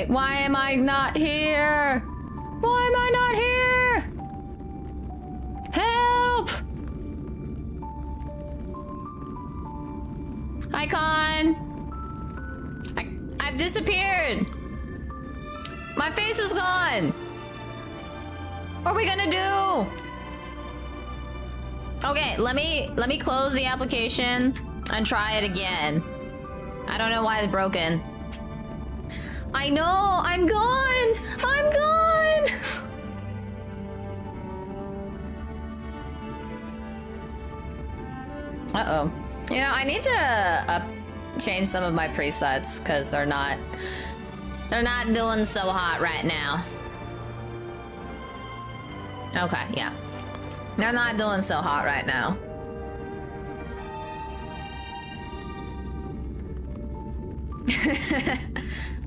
Why am I not here? Why am I not here? Help! Icon! I've disappeared! My face is gone! What are we gonna do? Okay, let me close the application and try it again. I don't know why it's broken. I know! I'm gone! I'm gone! Uh-oh. You know, I need to change some of my presets because they're not doing so hot right now. Okay, yeah. They're not doing so hot right now.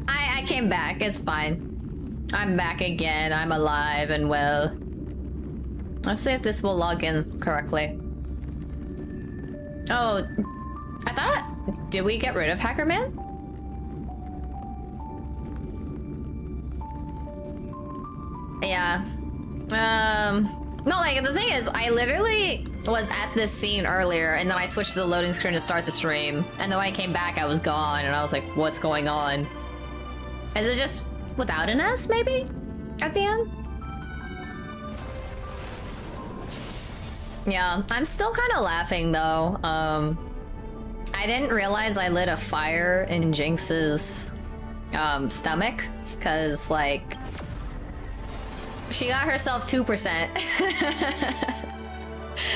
I came back. It's fine. I'm back again. I'm alive and well. Let's see if this will log in correctly. Oh, I thought... Did we get rid of Hacker Man? Yeah. No, like, the thing is, I literally was at this scene earlier, and then I switched to the loading screen to start the stream, and then when I came back, I was gone, and I was like, what's going on? Is it just without an S, maybe? At the end? Yeah, I'm still kind of laughing, though. I didn't realize I lit a fire in Jinx's stomach, because, like... She got herself 2%.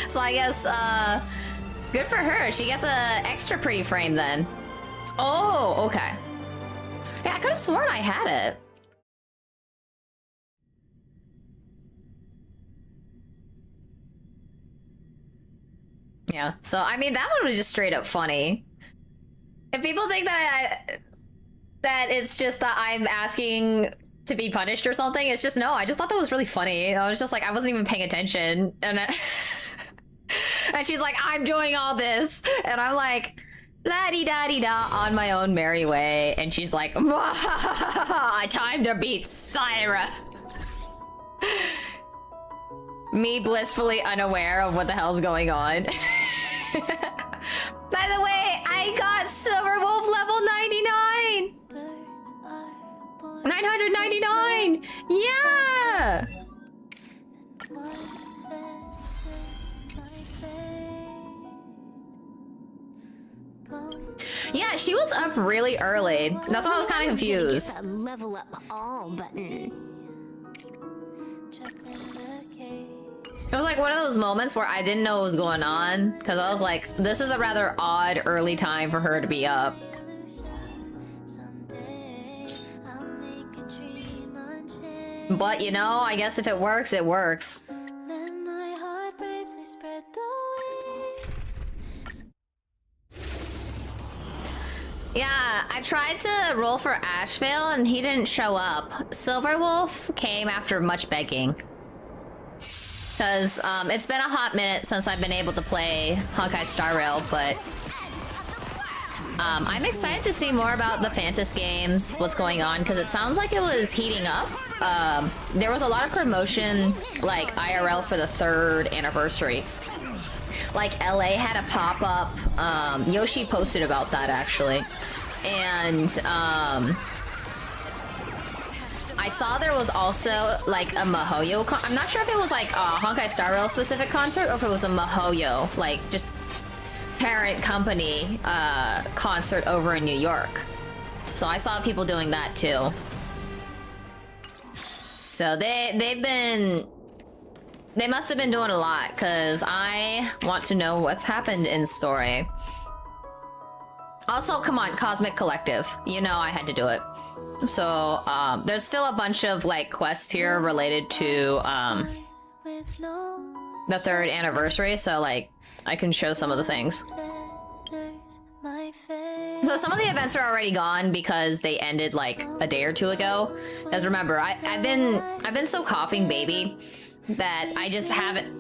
So I guess, good for her. She gets a extra pretty frame then. Oh, okay. Yeah, I could have sworn I had it. Yeah, so I mean, that one was just straight up funny. If people think that that it's just that I'm asking to be punished or something, it's just no, I just thought that was really funny. I was just like, I wasn't even paying attention, and and she's like, I'm doing all this, and I'm like, la-di-da-di-da, on my own merry way, and she's like, time to beat Syra. Me blissfully unaware of what the hell's going on. By the way, I got Silver Wolf level 99! 999! Yeah! Yeah, she was up really early. That's why I was kind of confused. Level up all button. It was like one of those moments where I didn't know what was going on, because I was like, this is a rather odd early time for her to be up. But, you know, I guess if it works, it works. Yeah, I tried to roll for Ashvale and he didn't show up. Silverwolf came after much begging. Because it's been a hot minute since I've been able to play Honkai Star Rail, but I'm excited to see more about the Fantasy games, what's going on, because it sounds like it was heating up. There was a lot of promotion, like IRL for the 3rd anniversary. Like LA had a pop-up, Yoshi posted about that actually. And I saw there was also like a Mihoyo I'm not sure if it was like a Honkai Star Rail specific concert or if it was a Mihoyo, like just parent company concert over in New York. So I saw people doing that too. So they must have been doing a lot, because I want to know what's happened in story. Also, come on, Cosmic Collective. You know I had to do it. So, there's still a bunch of, like, quests here related to, the 3rd anniversary, so, like, I can show some of the things. So some of the events are already gone because they ended, like, a day or two ago. Because remember, I've been so coughing baby that I just haven't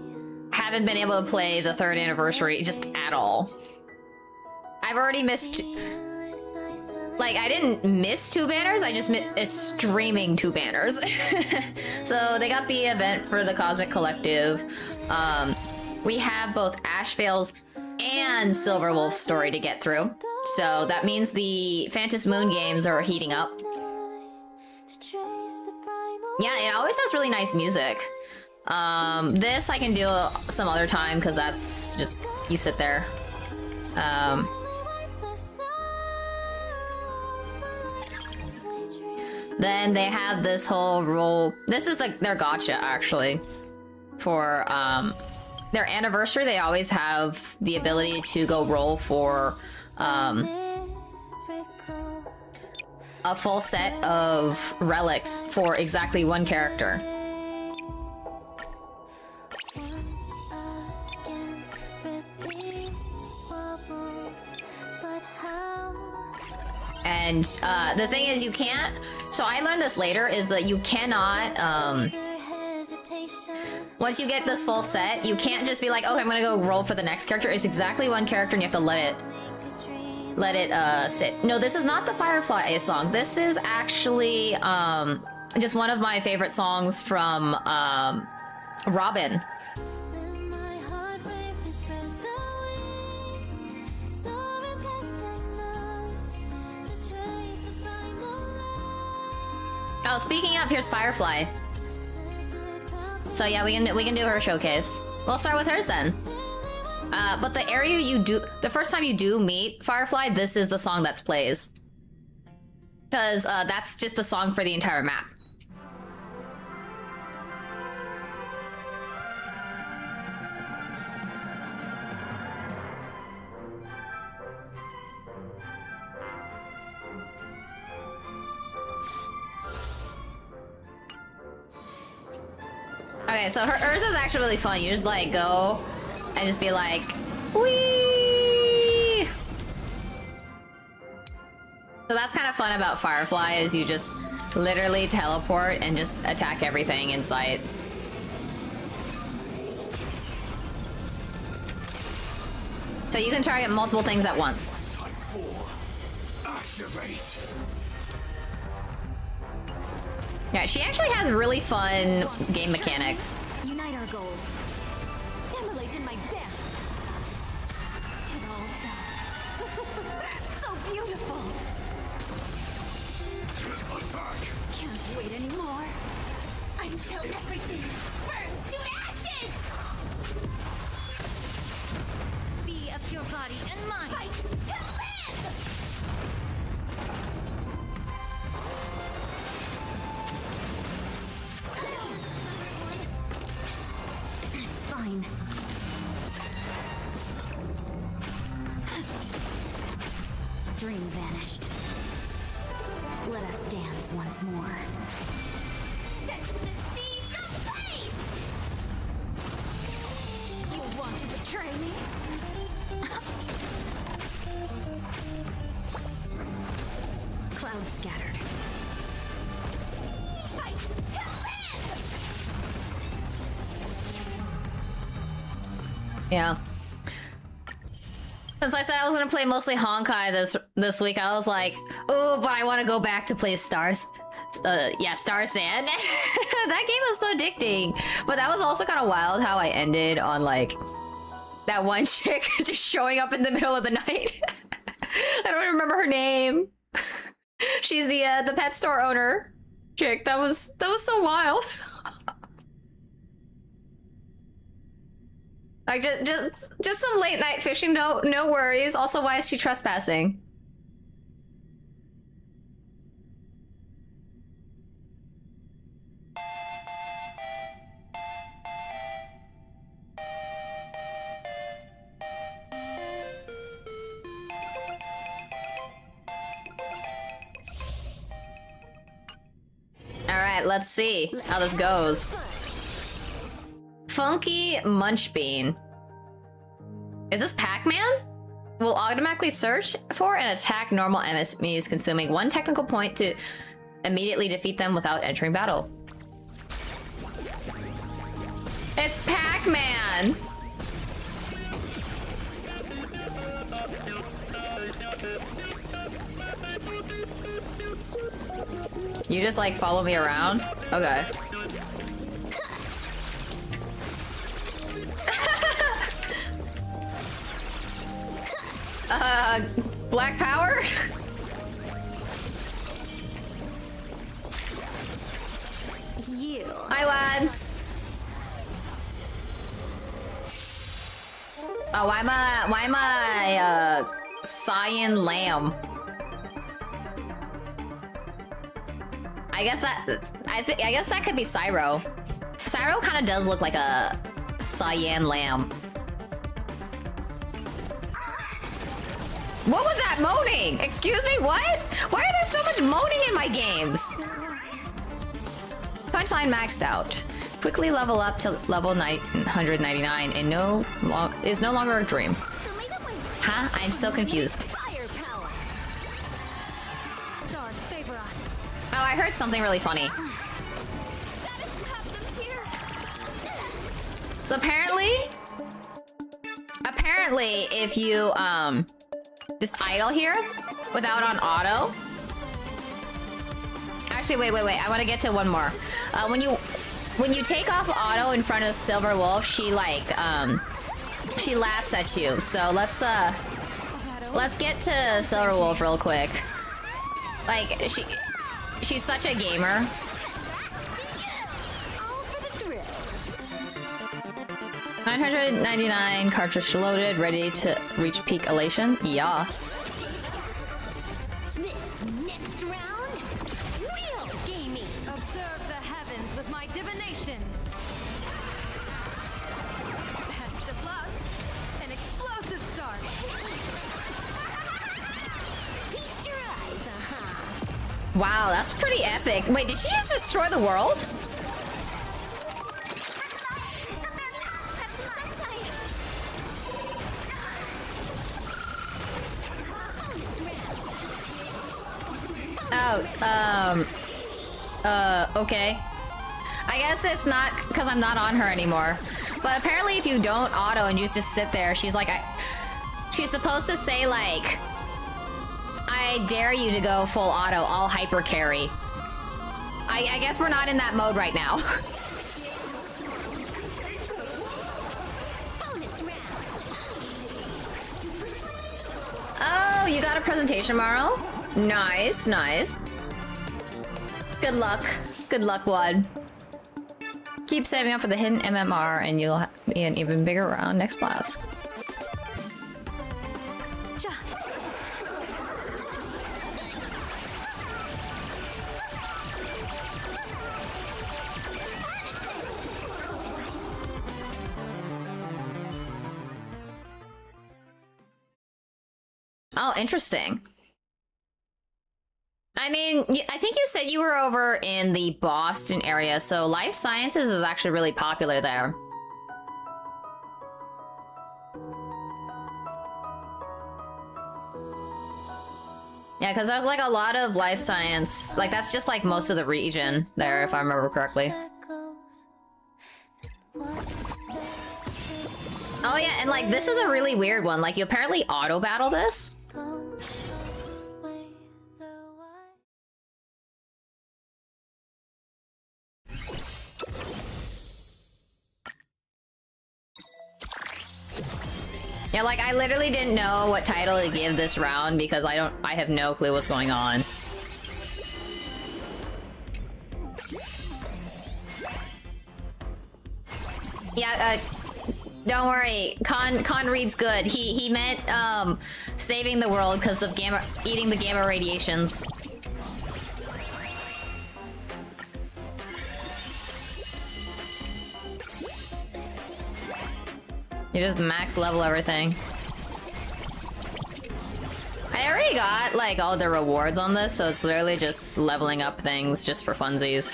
been able to play the 3rd anniversary just at all. I've already missed... Like, I didn't miss two banners, I just missed streaming two banners. So they got the event for the Cosmic Collective. We have both Ashvale's and Silverwolf's story to get through. So that means the Phantom Moon games are heating up. Yeah, it always has really nice music. This I can do some other time because that's just, you sit there. Then they have this whole rule. This is like their gotcha actually. For their anniversary, they always have the ability to go roll for a full set of relics for exactly one character. And the thing is, you can't. So I learned this later, is that you cannot. Once you get this full set, you can't just be like, oh, I'm gonna go roll for the next character. It's exactly one character, and you have to let it sit. No, this is not the Firefly song. This is actually just one of my favorite songs from Robin. Oh, speaking of, here's Firefly. So yeah, we can do her showcase. We'll start with hers then. But the area you do, the first time you do meet Firefly, this is the song that plays. Because that's just the song for the entire map. Okay, so hers is actually really fun. You just like go and just be like, whee! So that's kind of fun about Firefly, is you just literally teleport and just attack everything in sight. So you can target multiple things at once. Activate. Yeah, she actually has really fun game mechanics. Unite our goals. Immolate my death. It all dies. So beautiful. Attack. Can't wait anymore. Until everything burns to ashes. Be of your body and mind. Fight to live. Fine. Dream vanished. Let us dance once more. Set the seas ablaze! You want to betray me? Clouds scattered. Fight to live! Yeah. Since I said I was gonna play mostly Honkai this week, I was like, oh, but I want to go back to play Stars. Star Sand. That game was so addicting. But that was also kind of wild how I ended on like that one chick just showing up in the middle of the night. I don't even remember her name. She's the pet store owner chick. That was so wild. Like just some late night fishing, no worries. Also, why is she trespassing? All right, let's see how this goes. Funky Munchbean. Is this Pac-Man? Will automatically search for and attack normal enemies, consuming 1 technical point to immediately defeat them without entering battle. It's Pac-Man! You just like follow me around? Okay. Black power? You. Hi, lad. Oh, why am I cyan lamb? I guess that could be Cyro. Cyro kind of does look like a cyan lamb. What was that moaning? Excuse me, what? Why are there so much moaning in my games? Punchline maxed out. Quickly level up to level 199 and is no longer a dream. Huh? I'm so confused. Oh, I heard something really funny. So apparently if you just idle here without on auto. Actually, wait. I want to get to one more. When you take off auto in front of Silver Wolf, she she laughs at you. So let's get to Silver Wolf real quick. Like she's such a gamer. 999 cartridge loaded, ready to reach peak elation. Yeah. This next round, real gaming. Observe the heavens with my divinations. Best of luck. An explosive start. Feast your eyes, Wow, that's pretty epic. Wait, did she just destroy the world? Okay. I guess it's not because I'm not on her anymore. But apparently if you don't auto and you just sit there, she's like, she's supposed to say like, I dare you to go full auto, I'll hyper carry. I guess we're not in that mode right now. Oh, you got a presentation tomorrow? Nice. Good luck. Good luck, Wad. Keep saving up for the hidden MMR and you'll be an even bigger round next class. Oh, interesting. I mean, I think you said you were over in the Boston area, so life sciences is actually really popular there. Yeah, because there's like a lot of life science, like that's just like most of the region there, if I remember correctly. Oh yeah, and like this is a really weird one. Like you apparently auto battle this. Yeah, like I literally didn't know what title to give this round because I have no clue what's going on. Yeah, don't worry. Con reads good. He meant saving the world because of eating the gamma radiations. You just max level everything. I already got like all the rewards on this, so it's literally just leveling up things just for funsies.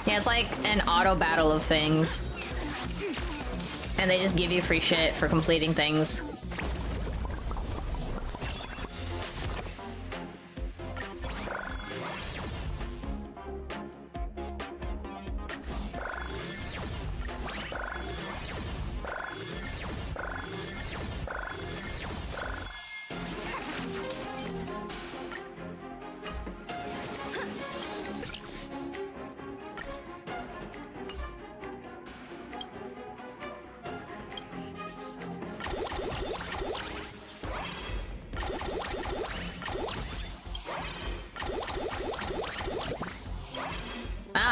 Yeah, it's like an auto battle of things. And they just give you free shit for completing things.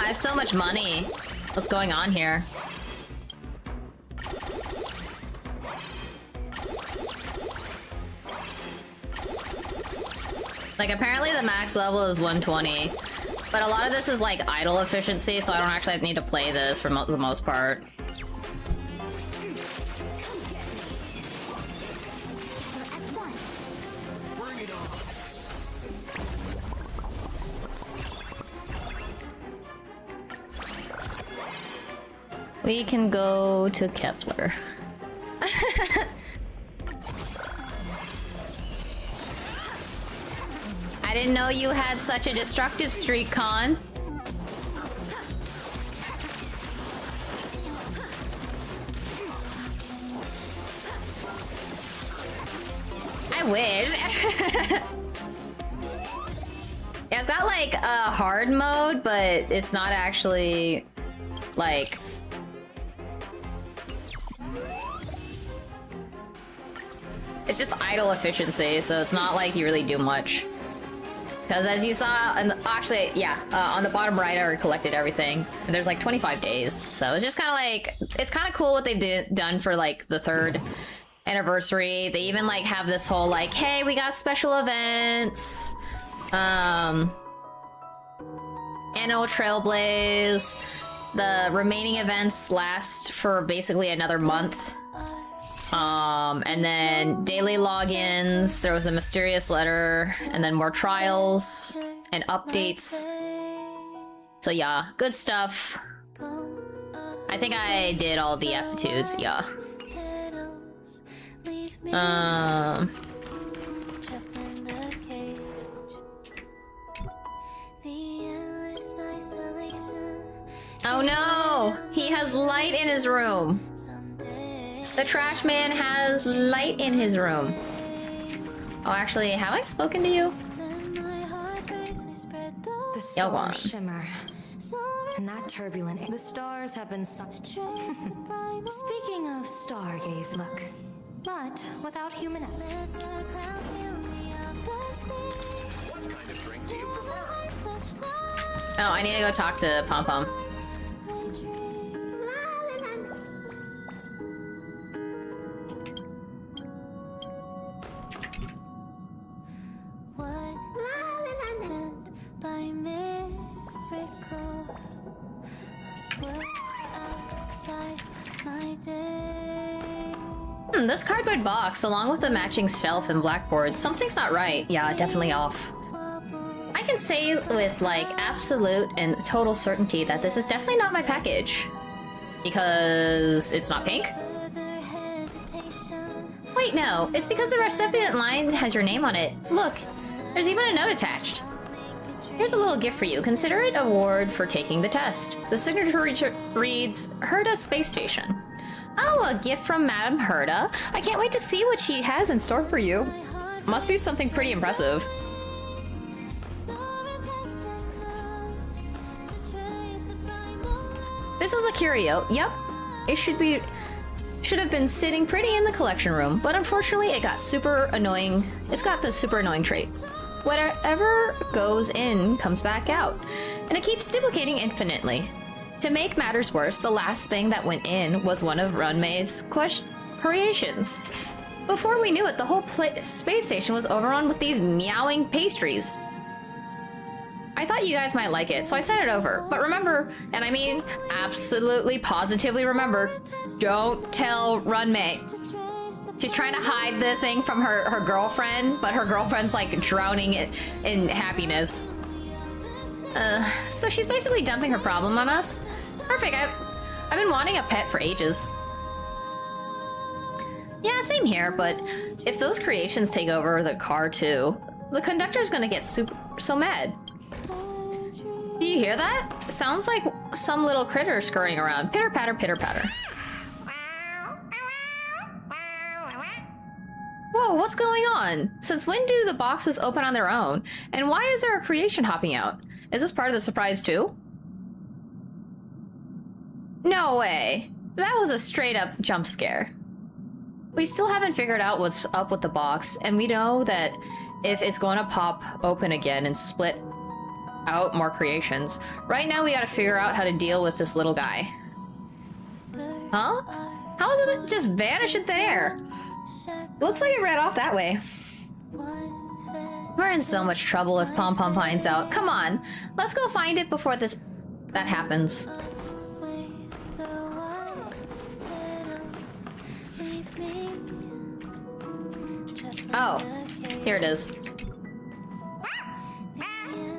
I have so much money. What's going on here? Like, apparently the max level is 120. But a lot of this is, like, idle efficiency, so I don't actually need to play this for the most part. We can go to Kepler. I didn't know you had such a destructive streak, Con. I wish. Yeah, it's got like a hard mode, but it's not actually like... It's just idle efficiency, so it's not like you really do much. Because as you saw, actually, yeah, on the bottom right I already collected everything. And there's like 25 days, so it's just kind of like, it's kind of cool what they've done for like the 3rd anniversary. They even like have this whole like, hey, we got special events. Annual Trailblaze. The remaining events last for basically another month. And then daily logins, there was a mysterious letter, and then more trials and updates. So yeah, good stuff. I think I did all the aptitudes, yeah. Oh no! He has light in his room. The trash man has light in his room. Oh, actually, have I spoken to you? The stars shimmer. And that turbulent... The stars have been... Speaking of stargaze, look. But without human... Oh, I need to go talk to Pom Pom. This cardboard box, along with the matching shelf and blackboard, something's not right. Yeah, definitely off. I can say with, like, absolute and total certainty that this is definitely not my package. Because it's not pink? Wait, no. It's because the recipient line has your name on it. Look, there's even a note attached. Here's a little gift for you. Consider it an award for taking the test. The signature reads, Herda Space Station. Oh, a gift from Madame Herda. I can't wait to see what she has in store for you. Must be something pretty impressive. This is a curio. Yep. It should have been sitting pretty in the collection room, but unfortunately it got super annoying. It's got the super annoying trait. Whatever goes in comes back out, and it keeps duplicating infinitely. To make matters worse, the last thing that went in was one of Runmay's creations. Before we knew it, the whole space station was overrun with these meowing pastries. I thought you guys might like it, so I sent it over. But remember, and I mean absolutely positively remember, don't tell Runmay. She's trying to hide the thing from her girlfriend, but her girlfriend's like drowning in happiness. So she's basically dumping her problem on us? Perfect, I've been wanting a pet for ages. Yeah, same here, but if those creations take over the car too, the conductor's gonna get so mad. Do you hear that? Sounds like some little critter scurrying around. Pitter patter, pitter patter. Whoa, what's going on? Since when do the boxes open on their own? And why is there a creation hopping out? Is this part of the surprise too? No way. That was a straight up jump scare. We still haven't figured out what's up with the box, and we know that if it's going to pop open again and split out more creations. Right now we gotta figure out how to deal with this little guy. Huh? How is it just vanish in thin air? Looks like it ran off that way. We're in so much trouble if Pom Pom finds out. Come on, let's go find it before that happens. Oh, here it is.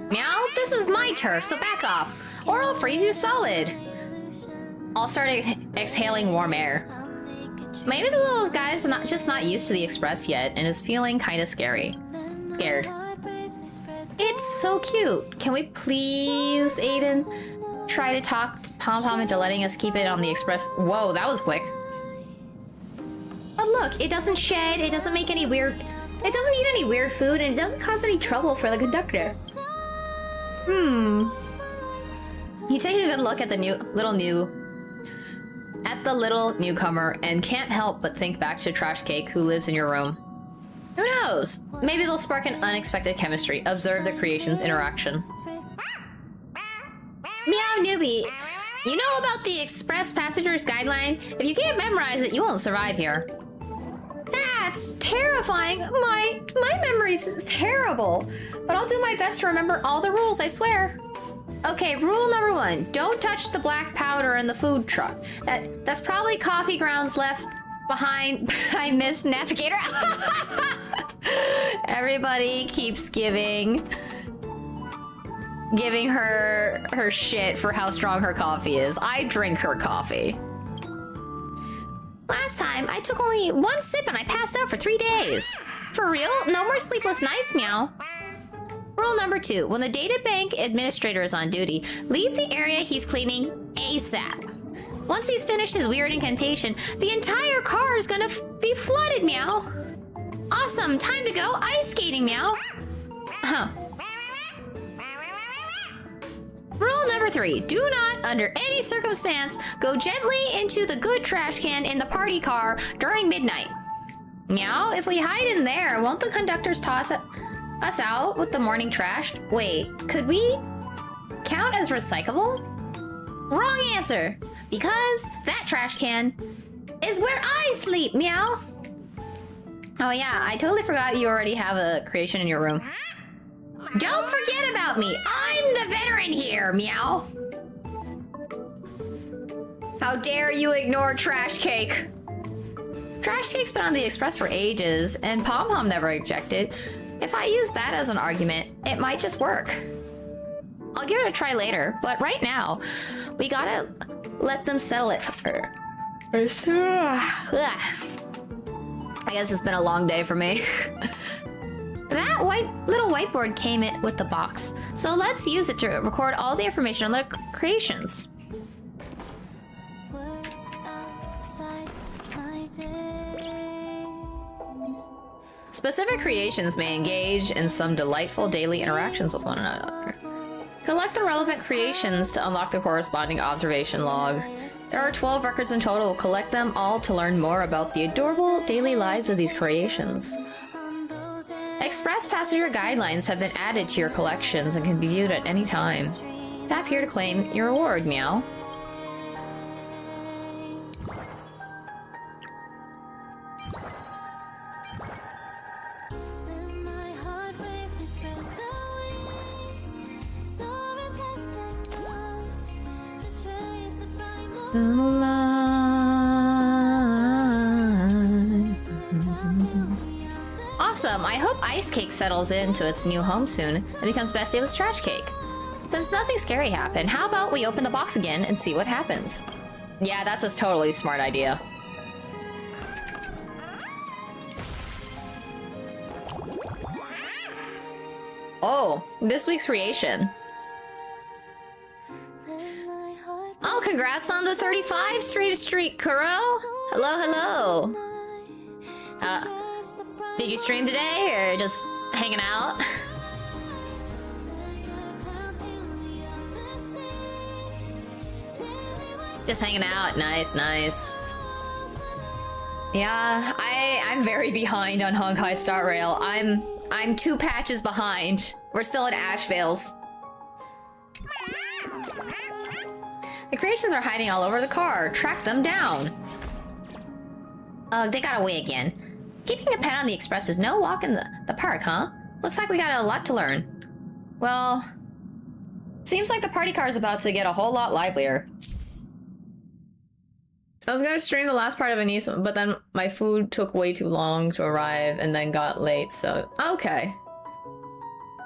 Meow, this is my turf, so back off, or I'll freeze you solid. I'll start exhaling warm air. Maybe the little guy's just not used to the express yet and is feeling kind of scared. It's so cute. Can we please, Aiden, try to talk Pom Pom into letting us keep it on the express? Whoa, that was quick. But look, it doesn't shed, it doesn't make any weird... It doesn't eat any weird food, and it doesn't cause any trouble for the conductor. You take a good look at the little newcomer and can't help but think back to Trash Cake who lives in your room. Who knows? Maybe they'll spark an unexpected chemistry. Observe the creation's interaction. Meow newbie. You know about the Express Passengers Guideline? If you can't memorize it, you won't survive here. That's terrifying. My memories is terrible. But I'll do my best to remember all the rules, I swear. Okay, rule number 1. Don't touch the black powder in the food truck. That's probably coffee grounds left behind by Miss Navigator. Everybody keeps giving her shit for how strong her coffee is. I drink her coffee. Last time, I took only 1 sip and I passed out for 3 days. For real? No more sleepless nights, meow. Rule number 2. When the data bank administrator is on duty, leave the area he's cleaning ASAP. Once he's finished his weird incantation, the entire car is gonna be flooded, meow. Awesome, time to go ice skating, meow. Rule number 3. Do not, under any circumstance, go gently into the good trash can in the party car during midnight. Meow, if we hide in there, won't the conductors toss us out with the morning trash? Wait, could we count as recyclable? Wrong answer, because that trash can is where I sleep, meow. Oh yeah, I totally forgot you already have a creation in your room. Don't forget about me. I'm the veteran here, meow. How dare you ignore Trash Cake? Trash Cake's been on the express for ages, and Pom Pom never ejected. If I use that as an argument, it might just work. I'll give it a try later, but right now, we gotta let them settle it first. I guess it's been a long day for me. That little whiteboard came in with the box, so let's use it to record all the information on the creations. Specific creations may engage in some delightful daily interactions with one another. Collect the relevant creations to unlock the corresponding observation log. There are 12 records in total. Collect them all to learn more about the adorable daily lives of these creations. Express passenger guidelines have been added to your collections and can be viewed at any time. Tap here to claim your reward, meow. Awesome! I hope Ice Cake settles into its new home soon and becomes bestie with Trash Cake. Since nothing scary happened, how about we open the box again and see what happens? Yeah, that's a totally smart idea. Oh, this week's creation. Oh, congrats on the 35 streak, Kuro! Hello, hello! Did you stream today, or just hanging out? Just hanging out, nice, nice. Yeah, I'm very behind on Honkai Star Rail. I'm 2 patches behind. We're still in Ash Vales. The creations are hiding all over the car. Track them down. They got away again. Keeping a pet on the express is no walk in the park, huh? Looks like we got a lot to learn. Well, seems like the party car is about to get a whole lot livelier. I was gonna stream the last part of Anis, but then my food took way too long to arrive and then got late, so... Okay.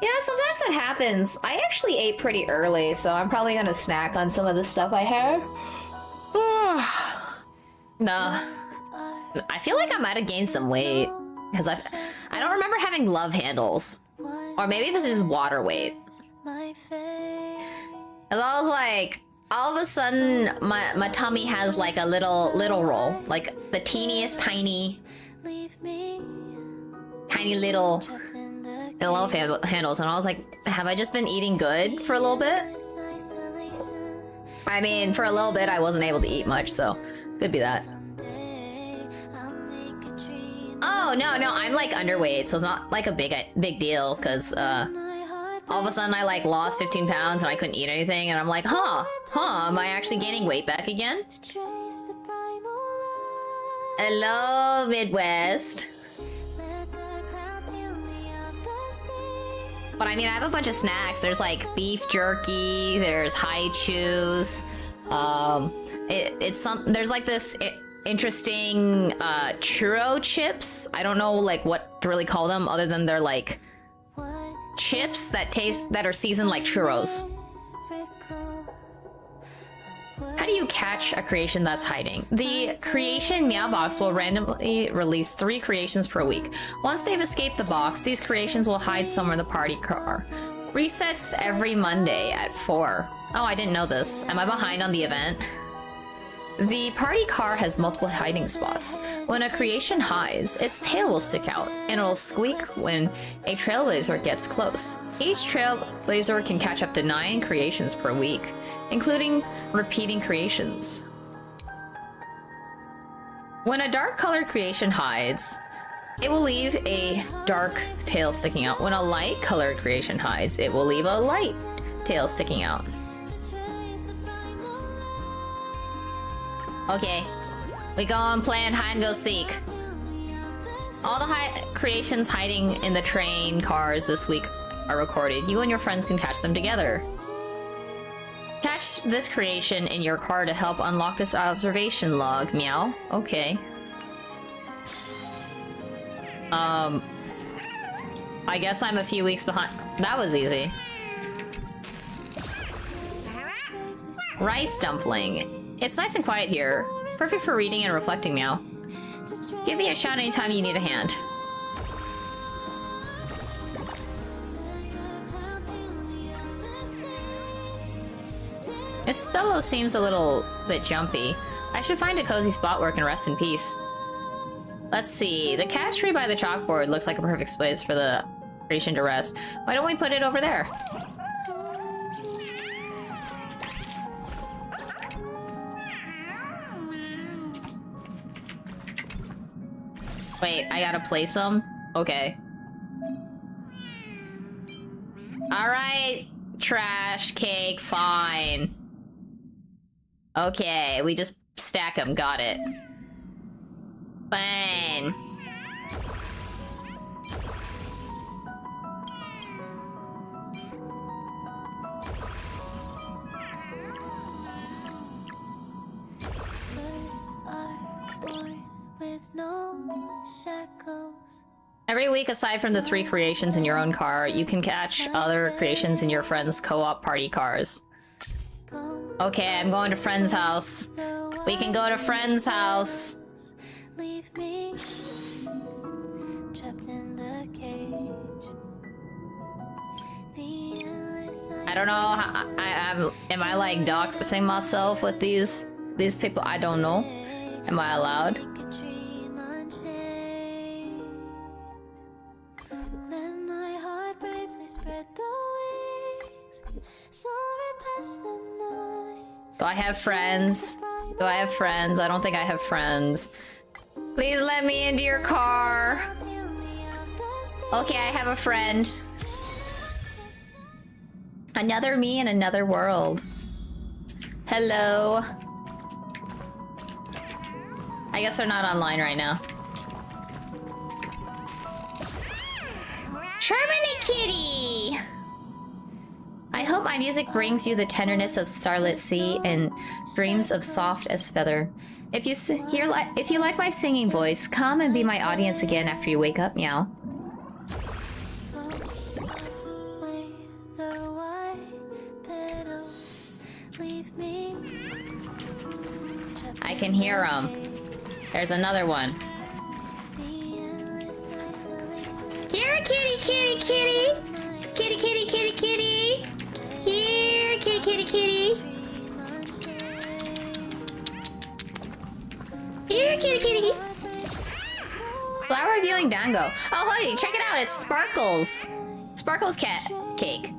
Yeah, sometimes that happens. I actually ate pretty early, so I'm probably gonna snack on some of the stuff I have. Nah. I feel like I might have gained some weight. Because I don't remember having love handles. Or maybe this is just water weight. And I was like... All of a sudden, my tummy has like a little roll. Like the teeniest tiny little love handles. And I was like, have I just been eating good for a little bit? I mean, for a little bit, I wasn't able to eat much, so could be that. Oh, no, I'm like underweight, so it's not like a big deal, because all of a sudden I like lost 15 pounds and I couldn't eat anything, and I'm like, am I actually gaining weight back again? Hello, Midwest. But I mean, I have a bunch of snacks. There's like beef jerky, there's high chews. There's like this interesting churro chips. I don't know like what to really call them other than they're like chips that are seasoned like churros. How do you catch a creation that's hiding? The creation meow box will randomly release 3 creations per week. Once they've escaped the box, these creations will hide somewhere in the party car. Resets every Monday at 4. Oh, I didn't know this. Am I behind on the event? The party car has multiple hiding spots. When a creation hides, its tail will stick out, and it'll squeak when a trailblazer gets close. Each trailblazer can catch up to 9 creations per week, including repeating creations. When a dark-colored creation hides, it will leave a dark tail sticking out. When a light-colored creation hides, it will leave a light tail sticking out. Okay, we go and play and hide and go seek. All the creations hiding in the train cars this week are recorded. You and your friends can catch them together. Catch this creation in your car to help unlock this observation log. Meow. Okay. I guess I'm a few weeks behind. That was easy. Rice dumpling. It's nice and quiet here. Perfect for reading and reflecting, Meow. Give me a shout anytime you need a hand. This fellow seems a little bit jumpy. I should find a cozy spot where I can rest in peace. Let's see. The cat tree by the chalkboard looks like a perfect space for the creation to rest. Why don't we put it over there? Wait, I gotta place them? Okay. Alright, trash cake, fine. Okay, we just stack them, got it. Fine. With no shackles. Every week, aside from the 3 creations in your own car, you can catch other creations in your friends' co-op party cars. Okay, I'm going to friend's house. We can go to friend's house. Leave me trapped in the cage. I don't know. Am I like doxing myself with these people? I don't know. Am I allowed? Do I have friends? Do I have friends? I don't think I have friends. Please let me into your car. Okay, I have a friend. I Another me in another world. Hello. I guess they're not online right now. Shermany Kitty! I hope my music brings you the tenderness of starlit sea and dreams of soft as feather. If you like my singing voice, come and be my audience again after you wake up, meow. I can hear him. There's another one. Here, kitty, kitty, kitty! Kitty, kitty, kitty, kitty! Here, kitty, kitty, kitty! Here, kitty, kitty! Flower viewing dango. Oh, hey, check it out, it's Sparkles! Sparkles cat cake.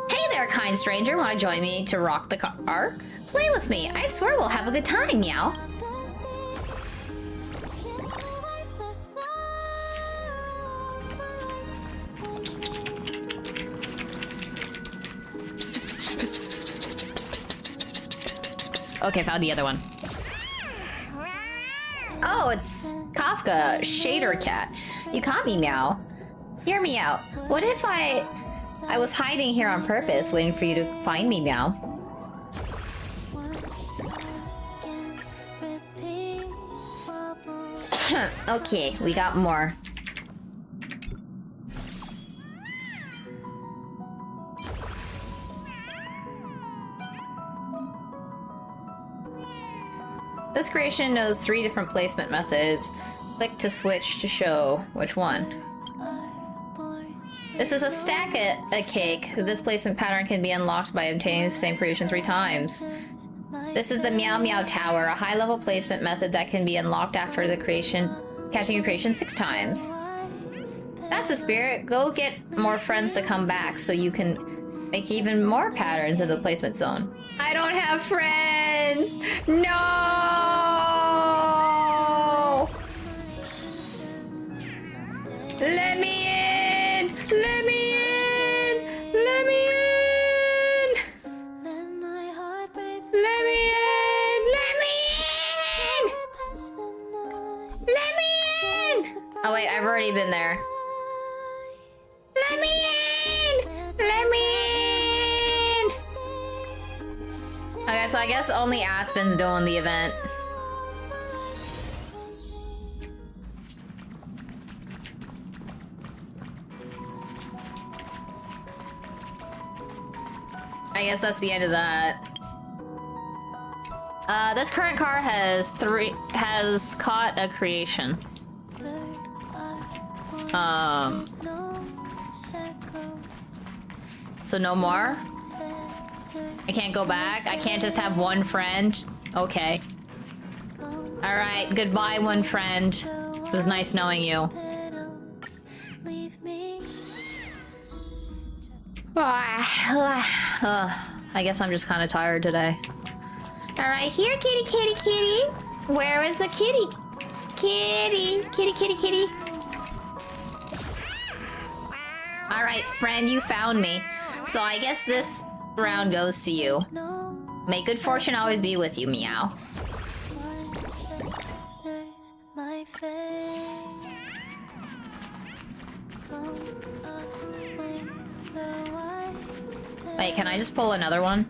Hey there, kind stranger, wanna join me to rock the car? Play with me, I swear we'll have a good time, meow. Okay, found the other one. Oh, it's Kafka, Shader Cat. You caught me, meow. Hear me out. What if I was hiding here on purpose, waiting for you to find me, meow? Okay, we got more. This creation knows 3 different placement methods. Click to switch to show which one. This is a stack a cake. This placement pattern can be unlocked by obtaining the same creation 3 times. This is the Meow Meow Tower, a high-level placement method that can be unlocked after the creation, catching your creation 6 times. That's the spirit. Go get more friends to come back so you can make even more patterns in the placement zone. I don't have friends! No! Let me in! Let me in! Let me in! Let me in! Let me in! Let me in! Oh wait, I've already been there. Let me in! Let me in! Okay, so I guess only Aspen's doing the event. I guess that's the end of that. This current car has caught a creation. So no more? I can't go back? I can't just have one friend? Okay. Alright, goodbye, one friend. It was nice knowing you. I guess I'm just kind of tired today. Alright, here, kitty, kitty, kitty. Where is the kitty? Kitty, kitty, kitty, kitty. Alright, friend, you found me. So I guess this round goes to you. May good fortune always be with you, meow. Wait, can I just pull another one?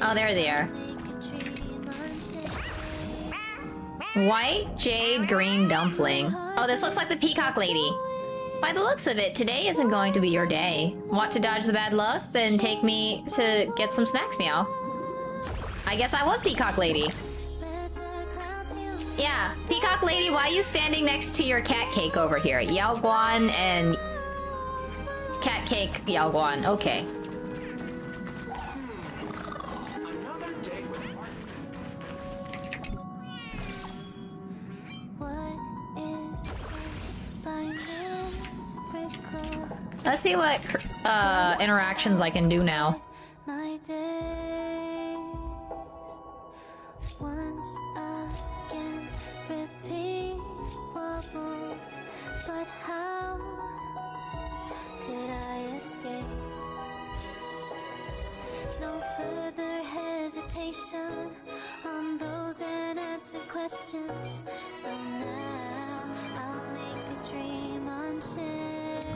Oh, there they are. White, jade, green dumpling. Oh, this looks like the peacock lady. By the looks of it, today isn't going to be your day. Want to dodge the bad luck? Then take me to get some snacks, meow. I guess I was peacock lady. Yeah, peacock lady, why are you standing next to your cat cake over here? Yao Guan and cat cake Yao Guan. Okay. Let's see what interactions I can do now. once again, repeat what moves, but how could I escape? No further hesitation on those unanswered questions. So now I'll make a dream unchained.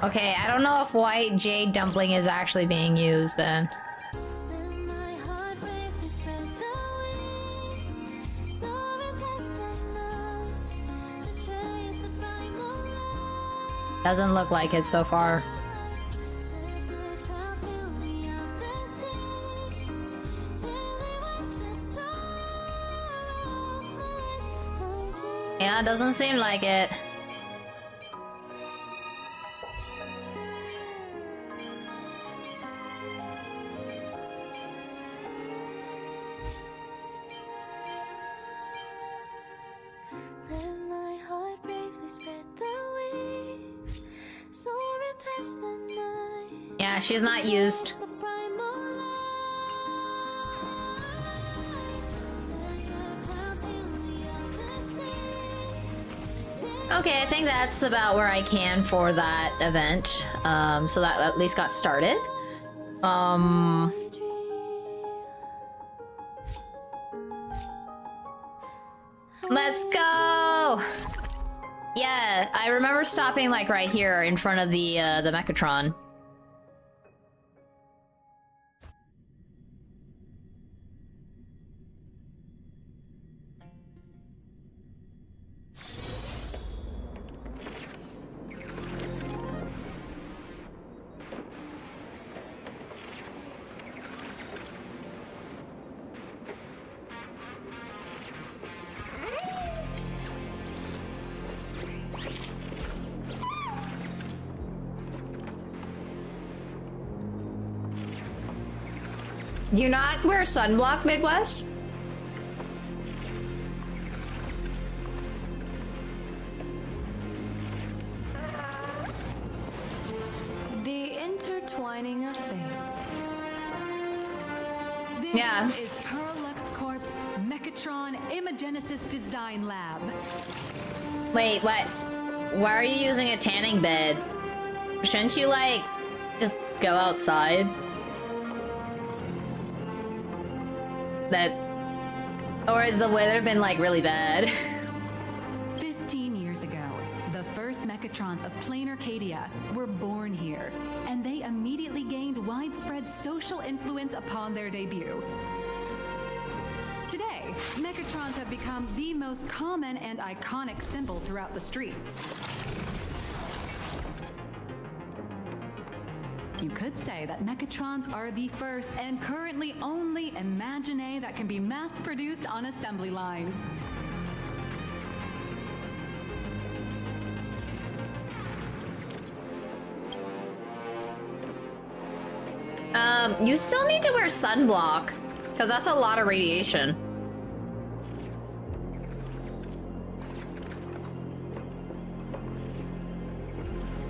Okay, I don't know if white jade dumpling is actually being used then. Let my heart bravely spread the wings, soaring past the night to trace the primal light. Doesn't look like it so far. Let the clouds heal me of their stings, till they wipe the sorrow off my dreams. Yeah, doesn't seem like it. Let my heart bravely spread the wings, soaring past the night. Yeah, she's not used. The primal light. Let the clouds heal me of their stings, till Okay, I think that's about where I can for that event. So that at least got started. I dream. Let's go! Yeah, I remember stopping like right here in front of the Mechatron. Do you not wear sunblock, Midwest? The intertwining of fate. This Yeah. is Perlux Corp's Mechatron Imagenesis Design Lab. Wait, what? Why are you using a tanning bed? Shouldn't you, like, just go outside? That... Or has the weather been, like, really bad? 15 years ago, the first Mechatrons of Plain Arcadia were born here, and they immediately gained widespread social influence upon their debut. Today, Mechatrons have become the most common and iconic symbol throughout the streets. You could say that Mechatrons are the first and currently only Imagine that can be mass-produced on assembly lines. You still need to wear sunblock, because that's a lot of radiation.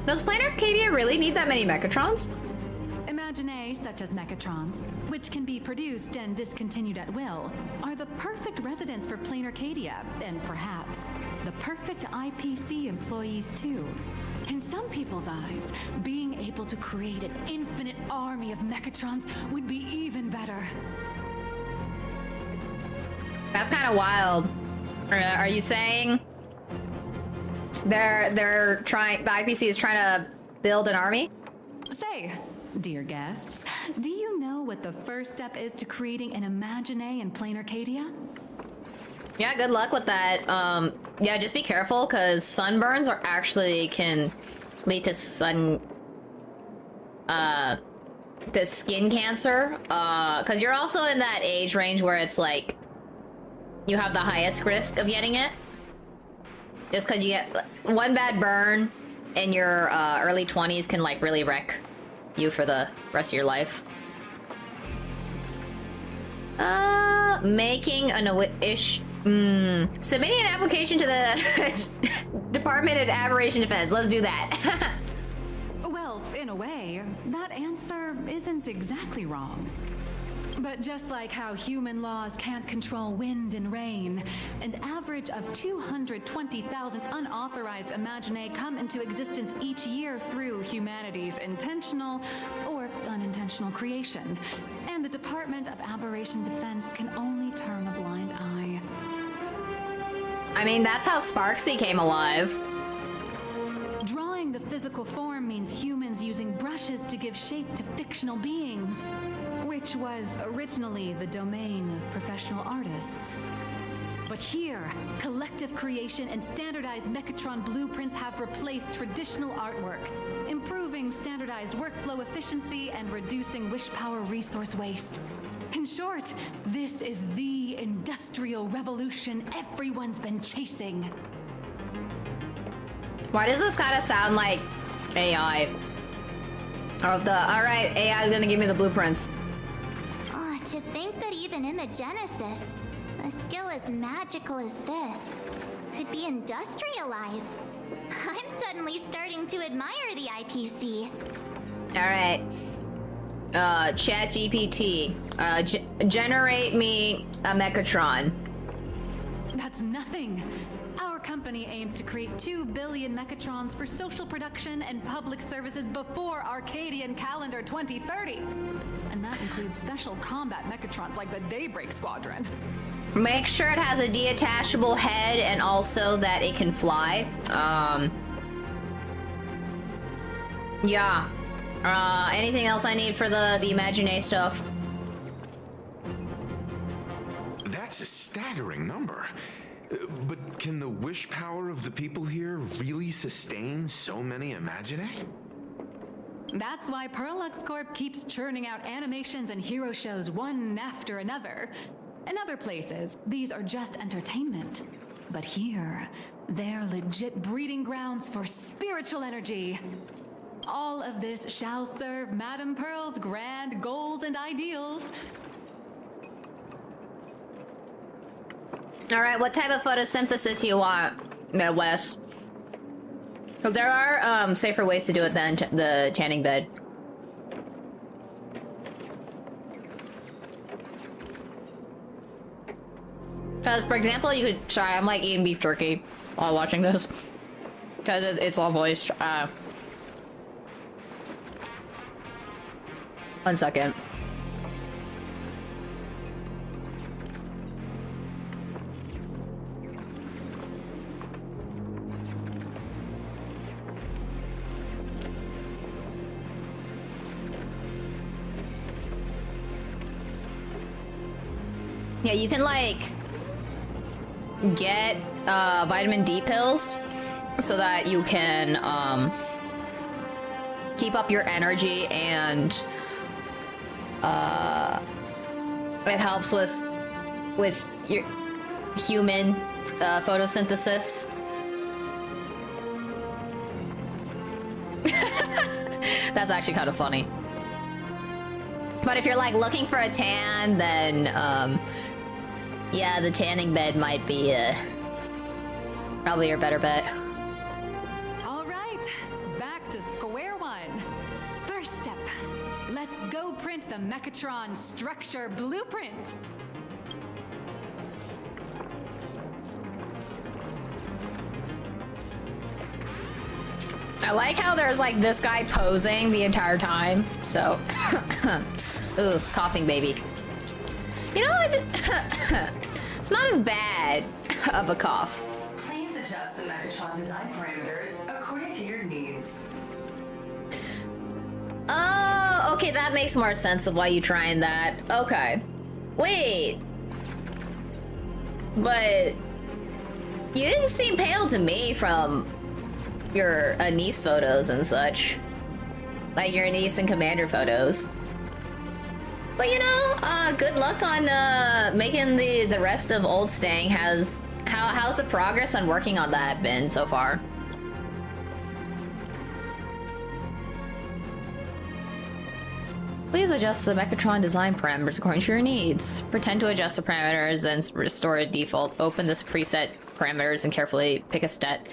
Does Plain Arcadia really need that many Mechatrons? Imagine such as Mechatrons, which can be produced and discontinued at will, are the perfect residents for Plain Arcadia, and perhaps the perfect IPC employees too. In some people's eyes, being able to create an infinite army of Mechatrons would be even better. That's kind of wild. Are you saying they're trying? The IPC is trying to build an army? Say, dear guests, do you know what the first step is to creating an Imagine in Plain Arcadia? Yeah, good luck with that. Yeah, just be careful, because sunburns are actually can lead to to skin cancer. Because you're also in that age range where it's like you have the highest risk of getting it. Just because you get one bad burn in your early 20s can like really wreck you for the rest of your life. Making an submitting an application to the Department of Aberration Defense. Let's do that. Well, in a way, that answer isn't exactly wrong. But just like how human laws can't control wind and rain, an average of 220,000 unauthorized Imaginae come into existence each year through humanity's intentional or unintentional creation. And the Department of Aberration Defense can only turn a blind eye. I mean, that's how Sparksy came alive. Drawing the physical form means humans using brushes to give shape to fictional beings, which was originally the domain of professional artists. But here, collective creation and standardized Mechatron blueprints have replaced traditional artwork, improving standardized workflow efficiency and reducing wish power resource waste. In short, this is the industrial revolution everyone's been chasing. Why does this kind of sound like AI? Or the, alright, AI is gonna give me the blueprints. Oh, to think that even Imagenesis, a skill as magical as this, could be industrialized. I'm suddenly starting to admire the IPC. Alright. ChatGPT. Generate me a Mechatron. That's nothing. Our company aims to create 2 billion Mechatrons for social production and public services before Arcadian calendar 2030. And that includes special combat Mechatrons like the Daybreak Squadron. Make sure it has a detachable head and also that it can fly. Yeah. Anything else I need for the Imaginae stuff? That's a staggering number. But can the wish power of the people here really sustain so many Imaginae? That's why Perlux Corp keeps churning out animations and hero shows one after another. In other places, these are just entertainment. But here, they're legit breeding grounds for spiritual energy. All of this shall serve Madame Pearl's grand goals and ideals. Alright, what type of photosynthesis you want, Wes? Because there are safer ways to do it than the tanning bed. Because, for example, you could... Sorry, I'm like eating beef jerky while watching this. Because it's all voiced. 1 second. Yeah, you can like get vitamin D pills so that you can keep up your energy, and it helps with your human photosynthesis. That's actually kind of funny. But if you're like looking for a tan, then yeah, the tanning bed might be probably your better bet. All right, back to square one. First step, let's go print the Mechatron structure blueprint. I like how there's like this guy posing the entire time, so... Ooh, coughing baby. You know what? It's not as bad of a cough. Please adjust the Mechatron design parameters according to your needs. Oh, okay, that makes more sense of why you trying that. Okay. Wait. But you didn't seem pale to me from your Anise photos and such. Like your Anise and Commander photos. But you know, good luck on making the rest of Old Stang. How's the progress on working on that been so far? Please adjust the Mechatron design parameters according to your needs. Pretend to adjust the parameters, then restore a default. Open this preset parameters and carefully pick a stat.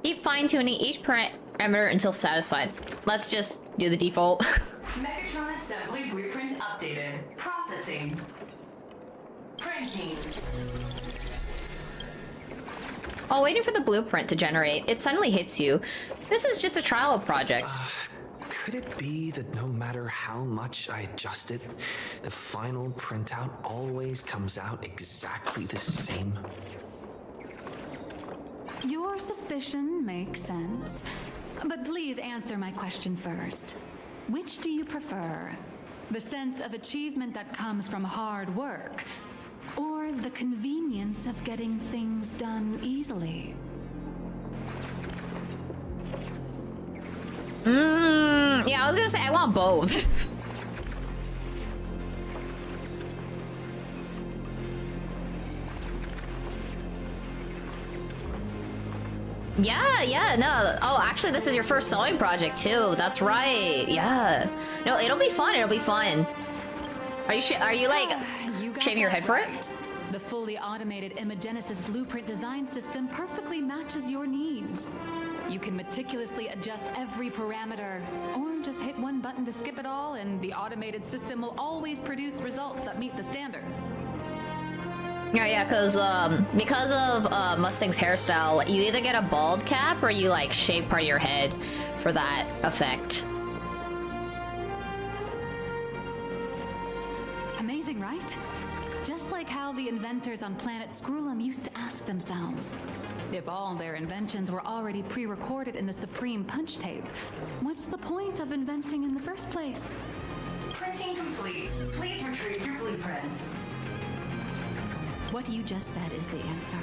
Keep fine-tuning each parameter until satisfied. Let's just do the default. Mechatron assembly blueprint updated. Processing. Processing. Printing. While waiting for the blueprint to generate, it suddenly hits you. This is just a trial project. Could it be that no matter how much I adjust it, the final printout always comes out exactly the same? Your suspicion makes sense. But please answer my question first. Which do you prefer? The sense of achievement that comes from hard work, or the convenience of getting things done easily? Yeah, I was gonna say I want both. Yeah, no. Oh, actually, this is your first sewing project too. That's right. Yeah. No, it'll be fun. It'll be fun. Are you like You got shaving your that head for it? right. The fully automated Imogenesis blueprint design system perfectly matches your needs. You can meticulously adjust every parameter, or just hit one button to skip it all, and the automated system will always produce results that meet the standards. Yeah, because of Mustang's hairstyle, you either get a bald cap or you like shave part of your head for that effect. Amazing, right? Just like how the inventors on planet Skrullum used to ask themselves, if all their inventions were already pre-recorded in the Supreme Punch Tape, what's the point of inventing in the first place? Printing complete. Please retrieve your blueprints. What you just said is the answer.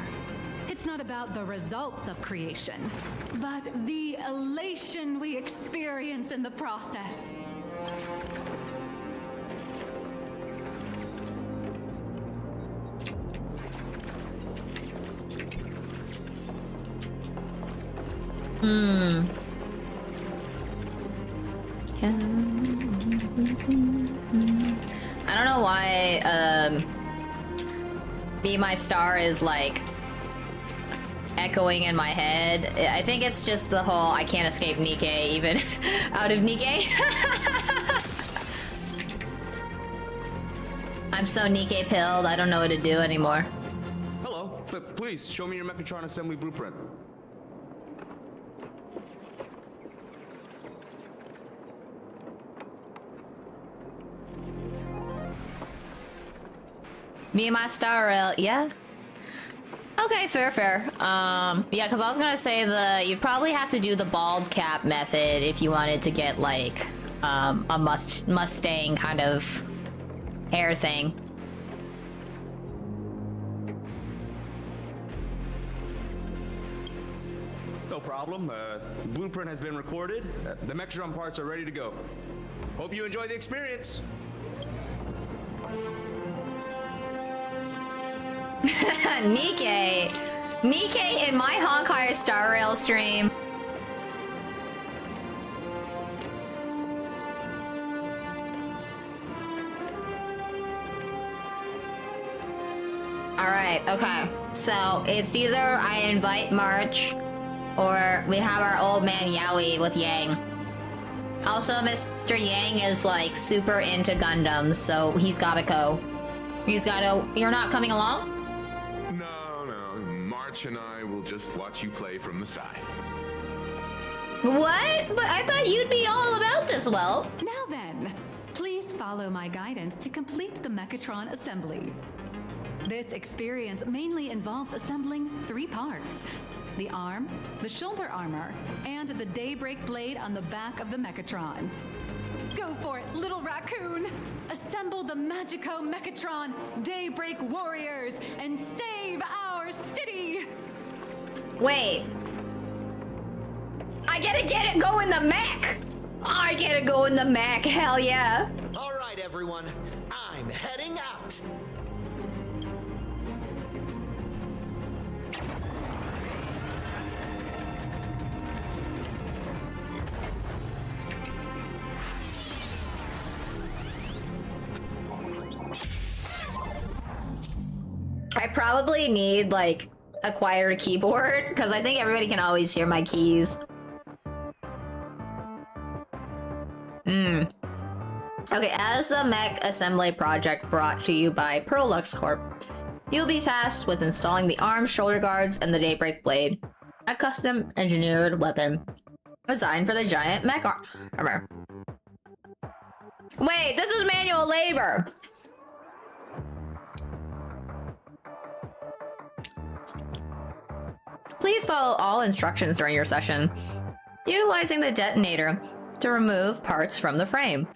It's not about the results of creation, but the elation we experience in the process. I don't know why Be My Star is like echoing in my head. I think it's just the whole I can't escape Nikkei even out of Nikkei. I'm so Nikkei pilled, I don't know what to do anymore. Hello, please show me your Mechatron assembly blueprint. Me and my Star Rail, yeah. Okay, fair. Yeah, because I was gonna say you'd probably have to do the bald cap method if you wanted to get like a Mustang kind of hair thing. No problem. Blueprint has been recorded. The Mechatron parts are ready to go. Hope you enjoy the experience. Nikkei in my Honkai Star Rail stream. Alright, okay. So it's either I invite March or we have our old man Yowie with Yang. Also, Mr. Yang is like super into Gundams, so he's gotta go. You're not coming along? No. March and I will just watch you play from the side. What? But I thought you'd be all about this, well. Now then, please follow my guidance to complete the Mechatron assembly. This experience mainly involves assembling 3 parts: the arm, the shoulder armor, and the daybreak blade on the back of the Mechatron. Go for it, little raccoon! Assemble the Magico Mechatron Daybreak Warriors and save our city! Wait. I gotta go in the mech! I gotta go in the mech, hell yeah. All right, everyone, I'm heading out. I probably need like acquire a keyboard because I think everybody can always hear my keys. Okay, as a mech assembly project brought to you by Perlux Corp, you'll be tasked with installing the arms, shoulder guards, and the Daybreak Blade, a custom engineered weapon designed for the giant mech armor. Wait, this is manual labor! Please follow all instructions during your session, utilizing the detonator to remove parts from the frame.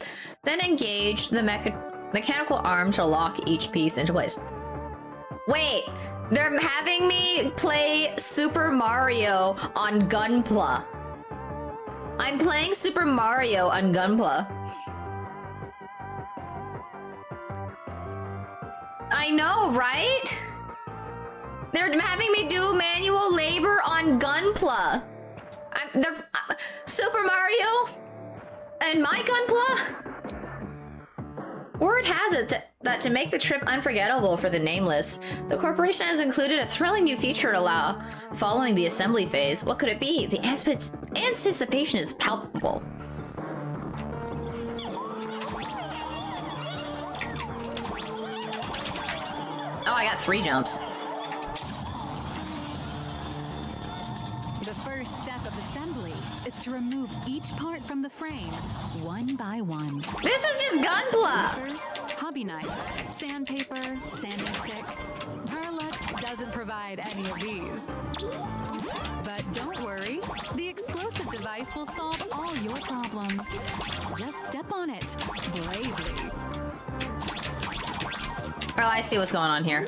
Then engage the mechanical arm to lock each piece into place. Wait, they're having me play Super Mario on Gunpla. I'm playing Super Mario on Gunpla. I know, right? They're having me do manual labor on Gunpla. Super Mario and my Gunpla? Word has it that to make the trip unforgettable for the Nameless, the corporation has included a thrilling new feature to allow following the assembly phase. What could it be? The anticipation is palpable. Oh, I got 3 jumps. The first step of assembly is to remove each part from the frame, one by one. This is just Gunpla! First, hobby knife, sandpaper, sanding stick. Perlux doesn't provide any of these. But don't worry, the explosive device will solve all your problems. Just step on it, bravely. Oh, I see what's going on here.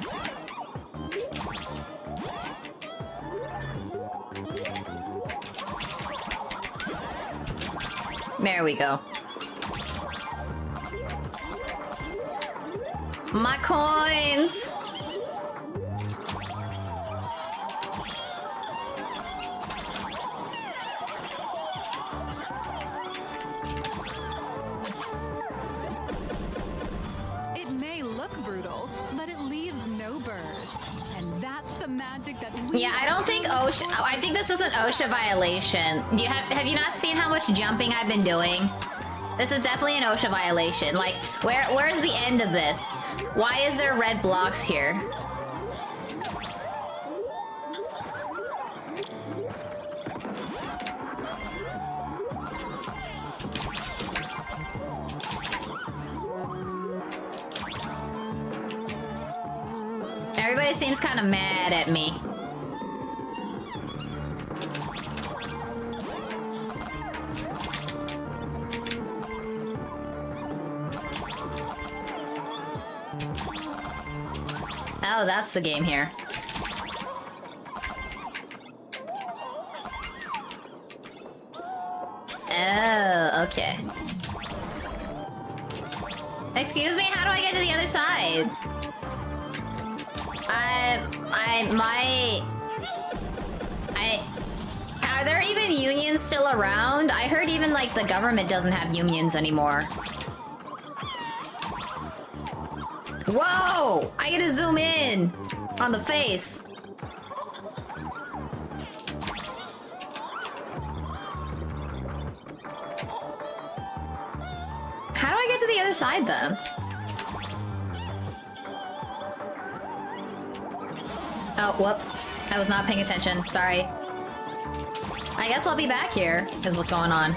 There we go. My coins! It may look brutal, but it leaves no burrs. And that's the magic that we... Yeah, I don't think OSHA... Oh, I think this is an OSHA violation. Have you not seen how much jumping I've been doing? This is definitely an OSHA violation. Like, where's the end of this? Why is there red blocks here? Everybody seems kind of mad at me. Oh, that's the game here. Oh, okay. Excuse me, how do I get to the other side? Are there even unions still around? I heard even, like, the government doesn't have unions anymore. Whoa! I get to zoom in on the face. How do I get to the other side, then? Oh, whoops. I was not paying attention. Sorry. I guess I'll be back here, is what's going on.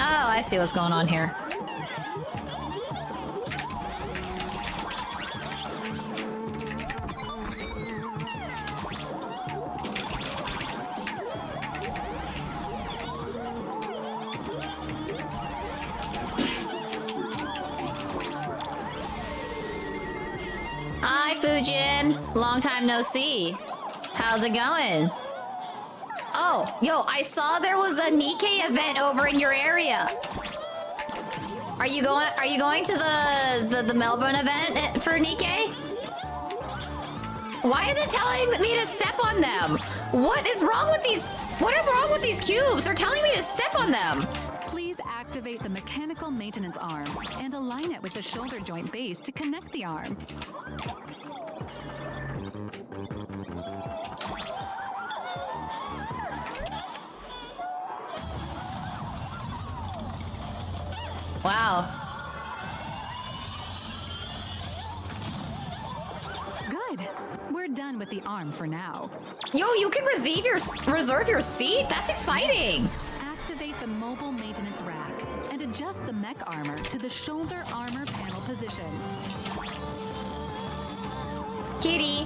Oh, I see what's going on here. Hi, Fujin. Long time no see. How's it going? Oh, yo, I saw there was a Nikkei event over in your area. Are you going to the Melbourne event for Nikkei? Why is it telling me to step on them? What is wrong with these? What is wrong with these cubes? They're telling me to step on them. Please activate the mechanical maintenance arm and align it with the shoulder joint base to connect the arm. Wow. Good. We're done with the arm for now. Yo, you can reserve your seat? That's exciting. Activate the mobile maintenance rack and adjust the mech armor to the shoulder armor panel position. Kitty.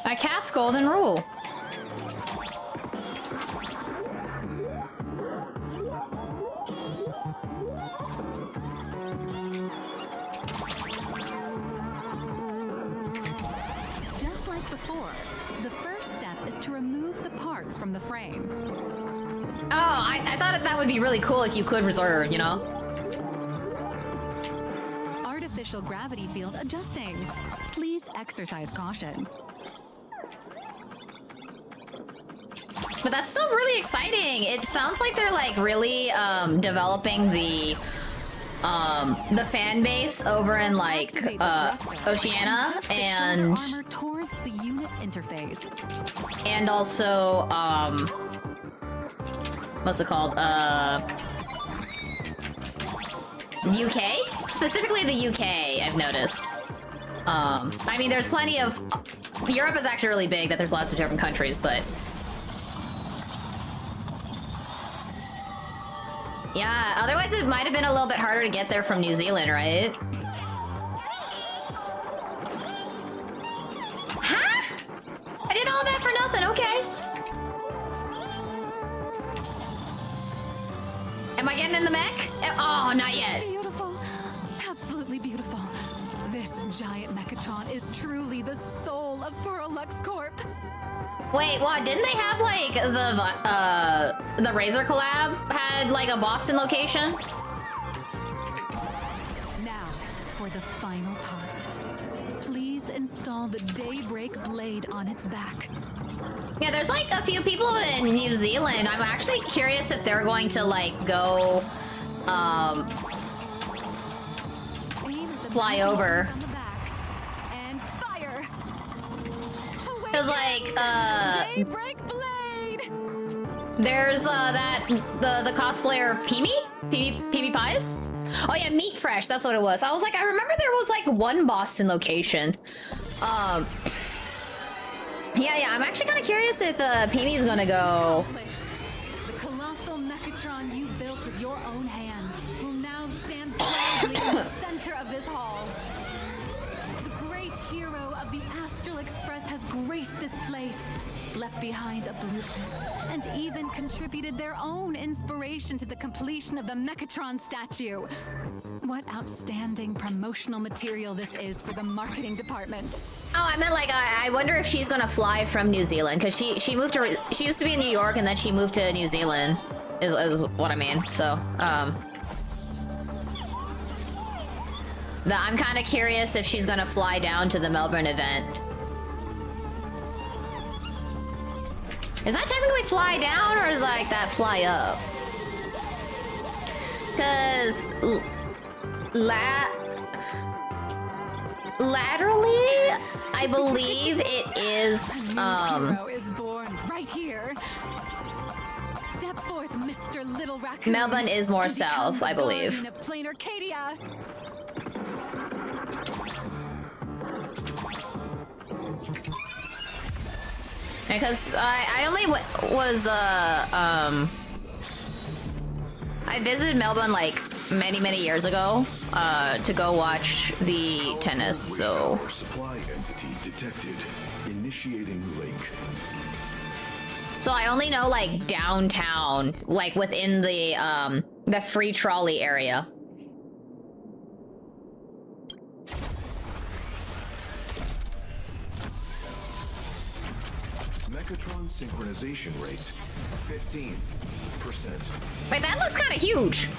A cat's golden rule. Just like before, the first step is to remove the parts from the frame. Oh, I thought that would be really cool if you could reserve, you know? Artificial gravity field adjusting. Please exercise caution. But that's still really exciting. It sounds like they're like really developing the fan base over in like Oceania and armor towards the unit interface. and also what's it called? UK? Specifically the UK, I've noticed. I mean, there's plenty of Europe is actually really big, that there's lots of different countries, but yeah, otherwise it might have been a little bit harder to get there from New Zealand, right? Huh? I did all that for nothing, okay. Am I getting in the mech? Oh, not yet. Beautiful. Absolutely beautiful. This giant Mechatron is truly the soul of Purolux Corp. Wait, what? Didn't they have like the Razor collab had like a Boston location? Now, for the final part. Please install the Daybreak blade on its back. Yeah, there's like a few people in New Zealand. I'm actually curious if they're going to like go fly over. On the back and fire. Cause like Daybreak blade. there's the cosplayer Pee Pies. Oh yeah, Meat Fresh, that's what it was. I was like, I remember there was like one Boston location. Yeah, I'm actually kind of curious if Pee-Mee's gonna go. The colossal Mechatron you built with your own hands will now stand proudly in the center of this hall. The great hero of the Astral Express has graced this place, left behind a blueprint, and even contributed their own inspiration to the completion of the Mechatron statue. What outstanding promotional material this is for the marketing department. Oh, I meant like I wonder if she's gonna fly from New Zealand, because she moved to, she used to be in New York and then she moved to New Zealand is what I mean. So I'm kind of curious if she's gonna fly down to the Melbourne event. Is that technically fly down or is like that fly up? Because laterally, I believe it is Hero is born right here. Step forth, Mr. Little Raccoon. Melbourne is more and become south, the I believe. guardian of Plain Arcadia. Because I only was I visited Melbourne like many years ago to go watch the tennis. So Supply entity detected. Initiating link. so I only know like downtown, like within the free trolley area. Mechatron synchronization rate 15%. Wait, that looks kind of huge.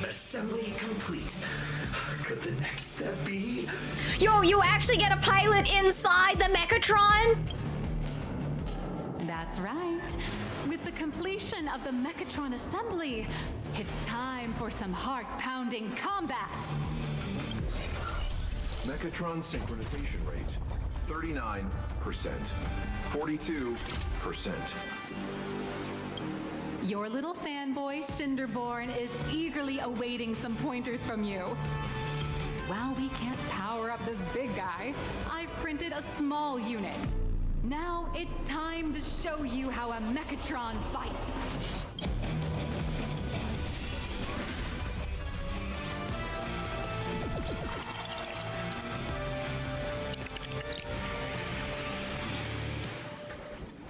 Assembly complete. Could the next step be? Yo, you actually get a pilot inside the Mechatron? That's right. With the completion of the Mechatron assembly, it's time for some heart-pounding combat. Mechatron synchronization rate 39%. 42%. Your little fanboy, Cinderborn, is eagerly awaiting some pointers from you. While we can't power up this big guy, I've printed a small unit. Now it's time to show you how a Mechatron fights.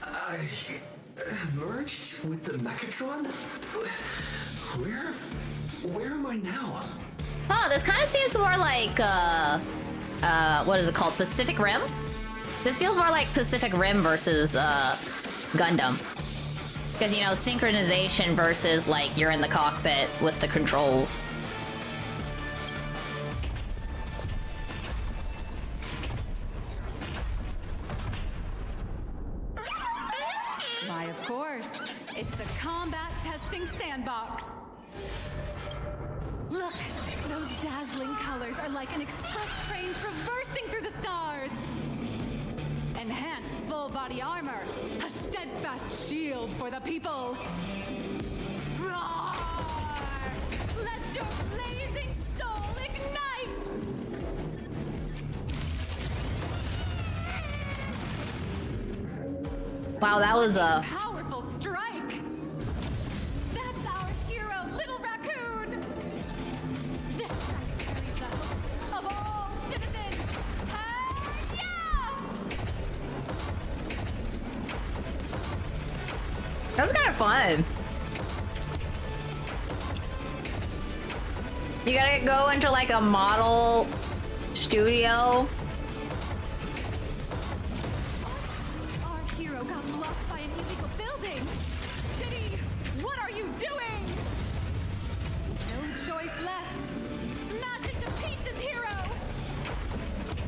I merged with the Mechatron? Where am I now? Oh, this kind of seems more like, what is it called? Pacific Rim? This feels more like Pacific Rim versus, Gundam. Because, you know, synchronization versus, like, you're in the cockpit with the controls. Why, of course. It's the combat testing sandbox. Look, those dazzling colors are like an express train traversing through the stars. Enhanced full-body armor, a steadfast shield for the people. Roar! Let your blazing soul ignite! Wow, that was a powerful strike. That's our hero, Little Raccoon. This strike carries the hope of all citizens. Yeah! That was kind of fun. You gotta go into like a model studio. Our hero got blocked by an illegal building. City, what are you doing? No choice left. Smash it to pieces, hero.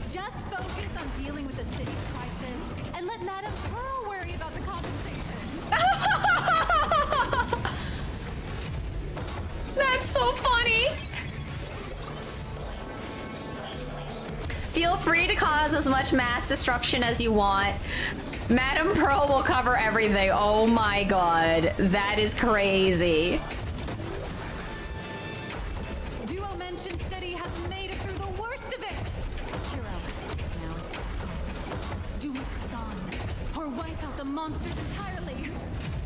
Just focus on dealing with the city's crisis and let Madame Pearl worry about the compensation. That's so funny. Feel free to cause as much mass destruction as you want. Madame Pearl will cover everything. Oh my god. That is crazy. Duo Mention City has made it through the worst of it. Hero, now it's do we press on or wipe out the monsters entirely?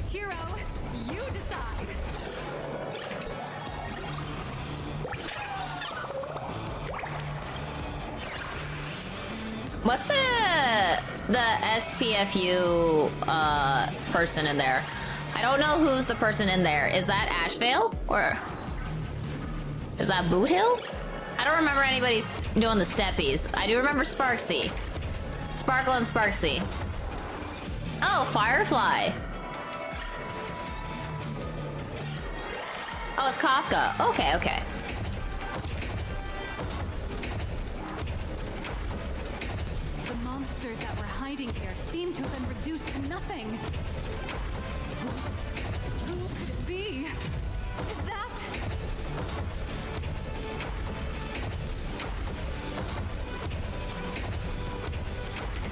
Hero, you decide. What's the STFU person in there? I don't know who's the person in there. Is that Ashvale or is that Boot Hill? I don't remember anybody doing the steppies. I do remember Sparksy, Sparkle and Sparksy. Oh, Firefly. Oh, it's Kafka. Okay, okay. The monsters that were hiding here seem to have been reduced to nothing. Who could it be? Is that...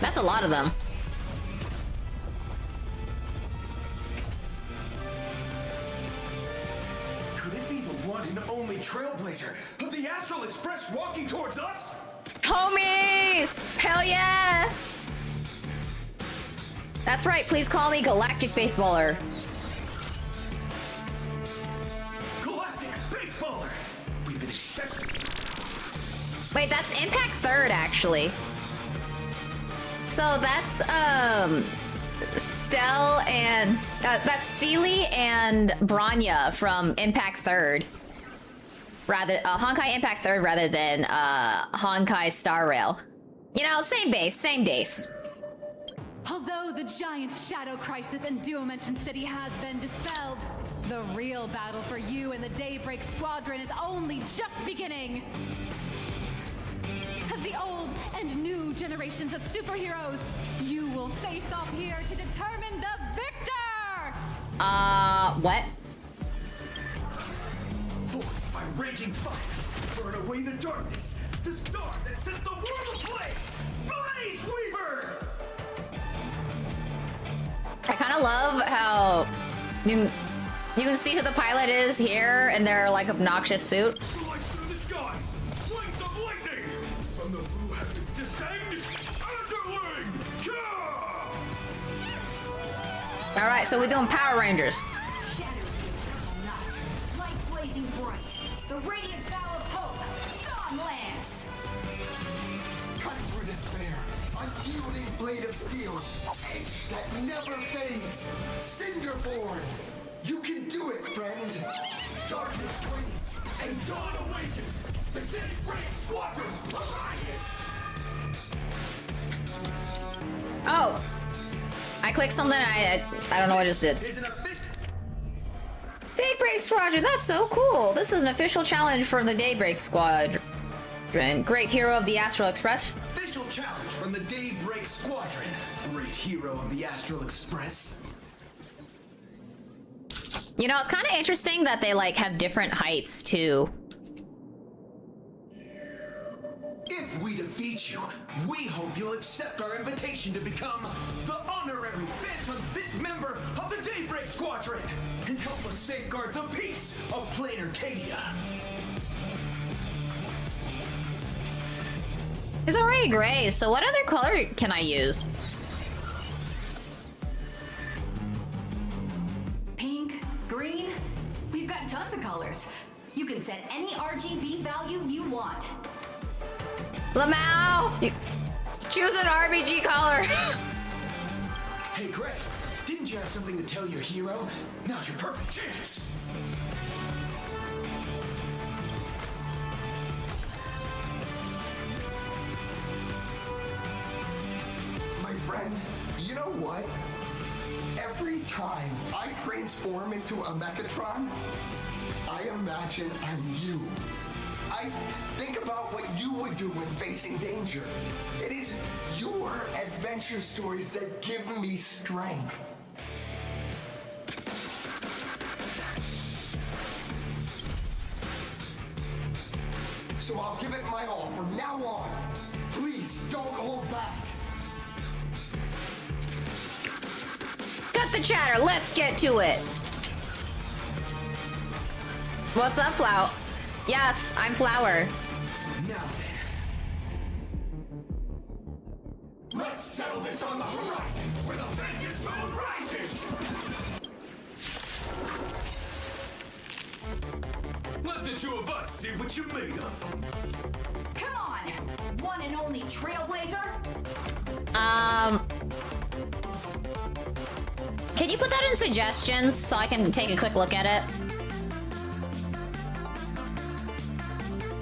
That's a lot of them. Could it be the one and only trailblazer of the Astral Express walking towards us? Homies! Hell yeah! That's right, please call me Galactic Baseballer. Galactic Baseballer! We've been expecting. Wait, that's Impact 3rd, actually. So that's, Stell and... that's Seely and Branya from Impact 3rd. Rather, Honkai Impact 3rd rather than, Honkai Star Rail. You know, same base, same days. Although the giant shadow crisis in Dimension City has been dispelled, the real battle for you and the Daybreak Squadron is only just beginning. As the old and new generations of superheroes, you will face off here to determine the victor! What? Forced by raging fire, burn away the darkness, the star that set the world ablaze! Blaze Weaver! I kind of love how you can see who the pilot is here in their like obnoxious suit. Slice through the skies, flames of lightning! From the blue heavens descend, Azurling! All right, so we're doing Power Rangers. Light blazing bright. The radiant bow of hope. Dawn Lance. Cut through despair. Unyielding blade of steel. Edge that never fades. Cinderborn. You can do it, friend. Darkness wanes, and dawn awakens! The Daybreak Squadron arises! Oh, I clicked something. I don't know what I just did. Daybreak Squadron. That's so cool. This is an official challenge for the Daybreak Squadron. Great hero of the Astral Express. Official challenge from the Daybreak Squadron. Great hero of the Astral Express. You know, it's kind of interesting that they like have different heights too. If we defeat you, we hope you'll accept our invitation to become the honorary Phantom 5th member of the Daybreak Squadron and help us safeguard the peace of Planar Cadia. It's already gray, so what other color can I use? Pink, green. We've got tons of colors. You can set any RGB value you want. Lamau, choose an RBG color. Hey, Greg, didn't you have something to tell your hero? Now's your perfect chance. My friend, you know what? Every time I transform into a Mechatron, I imagine I'm you. I think about what you would do when facing danger. It is your adventure stories that give me strength. So I'll give it my all from now on. Please don't hold back. Cut the chatter, let's get to it. What's up, Flout? Yes, I'm Flower. Now then. Let's settle this on the horizon, where the vengeance moon rises! Let the two of us see what you're made of. Come on! One and only Trailblazer? Can you put that in suggestions so I can take a quick look at it?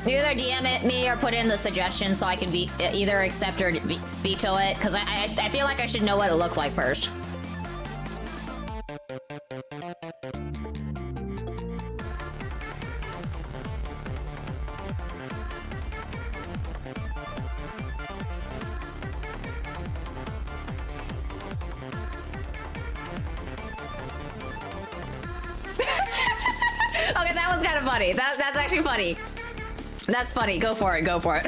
Either DM it me or put it in the suggestions so I can either accept or veto it, because I feel like I should know what it looks like first. Okay, that one's kind of funny. That's actually funny. That's funny. Go for it. Go for it.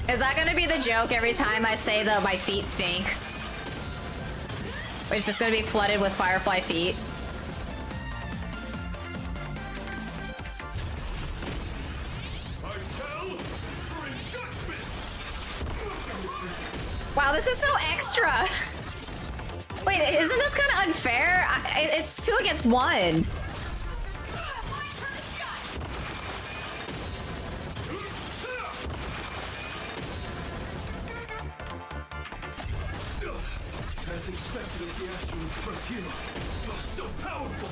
Is that gonna be the joke every time I say that my feet stink? It's just gonna be flooded with firefly feet. Wow, this is so extra. Wait, isn't this kind of unfair? It's 2 against 1. as expected of the Astral Express hero. Oh, so powerful!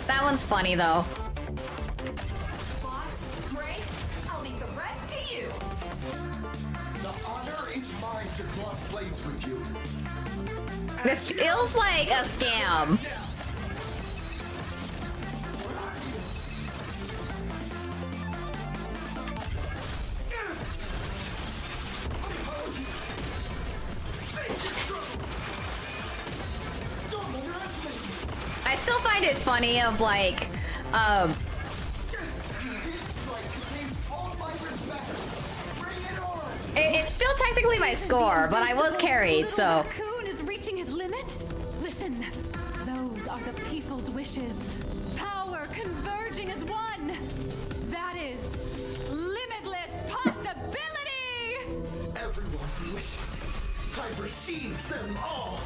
That one's funny though. Boss, Gray, I'll leave the rest to you. The honor is mine to cross blades with you. This feels like a scam. I still find it funny of like, it's still technically my score, but I was carried, so. Raccoon is reaching his limit. Listen, those are the people's wishes. Power converging as one. That is limitless possibility. Everyone's wishes. I've received them all.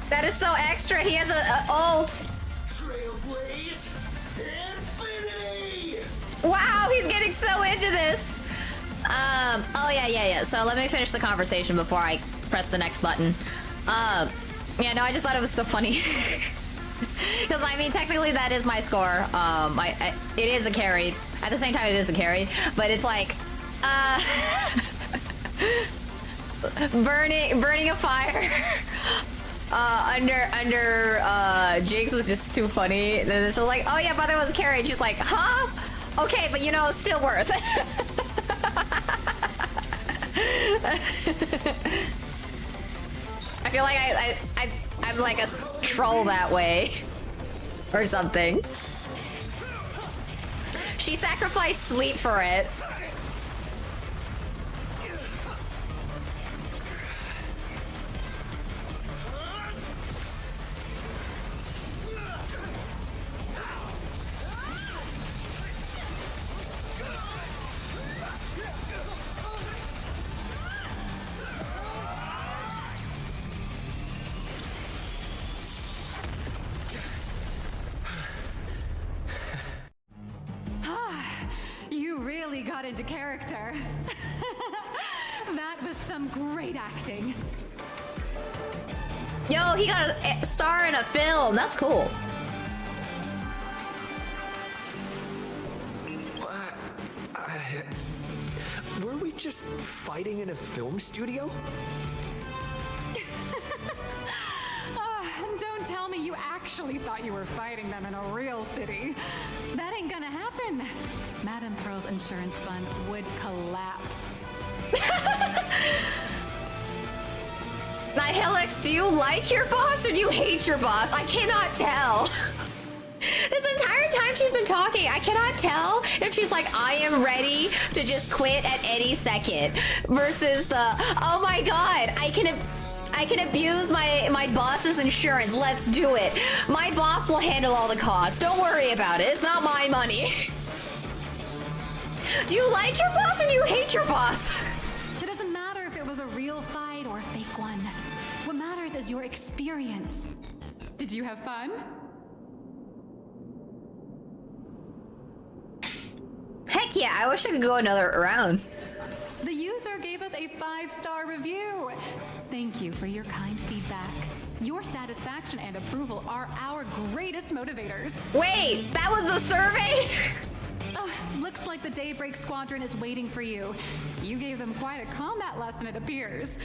That is so extra. He has a ult. Trailblaze Infinity! Wow, he's getting so into this. Oh yeah. So let me finish the conversation before I press the next button. Yeah, no, I just thought it was so funny. Because I mean, technically that is my score. It is a carry. At the same time, it is a carry. But it's like, burning a fire. Under Jinx was just too funny. Then it's like, oh yeah, but it was carried. She's like, huh? Okay, but you know, still worth. I feel like I'm like a troll that way, or something. She sacrificed sleep for it. You really got into character. That was some great acting. Yo, he got a star in a film. That's cool. Were we just fighting in a film studio? Don't tell me you actually thought you were fighting them in a real city. That ain't gonna happen. Madame Pearl's insurance fund would collapse. Nihilix, do you like your boss or do you hate your boss? I cannot tell. This entire time she's been talking, I cannot tell if she's like, I am ready to just quit at any second, versus the, oh my god, I can abuse my boss's insurance. Let's do it. My boss will handle all the costs. Don't worry about it. It's not my money. Do you like your boss or do you hate your boss? It doesn't matter if it was a real fight or a fake one. What matters is your experience. Did you have fun? Heck yeah, I wish I could go another round. The user gave us a 5-star review. Thank you for your kind feedback. Your satisfaction and approval are our greatest motivators. Wait, that was the survey? Oh, looks like the Daybreak Squadron is waiting for you. You gave them quite a combat lesson, it appears.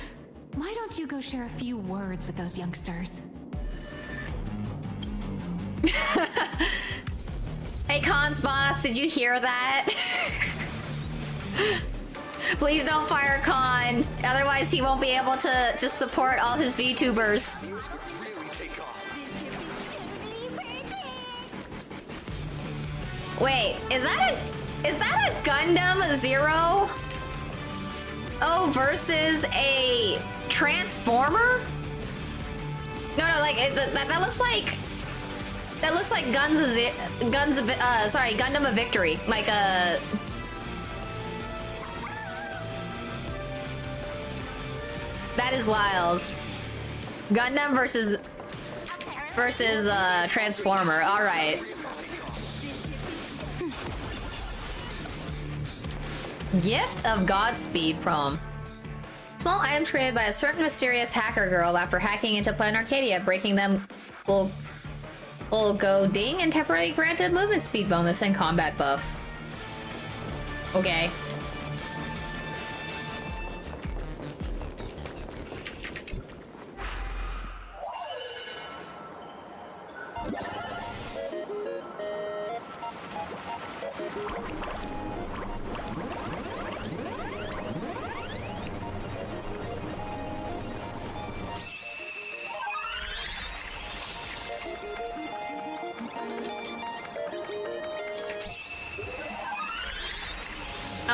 Why don't you go share a few words with those youngsters? Hey, Khan's boss, did you hear that? Please don't fire Khan, otherwise he won't be able to support all his VTubers. Wait, is that a Gundam Zero? Oh, versus a Transformer? No, like that looks like. That looks like Gundam of Victory. Like a... That is wild. Gundam versus Transformer. All right. Gift of Godspeed prom. Small items created by a certain mysterious hacker girl after hacking into Planet Arcadia. Breaking them will go ding and temporarily granted movement speed bonus and combat buff. Okay.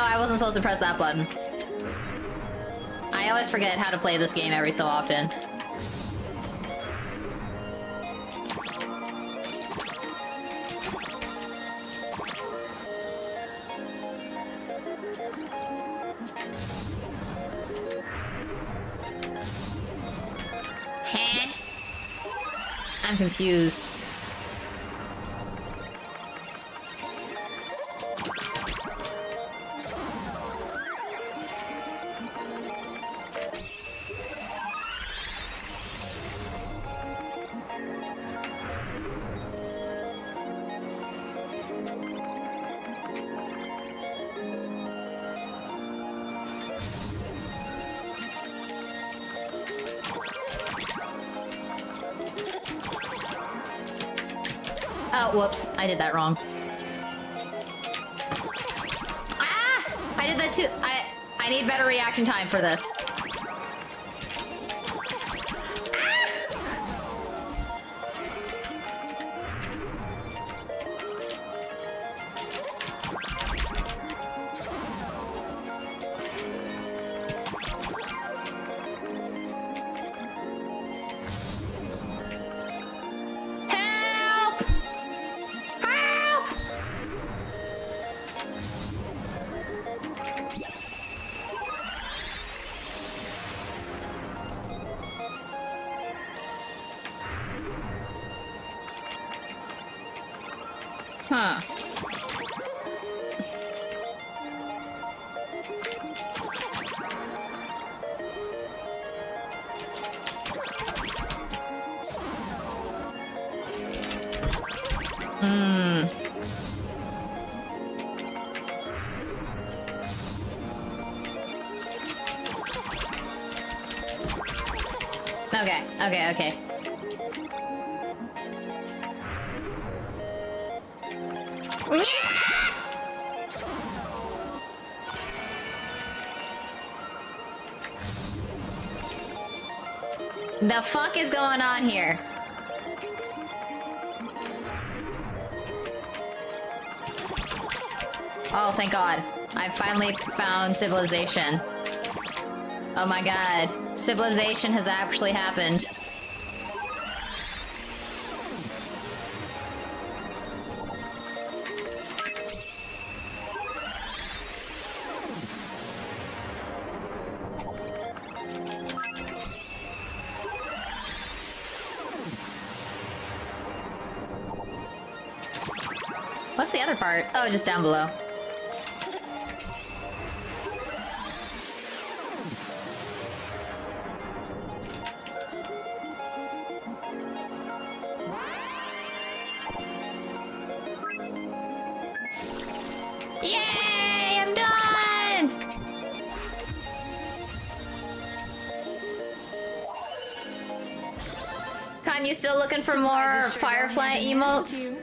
Oh, I wasn't supposed to press that button. I always forget how to play this game every so often. I'm confused. Oh, whoops. I did that wrong. Ah! I did that too. I need better reaction time for this. Huh. Okay. The fuck is going on here? Oh, thank God. I finally found civilization. Oh my God. Civilization has actually happened. What's the other part? Oh, just down below. Yay! I'm done! Con, you still looking for more Firefly emotes?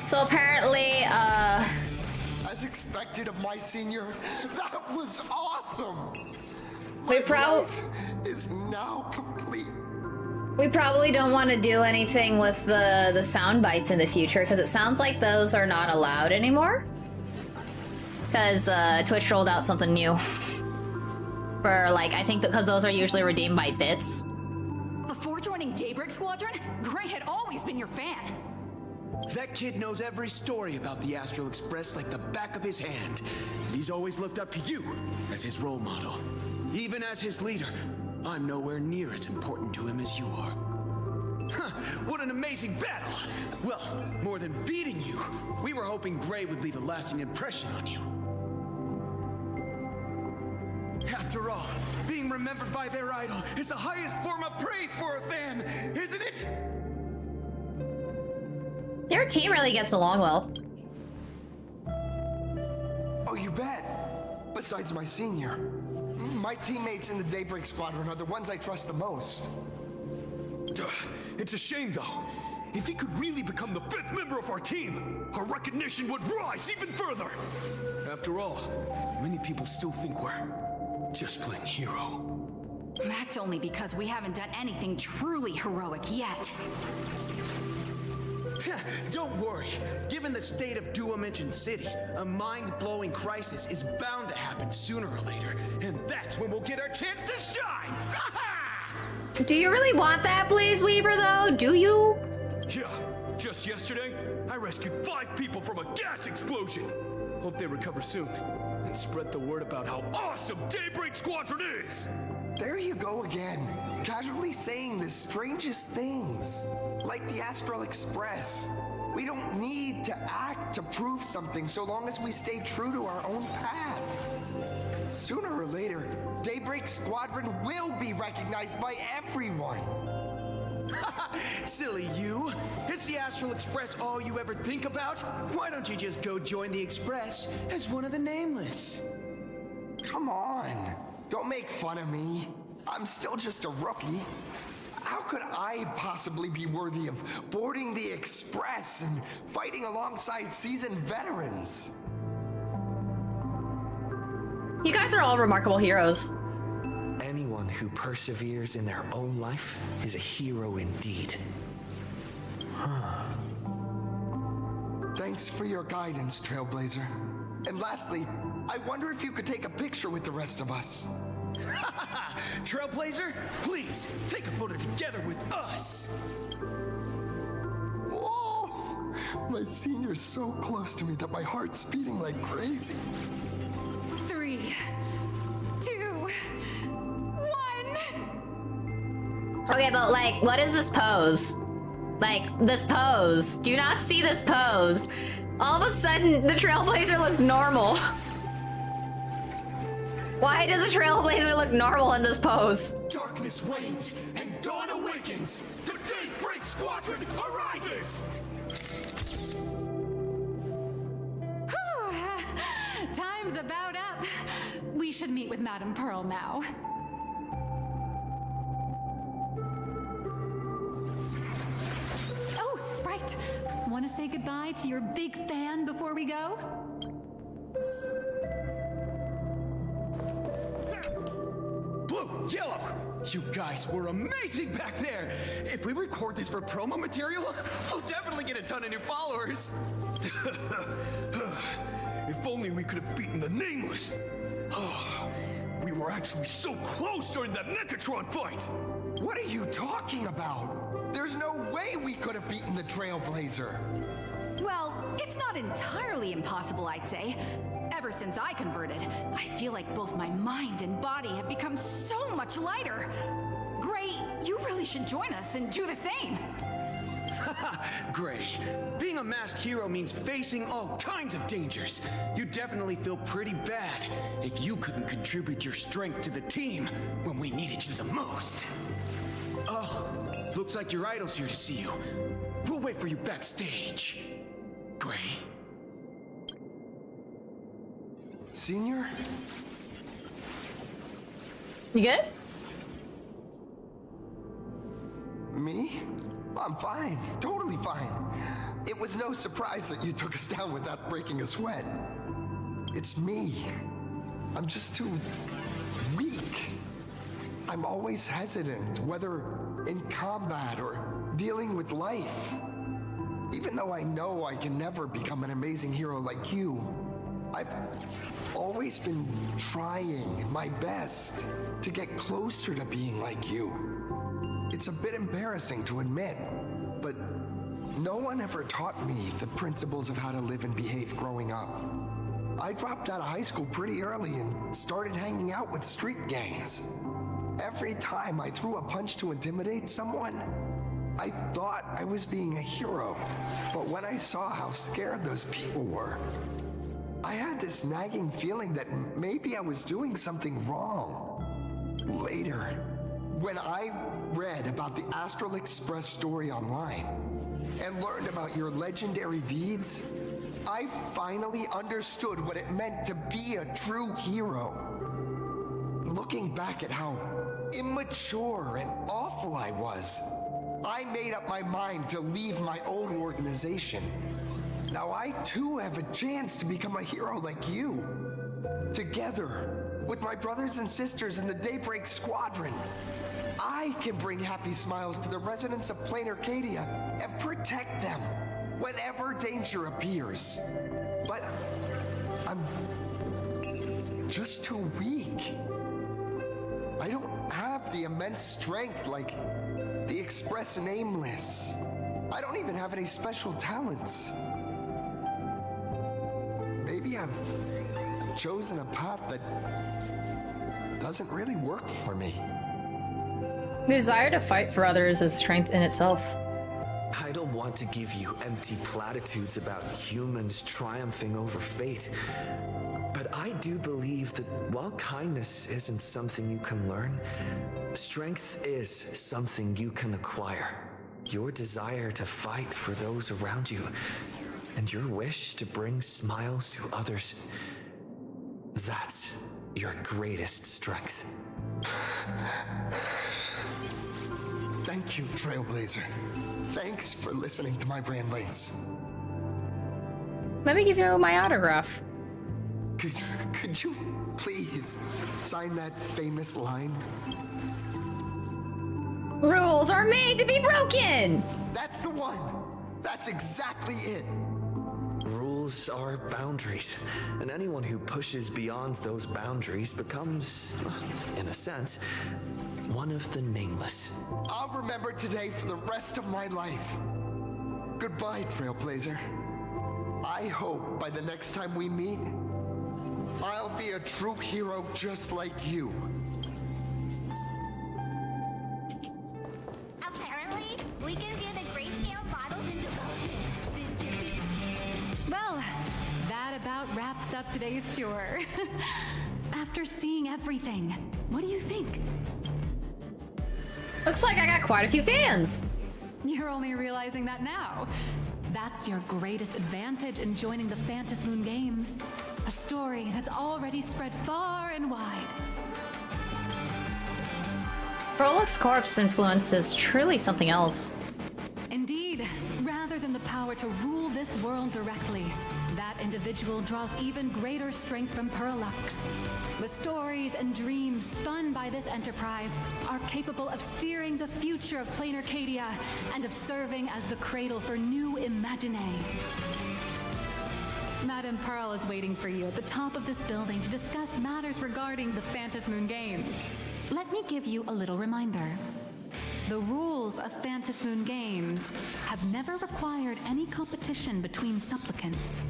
So apparently, As expected of my senior, that was awesome! we Is now complete. We probably don't want to do anything with the sound bites in the future because it sounds like those are not allowed anymore. Because Twitch rolled out something new. For like, I think because those are usually redeemed by bits. Before joining Daybreak Squadron, Gray had always been your fan. That kid knows every story about the Astral Express like the back of his hand. He's always looked up to you as his role model. Even as his leader, I'm nowhere near as important to him as you are. What an amazing battle! Well, more than beating you, we were hoping Gray would leave a lasting impression on you. After all, being remembered by their idol is the highest form of praise for a fan, isn't it? Your team really gets along well. Oh, you bet. Besides my senior, my teammates in the Daybreak Squadron are the ones I trust the most. It's a shame, though. If he could really become the 5th member of our team, our recognition would rise even further. After all, many people still think we're just playing hero. That's only because we haven't done anything truly heroic yet. Don't worry. Given the state of Duomension City, a mind-blowing crisis is bound to happen sooner or later, and that's when we'll get our chance to shine! Do you really want that, Blaze Weaver, though? Do you? Yeah, just yesterday, I rescued 5 people from a gas explosion. Hope they recover soon, and spread the word about how awesome Daybreak Squadron is! There you go again, casually saying the strangest things. Like the Astral Express. We don't need to act to prove something so long as we stay true to our own path. Sooner or later, Daybreak Squadron will be recognized by everyone. Silly you. Is the Astral Express all you ever think about? Why don't you just go join the Express as one of the Nameless? Come on. Don't make fun of me. I'm still just a rookie. How could I possibly be worthy of boarding the Express and fighting alongside seasoned veterans? You guys are all remarkable heroes. Anyone who perseveres in their own life is a hero indeed. Thanks for your guidance, Trailblazer. And lastly, I wonder if you could take a picture with the rest of us. Trailblazer, please, take a photo together with us! Whoa! My senior's so close to me that my heart's beating like crazy. 3, 2, 1. Okay, but like, what is this pose? Like, this pose. Do you not see this pose? All of a sudden, the Trailblazer looks normal. Why does a Trailblazer look normal in this pose? Darkness wanes and dawn awakens. The Daybreak Squadron arises. Time's about up. We should meet with Madame Pearl now. Oh, right. Want to say goodbye to your big fan before we go? Blue, yellow, you guys were amazing back there. If we record this for promo material, we'll definitely get a ton of new followers. If only we could have beaten the Nameless. We were actually so close during that Megatron fight. What are you talking about? There's no way we could have beaten the Trailblazer. Well, it's not entirely impossible, I'd say. Ever since I converted, I feel like both my mind and body have become so much lighter. Gray, you really should join us and do the same. Gray, being a masked hero means facing all kinds of dangers. You definitely feel pretty bad if you couldn't contribute your strength to the team when we needed you the most. Oh, looks like your idol's here to see you. We'll wait for you backstage. Gray. Senior? You good? Me? I'm fine. Totally fine. It was no surprise that you took us down without breaking a sweat. It's me. I'm just too weak. I'm always hesitant, whether in combat or dealing with life. Even though I know I can never become an amazing hero like you, I've always been trying my best to get closer to being like you. It's a bit embarrassing to admit, but no one ever taught me the principles of how to live and behave growing up. I dropped out of high school pretty early and started hanging out with street gangs. Every time I threw a punch to intimidate someone, I thought I was being a hero, but when I saw how scared those people were, I had this nagging feeling that maybe I was doing something wrong. Later, when I read about the Astral Express story online and learned about your legendary deeds, I finally understood what it meant to be a true hero. Looking back at how immature and awful I was, I made up my mind to leave my old organization. Now I too have a chance to become a hero like you. Together, with my brothers and sisters in the Daybreak Squadron, I can bring happy smiles to the residents of Plain Arcadia and protect them whenever danger appears. But I'm just too weak. I don't have the immense strength like the Express Nameless. I don't even have any special talents. Maybe I've chosen a path that doesn't really work for me. The desire to fight for others is strength in itself. I don't want to give you empty platitudes about humans triumphing over fate. But I do believe that while kindness isn't something you can learn, strength is something you can acquire. Your desire to fight for those around you, and your wish to bring smiles to others, that's your greatest strength. Thank you, Trailblazer. Thanks for listening to my ramblings. Let me give you my autograph. Could you please sign that famous line? Rules are made to be broken! That's the one! That's exactly it! Rules are boundaries, and anyone who pushes beyond those boundaries becomes, in a sense, one of the nameless. I'll remember today for the rest of my life. Goodbye, Trailblazer. I hope by the next time we meet, I'll be a true hero just like you. Apparently, we can view the grayscale models in development. Well, that about wraps up today's tour. After seeing everything, what do you think? Looks like I got quite a few fans. You're only realizing that now. That's your greatest advantage in joining the Phantom Moon Games. A story that's already spread far and wide. Prolix Corp's influence is truly something else. Indeed, rather than the power to rule this world directly, that individual draws even greater strength from Prolix. The stories and dreams spun by this enterprise are capable of steering the future of Plain Arcadia and of serving as the cradle for new Imaginae. Madame Pearl is waiting for you at the top of this building to discuss matters regarding the Phantom Moon Games. Let me give you a little reminder. The rules of Phantom Moon Games have never required any competition between supplicants.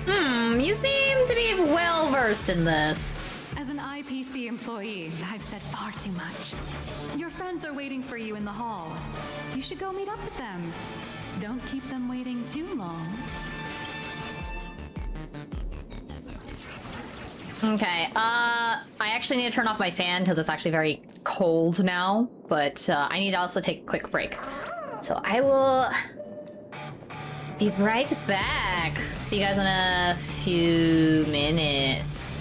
You seem to be well versed in this. As an IPC employee, I've said far too much. Your friends are waiting for you in the hall. You should go meet up with them. Don't keep them waiting too long. Okay, I actually need to turn off my fan because it's actually very cold now, but I need to also take a quick break. So I will be right back. See you guys in a few minutes.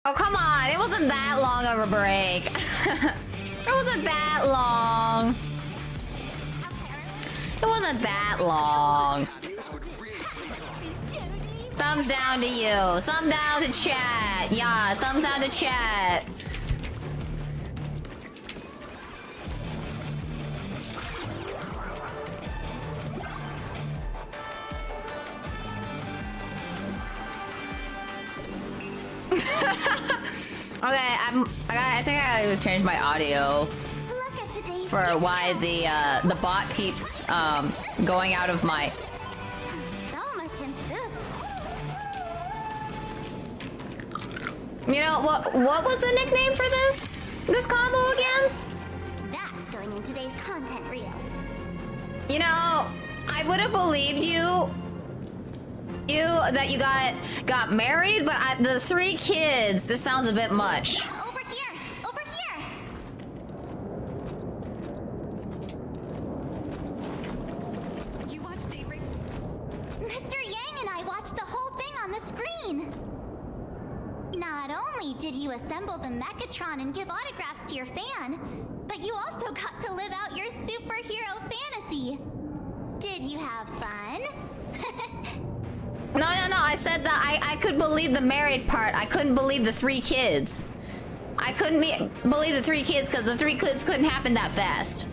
Oh, come on. It wasn't that long of a break. It wasn't that long. It wasn't that long. Thumbs down to you. Thumb down to chat. Yeah, thumbs down to chat. Okay, I think I gotta change my audio for why the bot keeps going out of my. So much enthusiasm. You know what was the nickname for this combo again? That's going in today's content reel. You know, I would have believed you that you got married, but the 3 kids, this sounds a bit much. Over here! Over here! You watched Daybreak? Mr. Yang and I watched the whole thing on the screen! Not only did you assemble the Mechatron and give autographs to your fan, but you also got to live out your superhero fantasy. Did you have fun? No, I said that I could believe the married part. I couldn't believe the 3 kids. I couldn't believe the 3 kids because the 3 kids couldn't happen that fast.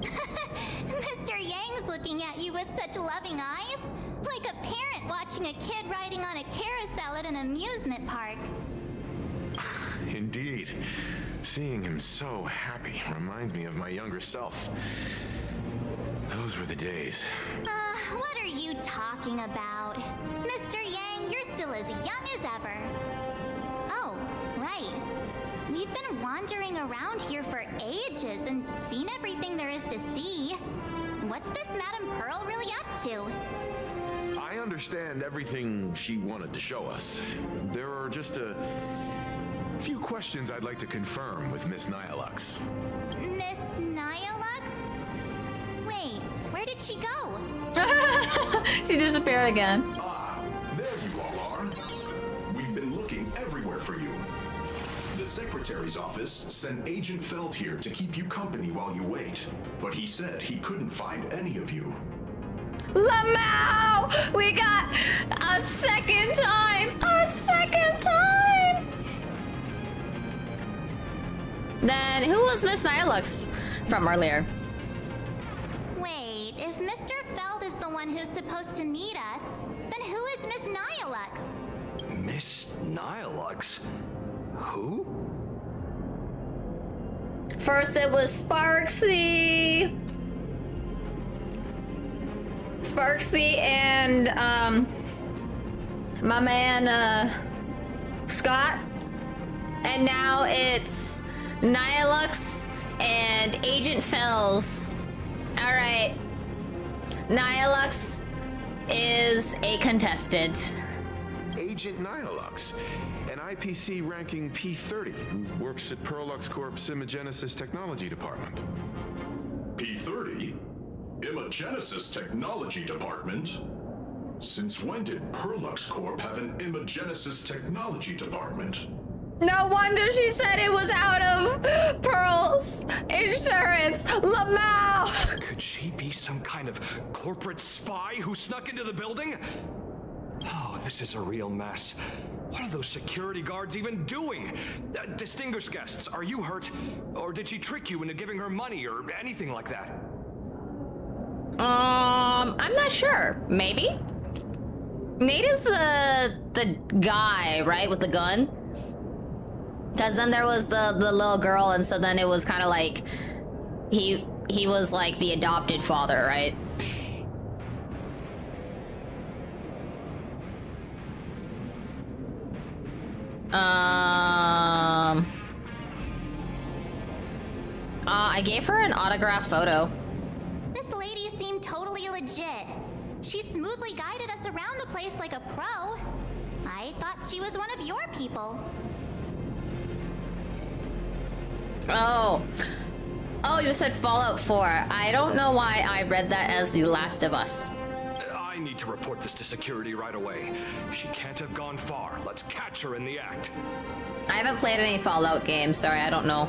Mr. Yang's looking at you with such loving eyes, like a parent watching a kid riding on a carousel at an amusement park. Indeed. Seeing him so happy reminds me of my younger self. Those were the days. What are you talking about? Mr. Yang, you're still as young as ever. Oh, right. We've been wandering around here for ages and seen everything there is to see. What's this Madame Pearl really up to? I understand everything she wanted to show us. There are just a few questions I'd like to confirm with Miss Nihilux. Miss Nihilux? Wait, where did she go? She disappeared again. Ah, there you all are. We've been looking everywhere for you. The Secretary's office sent Agent Feld here to keep you company while you wait, but he said he couldn't find any of you. Lamau! We got a second time! A second time! Then who was Miss Nihilux from earlier? Wait, if Mr. Feld is the one who's supposed to meet us, then who is Miss Nihilux? Miss Nihilux? Who? First it was Sparksy. Sparksy and my man Scott. And now it's Nihilux and Agent Fells. Alright. Nihilux is a contestant. Agent Nihilux, an IPC ranking P30 who works at Perlux Corp's Imagenesis Technology Department. P30? Imagenesis Technology Department? Since when did Perlux Corp have an Imagenesis Technology Department? No wonder she said it was out of Pearl's insurance. Lamau! Could she be some kind of corporate spy who snuck into the building? Oh, this is a real mess. What are those security guards even doing? Distinguished guests, are you hurt? Or did she trick you into giving her money or anything like that? I'm not sure. Maybe? Nate is the guy, right, with the gun? Because then there was the little girl, and so then it was kind of like he was like the adopted father, right? I gave her an autograph photo. This lady seemed totally legit. She smoothly guided us around the place like a pro. I thought she was one of your people. Oh, you said Fallout 4. I don't know why I read that as The Last of Us. I need to report this to security right away. She can't have gone far. Let's catch her in the act. I haven't played any Fallout games, sorry, I don't know.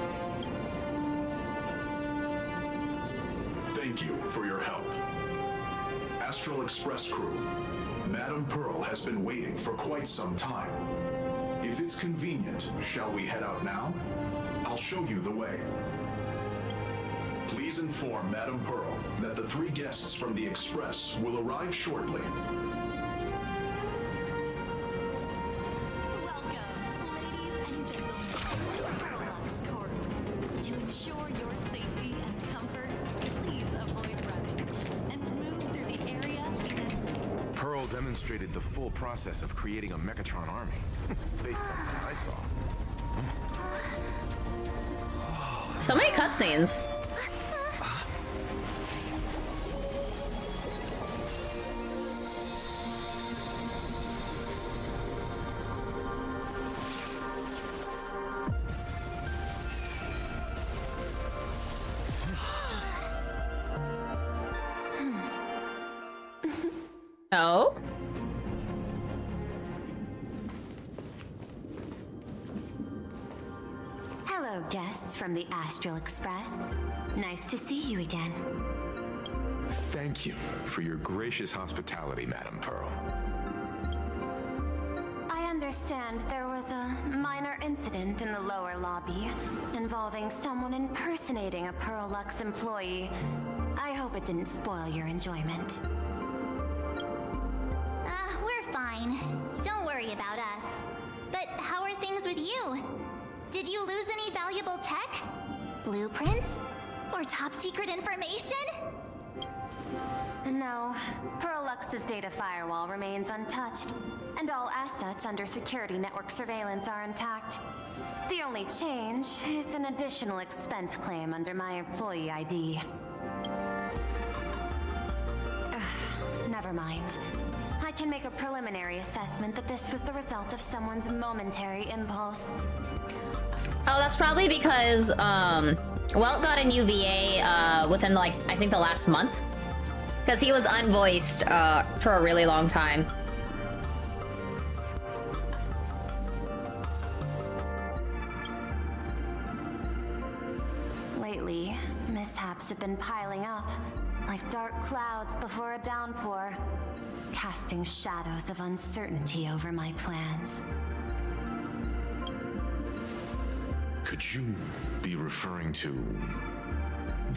Thank you for your help. Astral Express crew, Madame Pearl has been waiting for quite some time. If it's convenient, shall we head out now? I'll show you the way. Please inform Madame Pearl that the 3 guests from the Express will arrive shortly. Welcome, ladies and gentlemen, to Parallax Corp. To ensure your safety and comfort, please avoid running and move through the area. Pearl demonstrated the full process of creating a Mechatron army, based on what I saw. So many cutscenes. Oh? Hello, guests from the Astral Express. Nice to see you again. Thank you for your gracious hospitality, Madame Pearl. I understand there was a minor incident in the lower lobby involving someone impersonating a Pearl Lux employee. I hope it didn't spoil your enjoyment. We're fine. Don't worry about us. But how are things with you? Did you lose any valuable tech? Blueprints? Or top secret information? No, Pearl Lux's data firewall remains untouched, and all assets under security network surveillance are intact. The only change is an additional expense claim under my employee ID. Never mind. I can make a preliminary assessment that this was the result of someone's momentary impulse. Oh, that's probably because, Welt got a new VA, within, like, I think the last month. Because he was unvoiced, for a really long time. Lately, mishaps have been piling up, like dark clouds before a downpour, casting shadows of uncertainty over my plans. Could you be referring to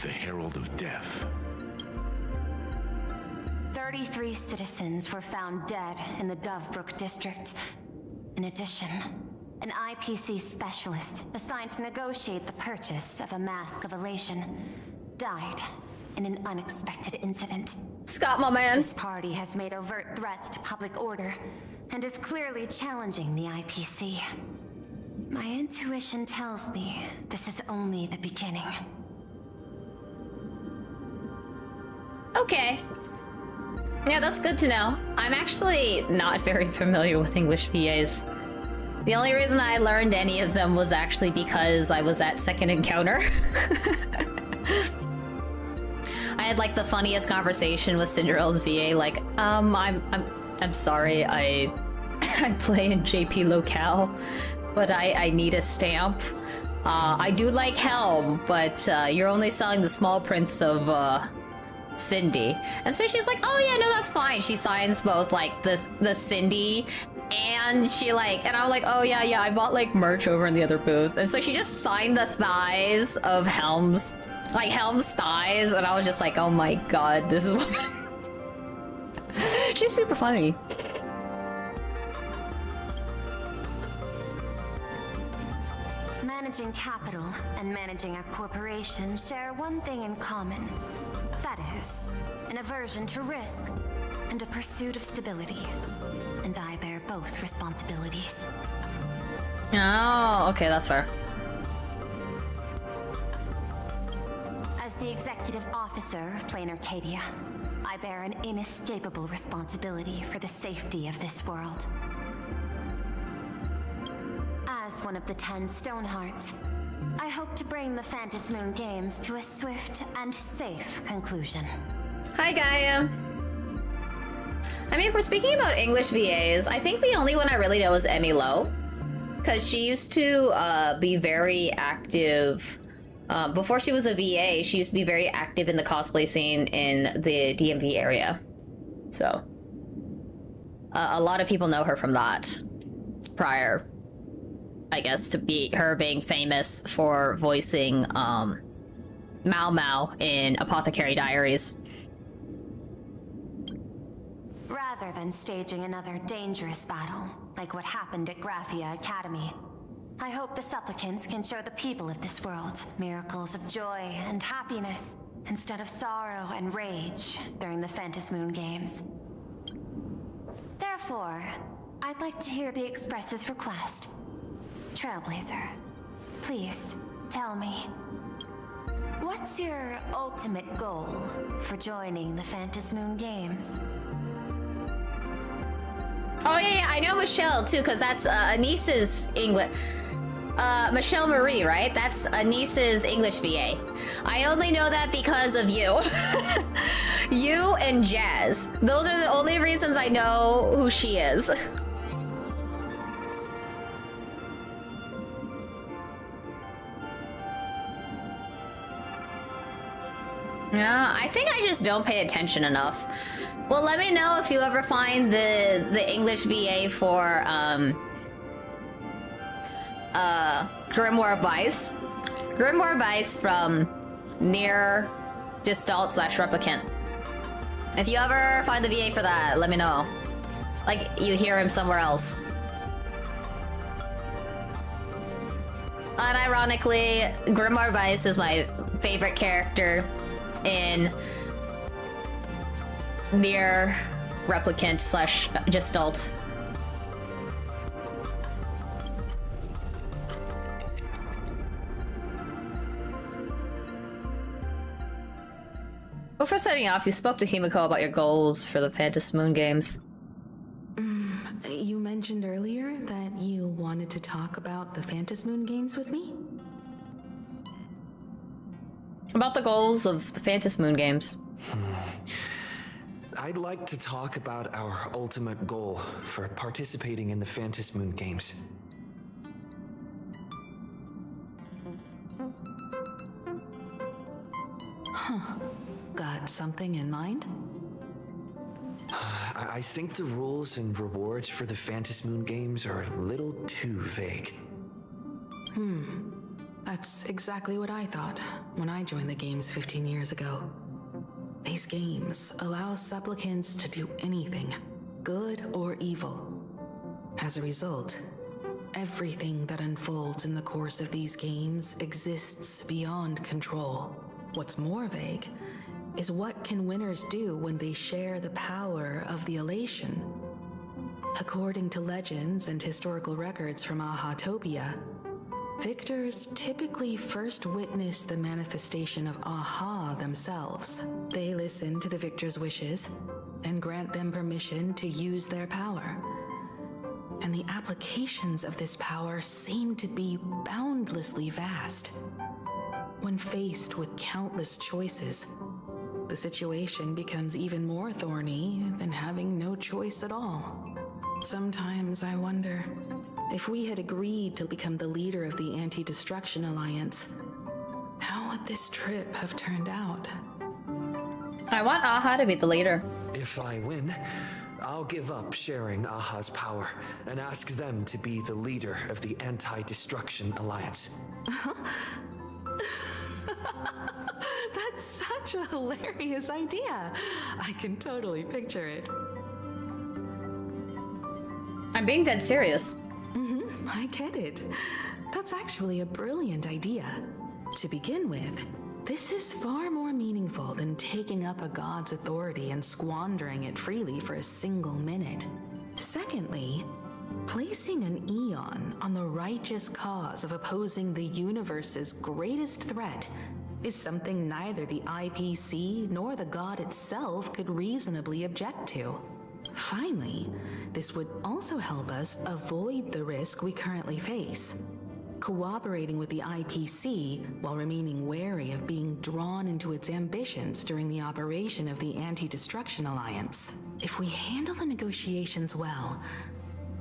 the Herald of Death? 33 citizens were found dead in the Dovebrook district. In addition, an IPC specialist assigned to negotiate the purchase of a mask of elation died in an unexpected incident. Scott, my man. This party has made overt threats to public order and is clearly challenging the IPC. My intuition tells me this is only the beginning. Okay. Yeah, that's good to know. I'm actually not very familiar with English VAs. The only reason I learned any of them was actually because I was at Second Encounter. I had like the funniest conversation with Cinderella's VA, like, I'm sorry, I play in JP Locale, but I need a stamp. I do like Helm, but you're only selling the small prints of Cindy. And so she's like, oh yeah, no, that's fine. She signs both like the Cindy and she like, and I'm like, oh yeah, I bought like merch over in the other booth. And so she just signed the thighs of Helm's thighs, and I was just like, oh my god, this is what she's super funny. Managing capital and managing a corporation share one thing in common. That is, an aversion to risk and a pursuit of stability. And I bear both responsibilities. Oh, okay, that's fair. As the executive officer of Plain Arcadia, I bear an inescapable responsibility for the safety of this world. As one of the 10 Stonehearts, I hope to bring the Phantasmoon Games to a swift and safe conclusion. Hi, Gaia. I mean, if we're speaking about English VAs, I think the only one I really know is Emmy Lowe. Because she used to be very active. Before she was a VA, she used to be very active in the cosplay scene in the DMV area. So, a lot of people know her from that. Prior, I guess, to be her being famous for voicing Mao Mao in Apothecary Diaries. Rather than staging another dangerous battle, like what happened at Graphia Academy, I hope the supplicants can show the people of this world miracles of joy and happiness, instead of sorrow and rage during the Phantasmoon Games. Therefore, I'd like to hear the Express's request. Trailblazer, please, tell me. What's your ultimate goal for joining the Phantasmoon Games? Oh yeah, I know Michelle too, because that's Anissa's English. Michelle Marie, right? That's Anissa's English VA. I only know that because of you. You and Jazz. Those are the only reasons I know who she is. Yeah, I think I just don't pay attention enough. Well, let me know if you ever find the English VA for Grimoire Vice. Grimoire Vice from Near Gestalt / Replicant. If you ever find the VA for that, let me know. Like, you hear him somewhere else. Unironically, Grimoire Vice is my favorite character in Near Replicant / Gestalt. Before setting off, you spoke to Himiko about your goals for the Phantasmoon Games. You mentioned earlier that you wanted to talk about the Phantasmoon Games with me? About the goals of the Phantasmoon Games. I'd like to talk about our ultimate goal for participating in the Phantasmoon Games. Huh. Got something in mind? I think the rules and rewards for the Phantasmoon Games are a little too vague. That's exactly what I thought when I joined the games 15 years ago. These games allow supplicants to do anything, good or evil. As a result, everything that unfolds in the course of these games exists beyond control. What's more vague is what can winners do when they share the power of the elation. According to legends and historical records from Ahatopia, victors typically first witness the manifestation of Aha themselves. They listen to the victor's wishes and grant them permission to use their power. And the applications of this power seem to be boundlessly vast. When faced with countless choices, the situation becomes even more thorny than having no choice at all. Sometimes I wonder, if we had agreed to become the leader of the Anti-Destruction Alliance, how would this trip have turned out? I want Aha to be the leader. If I win, I'll give up sharing Aha's power and ask them to be the leader of the Anti-Destruction Alliance. That's such a hilarious idea. I can totally picture it. I'm being dead serious. I get it. That's actually a brilliant idea. To begin with, this is far more meaningful than taking up a god's authority and squandering it freely for a single minute. Secondly, placing an Eon on the righteous cause of opposing the universe's greatest threat is something neither the IPC nor the god itself could reasonably object to. Finally, this would also help us avoid the risk we currently face. cooperating with the IPC while remaining wary of being drawn into its ambitions during the operation of the Anti-Destruction Alliance. If we handle the negotiations well,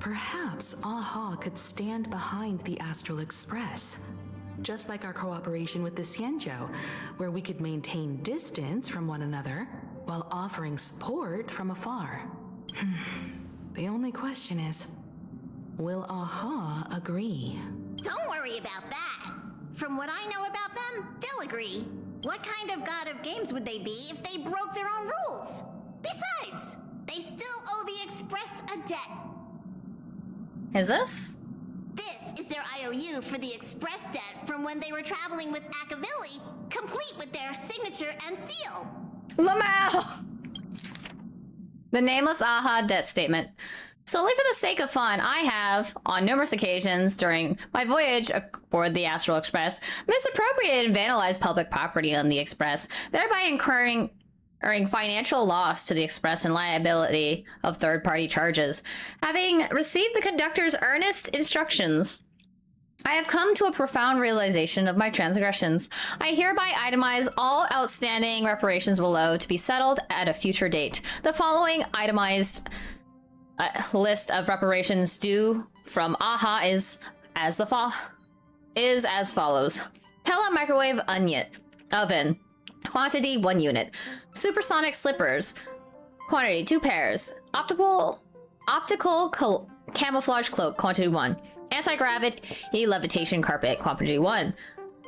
perhaps AHA could stand behind the Astral Express. Just like our cooperation with the Xianzhou, where we could maintain distance from one another while offering support from afar. The only question is, will AHA agree? Don't worry about that. From what I know about them, they'll agree. What kind of god of games would they be if they broke their own rules? Besides, they still owe the Express a debt. Is this? This is their IOU for the Express debt from when they were traveling with Akavili, complete with their signature and seal. Lamau! The nameless AHA debt statement. Solely for the sake of fun, I have, on numerous occasions during my voyage aboard the Astral Express, misappropriated and vandalized public property on the Express, thereby incurring financial loss to the Express and liability of third-party charges. Having received the conductor's earnest instructions, I have come to a profound realization of my transgressions. I hereby itemize all outstanding reparations below to be settled at a future date. The following itemized list of reparations due from AHA is as follows. Tele-microwave oven, quantity 1 unit. Supersonic slippers, quantity 2 pairs. Optical camouflage cloak, quantity 1. Anti-gravity levitation carpet, quantity 1.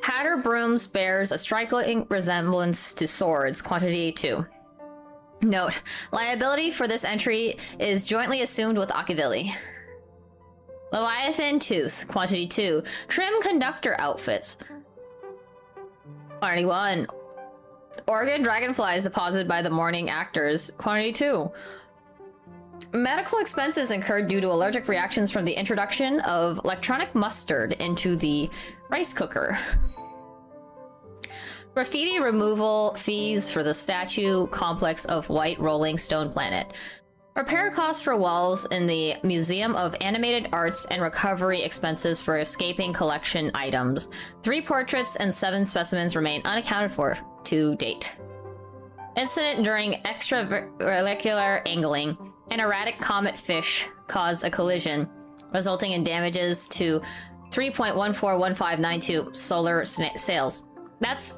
Hatter brooms bears a striking resemblance to swords, quantity 2. Note, liability for this entry is jointly assumed with Akavili. Leviathan tooth, quantity 2. Trim conductor outfits, quantity 1. Organ dragonflies deposited by the morning actors, quantity 2. Medical expenses incurred due to allergic reactions from the introduction of electronic mustard into the rice cooker. Graffiti removal fees for the statue complex of White Rolling Stone Planet. Repair costs for walls in the Museum of Animated Arts and recovery expenses for escaping collection items. 3 portraits and 7 specimens remain unaccounted for to date. Incident during extravehicular angling. An erratic comet fish caused a collision, resulting in damages to 3.141592 solar sails. That's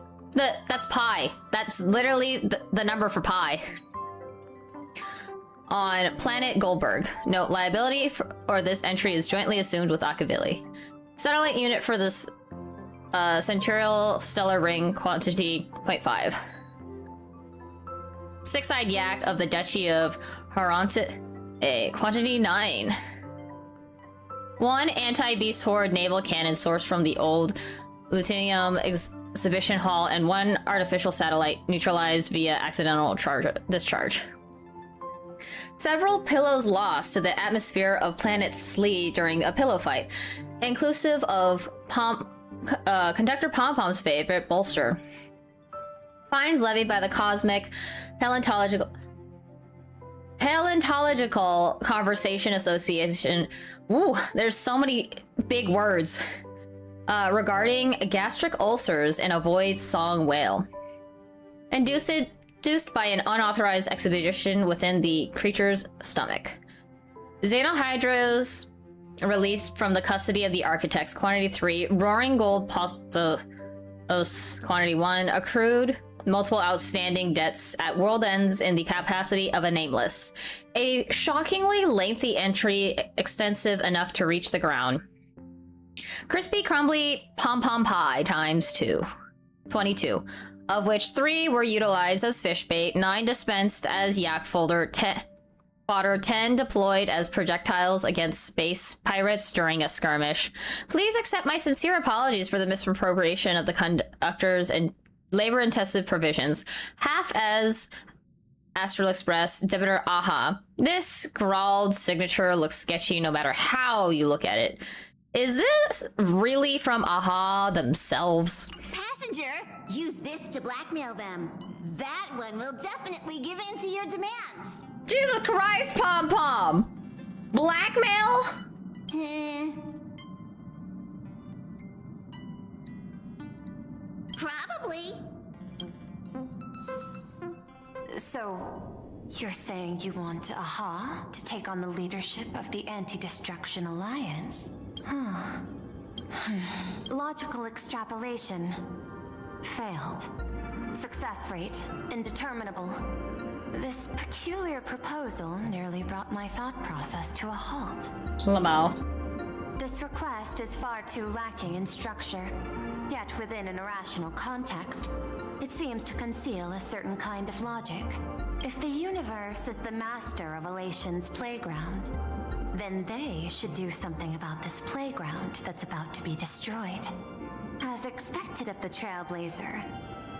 pi. That's literally the number for pi. On planet Goldberg. Note, liability for this entry is jointly assumed with Akavili. Satellite unit for this Centurial Stellar Ring, quantity 0.5. Six-eyed yak of the Duchy of Haronte, quantity 9. 1 anti-beast horde naval cannon sourced from the old Lutetium exhibition hall, and 1 artificial satellite neutralized via accidental discharge. Several pillows lost to the atmosphere of planet Slee during a pillow fight, inclusive of Conductor Pom-Pom's favorite bolster. Fines levied by the Cosmic Paleontological Conversation Association. Ooh, there's so many big words. Regarding gastric ulcers in a void song whale. Induced by an unauthorized exhibition within the creature's stomach. Xenohydras released from the custody of the architects, quantity 3. Roaring gold postos, quantity 1. Accrued multiple outstanding debts at world ends in the capacity of a nameless. A shockingly lengthy entry extensive enough to reach the ground. Crispy crumbly pom-pom pie times 2. 22. Of which 3 were utilized as fish bait, 9 dispensed as yak fodder, 10 deployed as projectiles against space pirates during a skirmish. Please accept my sincere apologies for the misappropriation of the conductor's and labor-intensive provisions. Half as Astral Express, debitor AHA. This scrawled signature looks sketchy no matter how you look at it. Is this really from AHA themselves? Passenger, use this to blackmail them. That one will definitely give in to your demands. Jesus Christ, Pom-Pom! Blackmail? Truly. So, you're saying you want Aha to take on the leadership of the Anti-Destruction Alliance? Huh. Logical extrapolation. Failed. Success rate indeterminable. This peculiar proposal nearly brought my thought process to a halt. Lamau. This request is far too lacking in structure, yet within an irrational context, it seems to conceal a certain kind of logic. If the universe is the master of Elation's playground, then they should do something about this playground that's about to be destroyed. As expected of the Trailblazer,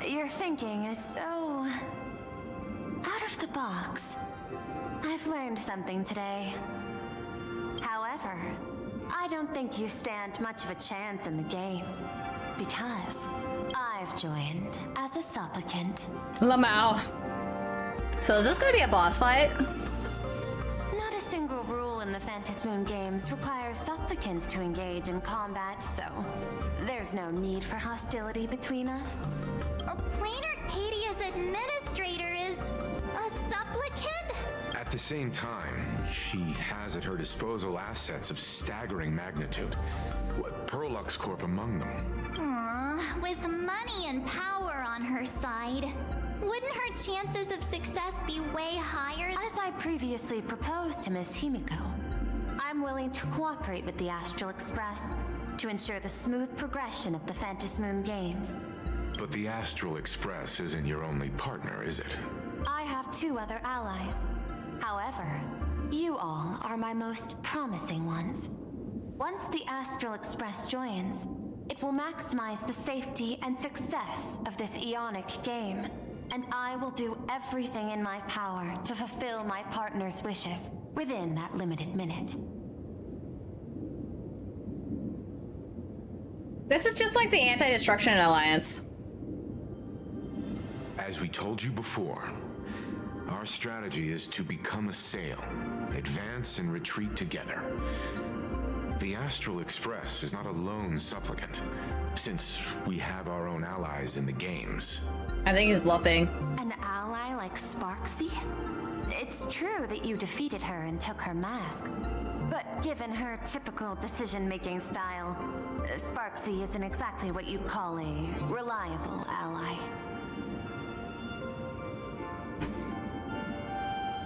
your thinking is so out of the box. I've learned something today. However, I don't think you stand much of a chance in the games, because I've joined as a supplicant. Lamau. So is this going to be a boss fight? Not a single rule in the Phantasmoon games requires supplicants to engage in combat, so there's no need for hostility between us. Plain Arcadia's administrator is a supplicant? At the same time, she has at her disposal assets of staggering magnitude. What, Perlux Corp among them. Aww, with money and power on her side, wouldn't her chances of success be way higher? As I previously proposed to Miss Himiko, I'm willing to cooperate with the Astral Express to ensure the smooth progression of the Phantasmoon games. But the Astral Express isn't your only partner, is it? I have 2 other allies. However, you all are my most promising ones. Once the Astral Express joins, it will maximize the safety and success of this Ionic game, and I will do everything in my power to fulfill my partner's wishes within that limited minute. This is just like the Anti-Destruction Alliance. As we told you before, our strategy is to become a sail, advance and retreat together. The Astral Express is not a lone supplicant, since we have our own allies in the games. I think he's bluffing. An ally like Sparksy? It's true that you defeated her and took her mask, but given her typical decision-making style, Sparksy isn't exactly what you'd call a reliable ally.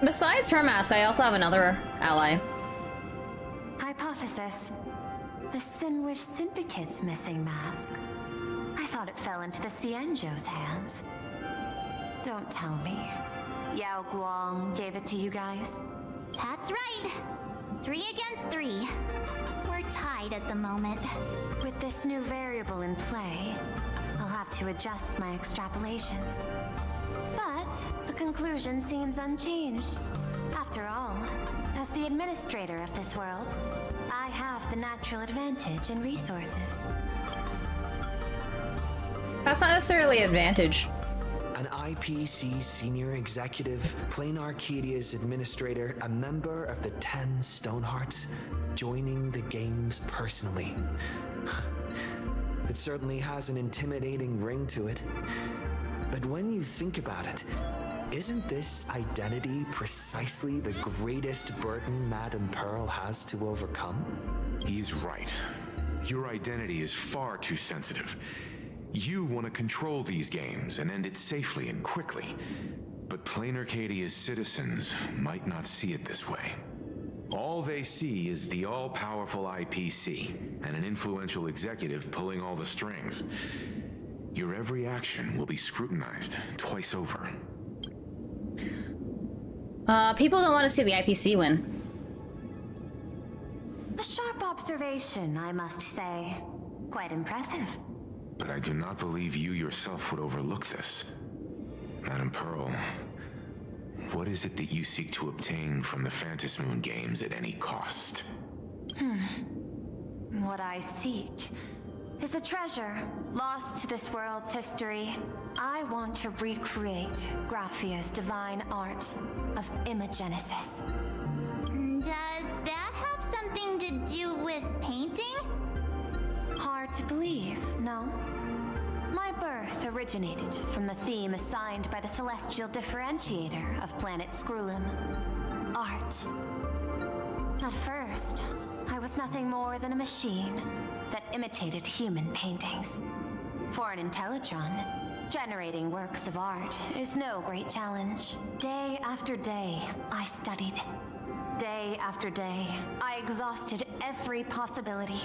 Besides her mask, I also have another ally. Hypothesis. The Sinwish Syndicate's missing mask. I thought it fell into the Cienjo's hands. Don't tell me. Yao Guang gave it to you guys? That's right. 3 against 3. We're tied at the moment. With this new variable in play, I'll have to adjust my extrapolations. But the conclusion seems unchanged. After all, as the administrator of this world, I have the natural advantage in resources. That's not necessarily an advantage. An IPC senior executive, Plain Arcadia's administrator, a member of the 10 Stonehearts, joining the games personally. It certainly has an intimidating ring to it. But when you think about it, isn't this identity precisely the greatest burden Madame Pearl has to overcome? He is right. Your identity is far too sensitive. You want to control these games and end it safely and quickly. But Plain Arcadia's citizens might not see it this way. All they see is the all-powerful IPC and an influential executive pulling all the strings. Your every action will be scrutinized twice over. People don't want to see the IPC win. A sharp observation, I must say. Quite impressive. But I do not believe you yourself would overlook this. Madame Pearl, what is it that you seek to obtain from the Phantasmoon games at any cost? What I seek is a treasure lost to this world's history. I want to recreate Graphia's divine art of imagenesis. Does that have something to do with painting? Hard to believe, no? My birth both originated from the theme assigned by the celestial differentiator of planet Scrulum, art. At first, I was nothing more than a machine that imitated human paintings. For an Intellitron, generating works of art is no great challenge. Day after day, I studied. Day after day, I exhausted every possibility.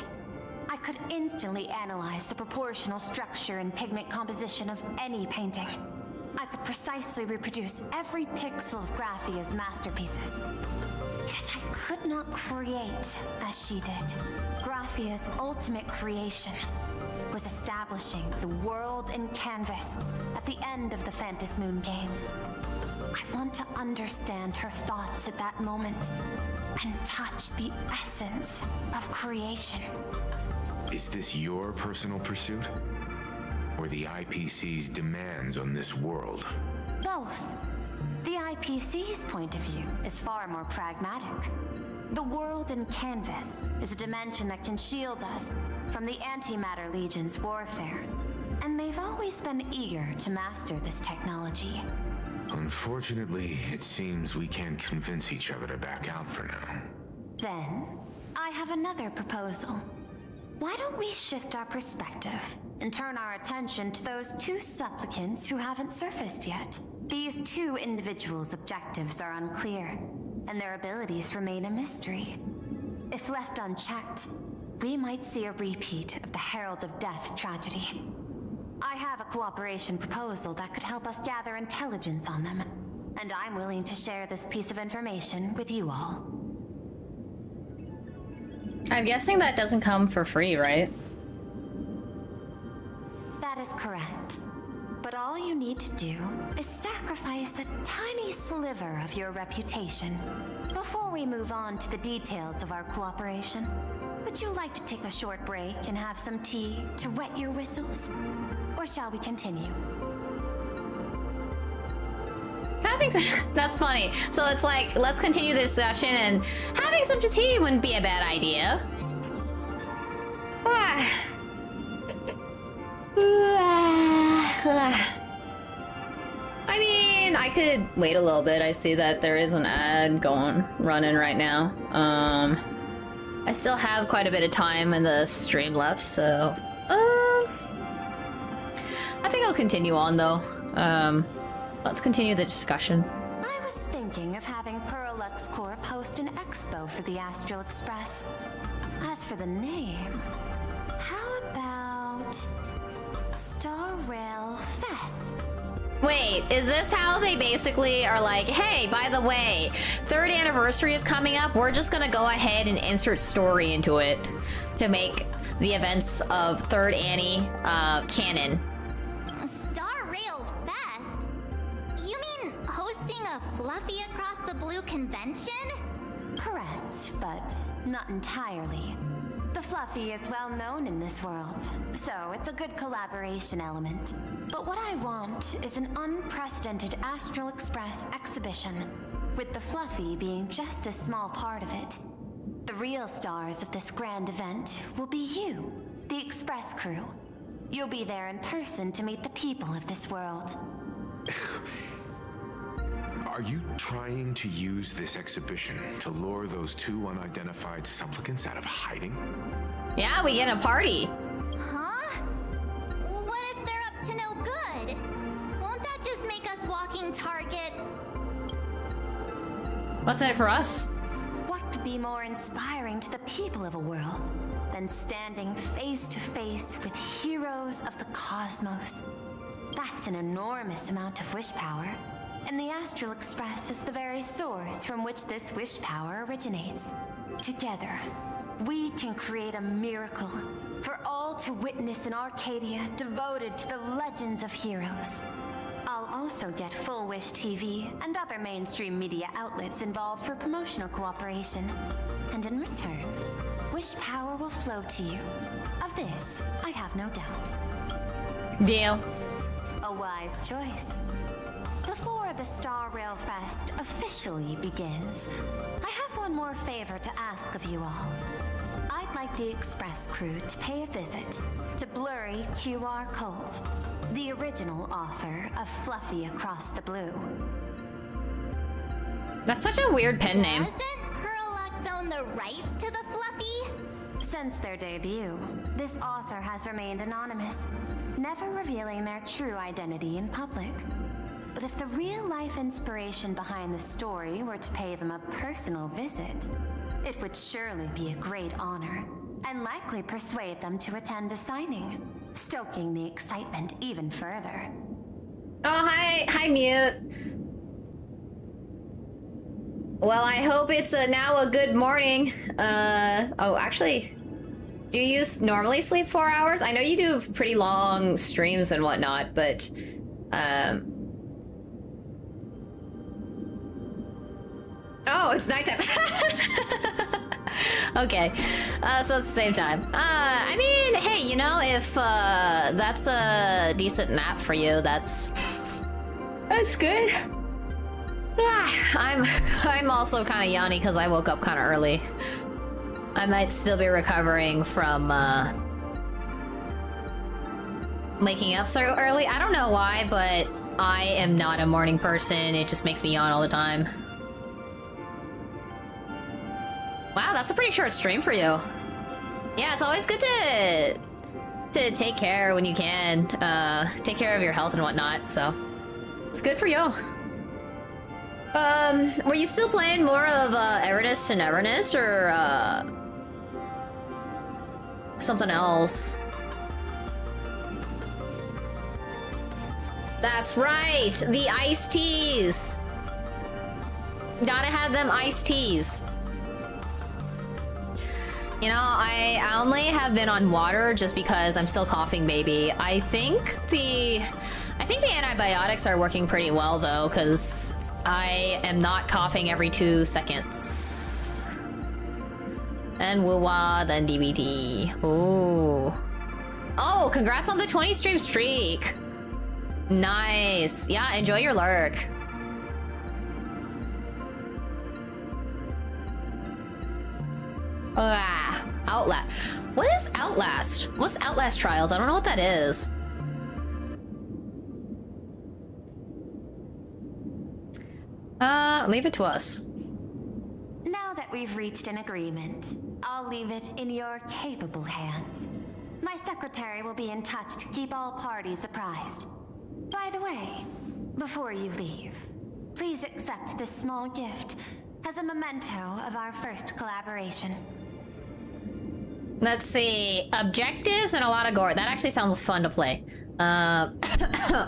I could instantly analyze the proportional structure and pigment composition of any painting. I could precisely reproduce every pixel of Graphia's masterpieces. Yet I could not create as she did. Graphia's ultimate creation was establishing the world in canvas at the end of the Phantom Moon games. I want to understand her thoughts at that moment and touch the essence of creation. Is this your personal pursuit? Or the IPC's demands on this world? Both. The IPC's point of view is far more pragmatic. The world in canvas is a dimension that can shield us from the Antimatter Legion's warfare, and they've always been eager to master this technology. Unfortunately, it seems we can't convince each other to back out for now. Then, I have another proposal. Why don't we shift our perspective and turn our attention to those two supplicants who haven't surfaced yet? These two individuals' objectives are unclear, and their abilities remain a mystery. If left unchecked, we might see a repeat of the Herald of Death tragedy. I have a cooperation proposal that could help us gather intelligence on them, and I'm willing to share this piece of information with you all. I'm guessing that doesn't come for free, right? That is correct. But all you need to do is sacrifice a tiny sliver of your reputation before we move on to the details of our cooperation. Would you like to take a short break and have some tea to wet your whistles? Or shall we continue? That's funny. So it's like, let's continue this session, and having some tea wouldn't be a bad idea. I mean, I could wait a little bit. I see that there is an ad running right now. I still have quite a bit of time in the stream left, so I think I'll continue on though. Let's continue the discussion. I was thinking of having Perlux Corp host an expo for the Astral Express. As for the name, how about Star Rail Fest? Wait, is this how they basically are like, hey, by the way, 3rd anniversary is coming up, we're just gonna go ahead and insert story into it to make the events of 3rd Annie canon? Star Rail Fest? You mean hosting a Fluffy Across the Blue convention? Correct, but not entirely. The Fluffy is well known in this world, so it's a good collaboration element. But what I want is an unprecedented Astral Express exhibition, with the Fluffy being just a small part of it. The real stars of this grand event will be you, the Express crew. You'll be there in person to meet the people of this world. Are you trying to use this exhibition to lure those two unidentified supplicants out of hiding? Yeah, we get a party. Huh? What if they're up to no good? Won't that just make us walking targets? What's in it for us? What could be more inspiring to the people of a world than standing face to face with heroes of the cosmos? That's an enormous amount of wish power, and the Astral Express is the very source from which this wish power originates. Together, we can create a miracle for all to witness in Arcadia devoted to the legends of heroes. I'll also get Full Wish TV and other mainstream media outlets involved for promotional cooperation. And in return, wish power will flow to you. Of this, I have no doubt. Deal. A wise choice. Before the Star Rail Fest officially begins, I have one more favor to ask of you all. I'd like the Express crew to pay a visit to Blurry QR Colt, the original author of Fluffy Across the Blue. That's such a weird pen name. Doesn't Purrlox own the rights to the Fluffy? Since their debut, this author has remained anonymous, never revealing their true identity in public. But if the real-life inspiration behind the story were to pay them a personal visit, it would surely be a great honor, and likely persuade them to attend a signing, stoking the excitement even further. Oh, hi, Mute. Well, I hope it's now a good morning. Oh, actually, do you normally sleep 4 hours? I know you do pretty long streams and whatnot, but, oh, it's nighttime. Okay, so it's the same time. I mean, hey, you know, if that's a decent nap for you, that's good. I'm also kind of yawny because I woke up kind of early. I might still be recovering from waking up so early. I don't know why, but I am not a morning person. It just makes me yawn all the time. Wow, that's a pretty short stream for you. Yeah, it's always good to take care when you can. Take care of your health and whatnot, so it's good for you. Were you still playing more of Eridus to Neverness, or something else? That's right, the iced teas. Gotta have them iced teas. You know, I only have been on water just because I'm still coughing baby. I think the antibiotics are working pretty well though, because I am not coughing every 2 seconds. And woo-wah, then DBT. Ooh. Oh, congrats on the 20 stream streak. Nice. Yeah, enjoy your lurk. Outlast. What is Outlast? What's Outlast Trials? I don't know what that is. Leave it to us. Now that we've reached an agreement, I'll leave it in your capable hands. My secretary will be in touch to keep all parties apprised. By the way, before you leave, please accept this small gift as a memento of our first collaboration. Let's see. Objectives and a lot of gore. That actually sounds fun to play.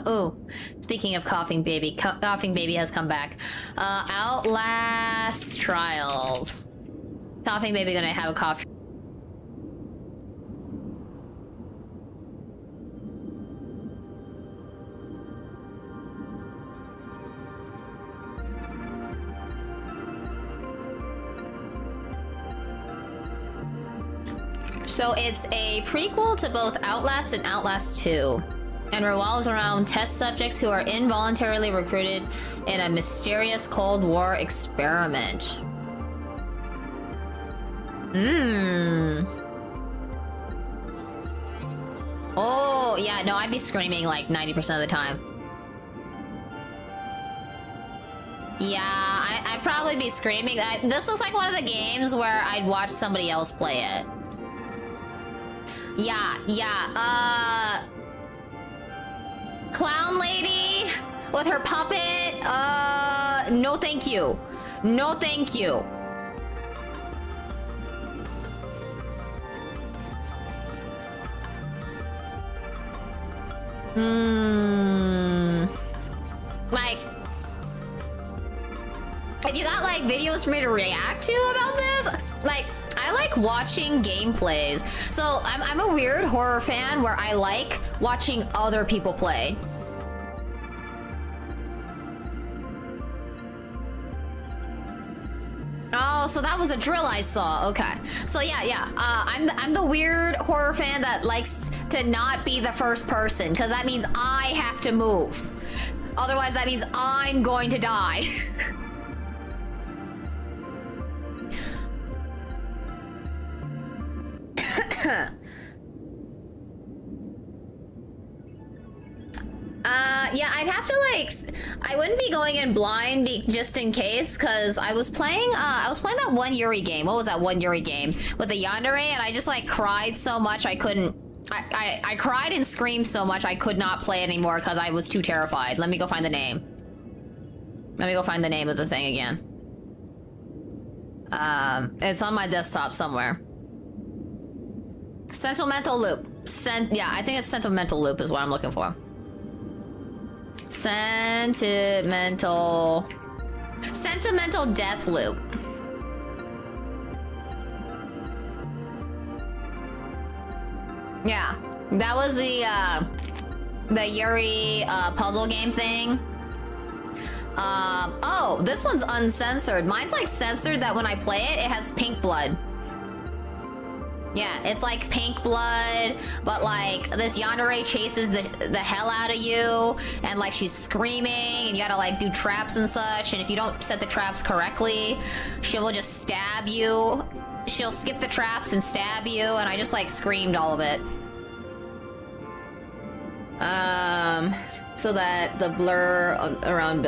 Ooh. Speaking of coughing baby, coughing baby has come back. Outlast Trials. Coughing baby gonna have a cough. So it's a prequel to both Outlast and Outlast 2, and revolves around test subjects who are involuntarily recruited in a mysterious Cold War experiment. Oh, yeah, no, I'd be screaming like 90% of the time. Yeah, I'd probably be screaming. This looks like one of the games where I'd watch somebody else play it. Yeah, Clown lady with her puppet, no thank you. No thank you. Like, if you got like videos for me to react to about this, like, I like watching gameplays. So I'm a weird horror fan where I like watching other people play. Oh, so that was a drill I saw. Okay. So yeah. I'm the weird horror fan that likes to not be the first person, because that means I have to move. Otherwise, that means I'm going to die. Yeah, I'd have to like, I wouldn't be going in blind just in case, because I was playing that one Yuri game. What was that one Yuri game with the yandere, and I just like cried so much I couldn't. I cried and screamed so much I could not play it anymore because I was too terrified. Let me go find the name. Let me go find the name of the thing again. It's on my desktop somewhere. Sentimental Loop. Yeah, I think it's Sentimental Loop is what I'm looking for. Sentimental Death Loop. Yeah, that was the Yuri puzzle game thing. Oh, this one's uncensored. Mine's like censored that when I play it, it has pink blood. Yeah, it's like pink blood, but like this yandere chases the hell out of you, and like she's screaming, and you gotta like do traps and such, and if you don't set the traps correctly, she will just stab you. She'll skip the traps and stab you, and I just like screamed all of it. So that the blur around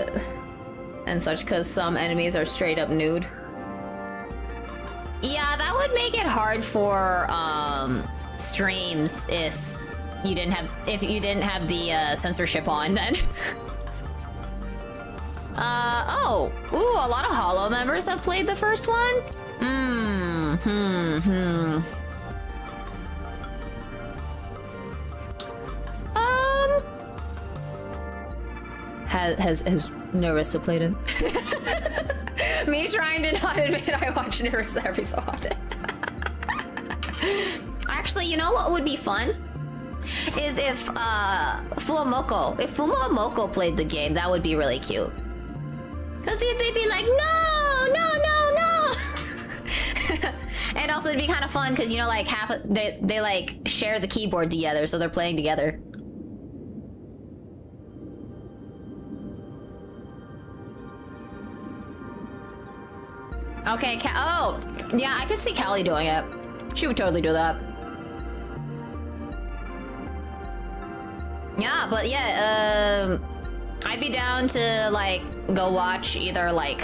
and such, because some enemies are straight up nude. Yeah, that would make it hard for streams if you didn't have the censorship on then. Oh, ooh, a lot of Hollow members have played the first one. Has Narissa played it? Me trying to not admit I watch Narissa every so often. Actually, you know what would be fun? Is if Fumamoko played the game, that would be really cute. Cause they'd be like, no. And also it'd be kind of fun because, you know, like they like share the keyboard together, so they're playing together. Okay, oh, yeah, I could see Callie doing it. She would totally do that. Yeah, but yeah, I'd be down to like go watch either like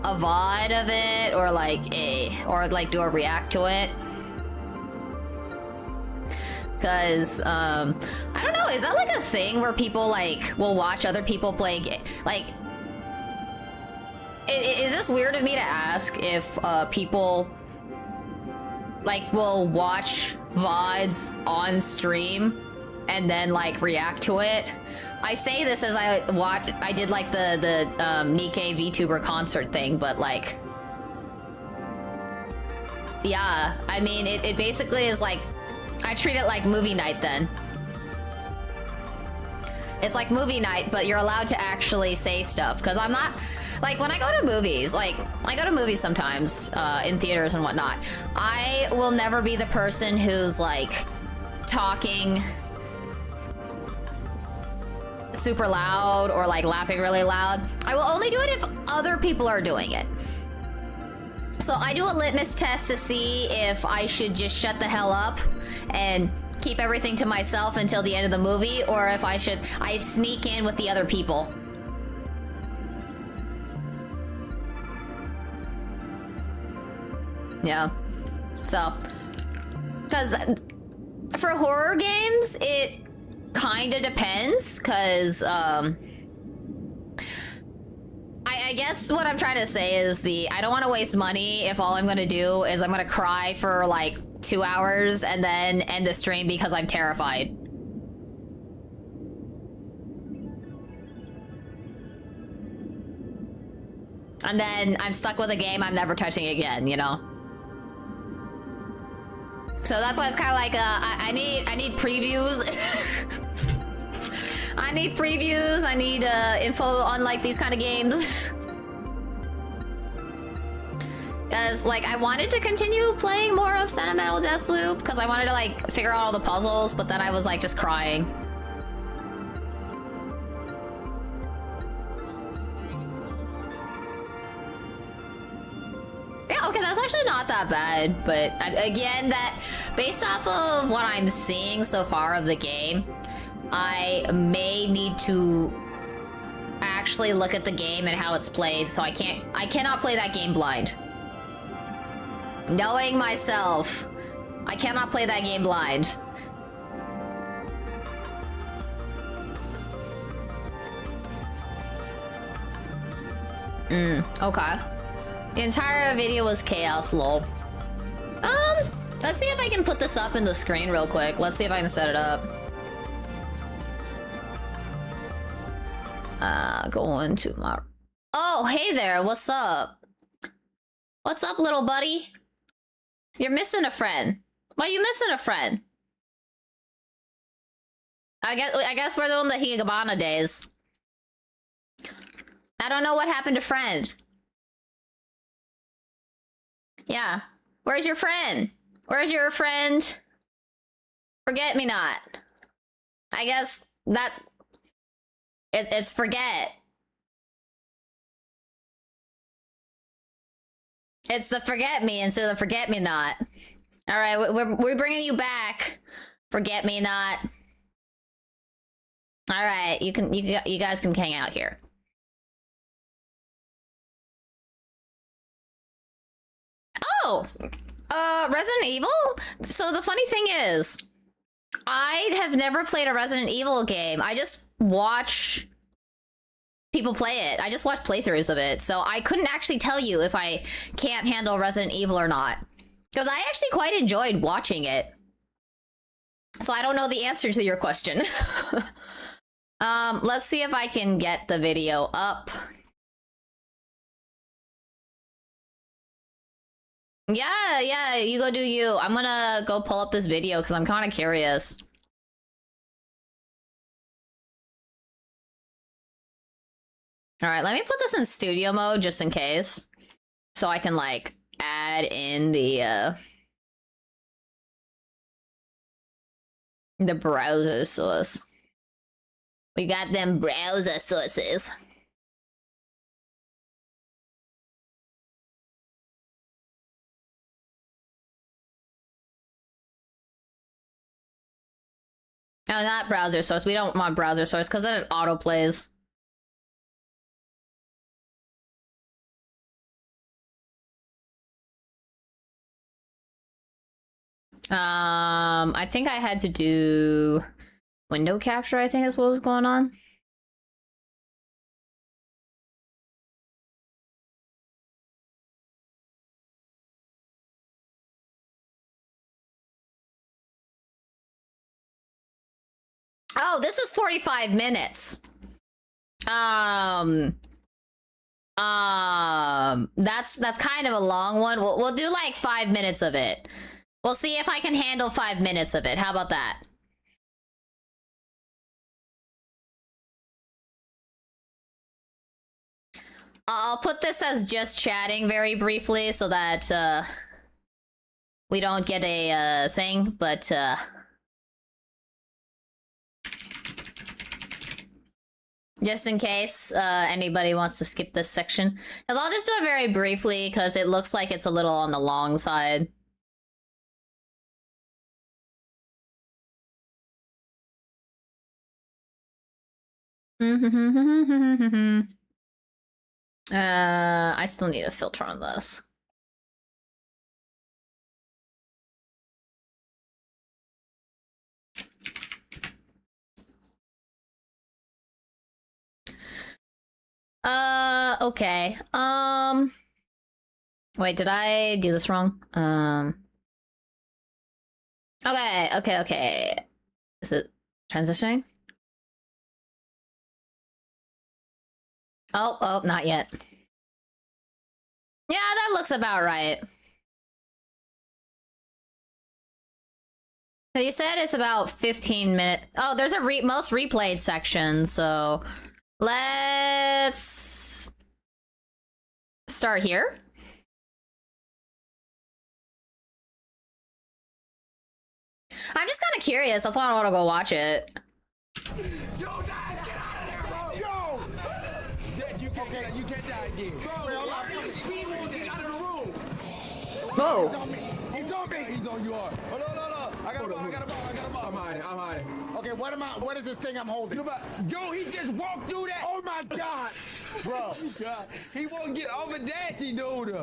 a VOD of it or like do a react to it. Cause I don't know, is that like a thing where people like will watch other people play like? Is this weird of me to ask if people like will watch VODs on stream and then like react to it? I say this as I did like the Nikkei VTuber concert thing, but like, yeah, I mean, it basically is like, I treat it like movie night then. It's like movie night, but you're allowed to actually say stuff, because I'm not, like, when I go to movies, like, I go to movies sometimes, in theaters and whatnot, I will never be the person who's, like, talking super loud or, like, laughing really loud. I will only do it if other people are doing it. So I do a litmus test to see if I should just shut the hell up and keep everything to myself until the end of the movie, or if I sneak in with the other people. Yeah. So, because for horror games, it kind of depends, because I guess what I'm trying to say is I don't want to waste money if all I'm going to do is I'm going to cry for like 2 hours and then end the stream because I'm terrified. And then I'm stuck with a game I'm never touching again, you know? So that's why it's kind of like, I need previews. I need previews, I need info on like these kind of games. Because like I wanted to continue playing more of Sentimental Deathloop because I wanted to like figure out all the puzzles, but then I was like just crying. Yeah, okay, that's actually not that bad, but again, that based off of what I'm seeing so far of the game, I may need to actually look at the game and how it's played, so I cannot play that game blind. Knowing myself, I cannot play that game blind. Okay. The entire video was chaos, lol. Let's see if I can put this up in the screen real quick. Let's see if I can set it up. Going to my... Oh, hey there, what's up? What's up, little buddy? You're missing a friend. Why are you missing a friend? I guess we're doing the Higabana days. I don't know what happened to friend. Yeah. Where's your friend? Where's your friend? Forget me not. I guess that... It's forget. It's the forget me instead of forget me not. All right, we're bringing you back. Forget me not. All right, you guys can hang out here. Oh, Resident Evil? So the funny thing is, I have never played a Resident Evil game. I just watch people play it. I just watch playthroughs of it. So I couldn't actually tell you if I can't handle Resident Evil or not. Because I actually quite enjoyed watching it. So I don't know the answer to your question. Let's see if I can get the video up. Yeah, you go do you. I'm gonna go pull up this video because I'm kind of curious. All right, let me put this in studio mode just in case. So I can, like, add in the browser source. We got them browser sources. No, not browser source. We don't want browser source because then it auto plays. I think I had to do window capture, I think is what was going on. Oh, this is 45 minutes. That's kind of a long one. We'll do like 5 minutes of it. We'll see if I can handle 5 minutes of it. How about that? I'll put this as just chatting very briefly so that we don't get a thing, but just in case anybody wants to skip this section. Because I'll just do it very briefly because it looks like it's a little on the long side. I still need a filter on this. Okay. Wait, did I do this wrong? Okay. Is it transitioning? Oh, not yet. Yeah, that looks about right. So you said it's about 15 minutes. Oh, there's a most replayed section, so let's start here. I'm just kind of curious. That's why I want to go watch it. Yo, guys, get out of there, bro! Yo! Dad, you can't die again. Bro, why are you speed walking out of the room? Whoa. He's on me. He's on me. He's on you hard. Hold on. I got a ball. I'm hiding. Okay, what is this thing I'm holding? Yo, he just walked through that. Oh my god. Bro. He won't get over Dashy, dude.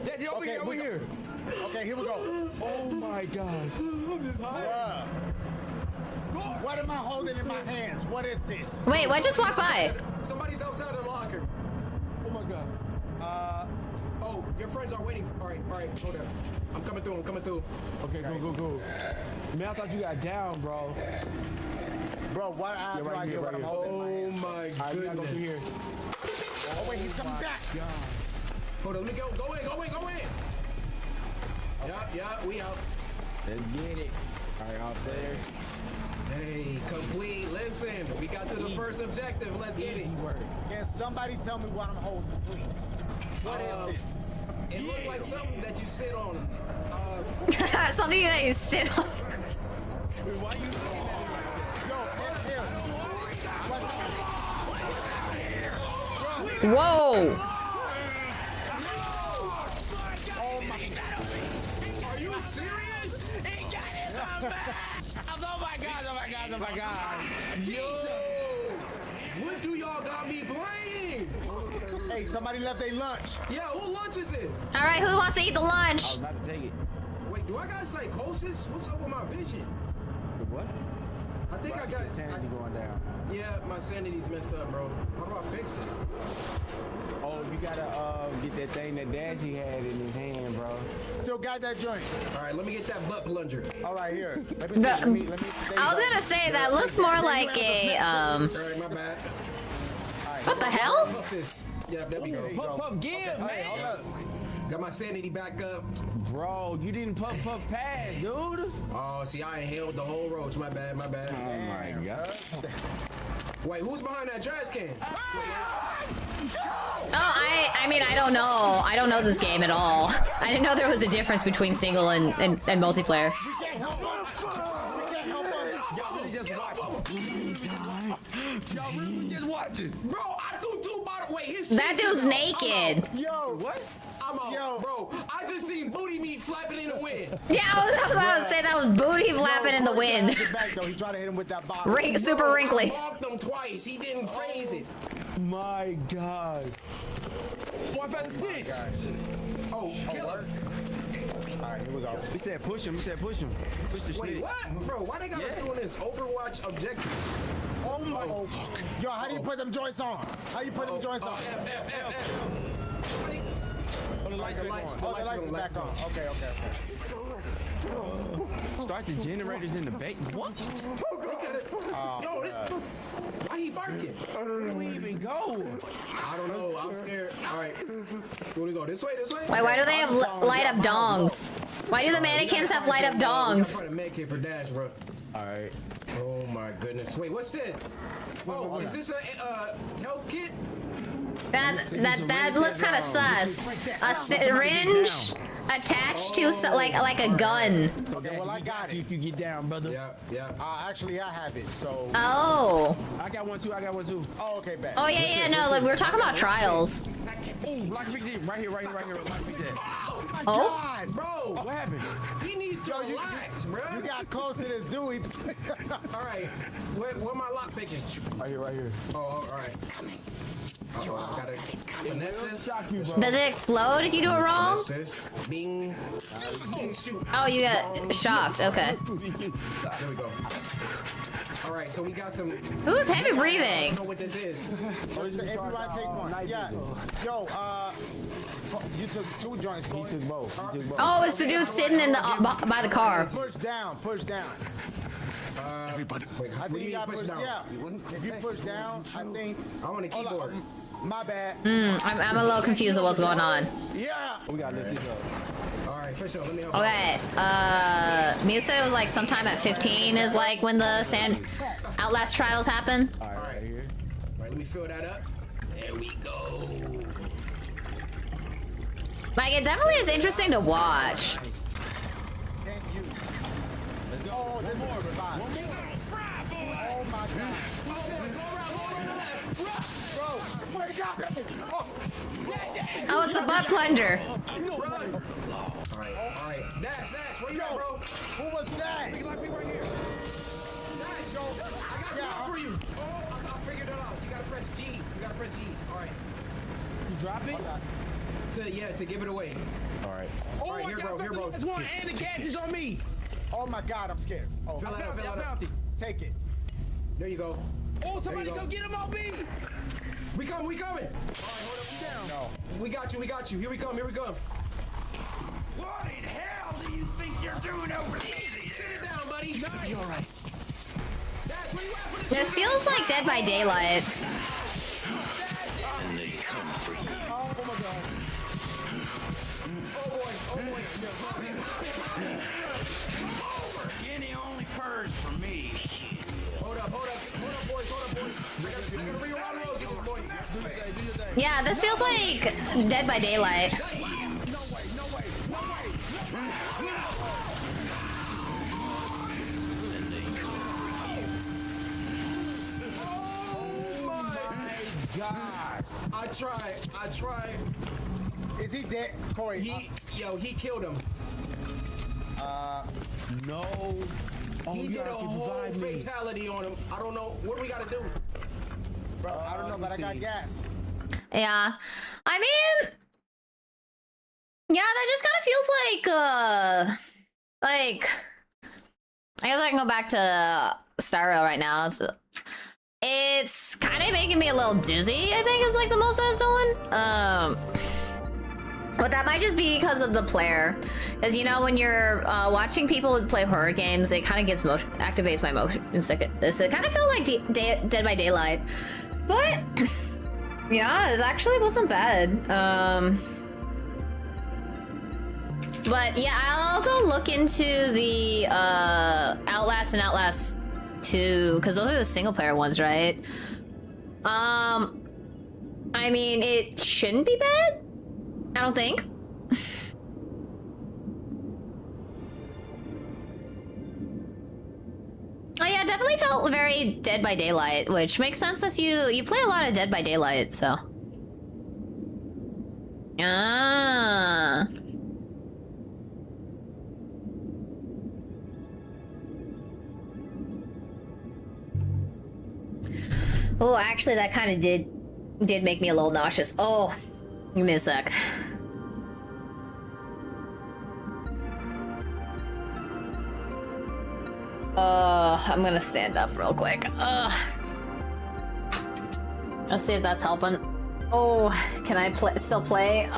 Dashy, over here. Okay, here we go. Oh my god. I'm just hiding. What am I holding in my hands? What is this? Wait, what just walked by? Somebody's outside the locker. Oh my god. Oh, your friends are waiting. All right, hold up. I'm coming through. Okay, go. Man, I thought you got down, bro. Bro, what I have no idea what I'm holding in my hands. My goodness. Go through here. Oh wait, he's coming back. God. Hold on, let me go. Go in. Yeah, we out. Let's get it. All right, out there. Hey, complete. Listen, we got to the first objective. Let's get it. Can somebody tell me what I'm holding, please? What is this? It looked like something that you sit on. Something that you sit on. Why you looking at me? Whoa. Are you serious? He got his own back. Oh my god. Yo, what do y'all got me playing? Hey, somebody left their lunch. Yeah, who lunch is this? All right, who wants to eat the lunch? I was about to take it. Wait, do I got psychosis? What's up with my vision? What? I think I got sanity going down. Yeah, my sanity's messed up, bro. How do I fix it? Oh, you gotta get that thing that Dashy had in his hand, bro. Still got that joint. All right, let me get that butt plunger. All right, here. Let me see. Let me I was gonna say that looks more like a All right, my bad. What the hell? Yeah, there we go. Puff, give, man. Hey, hold up. Got my sanity back up. Bro, you didn't puff pass, dude. Oh, see, I inhaled the whole roach. My bad. Oh my god. Wait, who's behind that trash can? Oh, I mean, I don't know. I don't know this game at all. I didn't know there was a difference between single and multiplayer. We can't help him. We can't help him. Y'all really just watching. Y'all really just watching. Bro, I do too, by the way. His That dude's naked. Yo, what? I'm out. Yo. Bro, I just seen booty meat flapping in the wind. Yeah, I was about to say that was booty flapping in the wind. Back, though. He tried to hit him with that bottle. Super wrinkly. I marked him twice. He didn't phase it. My god. Boy, I found the snitch. Oh, killer. All right, here we go. He said push him. Push the snitch. Wait, what? Bro, why they got us doing this? Overwatch objective. Oh my. Yo, how do you put them joints on? How you put them joints on? F. Oh, the lights back on. Oh, the lights is back on. Okay. Start the generators in the back. What? Yo, why he barking? Where do we even go? I don't know. I'm scared. All right. Where we go? This way. Wait, why do they have light up dongs? Why do the mannequins have light up dongs? I'm trying to make it for Dash, bro. All right. Oh my goodness. Wait, what's this? Oh, is this a health kit? That looks kind of sus. A syringe attached to like a gun. Okay, well I got it. If you get down, brother. Yeah. Actually, I have it. So. Oh. I got one too. Oh, okay, bad. Oh yeah. No, like we were talking about trials. Oh, block big D. Right here. Block big D. Oh my Oh? God, Bro, what happened? He needs to relax, bro. You got close to this dude. All right, where my lock picking? Right here. Oh, all right. Coming. I gotta finesse this. Shock you, bro. Does it explode if you do it wrong? Bing. Shoot. Oh, you got shocked. Okay. There we go. All right, so we got some. Who's heavy I breathing? don't know what this is. Everybody take one. Yeah. Yo, you took 2 joints. He took both. Oh, it's the dude sitting in the by the car. Push down. Everybody. Wait, I think you got to push down. Yeah. If you push down, I think. I'm on the keyboard. My bad. I'm a little confused with what's going on. Yeah. We gotta lift this up. All right, for sure. Let me help. Okay. Mia said it was like sometime at 15 is like when the Outlast trials happen. All right, here. All right, let me fill that up. There we go. Like it definitely is interesting to watch. Can't use. Let's go. Oh, this is fine. Oh my God. Bro, wake up. Oh, it's a butt plunger. All right. G. You gotta press G. All right. You drop it? To give it away. All right. All right, here, bro. Here, bro. Last one, and the gas is on me. Oh my God, I'm scared. Oh, Fill I it up, found fill it, it I up. found it. Take it. There you go. Oh, somebody There you go get him, OB. We coming. All right, hold up, down. No. We got you. Here we come. What in hell do you think you're doing over there? Sit it down, buddy. Nice. You're all right. Dash, where you at for This feels like Dead by Daylight. And they come for you. Oh my God. Oh boy. Guinea only furs for me. Hold up, boys. I gotta reroute roads in this boy. Do your thing. Yeah, this feels like Dead by Daylight. No way. Oh my God. I tried. Is he dead, Corey? He killed him. No. Oh, He you did a gotta whole revive me. fatality on him. I don't know. What do we gotta do? Bro, I don't know, but I got gas. Yeah. I mean, yeah, that just kind of feels like, I guess I can go back to Star Rail right now. It's kind of making me a little dizzy, I think is like the most I was doing. But that might just be because of the player. Because, you know, when you're watching people play horror games, it kind of gives activates my motion sickness. It kind of felt like Dead by Daylight. But, yeah, it actually wasn't bad. But, yeah, I'll go look into the Outlast and Outlast 2, because those are the single-player ones, right? I mean, it shouldn't be bad. I don't think. Oh yeah, definitely felt very Dead by Daylight, which makes sense as you play a lot of Dead by Daylight, so. Ah. Oh, actually that kind of did make me a little nauseous. Oh, give me a sec. I'm gonna stand up real quick. Let's see if that's helping. Oh, can I still play?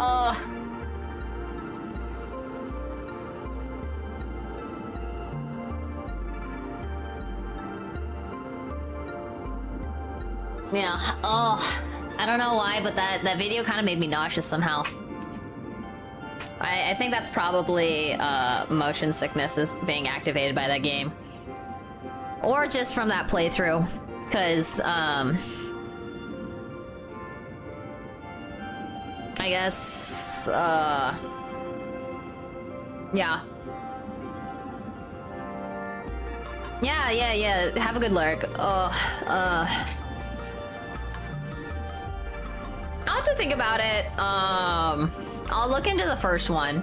Yeah, I don't know why, but that video kind of made me nauseous somehow. I think that's probably motion sickness is being activated by that game. Or just from that playthrough, because I guess yeah. Yeah, have a good lurk. I'll have to think about it. I'll look into the first one,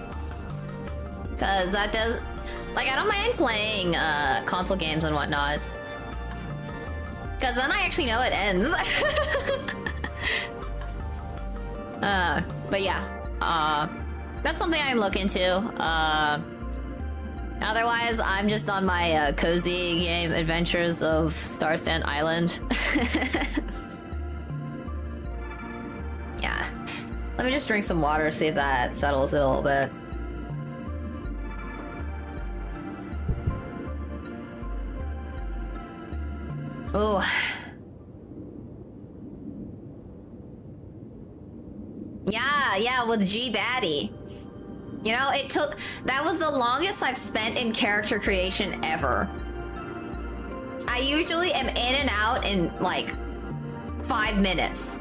because that does, like, I don't mind playing console games and whatnot, because then I actually know it ends. But yeah, that's something I can look into. Otherwise, I'm just on my cozy game adventures of Starstand Island. Yeah. Let me just drink some water, see if that settles it a little bit. Ooh. Yeah, with G Baddie. You know, that was the longest I've spent in character creation ever. I usually am in and out in like 5 minutes.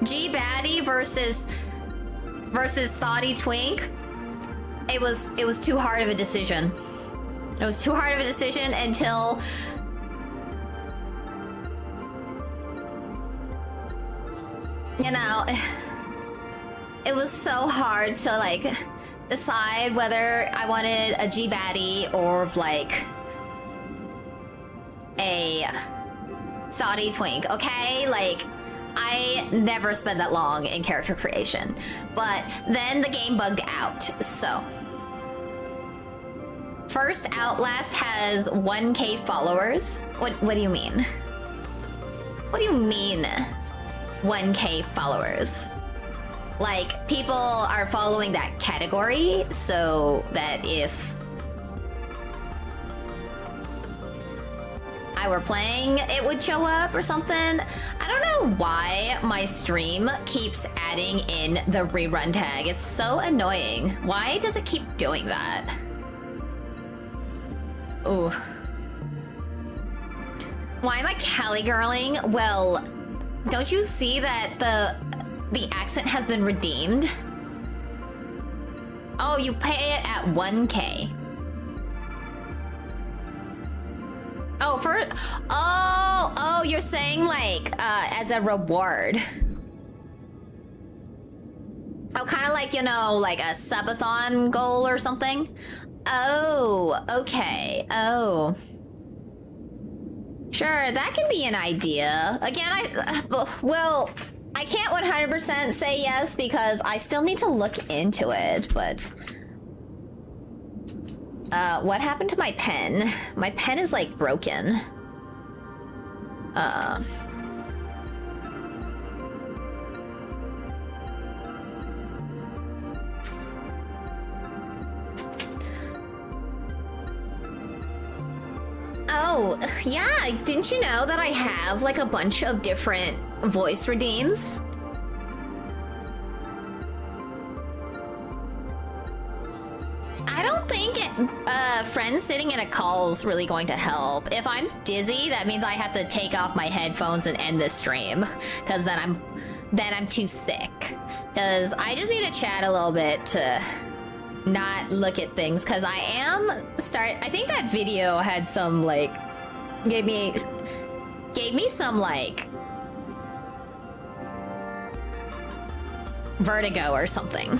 G Baddie versus Thoughty Twink. It was too hard of a decision. It was too hard of a decision until you know, it was so hard to like decide whether I wanted a G Baddie or like a thoughty twink, okay? Like, I never spent that long in character creation. But then the game bugged out, so. First, Outlast has 1K followers. What do you mean? What do you mean, 1K followers? Like, people are following that category so that if I were playing, it would show up or something. I don't know why my stream keeps adding in the rerun tag. It's so annoying. Why does it keep doing that? Ooh. Why am I Cali girling? Well, don't you see that the accent has been redeemed? Oh, you pay it at 1K. Oh, you're saying like as a reward. Oh, kind of like, you know, like a subathon goal or something. Oh, okay. Oh. Sure, that can be an idea. Again, well, I can't 100% say yes because I still need to look into it, but what happened to my pen? My pen is like broken. Oh, yeah, didn't you know that I have like a bunch of different voice redeems? I don't think friends sitting in a call is really going to help. If I'm dizzy, that means I have to take off my headphones and end the stream, because then I'm too sick. Because I just need to chat a little bit to not look at things, because I think that video had some like gave me some like vertigo or something.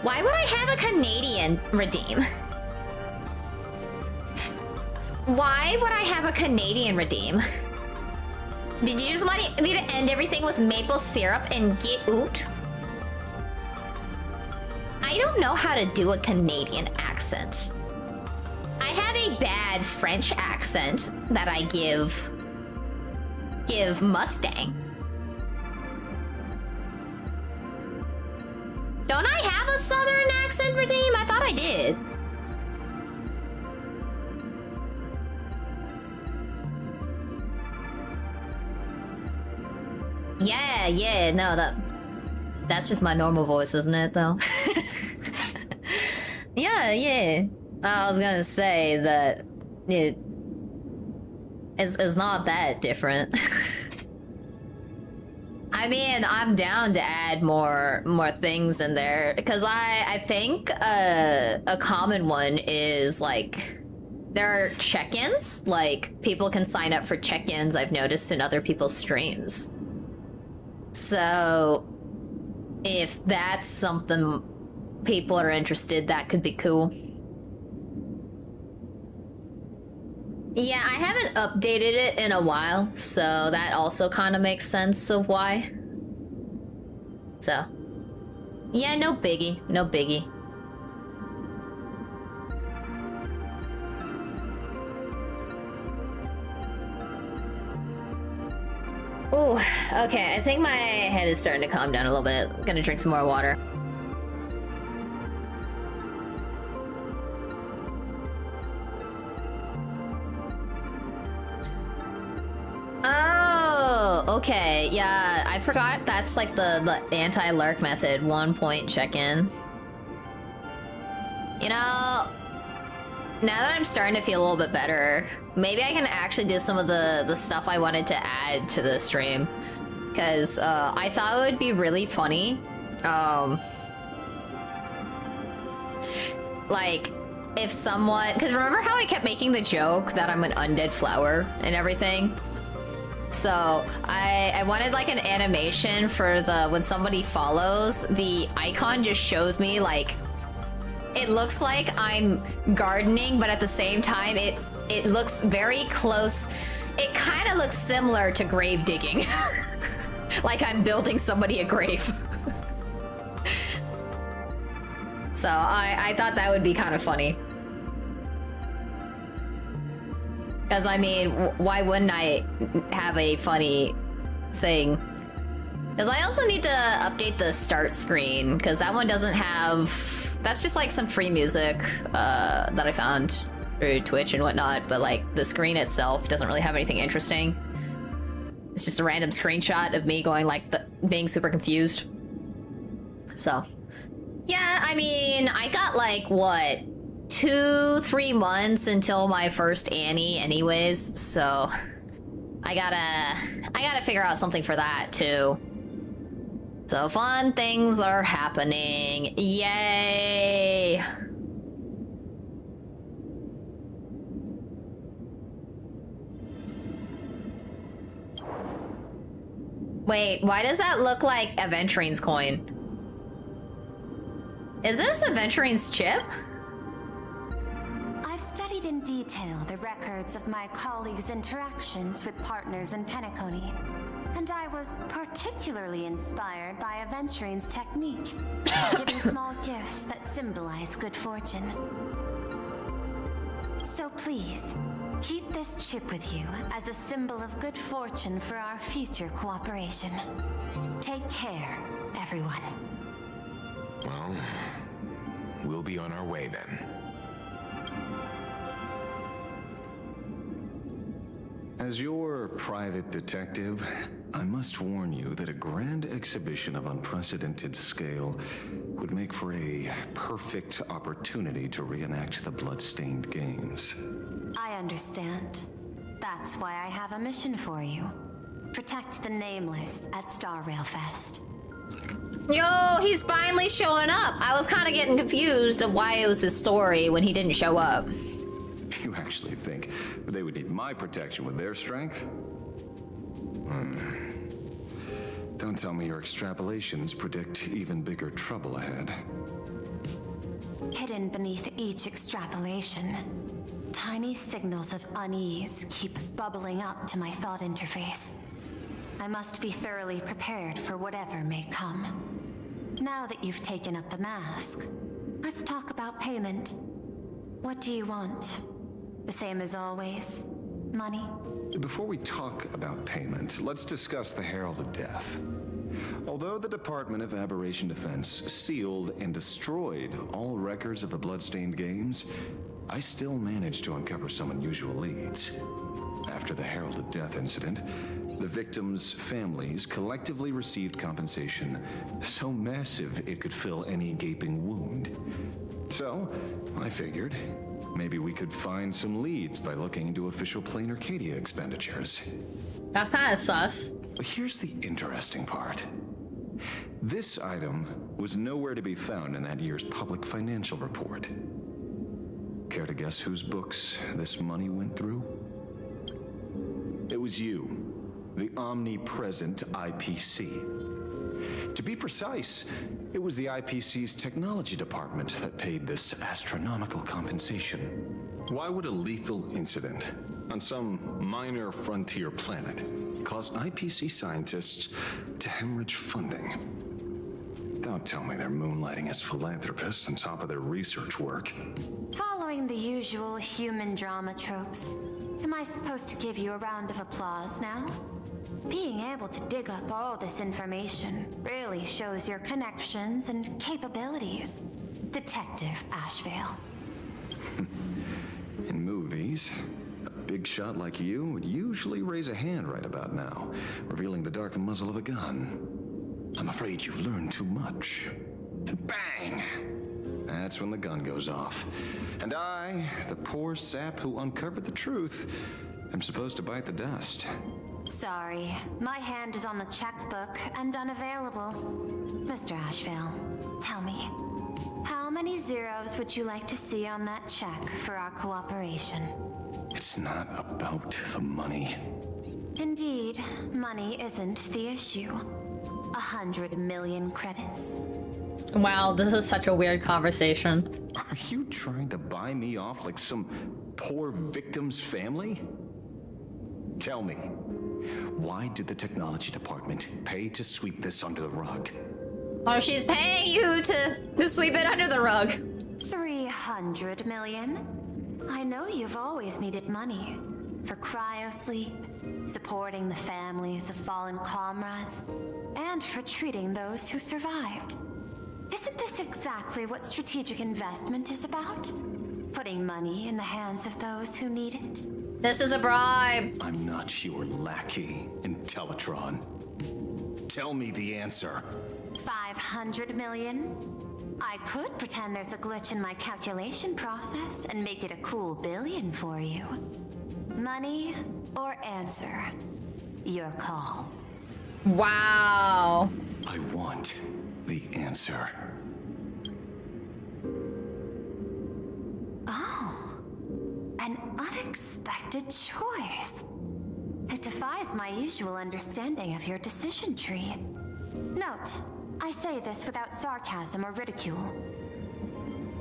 Why would I have a Canadian redeem? Why would I have a Canadian redeem? Did you just want me to end everything with maple syrup and get out? I don't know how to do a Canadian accent. I have a bad French accent that I give Mustang. Don't I have a southern accent, Redeem? I thought I did. Yeah, no, that's just my normal voice, isn't it, though? Yeah. I was gonna say that it is not that different. I mean, I'm down to add more things in there, because I think a common one is like there are check-ins. Like, people can sign up for check-ins, I've noticed, in other people's streams. So if that's something people are interested, that could be cool. Yeah, I haven't updated it in a while, so that also kind of makes sense of why. So, yeah, no biggie. Ooh, okay, I think my head is starting to calm down a little bit. I'm gonna drink some more water. Oh, okay, yeah, I forgot that's like the anti-lurk method, 1 point check-in. You know, now that I'm starting to feel a little bit better, maybe I can actually do some of the stuff I wanted to add to the stream. Because I thought it would be really funny. Like, if someone... Because remember how I kept making the joke that I'm an undead flower and everything? So I wanted like an animation for when somebody follows, the icon just shows me like, it looks like I'm gardening, but at the same time it looks very close It kind of looks similar to grave digging. Like I'm building somebody a grave. So I thought that would be kind of funny. Because I mean, why wouldn't I have a funny thing? Because I also need to update the start screen, because that one doesn't have... That's just like some free music that I found through Twitch and whatnot, but like the screen itself doesn't really have anything interesting. It's just a random screenshot of me going like, being super confused. So, yeah, I mean, I got like, what, 2-3 months until my first Annie anyways, so I gotta figure out something for that too. So fun things are happening. Yay! Wait, why does that look like Aventurine's coin? Is this Aventurine's chip? I've studied in detail the records of my colleagues' interactions with partners in Penacony, and I was particularly inspired by Aventurine's technique of giving small gifts that symbolize good fortune. So please, keep this chip with you as a symbol of good fortune for our future cooperation. Take care, everyone. Well, we'll be on our way then. As your private detective, I must warn you that a grand exhibition of unprecedented scale would make for a perfect opportunity to reenact the blood-stained games. I understand. That's why I have a mission for you. Protect the Nameless at Star Rail Fest. Yo, he's finally showing up. I was kind of getting confused of why it was his story when he didn't show up. You actually think they would need my protection with their strength? Don't tell me your extrapolations predict even bigger trouble ahead. Hidden beneath each extrapolation, tiny signals of unease keep bubbling up to my thought interface. I must be thoroughly prepared for whatever may come. Now that you've taken up the mask, let's talk about payment. What do you want? The same as always? Money? Before we talk about payment, let's discuss the Herald of Death. Although the Department of Aberration Defense sealed and destroyed all records of the Bloodstained Games, I still managed to uncover some unusual leads. After the Herald of Death incident, the victims' families collectively received compensation so massive it could fill any gaping wound. So, I figured, maybe we could find some leads by looking into official Plain Arcadia expenditures. That's kind of sus. But here's the interesting part. This item was nowhere to be found in that year's public financial report. Care to guess whose books this money went through? It was you, the omnipresent IPC. To be precise, it was the IPC's technology department that paid this astronomical compensation. Why would a lethal incident on some minor frontier planet cause IPC scientists to hemorrhage funding? Don't tell me they're moonlighting as philanthropists on top of their research work. Following the usual human drama tropes, am I supposed to give you a round of applause now? Being able to dig up all this information really shows your connections and capabilities, Detective Ashvale. In movies, a big shot like you would usually raise a hand right about now, revealing the dark muzzle of a gun. I'm afraid you've learned too much. And bang! That's when the gun goes off. And I, the poor sap who uncovered the truth, am supposed to bite the dust. Sorry, my hand is on the checkbook and unavailable. Mr. Ashvale, tell me, how many zeros would you like to see on that check for our cooperation? It's not about the money. Indeed, money isn't the issue. 100 million credits. Wow, this is such a weird conversation. Are you trying to buy me off like some poor victim's family? Tell me, why did the technology department pay to sweep this under the rug? Oh, she's paying you to sweep it under the rug. 300 million? I know you've always needed money. For cryosleep, supporting the families of fallen comrades, and for treating those who survived. Isn't this exactly what strategic investment is about? Putting money in the hands of those who need it? This is a bribe. I'm not your lackey, Intellitron. Tell me the answer. 500 million? I could pretend there's a glitch in my calculation process and make it a cool billion for you. Money or answer? Your call. Wow. I want the answer. Oh, an unexpected choice. It defies my usual understanding of your decision tree. Note, I say this without sarcasm or ridicule.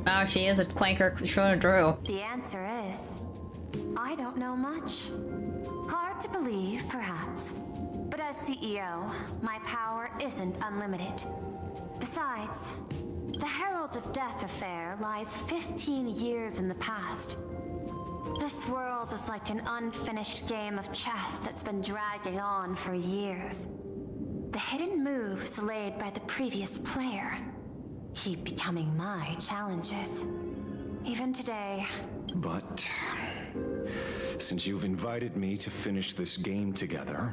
Oh, she is a clanker showing Drew. The answer is, I don't know much. Hard to believe, perhaps. But as CEO, my power isn't unlimited. Besides, the Herald of Death affair lies 15 years in the past. This world is like an unfinished game of chess that's been dragging on for years. The hidden moves laid by the previous player keep becoming my challenges. Even today. But since you've invited me to finish this game together,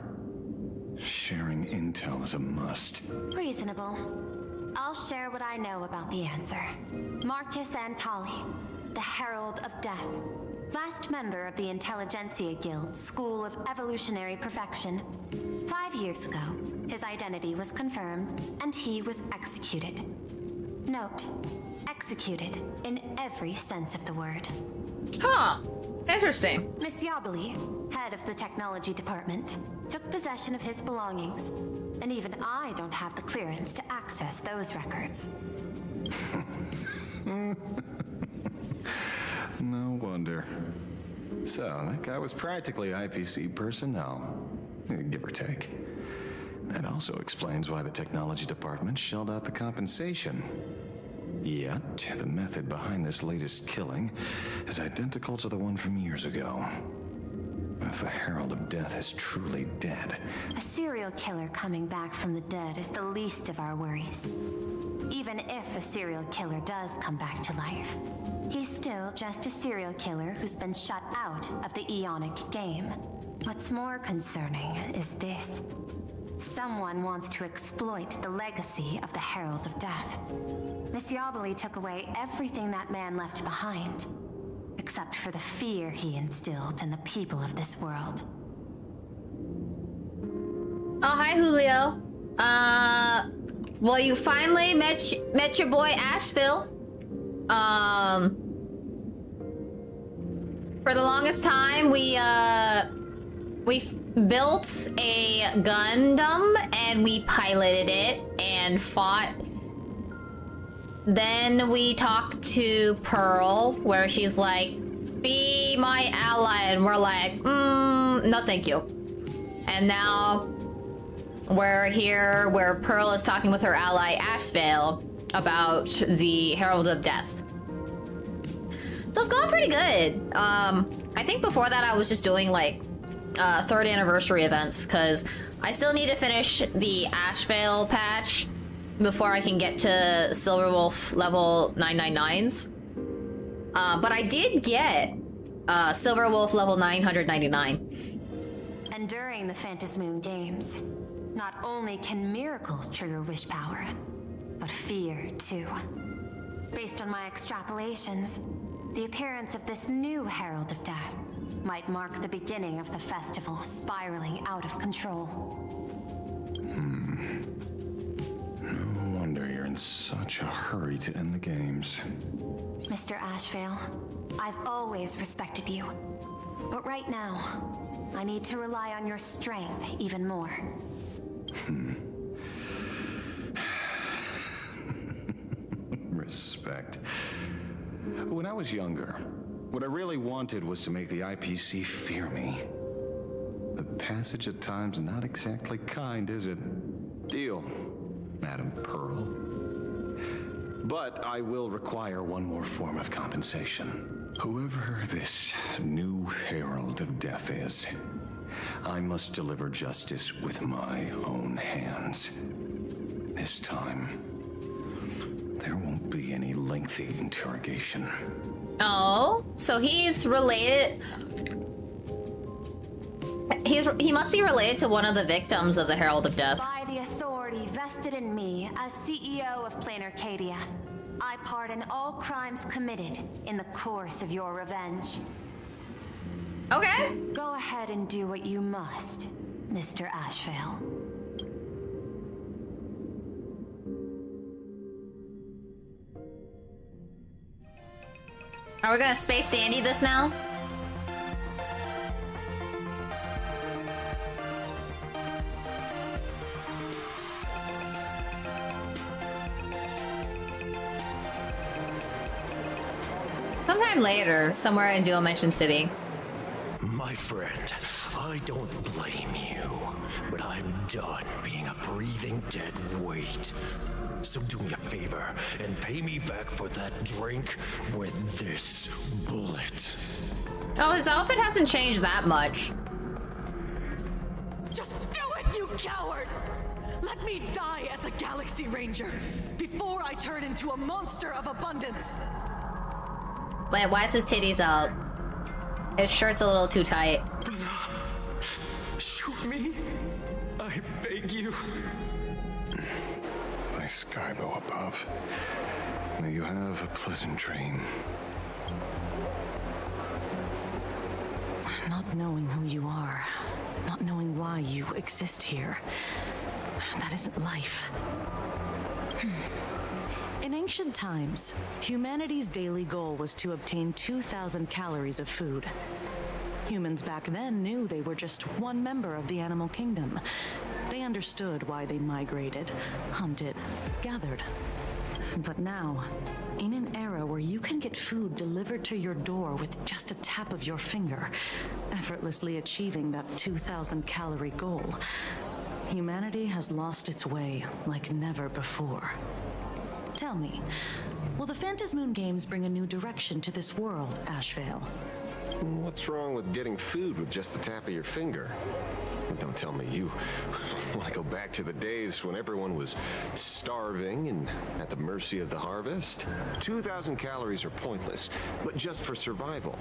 sharing intel is a must. Reasonable. I'll share what I know about the answer. Marcus Antali, the Herald of Death. Last member of the Intelligentsia Guild School of Evolutionary Perfection. 5 years ago, his identity was confirmed, and he was executed. Note, executed in every sense of the word. Huh. Interesting. Miss Yabali, head of the technology department, took possession of his belongings, and even I don't have the clearance to access those records. No wonder. So, that guy was practically IPC personnel, give or take. That also explains why the technology department shelled out the compensation. Yet, the method behind this latest killing is identical to the one from years ago. If the Herald of Death is truly dead... A serial killer coming back from the dead is the least of our worries. Even if a serial killer does come back to life, he's still just a serial killer who's been shut out of the Eonic game. What's more concerning is this. Someone wants to exploit the legacy of the Herald of Death. Miss Yabali took away everything that man left behind, except for the fear he instilled in the people of this world. Oh, hi, Julio. Well, you finally met your boy Asheville. For the longest time, we built a Gundam and we piloted it and fought. Then we talked to Pearl, where she's like, be my ally, and we're like, no thank you. And now we're here where Pearl is talking with her ally Asheville about the Herald of Death. So it's going pretty good. I think before that I was just doing like 3rd anniversary events, because I still need to finish the Asheville patch before I can get to Silverwolf level 999s. But I did get Silverwolf level 999. And during the Phantasmoon Games, not only can miracles trigger wish power, but fear too. Based on my extrapolations, the appearance of this new Herald of Death might mark the beginning of the festival spiraling out of control. No wonder you're in such a hurry to end the games. Mr. Asheville, I've always respected you. But right now, I need to rely on your strength even more. Respect. When I was younger, what I really wanted was to make the IPC fear me. passage at times not exactly kind, is it? Deal, Madam Pearl. But I will require one more form of compensation. Whoever this new Herald of Death is, I must deliver justice with my own hands. This time, there won't be any lengthy interrogation. Oh, so he's related. He must be related to one of the victims of the Herald of Death. By the authority vested in me as CEO of Plain Arcadia, I pardon all crimes committed in the course of your revenge. Okay. Go ahead and do what you must, Mr. Ashvale. Are we gonna Space Dandy this now? Sometime later, somewhere in Dual Dimension City. My friend, I don't blame you, but I'm done being a breathing dead weight. So do me a favor and pay me back for that drink with this bullet. Oh, his outfit hasn't changed that much. Just do it, you coward! Let me die as a Galaxy Ranger before I turn into a monster of abundance. Wait, why is his titties out? His shirt's a little too tight. Shoot me. I beg you. My Skybo above. May you have a pleasant dream. Not knowing who you are, not knowing why you exist here, that isn't life. In ancient times, humanity's daily goal was to obtain 2,000 calories of food. Humans back then knew they were just one member of the animal kingdom. They understood why they migrated, hunted, gathered. But now, in an era where you can get food delivered to your door with just a tap of your finger, effortlessly achieving that 2,000 calorie goal, humanity has lost its way like never before. Tell me, will the Phantasmoon Games bring a new direction to this world, Ashvale? What's wrong with getting food with just the tap of your finger? Don't tell me you want to go back to the days when everyone was starving and at the mercy of the harvest. 2,000 calories are pointless, but just for survival.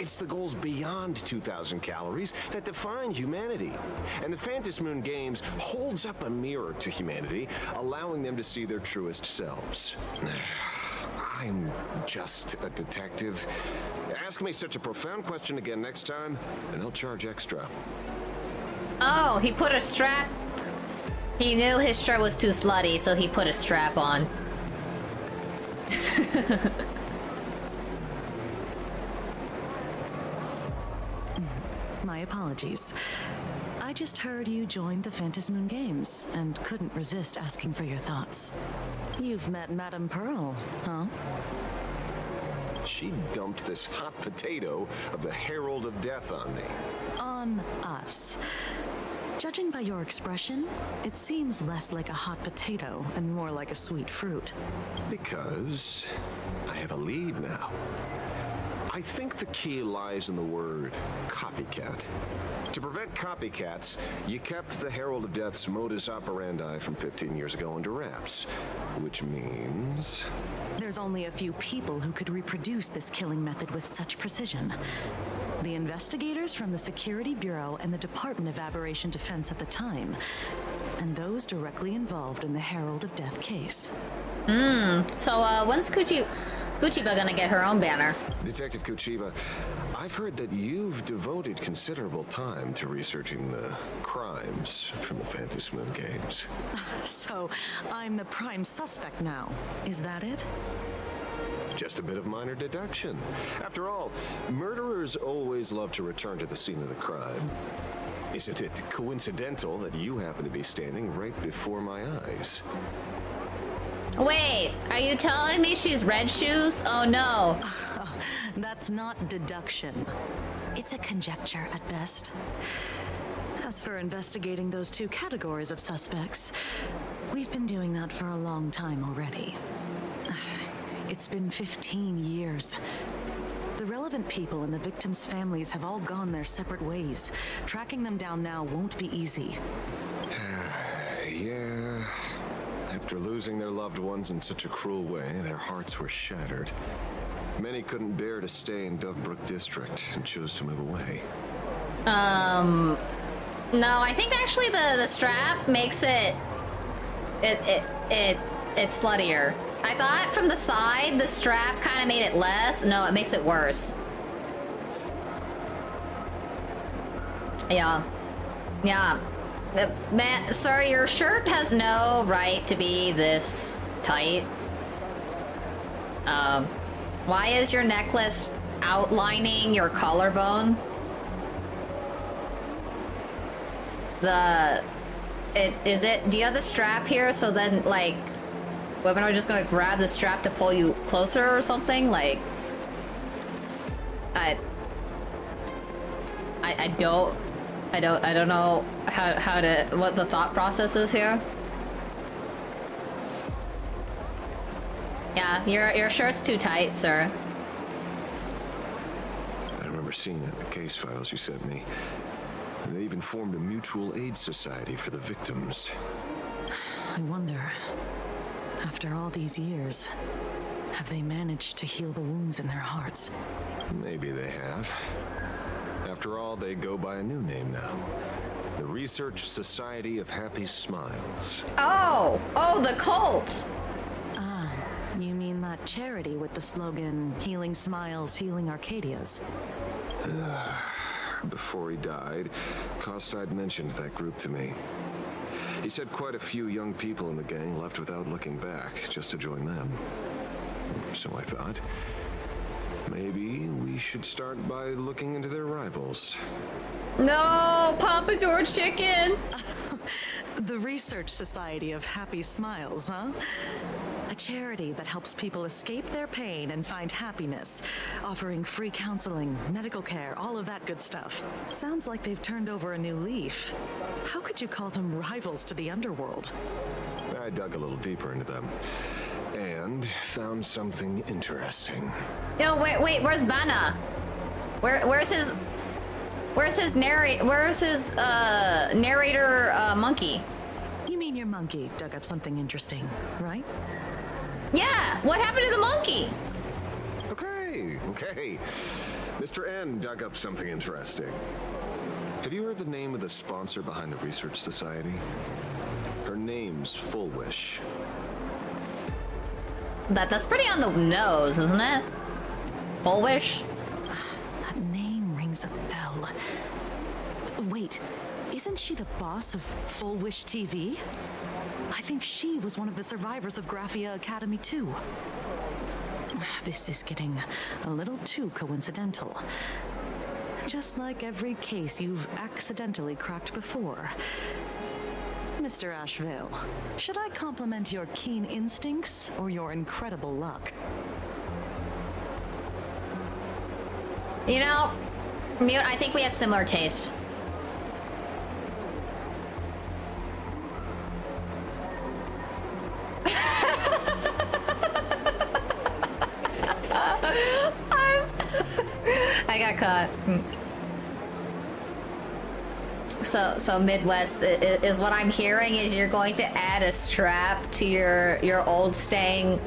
It's the goals beyond 2,000 calories that define humanity. And the Phantasmoon Games holds up a mirror to humanity, allowing them to see their truest selves. I'm just a detective. Ask me such a profound question again next time, and I'll charge extra. Oh, he put a strap. He knew his shirt was too slutty, so he put a strap on. My apologies. I just heard you joined the Phantasmoon Games and couldn't resist asking for your thoughts. You've met Madame Pearl, huh? She dumped this hot potato of the Herald of Death on me. On us. Judging by your expression, it seems less like a hot potato and more like a sweet fruit. Because I have a lead now. I think the key lies in the word copycat. To prevent copycats, you kept the Herald of Death's modus operandi from 15 years ago under wraps, which means... There's only a few people who could reproduce this killing method with such precision. The investigators from the Security Bureau and the Department of Aberration Defense at the time, and those directly involved in the Herald of Death case. So when's Kuchiba gonna get her own banner? Detective Kuchiba, I've heard that you've devoted considerable time to researching the crimes from the Phantasmoon Games. So, I'm the prime suspect now. Is that it? Just a bit of minor deduction. After all, murderers always love to return to the scene of the crime. Isn't it coincidental that you happen to be standing right before my eyes? Wait, are you telling me she's Red Shoes? Oh no. That's not deduction. It's a conjecture at best. for investigating those two categories of suspects. We've been doing that for a long time already. It's been 15 years. The relevant people and the victims' families have all gone their separate ways. Tracking them down now won't be easy. Yeah. After losing their loved ones in such a cruel way, their hearts were shattered. Many couldn't bear to stay in Dovebrook District and chose to move away. No, I think actually the strap makes it's sluttier. I thought from the side the strap kind of made it less. No, it makes it worse. Yeah. Man, sir, your shirt has no right to be this tight. Why is your necklace outlining your collarbone? Do you have the strap here so then, like, women are just gonna grab the strap to pull you closer or something? Like, I don't know what the thought process is here. Yeah, your shirt's too tight, sir. I remember seeing that in the case files you sent me. They even formed a mutual aid society for the victims. I wonder, after all these years, have they managed to heal the wounds in their hearts? Maybe they have. After all, they go by a new name now. The Research Society of Happy Smiles. Oh, the cult! Ah, you mean that charity with the slogan, Healing Smiles, Healing Arcadias? Before he died, Costide mentioned that group to me. He said quite a few young people in the gang left without looking back, just to join them. So I thought, maybe we should start by looking into their rivals. No, Pompadour chicken! The Research Society of Happy Smiles, huh? A charity that helps people escape their pain and find happiness, offering free counseling, medical care, all of that good stuff. Sounds like they've turned over a new leaf. How could you call them rivals to the underworld? I dug a little deeper into them and found something interesting. Yo, wait, where's Bana? Where's his narrator monkey? You mean your monkey dug up something interesting, right? Yeah, what happened to the monkey? Okay. Mr. N dug up something interesting. Have you heard the name of the sponsor behind the Research Society? Her name's Full Wish. That's pretty on the nose, isn't it? Full Wish? That name rings a bell. Wait, isn't she the boss of Full Wish TV? I think she was one of the survivors of Graphia Academy 2. This is getting a little too coincidental. Just like every case you've accidentally cracked before. Mr. Ashvale, should I compliment your keen instincts or your incredible luck? You know, Mute, I think we have similar taste. I got caught. So Midwest is what I'm hearing is you're going to add a strap to your old Stang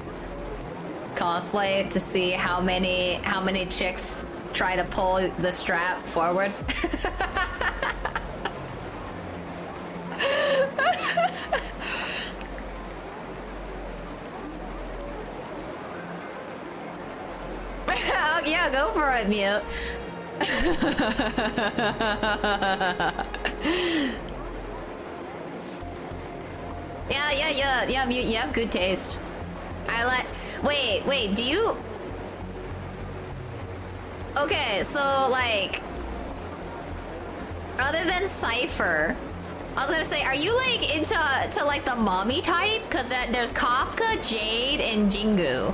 cosplay to see how many chicks try to pull the strap forward. Oh, yeah, go for it, Mute. Yeah, Mute, you have good taste. I like... Wait, do you... Okay, so, like... Other than Cypher, I was gonna say, are you, like, into like, the mommy type? Because there's Kafka, Jade, and Jingu.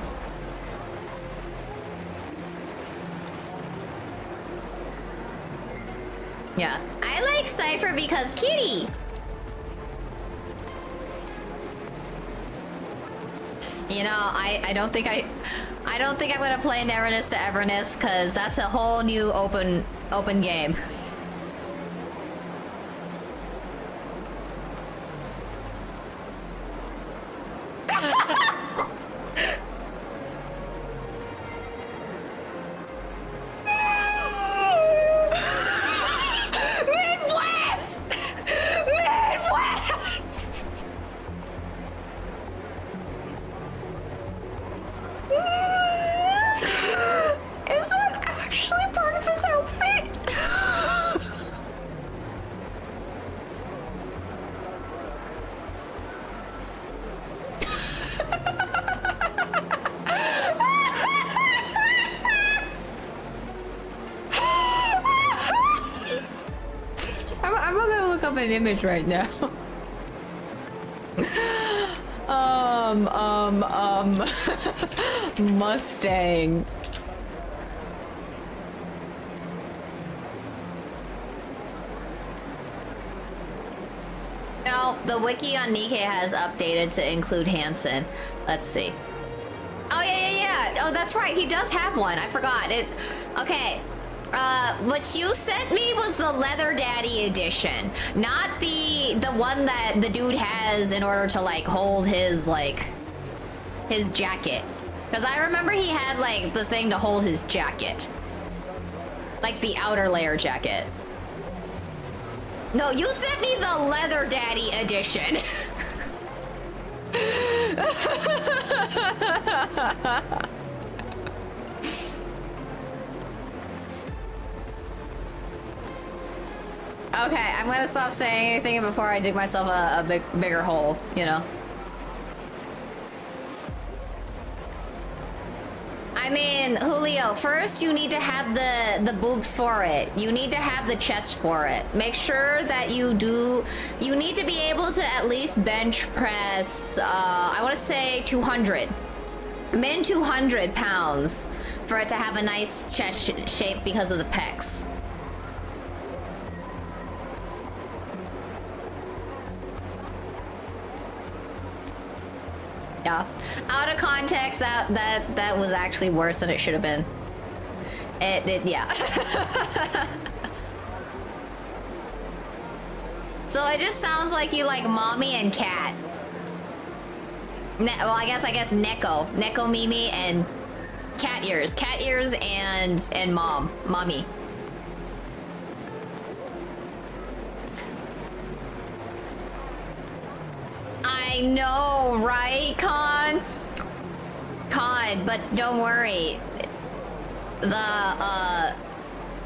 Yeah, I like Cypher because kitty. You know, I don't think I'm gonna play Neverness to Everness because that's a whole new open game. Midwest! Midwest! Is that actually part of his outfit? I'm gonna look up an image right now. Mustang. No, the wiki on Nikkei has updated to include Hansen. Let's see. Oh yeah. Oh, that's right. He does have one. I forgot it. Okay. What you sent me was the Leather Daddy edition, not the one that the dude has in order to like hold his his jacket. Because I remember he had like the thing to hold his jacket, like the outer layer jacket. No, you sent me the Leather Daddy edition. Okay, I'm gonna stop saying anything before I dig myself a bigger hole, you know? I mean, Julio, first you need to have the boobs for it. You need to have the chest for it. Make sure that you need to be able to at least bench press, I want to say 200. Min 200 pounds for it to have a nice chest shape because of the pecs. Yeah. Out of context, that was actually worse than it should have been. Yeah. So it just sounds like you like mommy and cat. Well, I guess Neko, Mimi, and cat ears and mommy. I know, right, Con, but don't worry.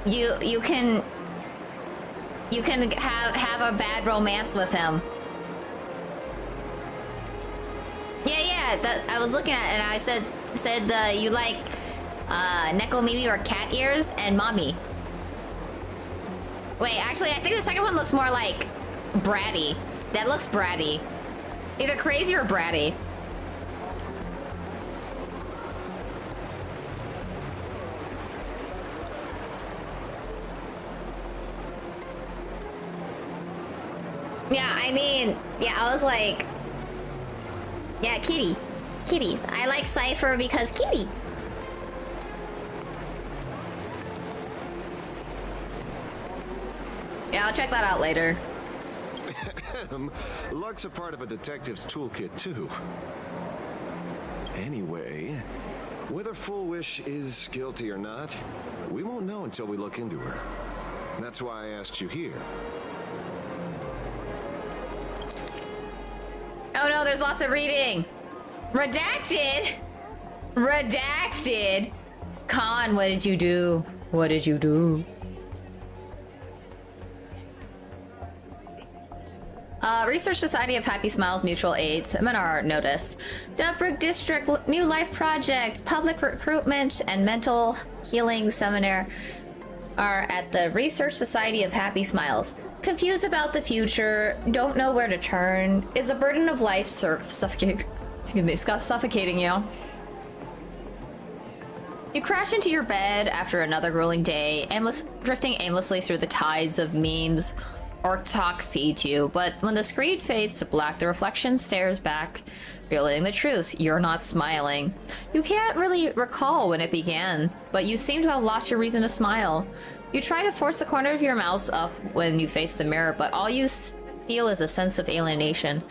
You can have a bad romance with him. Yeah. That I was looking at it and I said you like Neko, Mimi, or cat ears and mommy. Wait, actually, I think the second one looks more like bratty. That looks bratty. Either crazy or bratty. Yeah, I mean, yeah, I was like, yeah, kitty. I like Cypher because kitty. Yeah, I'll check that out later. Luck's a part of a detective's toolkit, too. Anyway, whether Full Wish is guilty or not, we won't know until we look into her. That's why I asked you here. Oh no, there's lots of reading. Redacted? Con, what did you do? Research Society of Happy Smiles Mutual Aid Seminar Notice. Dubrick District New Life Project, Public Recruitment and Mental Healing Seminar are at the Research Society of Happy Smiles. Confused about the future, don't know where to turn, is the burden of life suffocating you? You crash into your bed after another grueling day, drifting aimlessly through the tides of memes, or talk feeds you, but when the screen fades to black, the reflection stares back, revealing the truth. You're not smiling. You can't really recall when it began, but you seem to have lost your reason to smile. You try to force the corner of your mouth up when you face the mirror, but all you feel is a sense of alienation.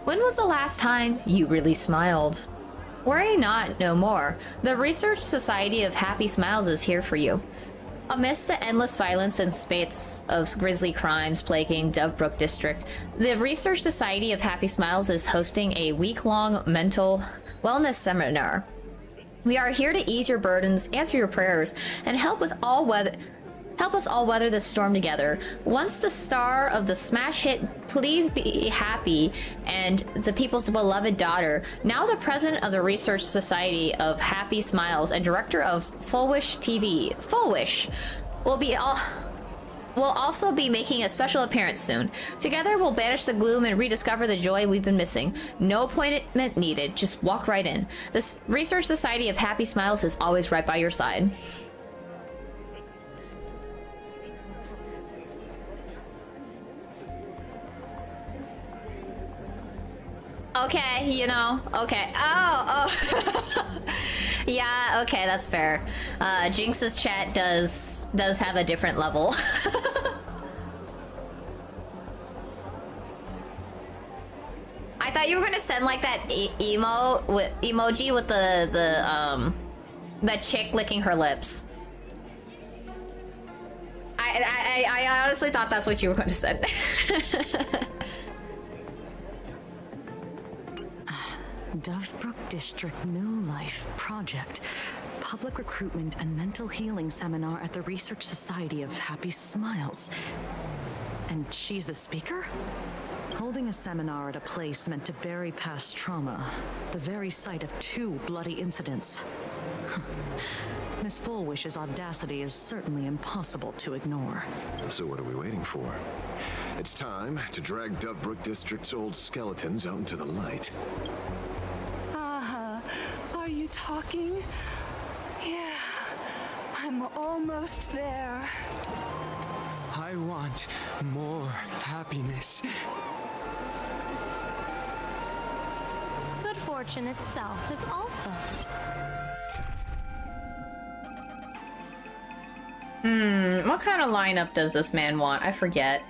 When was the last time you really smiled? Worry not, no more. The Research Society of Happy Smiles is here for you. Amidst the endless violence and spates of grisly crimes plaguing Dovebrook District, the Research Society of Happy Smiles is hosting a week-long mental wellness seminar. We are here to ease your burdens, answer your prayers, and help us all weather the storm together. Once the star of the smash hit Please Be Happy and the People's Beloved Daughter, now the president of the Research Society of Happy Smiles and director of Full Wish TV, Full Wish, will also be making a special appearance soon. Together we'll banish the gloom and rediscover the joy we've been missing. No appointment needed, just walk right in. This Research Society of Happy Smiles is always right by your side. Okay, you know, okay. Oh. Yeah, okay, that's fair. Jinx's chat does have a different level. I thought you were gonna send like that emoji with the chick licking her lips. I honestly thought that's what you were going to send. Dovebrook District New Life Project. Public Recruitment and Mental Healing Seminar at the Research Society of Happy Smiles. And she's the speaker? Holding a seminar at a place meant to bury past trauma. The very site of 2 bloody incidents. Miss Fullwish's audacity is certainly impossible to ignore. So what are we waiting for? It's time to drag Dovebrook District's old skeletons out into the light. Are you talking? Yeah, I'm almost there. I want more happiness. Good fortune itself is also. What kind of lineup does this man want? I forget.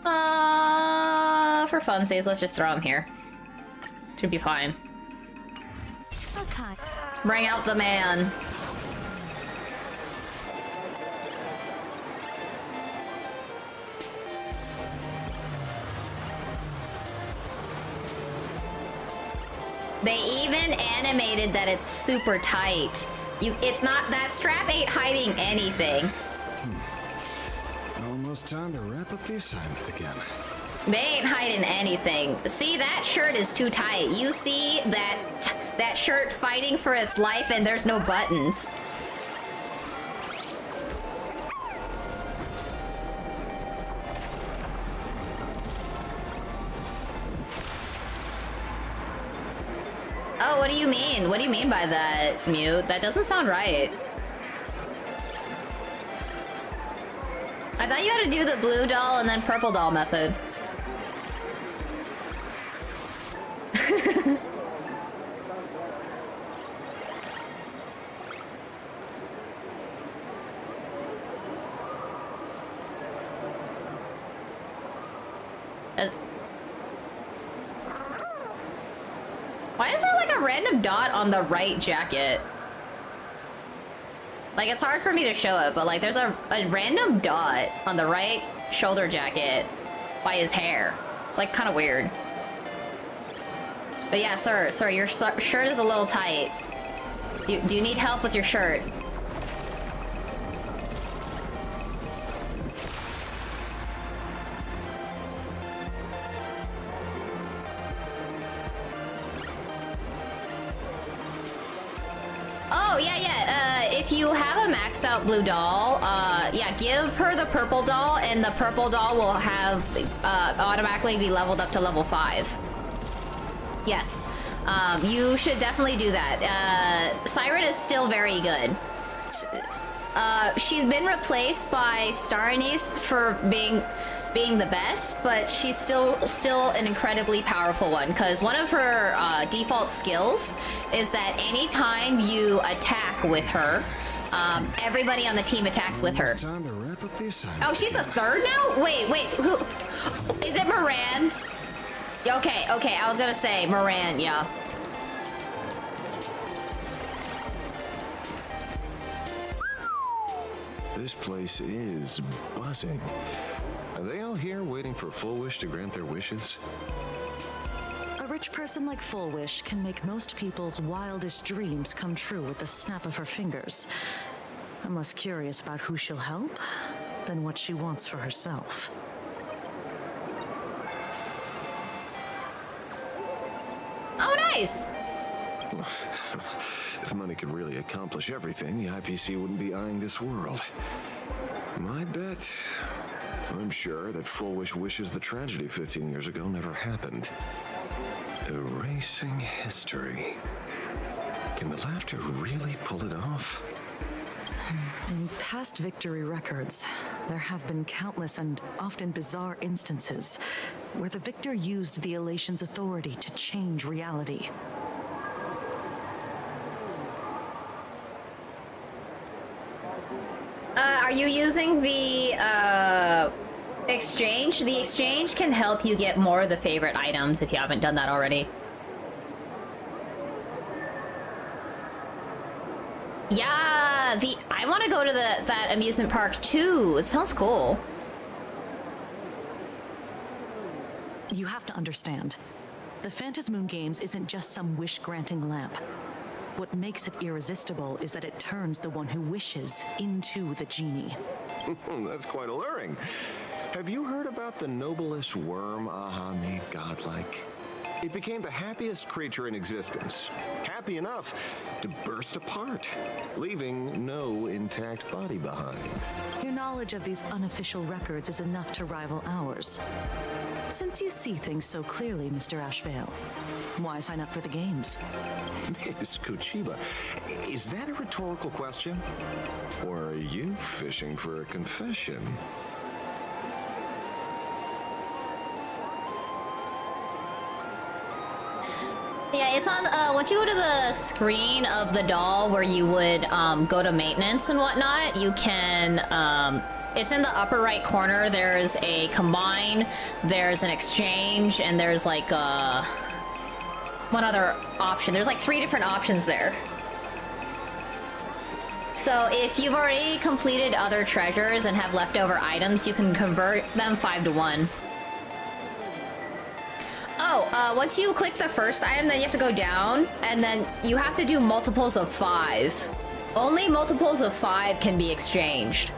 For funsies, let's just throw him here. Should be fine. Okay. Bring out the man. They even animated that it's super tight. It's not, that strap ain't hiding anything. Almost time to wrap up the assignment again. They ain't hiding anything. See, that shirt is too tight. You see that shirt fighting for its life and there's no buttons. Oh, what do you mean? What do you mean by that, Mute? That doesn't sound right. I thought you had to do the blue doll and then purple doll method. Why is there like a random dot on the right jacket? Like, it's hard for me to show it, but like there's a random dot on the right shoulder jacket by his hair. It's like kind of weird. But yeah, sir, your shirt is a little tight. Do you need help with your shirt? Oh, yeah. If you have a maxed out blue doll, yeah, give her the purple doll, and the purple doll will have automatically be leveled up to level 5. Yes. You should definitely do that. Siren is still very good. She's been replaced by Star Anise for being the best, but she's still an incredibly powerful one, because one of her default skills is that anytime you attack with her, everybody on the team attacks with her. Time to wrap up the assignment. Oh, she's a third now? Wait, who? Is it Moran? Okay, I was gonna say Moran, yeah. This place is buzzing. Are they all here waiting for Full Wish to grant their wishes? A rich person like Full Wish can make most people's wildest dreams come true with the snap of her fingers. I'm less curious about who she'll help than what she wants for herself. Oh, nice! If money could really accomplish everything, the IPC wouldn't be eyeing this world. My bet, I'm sure that Full Wish wishes the tragedy 15 years ago never happened. Erasing history. Can the laughter really pull it off? In past victory records, there have been countless and often bizarre instances where the victor used the elation's authority to change reality. Are you using the exchange? The exchange can help you get more of the favorite items if you haven't done that already. Yeah, I want to go to that amusement park too. It sounds cool. You have to understand, the Phantasmoon Games isn't just some wish-granting lamp. What makes it irresistible is that it turns the one who wishes into the genie. That's quite alluring. Have you heard about the noblest worm Aha made godlike? It became the happiest creature in existence. Happy enough to burst apart, leaving no intact body behind. Your knowledge of these unofficial records is enough to rival ours. Since you see things so clearly, Mr. Ashvale, why sign up for the games? Miss Kuchiba, is that a rhetorical question? Or are you fishing for a confession? Yeah, it's on, once you go to the screen of the doll where you would, go to maintenance and whatnot, you can, it's in the upper right corner. There's a combine, there's an exchange, and there's like, one other option. There's like 3 different options there. So if you've already completed other treasures and have leftover items, you can convert them 5 to 1. Oh, once you click the first item, then you have to go down, and then you have to do multiples of 5. Only multiples of 5 can be exchanged.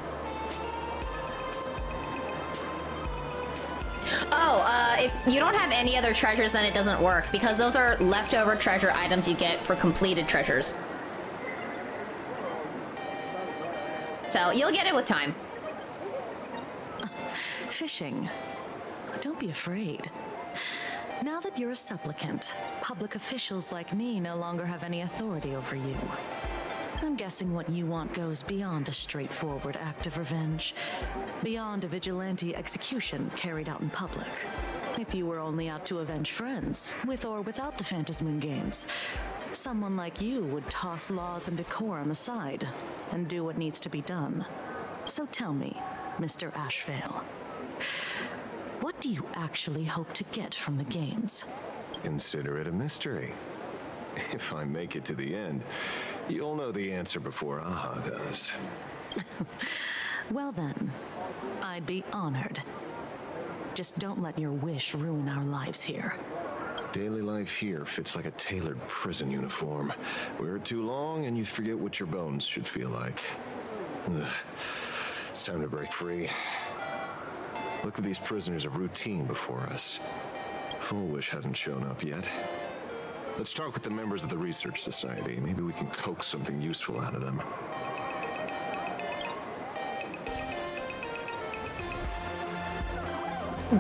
Oh, if you don't have any other treasures, then it doesn't work, because those are leftover treasure items you get for completed treasures. So, you'll get it with time. Fishing. Don't be afraid. Now that you're a supplicant, public officials like me no longer have any authority over you. I'm guessing what you want goes beyond a straightforward act of revenge, beyond a vigilante execution carried out in public. If you were only out to avenge friends, with or without the Phantasmoon Games, someone like you would toss laws and decorum aside and do what needs to be done. So tell me, Mr. Ashvale, what do you actually hope to get from the games? Consider it a mystery. If I make it to the end, you'll know the answer before Aha does. Well then, I'd be honored. Just don't let your wish ruin our lives here. Daily life here fits like a tailored prison uniform. Wear it too long and you forget what your bones should feel like. Ugh. It's time to break free. Look at these prisoners of routine before us. Full Wish hasn't shown up yet. Let's talk with the members of the Research Society. Maybe we can coax something useful out of them.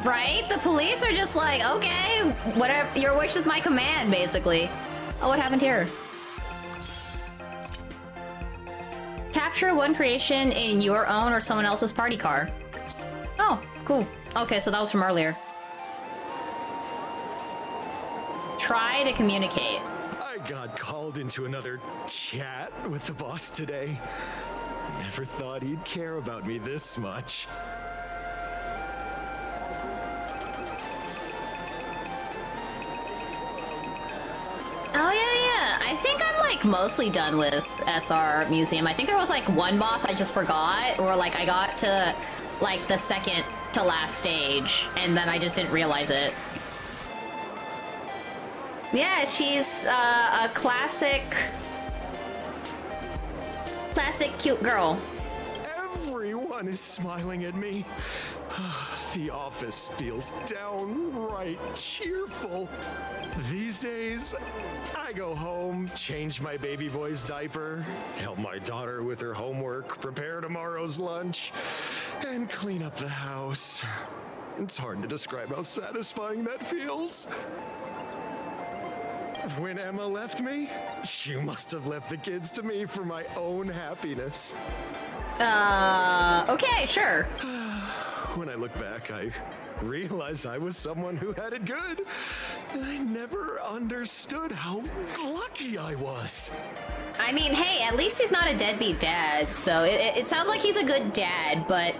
Right? The police are just like, okay, whatever, your wish is my command, basically. Oh, what happened here? capture one creation in your own or someone else's party car. Oh, cool. Okay, so that was from earlier. Try to communicate. I got called into another chat with the boss today. Never thought he'd care about me this much. Oh yeah. I think I'm like mostly done with SR Museum. I think there was like one boss I just forgot, or like I got to like the second to last stage and then I just didn't realize it. Yeah, she's a classic cute girl. Everyone is smiling at me. The office feels downright cheerful. These days, I go home, change my baby boy's diaper, help my daughter with her homework, prepare tomorrow's lunch, and clean up the house. It's hard to describe how satisfying that feels. When Emma left me, she must have left the kids to me for my own happiness. Okay, sure. When I look back, I realize I was someone who had it good. And I never understood how lucky I was. I mean, hey, at least he's not a deadbeat dad, so it sounds like he's a good dad, but,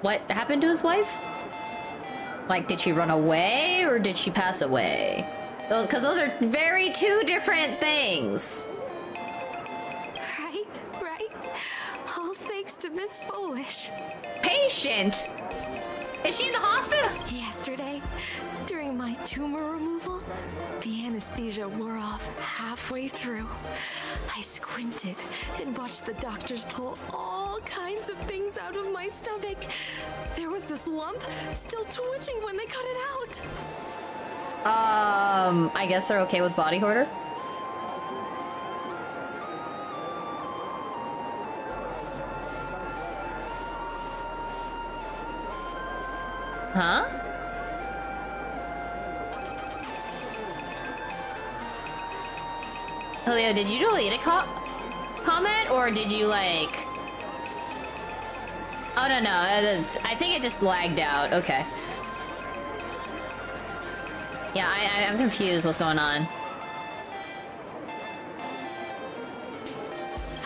what happened to his wife? Like, did she run away, or did she pass away? Because those are very two different things. Right. All thanks to Miss Foolish. Patient? Is she in the hospital? Yesterday, during my tumor removal, the anesthesia wore off halfway through. I squinted and watched the doctors pull all kinds of things out of my stomach. There was this lump still twitching when they cut it out. I guess they're okay with body hoarder? Huh? Julio, did you delete a comment, or did you like... Oh, no, I think it just lagged out. Okay. Yeah, I'm confused what's going on.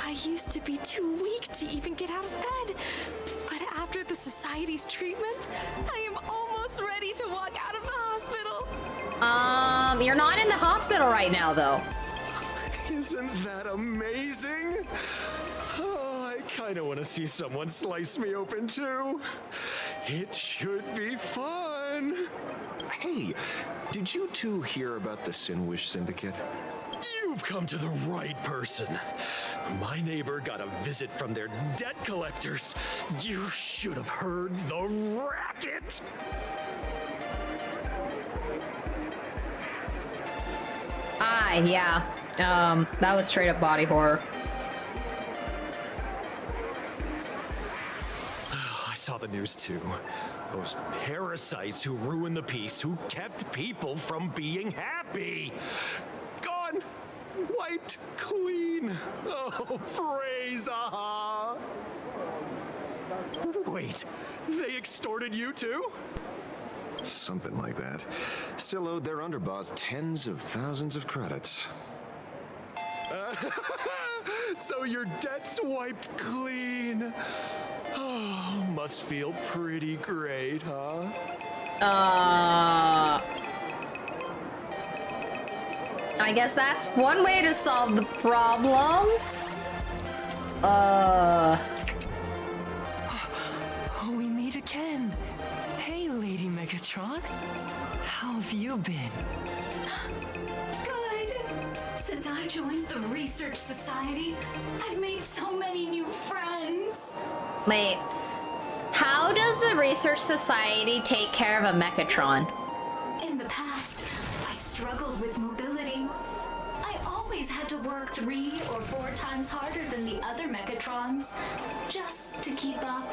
I used to be too weak to even get out of bed. But after the Society's treatment, I am almost ready to walk out of the hospital. You're not in the hospital right now, though. Isn't that amazing? Oh, I kind of want to see someone slice me open too. It should be fun. Hey, did you two hear about the Sinwish Syndicate? You've come to the right person. My neighbor got a visit from their debt collectors. You should have heard the racket. Yeah. That was straight up body horror. I saw the news too. Those parasites who ruined the peace, who kept people from being happy. Gone. Wiped clean. Oh, praise aha. Wait, they extorted you too? Something like that. Still owed their underboss tens of thousands of credits. So your debt's wiped clean. Oh, must feel pretty great, huh? I guess that's one way to solve the problem. We meet again. Hey, Lady Megatron. How have you been? Good. Since I joined the Research Society, I've made so many new friends. Wait, how does the Research Society take care of a Mechatron? In the past, I struggled with mobility. I always had to work 3 or 4 times harder than the other Mechatrons, just to keep up.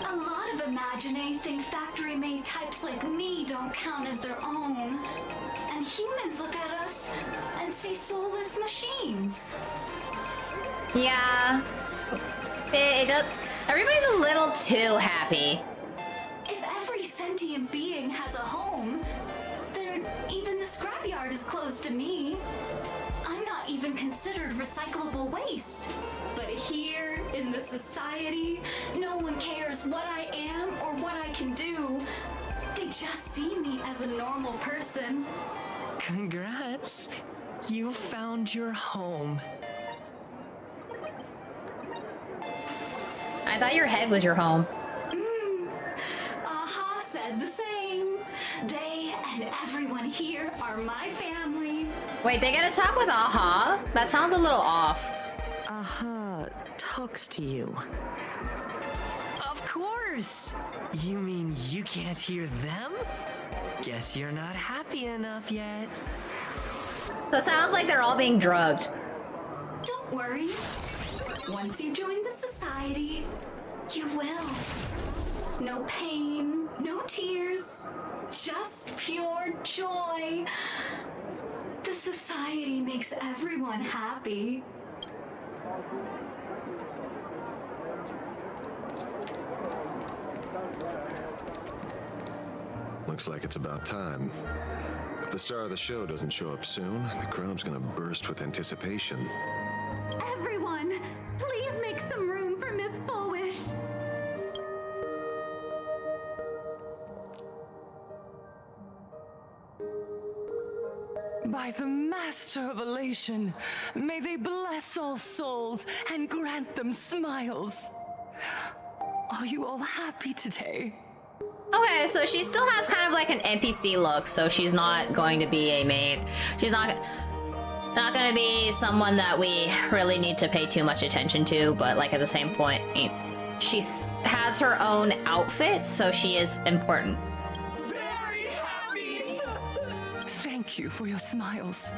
A lot of Imaginae think factory-made types like me don't count as their own. And humans look at us and see soulless machines. Yeah. It does. Everybody's a little too happy. If every sentient being has a home, then even the scrapyard is close to me. I'm not even considered recyclable waste. But here, in the society, no one cares what I am or what I can do. They just see me as a normal person. Congrats! You found your home. I thought your head was your home. Aha said the same. They and everyone here are my family. Wait, they gotta talk with Aha? That sounds a little off. Aha talks to you. Of course! You mean you can't hear them? Guess you're not happy enough yet. So it sounds like they're all being drugged. Don't worry. Once you join the society, you will. No pain, no tears, just pure joy. The society makes everyone happy. Looks like it's about time. If the star of the show doesn't show up soon, the crowd's gonna burst with anticipation. Everyone, please make some room for Miss Fullwish. By the Master of Elation, may they bless all souls and grant them smiles. Are you all happy today? Okay, so she still has kind of like an NPC look, so she's not going to be a main. She's not going to be someone that we really need to pay too much attention to, but like at the same point, she has her own outfit, so she is important. Very happy! Thank you for your smiles.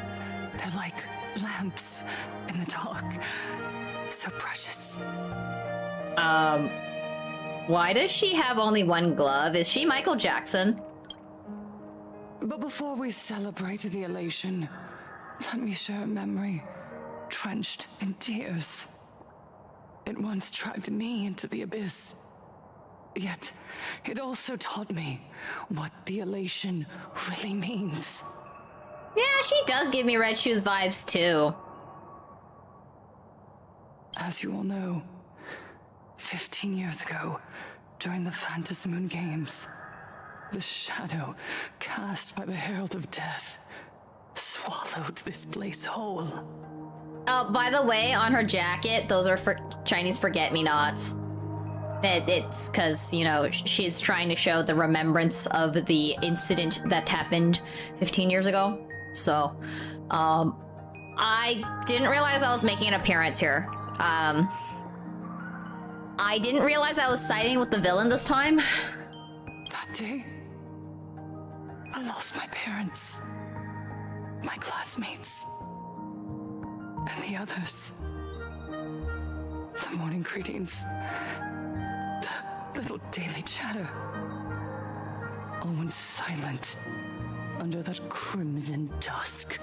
They're like lamps in the dark. So precious. Why does she have only one glove? Is she Michael Jackson? But before we celebrate the elation, let me share a memory drenched in tears. It once dragged me into the abyss. Yet, it also taught me what the elation really means. Yeah, she does give me Red Shoes vibes too. As you all know, 15 years ago, during the Phantasmoon Games, the shadow cast by the Herald of Death swallowed this place whole. Oh, by the way, on her jacket, those are for Chinese forget-me-nots. It's because, you know, she's trying to show the remembrance of the incident that happened 15 years ago. So, I didn't realize I was making an appearance here. I didn't realize I was siding with the villain this time. That day, I lost my parents, my classmates, and the others. The morning greetings, the little daily chatter, all went silent under that crimson dusk.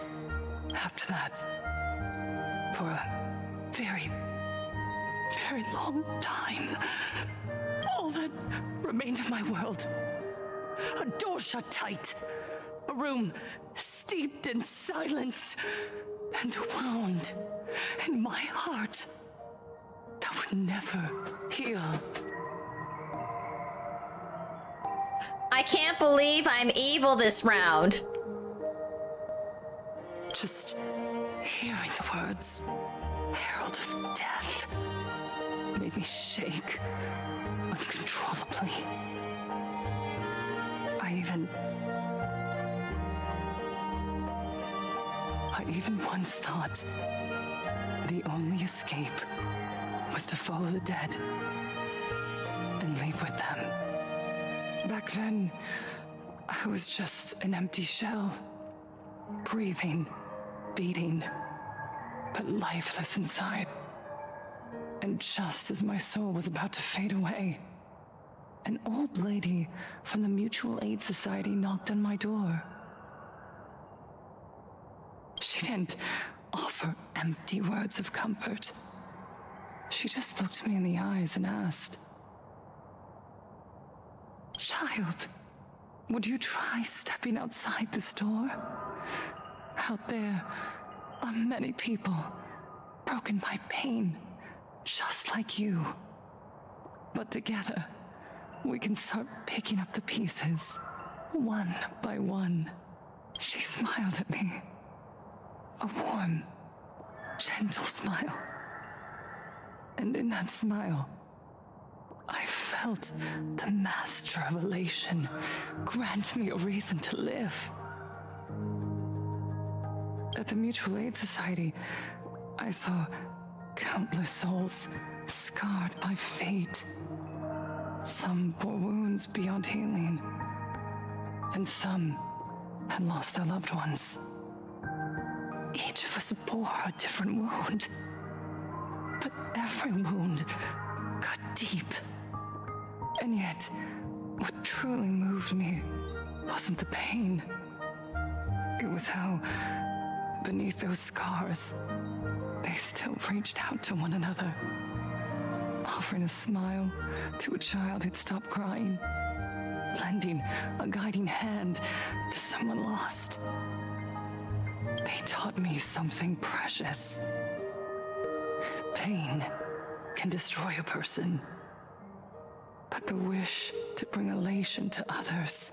After that, for a very long time, all that remained of my world, a door shut tight, a room steeped in silence, and a wound in my heart that would never heal. I can't believe I'm evil this round. Just hearing the words, Herald of Death, made me shake uncontrollably. I even once thought the only escape was to follow the dead and leave with them. Back then, I was just an empty shell, breathing, beating, but lifeless inside. And just as my soul was about to fade away, an old lady from the Mutual Aid Society knocked on my door. She didn't offer empty words of comfort. She just looked me in the eyes and asked, "Child, would you try stepping outside this door? Out there are many people broken by pain, just like you. But together, we can start picking up the pieces, one by one." She smiled at me. A warm, gentle smile. And in that smile, I felt the master of elation grant me a reason to live. At the Mutual Aid Society, I saw countless souls scarred by fate. Some bore wounds beyond healing, and some had lost their loved ones. Each of us bore a different wound, but every wound cut deep. And yet, what truly moved me wasn't the pain. It was how, beneath those scars, they still reached out to one another, offering a smile to a child who'd stopped crying, lending a guiding hand to someone lost. They taught me something precious. Pain can destroy a person, but the wish to bring elation to others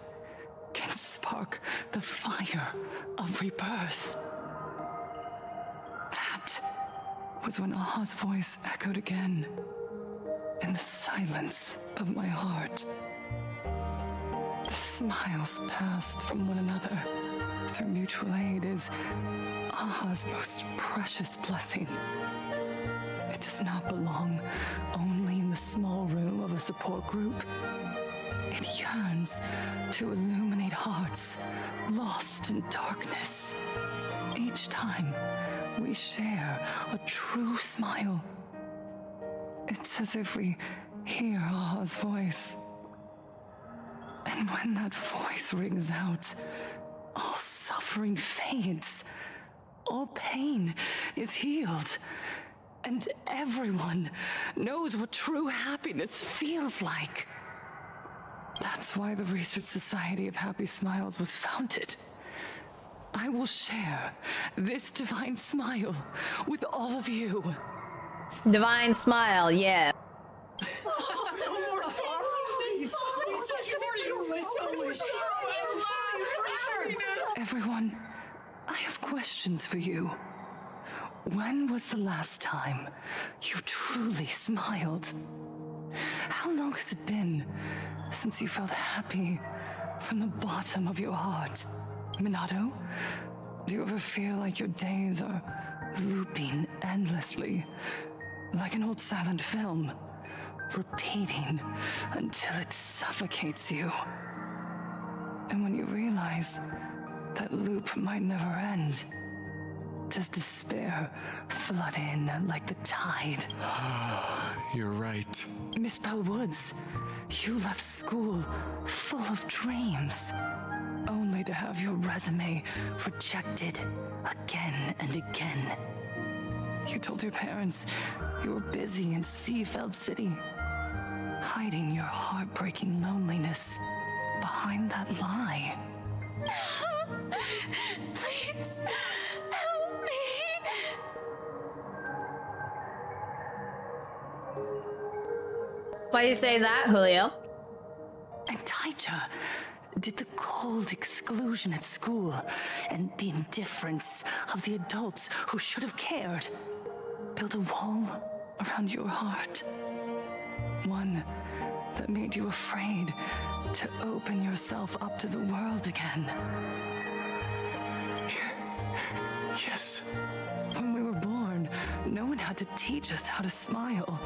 can spark the fire of rebirth. That was when Aha's voice echoed again in the silence of my heart. The smiles passed from one another through mutual aid is Aha's most precious blessing. It does not belong only in the small room of a support group. It yearns to illuminate hearts lost in darkness. Each time we share a true smile, it's as if we hear Aha's voice. And when that voice rings out, all suffering fades, all pain is healed, and everyone knows what true happiness feels like. That's why the Research Society of Happy Smiles was founded. I will share this divine smile with all of you. Divine smile, yeah. Everyone, I have questions for you. When was the last time you truly smiled? How long has it been since you felt happy from the bottom of your heart? Minato, do you ever feel like your days are looping endlessly, like an old silent film, repeating until it suffocates you? And when you realize that loop might never end, does despair flood in like the tide? You're right. Miss Bellwoods, you left school full of dreams, only to have your resume rejected again and again. You told your parents you were busy in Seafeld City, hiding your heartbreaking loneliness behind that lie. Please, help me. Why you say that, Julio? And Taija, did the cold exclusion at school and the indifference of the adults who should have cared build a wall around your heart? One that made you afraid to open yourself up to the world again. Yes. When we were born, no one had to teach us how to smile.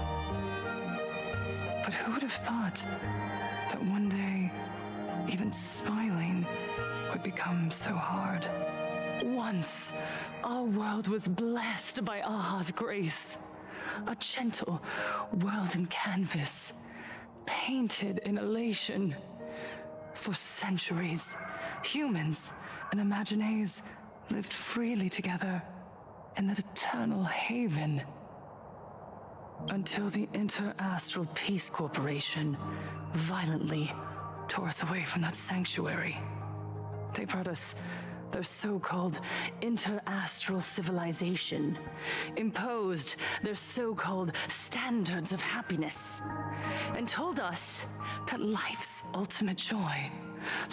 But who would have thought that one day, even smiling would become so hard? Once, our world was blessed by Aha's grace. A gentle world in canvas, painted in elation. For centuries, humans and Imaginaes lived freely together in that eternal haven. Until the Inter-Astral Peace Corporation violently tore us away from that sanctuary. They brought us their so-called inter-astral civilization, imposed their so-called standards of happiness, and told us that life's ultimate joy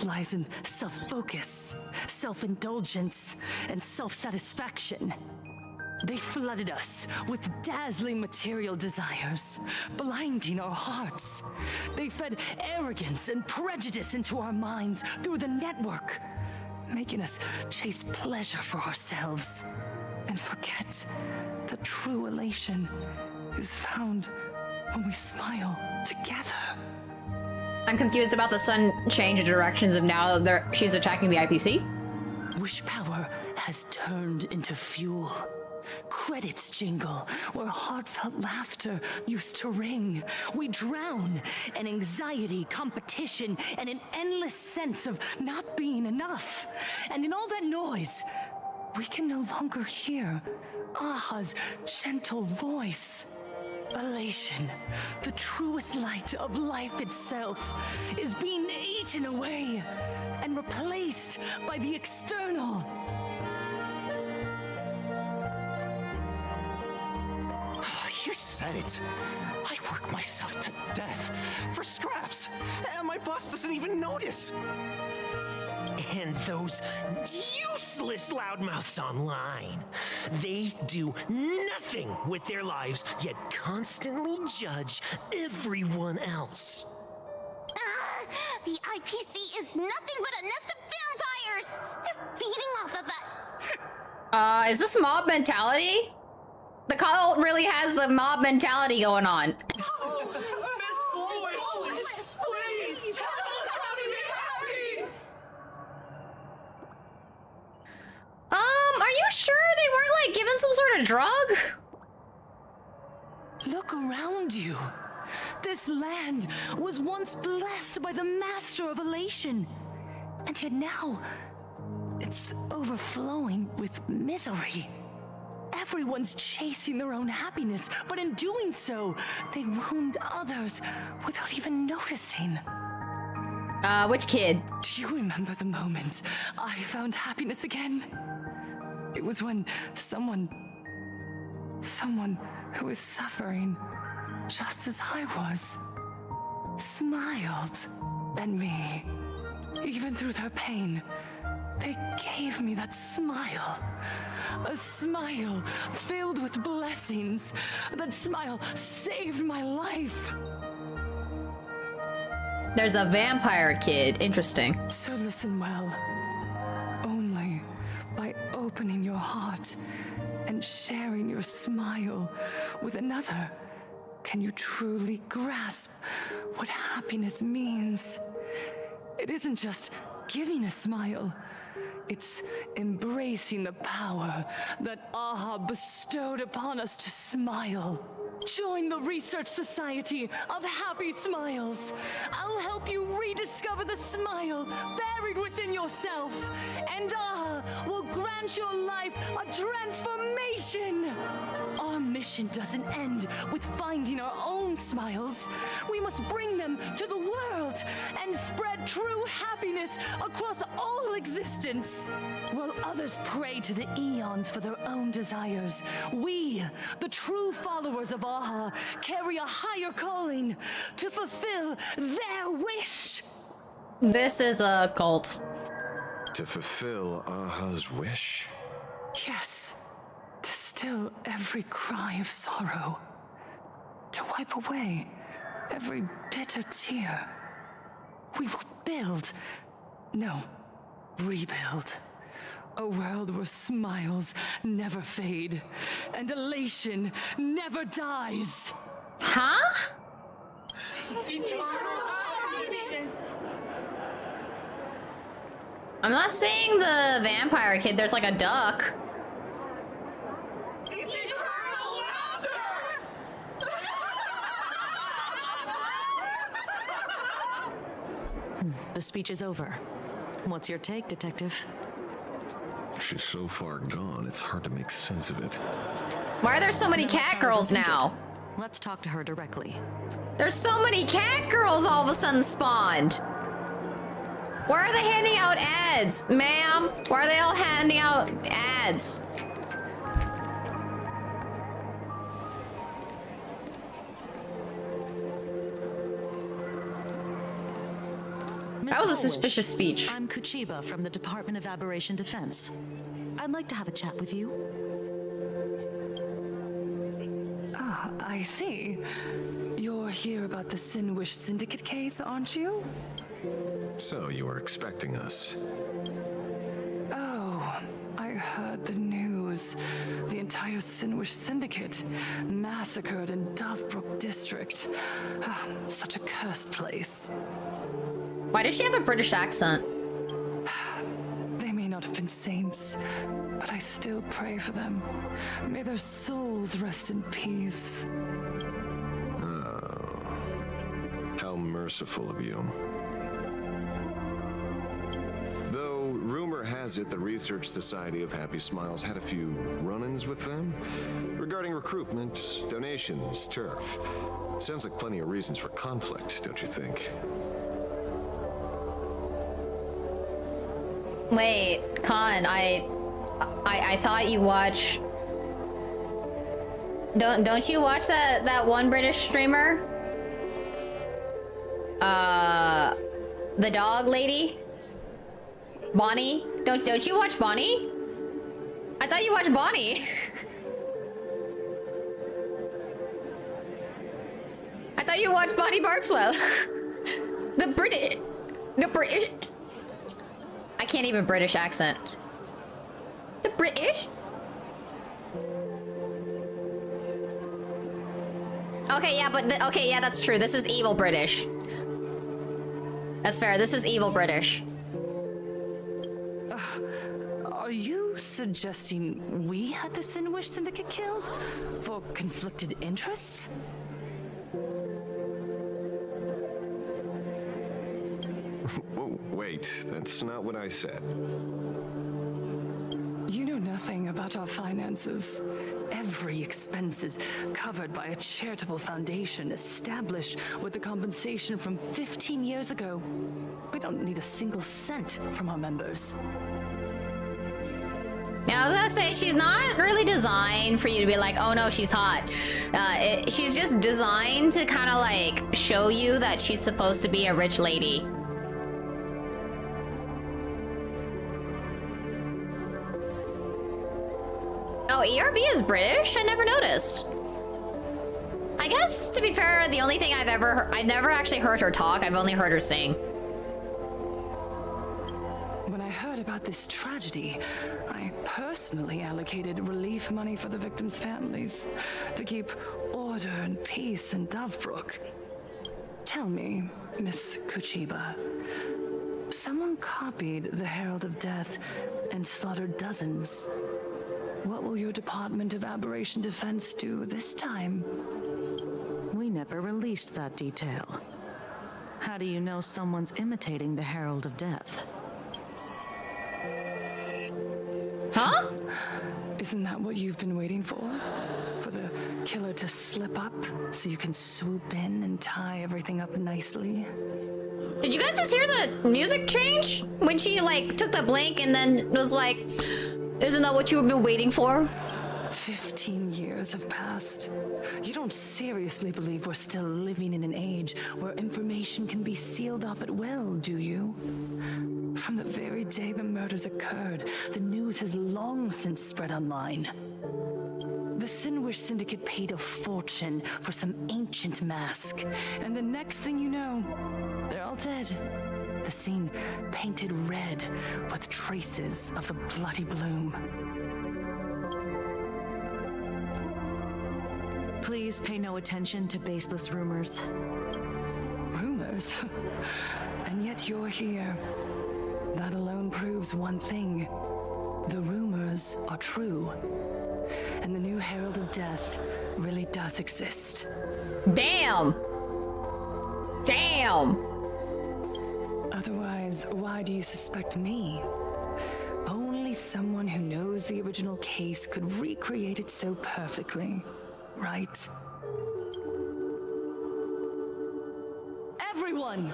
lies in self-focus, self-indulgence, and self-satisfaction. They flooded us with dazzling material desires, blinding our hearts. They fed arrogance and prejudice into our minds through the network, making us chase pleasure for ourselves and forget that true elation is found when we smile together. I'm confused about the sudden change of directions of now she's attacking the IPC. Wish power has turned into fuel. Credits jingle where heartfelt laughter used to ring. We drown in anxiety, competition, and an endless sense of not being enough. And in all that noise, we can no longer hear Aha's gentle voice. Elation, the truest light of life itself, is being eaten away and replaced by the external. You said it. I work myself to death for scraps, and my boss doesn't even notice. And those useless loudmouths online. They do nothing with their lives, yet constantly judge everyone else. The IPC is nothing but a nest of vampires! They're feeding off of us! Is this mob mentality? The cult really has the mob mentality going on. Oh, Miss Foolish, please tell us how to be happy! Are you sure they weren't like given some sort of drug? Look around you. This land was once blessed by the master of elation, and yet now it's overflowing with misery. Everyone's chasing their own happiness, but in doing so, they wound others without even noticing. Which kid? Do you remember the moment I found happiness again? It was when someone who was suffering just as I was, smiled at me. Even through their pain, they gave me that smile. A smile filled with blessings. That smile saved my life. There's a vampire kid. Interesting. So listen well. Only by opening your heart and sharing your smile with another can you truly grasp what happiness means. It isn't just giving a smile. It's embracing the power that Aha bestowed upon us to smile. Join the Research Society of Happy Smiles. I'll help you rediscover the smile buried within yourself, and Aha will grant your life a transformation. Our mission doesn't end with finding our own smiles. We must bring them to the world and spread true happiness across all existence. While others pray to the eons for their own desires, we, the true followers of Aha, carry a higher calling to fulfill their wish. This is a cult. To fulfill Aha's wish? Yes. To still every cry of sorrow. To wipe away every bitter tear. We will build, no, rebuild. A world where smiles never fade and elation never dies. Huh? I'm not seeing the vampire kid. There's like a duck. The speech is over. What's your take, Detective? She's so far gone, it's hard to make sense of it. Why are there so many cat girls now? Let's talk to her directly. There's so many cat girls all of a sudden spawned. Why are they handing out ads, ma'am? Why are they all handing out ads? That was a suspicious speech. I'm Kuchiba from the Department of Aberration Defense. I'd like to have a chat with you. Ah, I see. You're here about the Sinwish Syndicate case, aren't you? So you were expecting us. Oh, I heard the news. The entire Sinwish Syndicate massacred in Dovebrook District. Ah, such a cursed place. Why does she have a British accent? They may not have been saints, but I still pray for them. May their souls rest in peace. Oh, how merciful of you. Though rumor has it the Research Society of Happy Smiles had a few run-ins with them regarding recruitment, donations, turf. Sounds like plenty of reasons for conflict, don't you think? Wait, Khan, I thought you watch. Don't you watch that one British streamer? The dog lady? Bonnie? Don't you watch Bonnie? I thought you watched Bonnie. I thought you watched Bonnie Barkswell. The British. I can't even British accent. The British? Okay, yeah, but okay, yeah, that's true. This is evil British. That's fair. This is evil British. Are you suggesting we had the Sinwish Syndicate killed? For conflicted interests? Whoa, wait, that's not what I said. You know nothing about our finances. Every expense is covered by a charitable foundation established with the compensation from 15 years ago. We don't need a single cent from our members. Yeah, I was gonna say, she's not really designed for you to be like, oh no, she's hot. She's just designed to kind of like show you that she's supposed to be a rich lady. Oh, ERB is British? I never noticed. I guess, to be fair, the only thing I've never actually heard her talk. I've only heard her sing. When I heard about this tragedy, I personally allocated relief money for the victims' families to keep order and peace in Dovebrook. Tell me, Miss Kuchiba, someone copied the Herald of Death and slaughtered dozens. What will your Department of Aberration Defense do this time? We never released that detail. How do you know someone's imitating the Herald of Death? Huh? Isn't that what you've been waiting for? For the killer to slip up so you can swoop in and tie everything up nicely? Did you guys just hear the music change? When she like took the blink and then was like, isn't that what you've been waiting for? 15 years have passed. You don't seriously believe we're still living in an age where information can be sealed off at will, do you? From the very day the murders occurred, the news has long since spread online. The Sinwish Syndicate paid a fortune for some ancient mask, and the next thing you know, they're all dead. The scene painted red with traces of the bloody bloom. Please pay no attention to baseless rumors. Rumors? And yet you're here. That alone proves one thing. The rumors are true. And the new Herald of Death really does exist. Damn! Damn! Otherwise, why do you suspect me? Only someone who knows the original case could recreate it so perfectly, right? Everyone,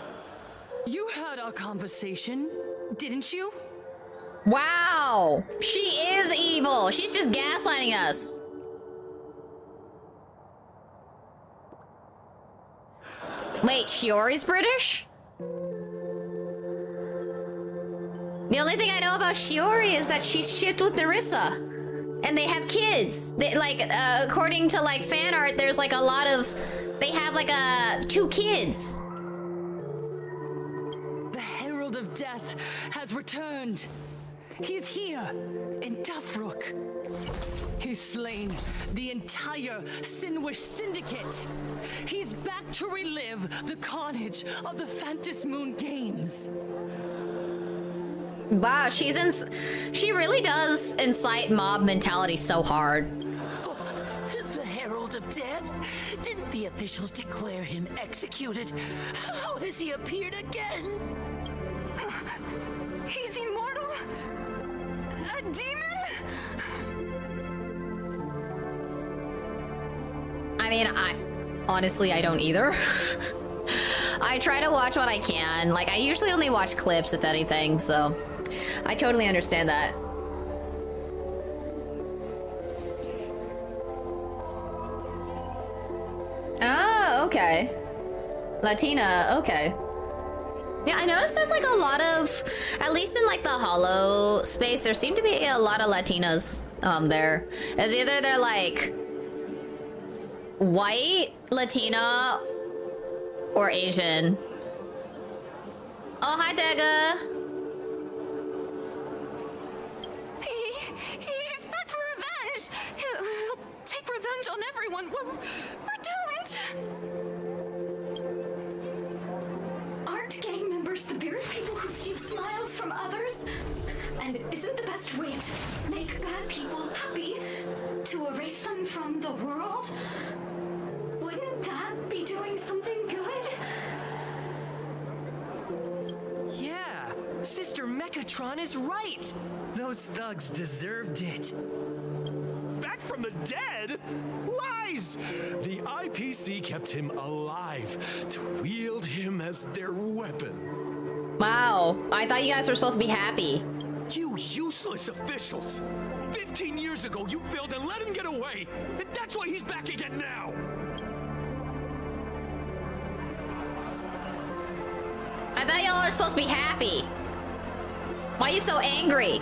you heard our conversation, didn't you? Wow, she is evil. She's just gaslighting us. Wait, Shiori's British? The only thing I know about Shiori is that she's shipped with Nerissa. And they have kids. They, like, according to, like, fan art, there's, like, a lot of... They have, like, 2 kids. The Herald of Death has returned. He is here, in Dufrook. He's slain the entire Sinwish Syndicate. He's back to relive the carnage of the Phantom Moon Games. Wow, she really does incite mob mentality so hard. The Herald of Death? Didn't the officials declare him executed? How has he appeared again? He's immortal? A demon? I mean, honestly, I don't either. I try to watch what I can. Like, I usually only watch clips, if anything, so I totally understand that. Ah, okay. Latina, okay. Yeah, I noticed there's like a lot of, at least in like the Hollow space, there seem to be a lot of Latinas there. It's either they're like white, Latina, or Asian. Oh, hi, Dega. He's back for revenge. He'll take revenge on everyone. We're doomed. Aren't gang members the very people who steal smiles from others? And isn't the best way to make bad people happy to erase them from the world? Wouldn't that be doing something good? Yeah, Sister Mechatron is right. Those thugs deserved it. Back from the dead? Lies! The IPC kept him alive to wield him as their weapon. Wow, I thought you guys were supposed to be happy. You useless officials! 15 years ago, you failed and let him get away! And that's why he's back again now! I thought y'all are supposed to be happy. Why are you so angry?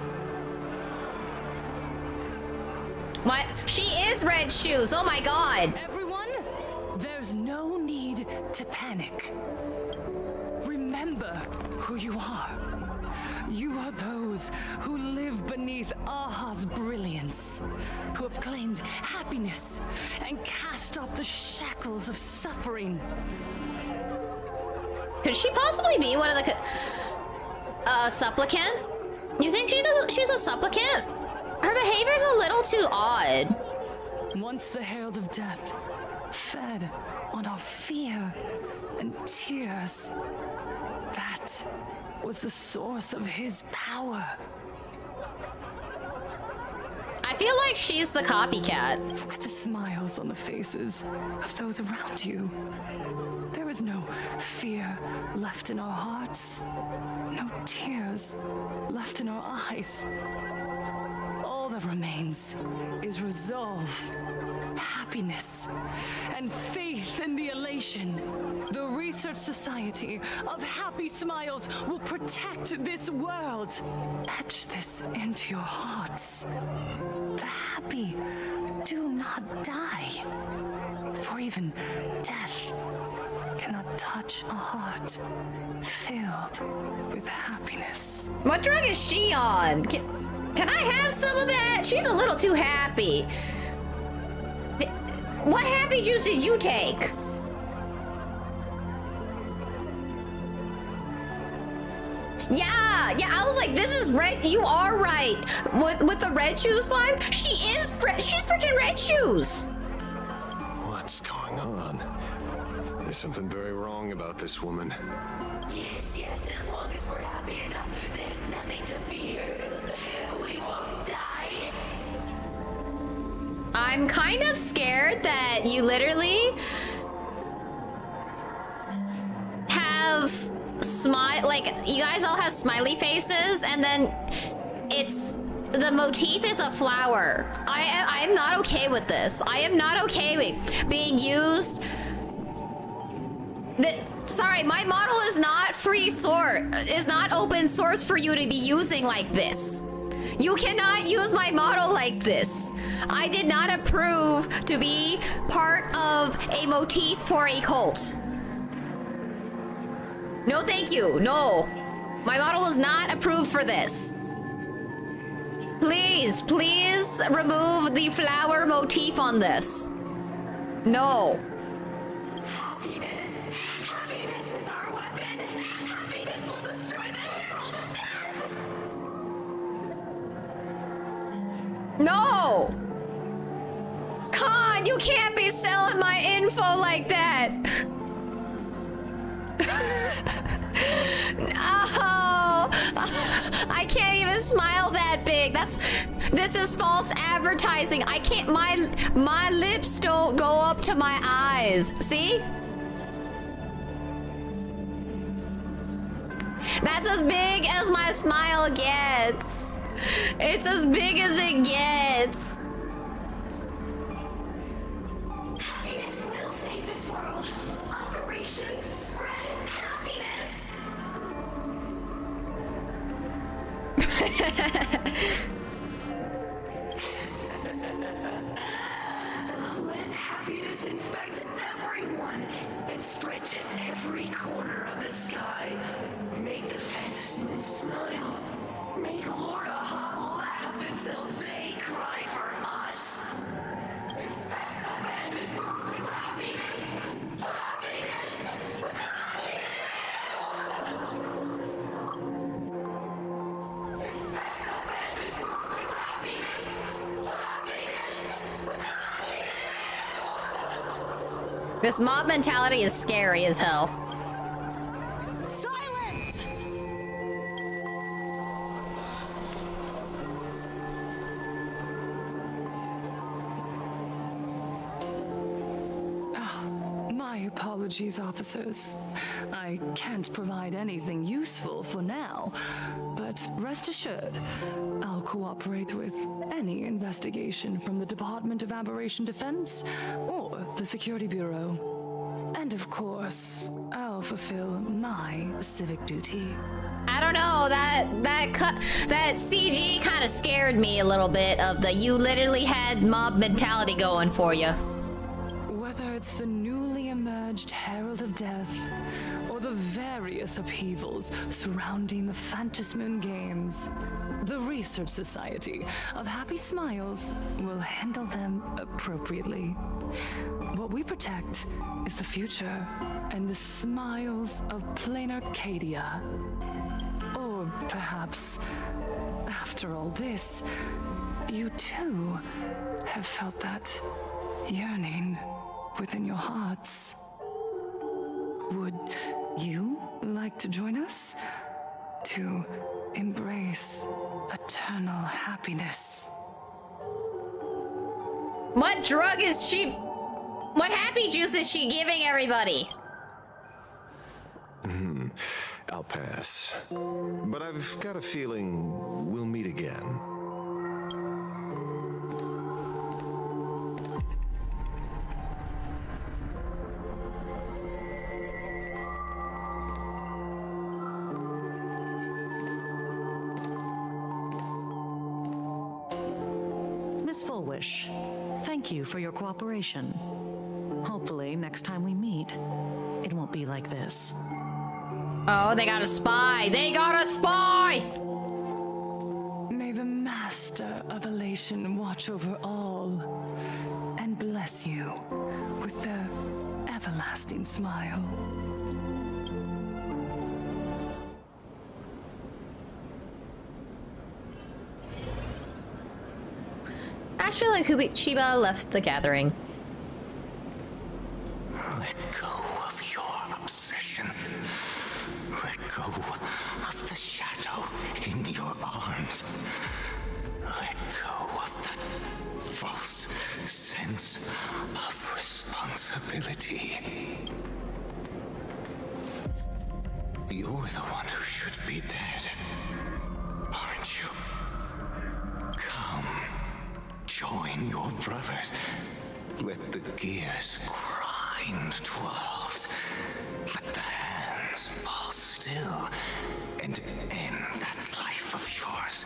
What? She is Red Shoes. Oh my god. Everyone, there's no need to panic. Remember who you are. You are those who live beneath Aha's brilliance, who have claimed happiness and cast off the shackles of suffering. Could she possibly be one of the supplicant? You think she's a supplicant? Her behavior's a little too odd. Once the Herald of Death fed on our fear and tears, that was the source of his power. I feel like she's the copycat. Look at the smiles on the faces of those around you. There is no fear left in our hearts, no tears left in our eyes. All that remains is resolve, happiness, and faith in the elation. The Research Society of Happy Smiles will protect this world. Etch this into your hearts. The happy do not die, for even death cannot touch a heart filled with happiness. What drug is she on? Can I have some of that? She's a little too happy. What happy juice did you take? Yeah, I was like, this is red. You are right. With the Red Shoes vibe, she's freaking Red Shoes. What's going on? There's something very wrong about this woman. Yes, as long as we're happy enough, there's nothing to fear. We won't die. I'm kind of scared that you literally have like, you guys all have smiley faces, and then it's the motif is a flower. I'm not okay with this. I am not okay with being used. Sorry, my model is not free source, is not open source for you to be using like this. You cannot use my model like this. I did not approve to be part of a motif for a cult. No, thank you. No. My model is not approved for this. Please, please remove the flower motif on this. No. Happiness. Happiness is our weapon. Happiness will destroy the Herald of Death. No! Khan, you can't be selling my info like that. Oh, I can't even smile that big. This is false advertising. I can't, my lips don't go up to my eyes. See? That's as big as my smile gets. It's as big as it gets. Happiness will save this world. Operation Spread Happiness. Let happiness infect everyone and spread to every corner of the sky. Make the Phantasmen smile. Make Lord Aha laugh until they cry for us. Infect the Phantasmen with happiness. This mob mentality is scary as hell. Silence! My apologies, officers. I can't provide anything useful for now, but rest assured, I'll cooperate with any investigation from the Department of Aberration Defense or the Security Bureau. And of course, I'll fulfill my civic duty. I don't know, that CG kind of scared me a little bit of the you literally had mob mentality going for you. Whether it's the newly emerged Herald of Death or the various upheavals surrounding the Phantasmoon Games, the Research Society of Happy Smiles will handle them appropriately. What we protect is the future and the smiles of plain Arcadia. Or perhaps, after all this, you too have felt that yearning within your hearts. Would you like to join us to embrace eternal happiness? What drug is she... What happy juice is she giving everybody? I'll pass. But I've got a feeling we'll meet again. Miss Fullwish, thank you for your cooperation. Hopefully, next time we meet, it won't be like this. Oh, they got a spy! They got a spy! May the Master of Elation watch over all and bless you with their everlasting smile. Asheville and Chiba left the gathering. Let go of your obsession. Let go of the shadow in your arms. Let go of that false sense of responsibility. You're the one who your brothers. Let the gears grind to a halt. Let the hands fall still and end that life of yours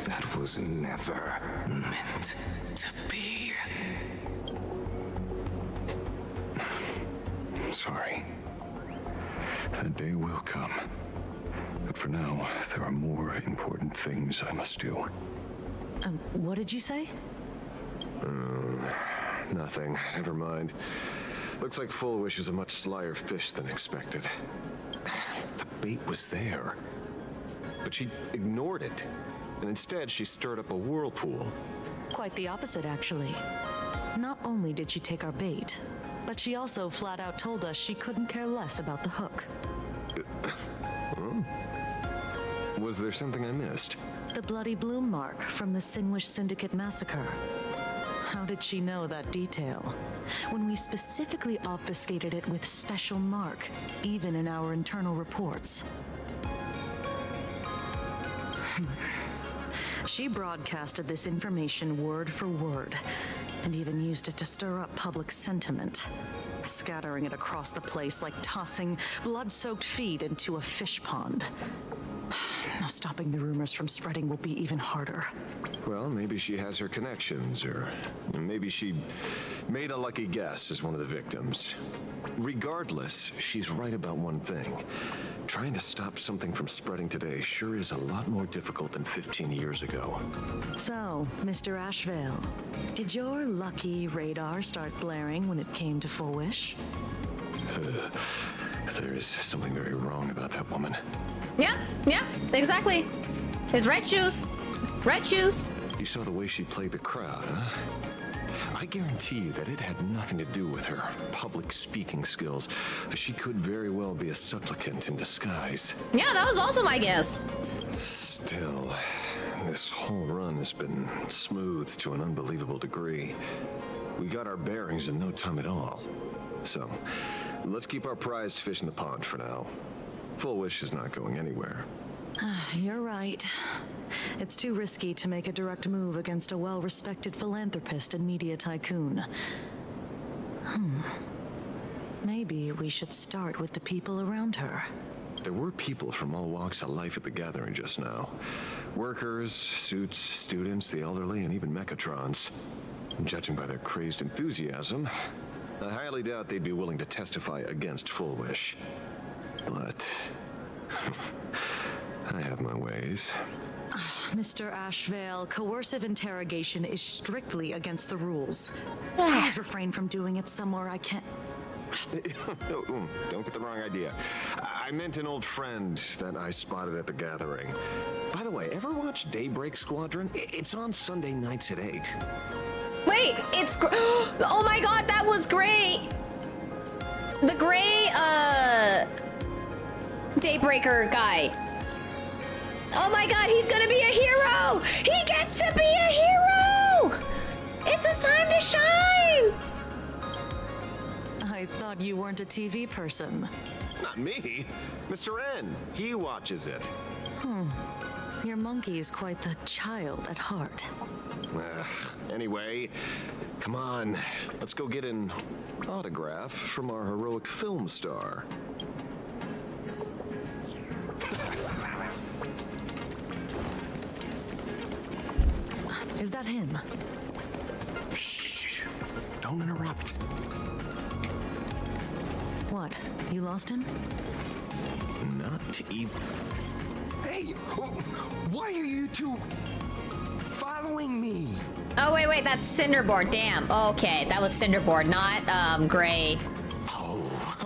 that was never meant to be. Sorry. That day will come. But for now, there are more important things I must do. What did you say? Nothing. Never mind. Looks like Full Wish is a much slyer fish than expected. The bait was there. But she ignored it. And instead, she stirred up a whirlpool. Quite the opposite, actually. Not only did she take our bait, but she also flat out told us she couldn't care less about the hook. Was there something I missed? The bloody bloom mark from the Sinwish Syndicate massacre. How did she know that detail? When we specifically obfuscated it with special mark, even in our internal reports. She broadcasted this information word for word, and even used it to stir up public sentiment, scattering it across the place like tossing blood-soaked feed into a fish pond. Now stopping the rumors from spreading will be even harder. Well, maybe she has her connections, or maybe she made a lucky guess as one of the victims. Regardless, she's right about one thing. Trying to stop something from spreading today sure is a lot more difficult than 15 years ago. So, Mr. Ashvale, did your lucky radar start blaring when it came to Full Wish? There is something very wrong about that woman. Yeah, exactly. His red shoes. Red shoes. You saw the way she played the crowd, huh? I guarantee you that it had nothing to do with her public speaking skills. She could very well be a supplicant in disguise. Yeah, that was also my guess. Still, this whole run has been smooth to an unbelievable degree. We got our bearings in no time at all. So, let's keep our prized fish in the pond for now. Full Wish is not going anywhere. You're right. It's too risky to make a direct move against a well-respected philanthropist and media tycoon. Maybe we should start with the people around her. There were people from all walks of life at the gathering just now. Workers, suits, students, the elderly, and even Mechatrons. Judging by their crazed enthusiasm, I highly doubt they'd be willing to testify against Full Wish. But I have my ways. Mr. Ashvale, coercive interrogation is strictly against the rules. Please refrain from doing it somewhere I can't... Don't get the wrong idea. I meant an old friend that I spotted at the gathering. By the way, ever watch Daybreak Squadron? It's on Sunday nights at 8. Wait, it's... Oh my god, that was great! The gray, Daybreaker guy. Oh my god, he's gonna be a hero! He gets to be a hero! It's his time to shine! I thought you weren't a TV person. Not me. Mr. N. He watches it. Your monkey is quite the child at heart. Anyway, come on. Let's go get an autograph from our heroic film star. Is that him? Shh. Don't interrupt. What? You lost him? Not even... Hey! Why are you two following me? Oh, wait, that's Cinderboard. Damn. Okay, that was Cinderboard, not, Gray.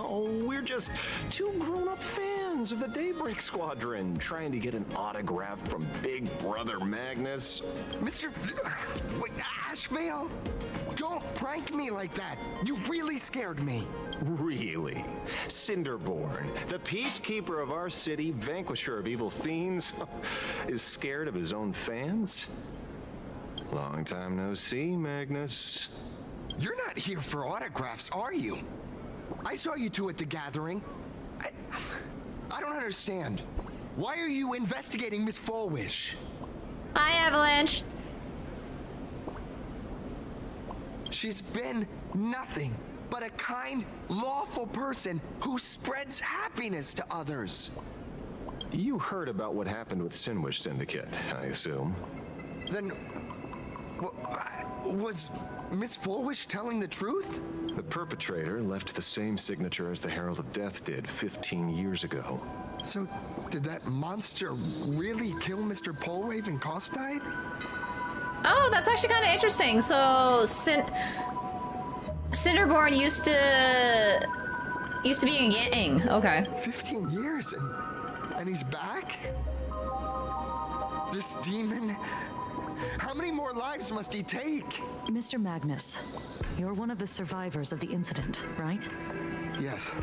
Oh, we're just two grown-up fans of the Daybreak Squadron trying to get an autograph from Big Brother Magnus. Mr. Ashvale? Don't prank me like that. You really scared me. Really? Cinderborn, the peacekeeper of our city, vanquisher of evil fiends, is scared of his own fans? Long time no see, Magnus. You're not here for autographs, are you? I saw you two at the gathering. I don't understand. Why are you investigating Miss Fullwish? Hi, Avalanche. She's been nothing but a kind, lawful person who spreads happiness to others. You heard about what happened with Sinwish Syndicate, I assume. Then, was Miss Fullwish telling the truth? The perpetrator left the same signature as the Herald of Death did 15 years ago. So, did that monster really kill Mr. Polwave and Costide? Oh, that's actually kind of interesting. So, Cinderborn used to be a gang. Okay. 15 years and he's back? This demon? How many more lives must he take? Mr. Magnus, you're one of the survivors of the incident, right? Yes.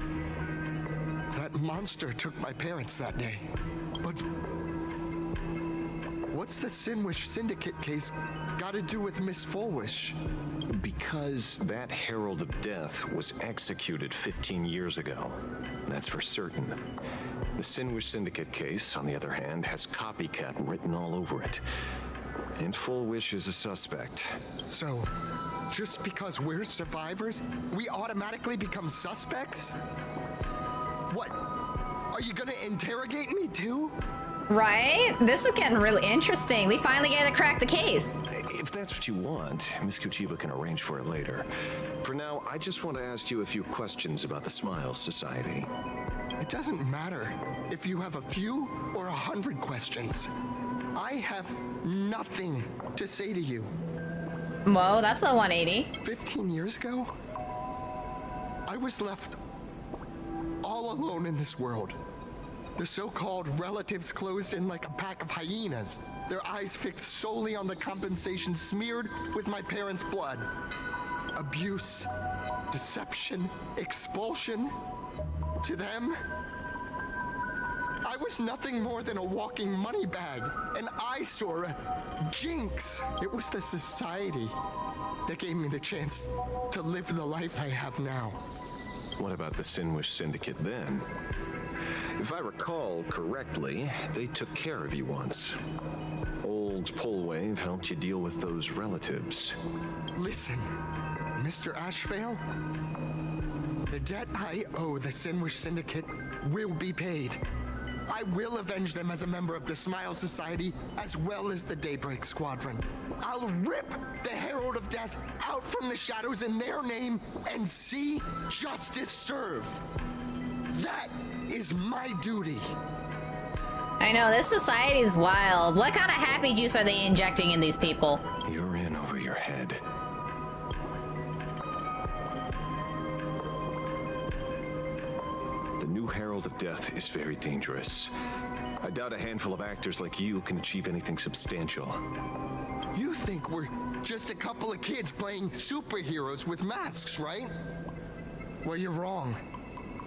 That monster took my parents that day. But what's the Sinwish Syndicate case got to do with Miss Fullwish? Because that Herald of Death was executed 15 years ago. That's for certain. The Sinwish Syndicate case, on the other hand, has copycat written all over it. And Fullwish is a suspect. So, just because we're survivors, we automatically become suspects? What? Are you gonna interrogate me too? Right? This is getting really interesting. We finally get to crack the case. If that's what you want, Miss Kuchiba can arrange for it later. For now, I just want to ask you a few questions about the Smiles Society. It doesn't matter if you have a few or 100 questions. I have nothing to say to you. Whoa, that's a 180. 15 years ago, I was left all alone in this world. The so-called relatives closed in like a pack of hyenas, their eyes fixed solely on the compensation smeared with my parents' blood. Abuse, deception, expulsion. To them, I was nothing more than a walking money bag, an eyesore, a jinx. It was the society that gave me the chance to live the life I have now. What about the Sinwish Syndicate then? If I recall correctly, they took care of you once. Old Polwave helped you deal with those relatives. Listen, Mr. Ashvale, the debt I owe the Sinwish Syndicate will be paid. I will avenge them as a member of the Smile Society, as well as the Daybreak Squadron. I'll rip the Herald of Death out from the shadows in their name and see justice served. That is my duty. I know, this society is wild. What kind of happy juice are they injecting in these people? You're in over your head. The new Herald of Death is very dangerous. I doubt a handful of actors like you can achieve anything substantial. You think we're just a couple of kids playing superheroes with masks, right? Well, you're wrong.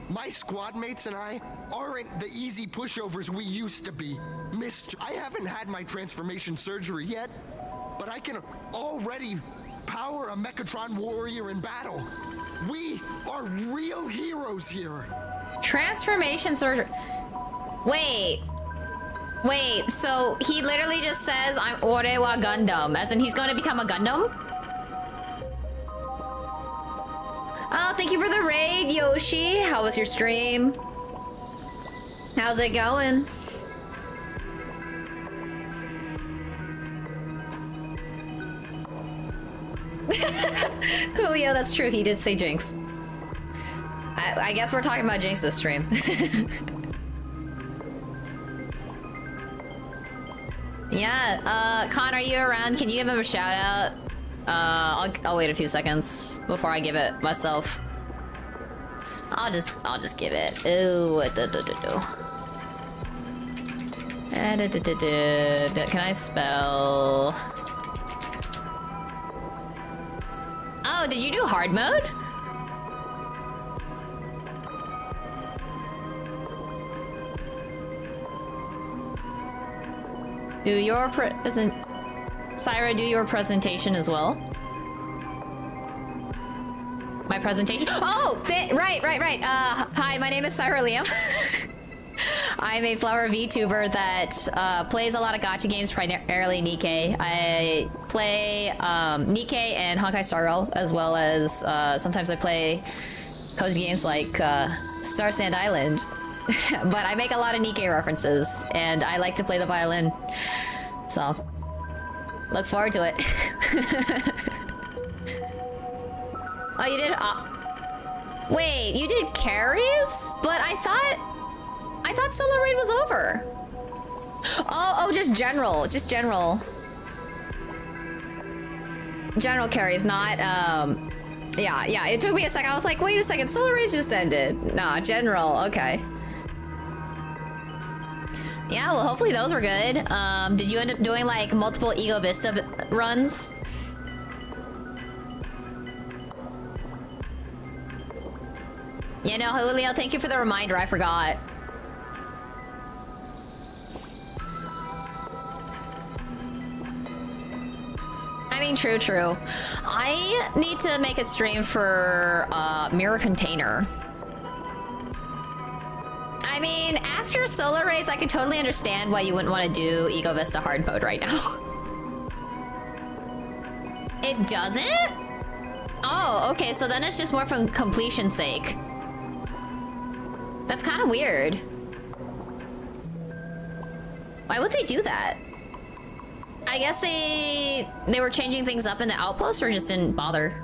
My squad mates and I aren't the easy pushovers we used to be. I haven't had my transformation surgery yet, but I can already power a Mechatron warrior in battle. We are real heroes here. Transformation surgery. Wait, so he literally just says, I'm Orewa Gundam, as in he's going to become a Gundam? Oh, thank you for the raid, Yoshi. How was your stream? How's it going? Julio, that's true. He did say Jinx. I guess we're talking about Jinx this stream. Yeah, Con, are you around? Can you give him a shout out? I'll wait a few seconds before I give it myself. I'll just give it. Ooh, can I spell? Oh, did you do hard mode? Do your Syra, do your presentation as well? My presentation? Oh, right. Hi, my name is Syra Liam. I'm a flower VTuber that plays a lot of gacha games, primarily Nikkei. I play Nikkei and Honkai Star Rail, as well as sometimes I play cozy games like Star Sand Island. But I make a lot of Nikkei references, and I like to play the violin. So, look forward to it. Oh, you did? Wait, you did carries? But I thought Solar Raid was over. Oh, just general. Just general. General carries, not, yeah, it took me a second. I was like, wait a second, Solar Raid just ended. Nah, general, okay. Yeah, well, hopefully those were good. Did you end up doing, like, multiple Ego Vista runs? Yeah, no, Julio, thank you for the reminder. I forgot. I mean, true. I need to make a stream for Mirror Container. I mean, after Solar Raids, I can totally understand why you wouldn't want to do Ego Vista hard mode right now. It doesn't? Oh, okay, so then it's just more for completion's sake. That's kind of weird. Why would they do that? I guess they were changing things up in the outpost, or just didn't bother.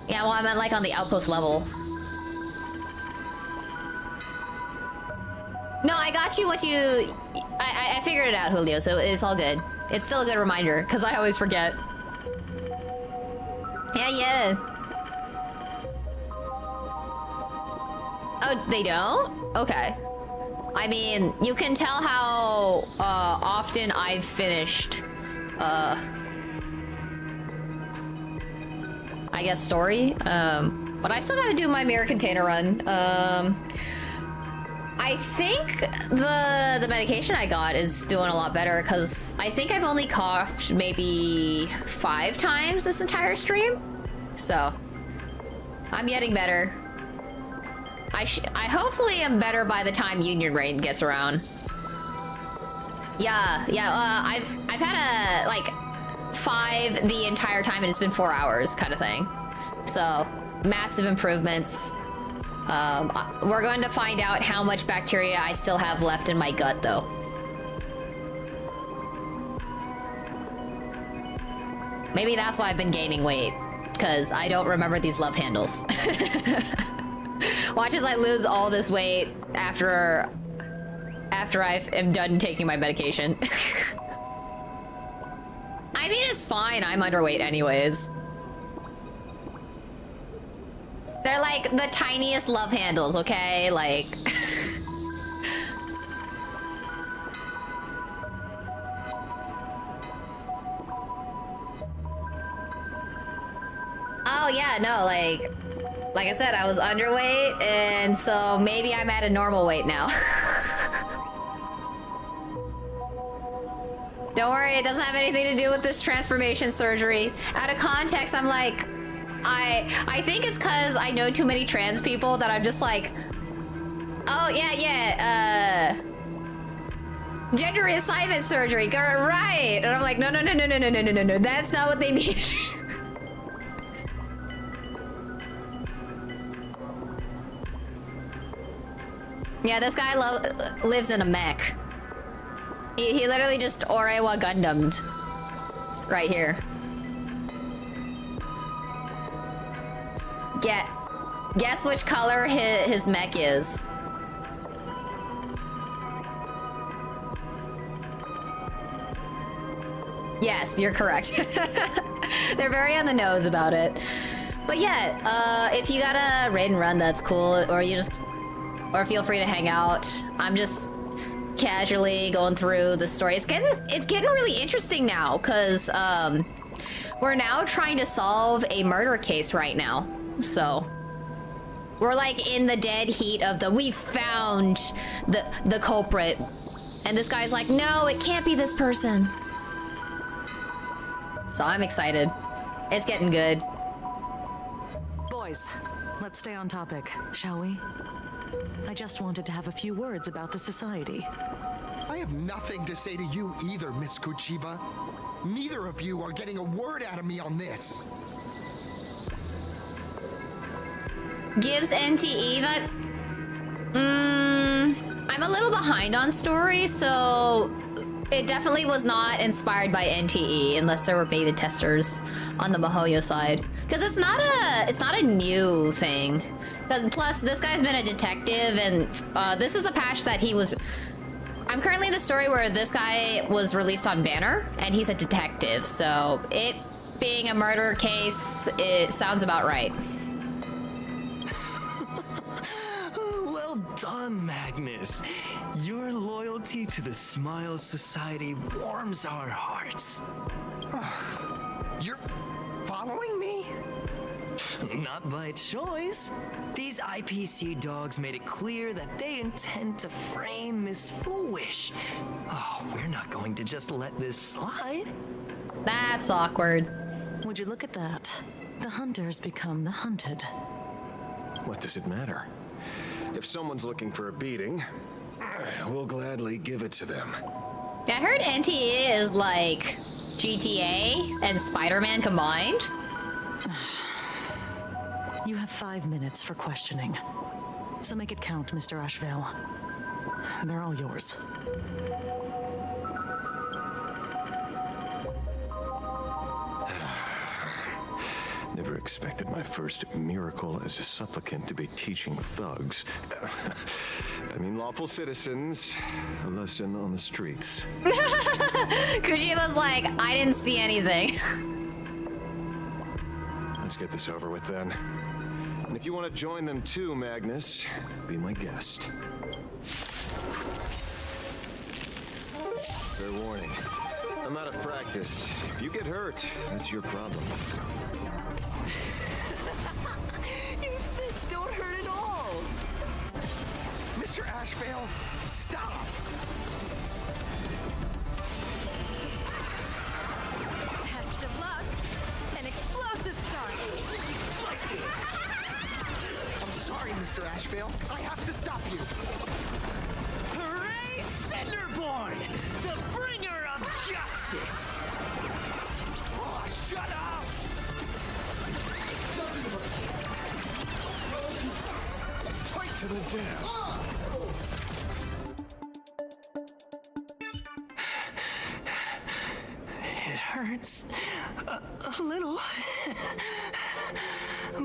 Yeah, well, I meant like on the outpost level. No, I got you what you... I figured it out, Julio, so it's all good. It's still a good reminder, because I always forget. Yeah. Oh, they don't? Okay. I mean, you can tell how often I've finished, I guess, story. But I still gotta do my Mirror Container run. I think the medication I got is doing a lot better, because I think I've only coughed maybe 5 times this entire stream. So, I'm getting better. I hopefully am better by the time Union Raid gets around. Yeah, I've had a, like, 5 the entire time, and it's been 4 hours kind of thing. So, massive improvements. We're going to find out how much bacteria I still have left in my gut, though. Maybe that's why I've been gaining weight, because I don't remember these love handles. Watch as I lose all this weight after I am done taking my medication. I mean, it's fine. I'm underweight anyways. They're like the tiniest love handles, okay? Like... Oh yeah, no, like I said, I was underweight, and so maybe I'm at a normal weight now. Don't worry, it doesn't have anything to do with this transformation surgery. Out of context, I'm like, I think it's because I know too many trans people that I'm just like, oh yeah, gender reassignment surgery, right? And I'm like, no, that's not what they mean. Yeah, this guy lives in a mech. He literally just Orewa Gundam'd right here. Guess which color his mech is. Yes, you're correct. They're very on the nose about it. But yeah, if you got a raid and run, that's cool. Or feel free to hang out. I'm just casually going through the story. It's getting really interesting now, because we're now trying to solve a murder case right now. So we're like in the dead heat of we found the culprit, and this guy's like, no, it can't be this person. So I'm excited. It's getting good. Boys, Let's stay on topic, shall we? I just wanted to have a few words about the society. I have nothing to say to you either, Miss Kuchiba. Neither of you are getting a word out of me on this. Gives NTE vibe. I'm a little behind on story, so it definitely was not inspired by NTE unless there were beta testers on the MiHoYo side, because it's not a new thing. Plus, this guy's been a detective, and this is a patch that he was. I'm currently in the story where this guy was released on Banner, and he's a detective, so it being a murder case, it sounds about right. Well done, Magnus. Your loyalty to the Smile Society warms our hearts. You're following me? Not by choice. These IPC dogs made it clear that they intend to frame Miss Foolish. Oh, we're not going to just let this slide. That's awkward. Would you look at that? The hunters become the hunted. What does it matter? If someone's looking for a beating, we'll gladly give it to them. I heard NTE is like GTA and Spider-Man combined. You have 5 minutes for questioning. So make it count, Mr. Ashvale. They're all yours. Never expected my first miracle as a supplicant to be teaching thugs. I mean, lawful citizens, a lesson on the streets. Kujiba's like, I didn't see anything. Let's get this over with then. And if you want to join them too, Magnus, be my guest. Fair warning. I'm out of practice. If you get hurt, that's your problem. Your fists don't hurt at all. Mr. Ashvale, stop. Best of luck. An explosive start. I'm sorry, Mr. Ashvale. I have to stop you. Hooray, Cinderborn! The bringer of justice! Oh, shut up! Fight to the death. It hurts a little,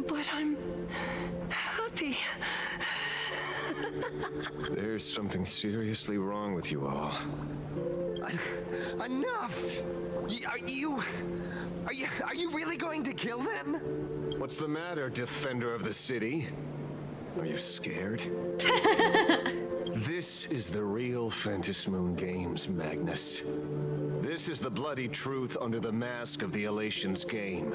but I'm happy. There's something seriously wrong with you all. Enough! Are you really going to kill them? What's the matter, defender of the city? Are you scared? This is the real Phantasmoon Games, Magnus. This is the bloody truth under the mask of the Elations game.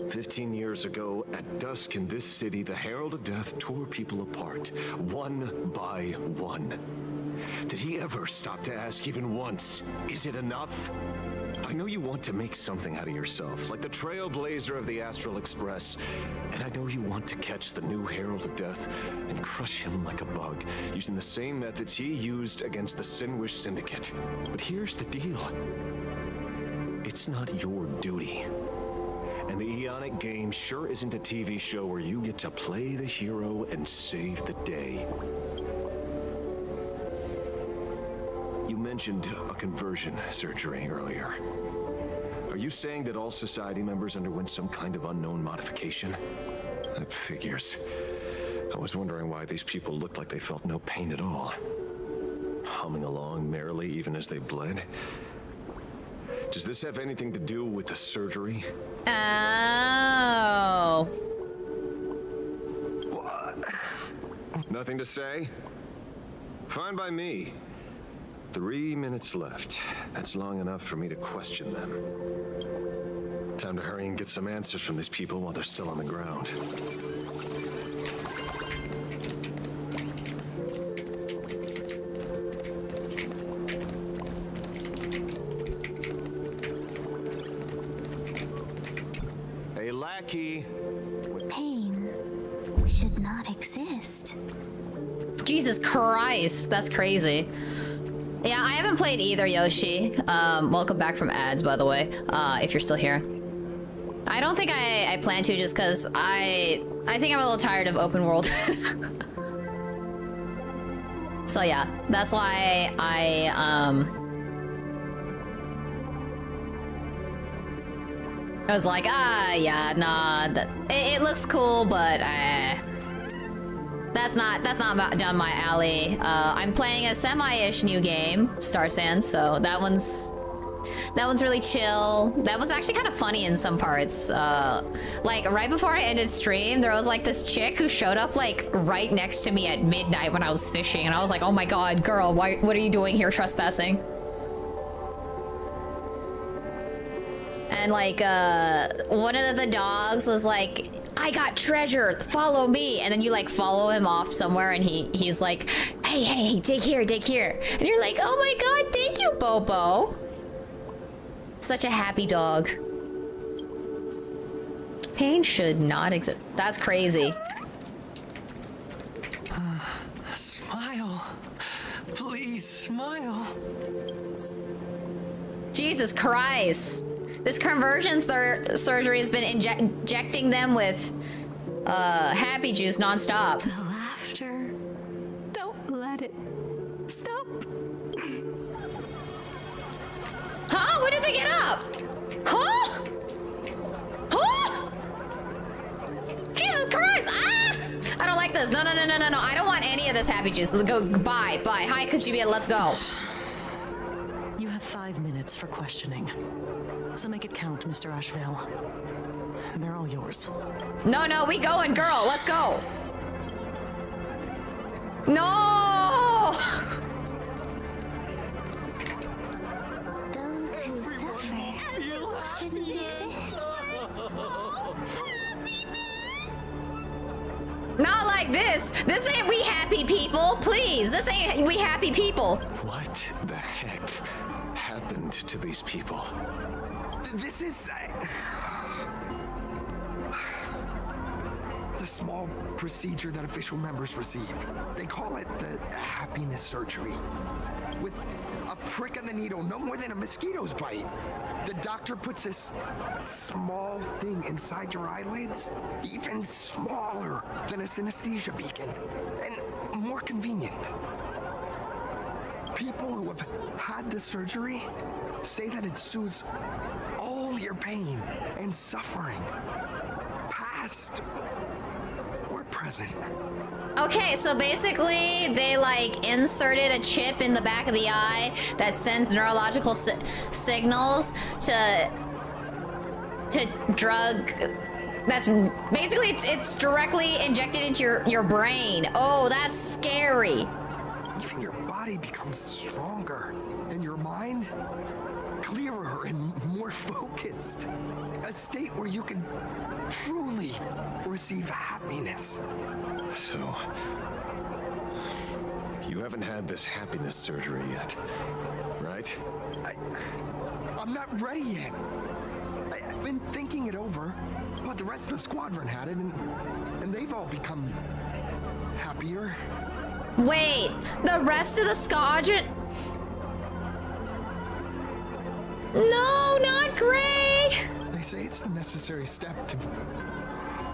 15 years ago, at dusk in this city, the Herald of Death tore people apart, one by one. Did he ever stop to ask even once, is it enough? I know you want to make something out of yourself, like the trailblazer of the Astral Express, and I know you want to catch the new Herald of Death and crush him like a bug, using the same methods he used against the Sinwish Syndicate. But here's the deal. It's not your duty. And the Eonic game sure isn't a TV show where you get to play the hero and save the day. You mentioned a conversion surgery earlier. Are you saying that all society members underwent some kind of unknown modification? That figures. I was wondering why these people looked like they felt no pain at all. Humming along merrily even as they bled. Does this have anything to do with the surgery? Oh. Nothing to say? Fine by me. 3 minutes left. That's long enough for me to question them. Time to hurry and get some answers from these people while they're still on the ground. Pain should Jesus Christ, that's crazy. Yeah, I haven't played either, Yoshi. Welcome back from ads, by the way, if you're still here. I don't think I plan to, just because I think I'm a little tired of open world. So yeah, that's why I was like, yeah, nah, it looks cool, but that's not down my alley. I'm playing a semi-ish new game, Star Sands, so that one's really chill. That one's actually kind of funny in some parts. Like right before I ended stream, there was like this chick who showed up like right next to me at midnight when I was fishing, and I was like, oh my god, girl, what are you doing here trespassing? And like one of the dogs was like, I got treasure, follow me. And then you like follow him off somewhere, and he's like, hey, dig here. And you're like, oh my god, thank you, Bobo. Such a happy dog. Pain should not exist. That's crazy. Smile. Please smile. Jesus Christ. This conversion surgery has been injecting them with happy juice nonstop. The laughter. Don't let it stop. Huh? When did they get up? Huh? Huh? Jesus Christ! Ah! I don't like this. No. I don't want any of this happy juice. Let's go. Bye. Hi, Kajibia. Let's go. You have 5 minutes for questioning. So make it count, Mr. Asheville. They're all yours. No, we going, girl. Let's go. No! Those who suffer shouldn't exist. Not like this. This ain't we happy people. Please, this ain't we happy people. What the heck happened to these people? This is the small procedure that official members receive. They call it the happiness surgery. With a prick of the needle, no more than a mosquito's bite. The doctor puts this small thing inside your eyelids, even smaller than a synesthesia beacon, and more convenient. People who have had the surgery say that it soothes all your pain and suffering, past or present. Okay, so basically they like inserted a chip in the back of the eye that sends neurological signals to drug. That's basically it's directly injected into your brain. Oh, that's scary. Even your body becomes stronger, and your mind clearer and more focused. A state where you can truly receive happiness. So, you haven't had this happiness surgery yet, right? I'm not ready yet. I've been thinking it over, but the rest of the squadron had it, and they've all become happier. Wait, the rest of the squadron? No, not Gray! They say it's the necessary step to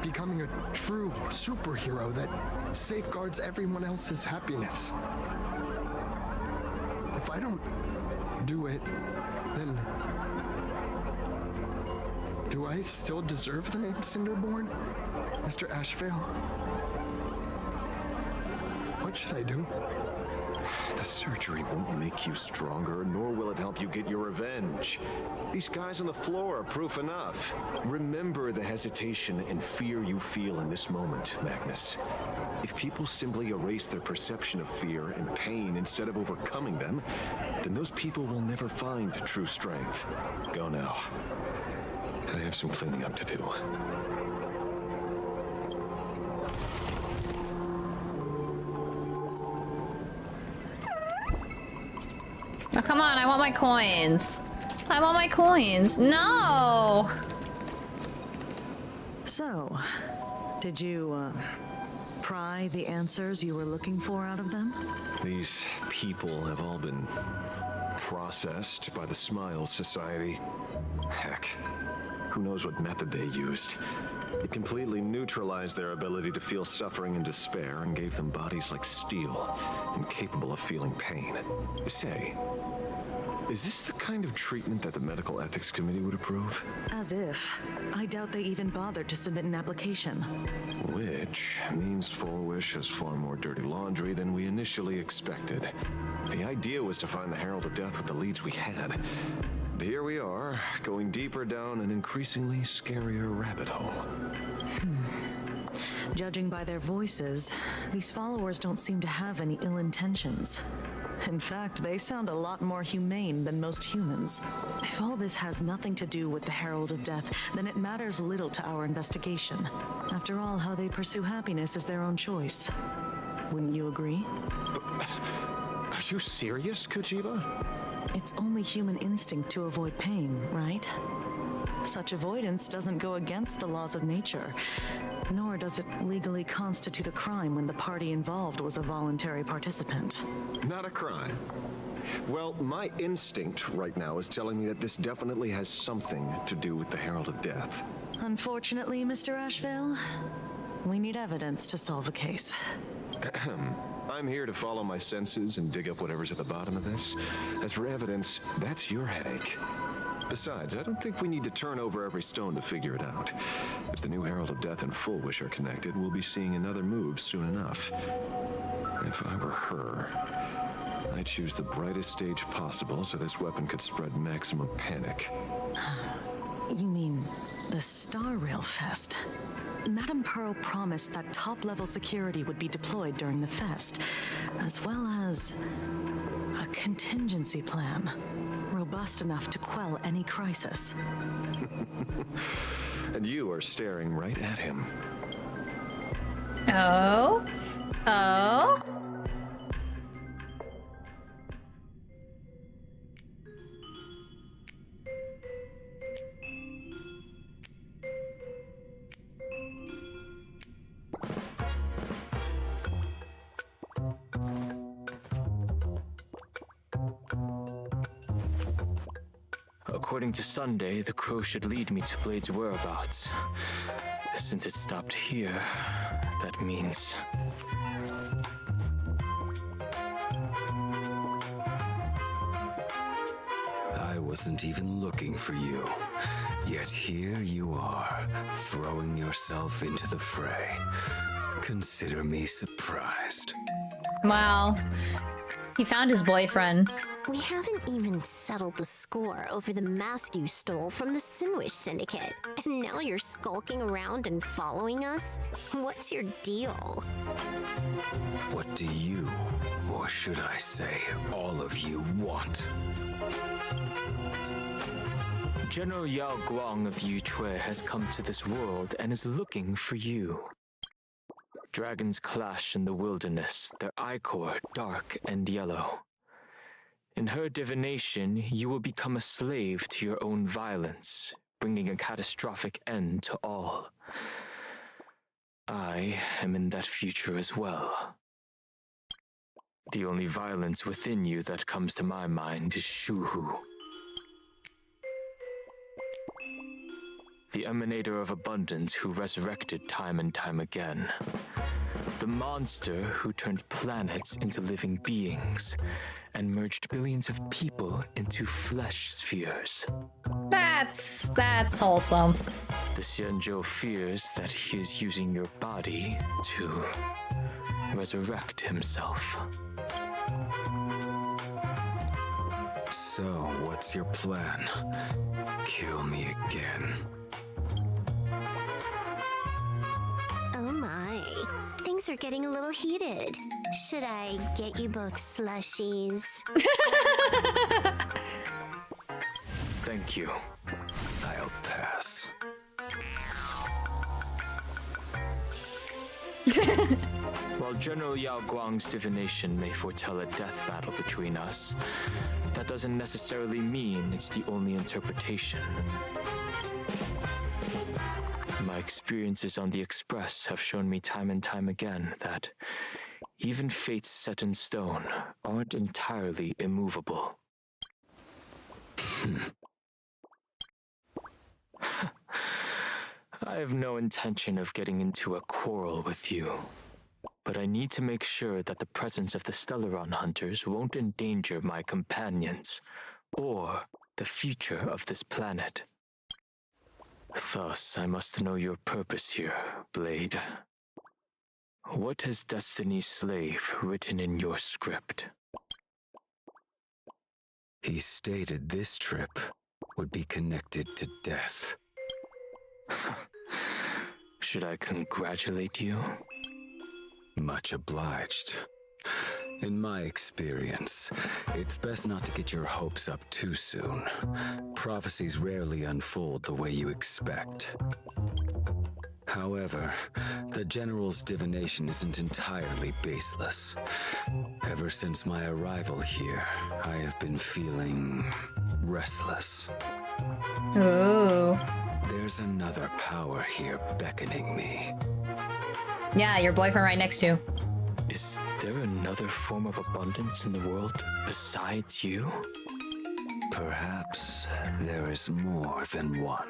becoming a true superhero that safeguards everyone else's happiness. If I don't do it, then do I still deserve the name Cinderborn, Mr. Asheville? What should I do? The surgery won't make you stronger, nor will it help you get your revenge. These guys on the floor are proof enough. Remember the hesitation and fear you feel in this moment, Magnus. If people simply erase their perception of fear and pain instead of overcoming them, then those people will never find true strength. Go now. I have some cleaning up to do. Oh, come on, I want my coins. I want my coins. No! So, did you pry the answers you were looking for out of them? These people have all been processed by the Smiles Society. Heck, who knows what method they used. It completely neutralized their ability to feel suffering and despair and gave them bodies like steel, incapable of feeling pain. Say, is this the kind of treatment that the Medical Ethics Committee would approve? As if. I doubt they even bothered to submit an application. Which means Full Wish has far more dirty laundry than we initially expected. The idea was to find the Herald of Death with the leads we had. And here we are, going deeper down an increasingly scarier rabbit hole. Judging by their voices, these followers don't seem to have any ill intentions. In fact, they sound a lot more humane than most humans. If all this has nothing to do with the Herald of Death, then it matters little to our investigation. After all, how they pursue happiness is their own choice. Wouldn't you agree? Are you serious, Kojima? It's only human instinct to avoid pain, right? Such avoidance doesn't go against the laws of nature, nor does it legally constitute a crime when the party involved was a voluntary participant. Not a crime. Well, my instinct right now is telling me that this definitely has something to do with the Herald of Death. Unfortunately, Mr. Ashvale, we need evidence to solve a case. I'm here to follow my senses and dig up whatever's at the bottom of this. As for evidence, that's your headache. Besides, I don't think we need to turn over every stone to figure it out. If the new Herald of Death and Full Wish are connected, we'll be seeing another move soon enough. If I were her, I'd choose the brightest stage possible so this weapon could spread maximum panic. You mean the Star Rail Fest? Madame Pearl promised that top-level security would be deployed during the fest, as well as a contingency plan, robust enough to quell any crisis. And you are staring right at him. Oh? Oh? According to Sunday, the crow should lead me to Blade's whereabouts. Since it stopped here, that means... I wasn't even looking for you. Yet here you are, throwing yourself into the fray. Consider me surprised. Wow. He found his boyfriend. We haven't even settled the score over the mask you stole from the Sinwish Syndicate. And now you're skulking around and following us? What's your deal? What do you, or should I say, all of you want? General Yao Guang of Yutue has come to this world and is looking for you. Dragons clash in the wilderness, their ichor dark and yellow. In her divination, you will become a slave to your own violence, bringing a catastrophic end to all. I am in that future as well. The only violence within you that comes to my mind is Shuhu. The emanator of abundance who resurrected time and time again. The monster who turned planets into living beings and merged billions of people into flesh spheres. That's wholesome. The Xianzhou fears that he is using your body to resurrect himself. So, what's your plan? Kill me again. Oh my. Things are getting a little heated. Should I get you both slushies? Thank you. I'll pass. While General Yao Guang's divination may foretell a death battle between us, that doesn't necessarily mean it's the only interpretation. My experiences on the Express have shown me time and time again that even fates set in stone aren't entirely immovable. I have no intention of getting into a quarrel with you, but I need to make sure that the presence of the Stellaron hunters won't endanger my companions or the future of this planet. Thus, I must know your purpose here, Blade. What has Destiny's Slave written in your script? He stated this trip would be connected to death. Should I congratulate you? Much obliged. In my experience, it's best not to get your hopes up too soon. Prophecies rarely unfold the way you expect. However, the General's divination isn't entirely baseless. Ever since my arrival here, I have been feeling restless. Ooh. There's another power here beckoning me. Yeah, your boyfriend right next to you. Is there another form of abundance in the world besides you? Perhaps there is more than one.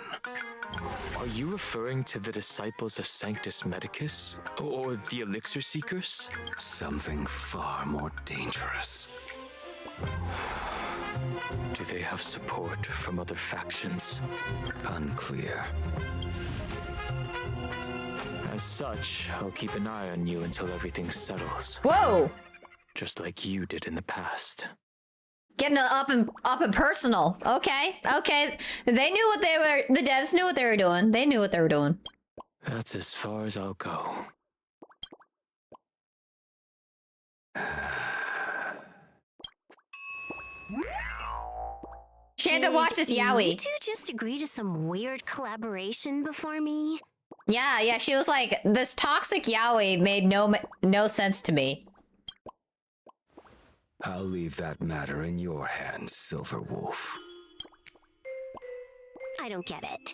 Are you referring to the disciples of Sanctus Medicus? Or the Elixir Seekers? Something far more dangerous. Do they have support from other factions? Unclear. As such, I'll keep an eye on you until everything settles. Whoa! Just like you did in the past. Getting up and personal. Okay, okay. They knew what they were. The devs knew what they were doing. They knew what they were doing. That's as far as I'll go. She had to watch this yaoi. You two just agree to some weird collaboration before me? Yeah. She was like, this toxic yaoi made no sense to me. I'll leave that matter in your hands, Silver Wolf. I don't get it.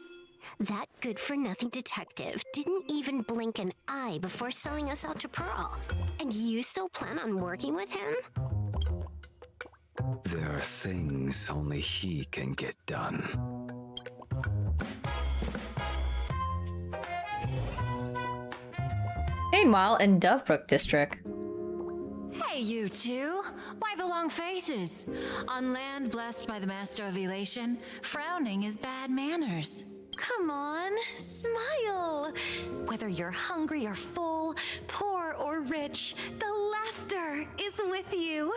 That good-for-nothing detective didn't even blink an eye before selling us out to Pearl. And you still plan on working with him? There are things only he can get done. Meanwhile, in Dovebrook District. Hey, you two! Why the long faces? On land blessed by the Master of Elation, frowning is bad manners. Come on, smile! Whether you're hungry or full, poor or rich, the laughter is with you.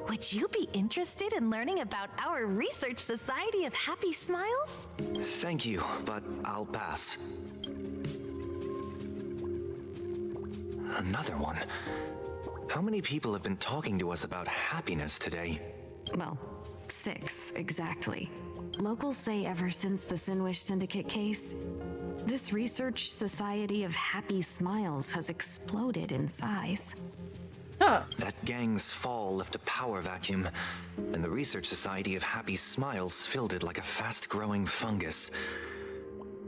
Would you be interested in learning about our Research Society of Happy Smiles? Thank you, but I'll pass. Another one. How many people have been talking to us about happiness today? Well, 6, exactly. Locals say ever since the Sinwish Syndicate case, this Research Society of Happy Smiles has exploded in size. That gang's fall left a power vacuum, and the Research Society of Happy Smiles filled it like a fast-growing fungus.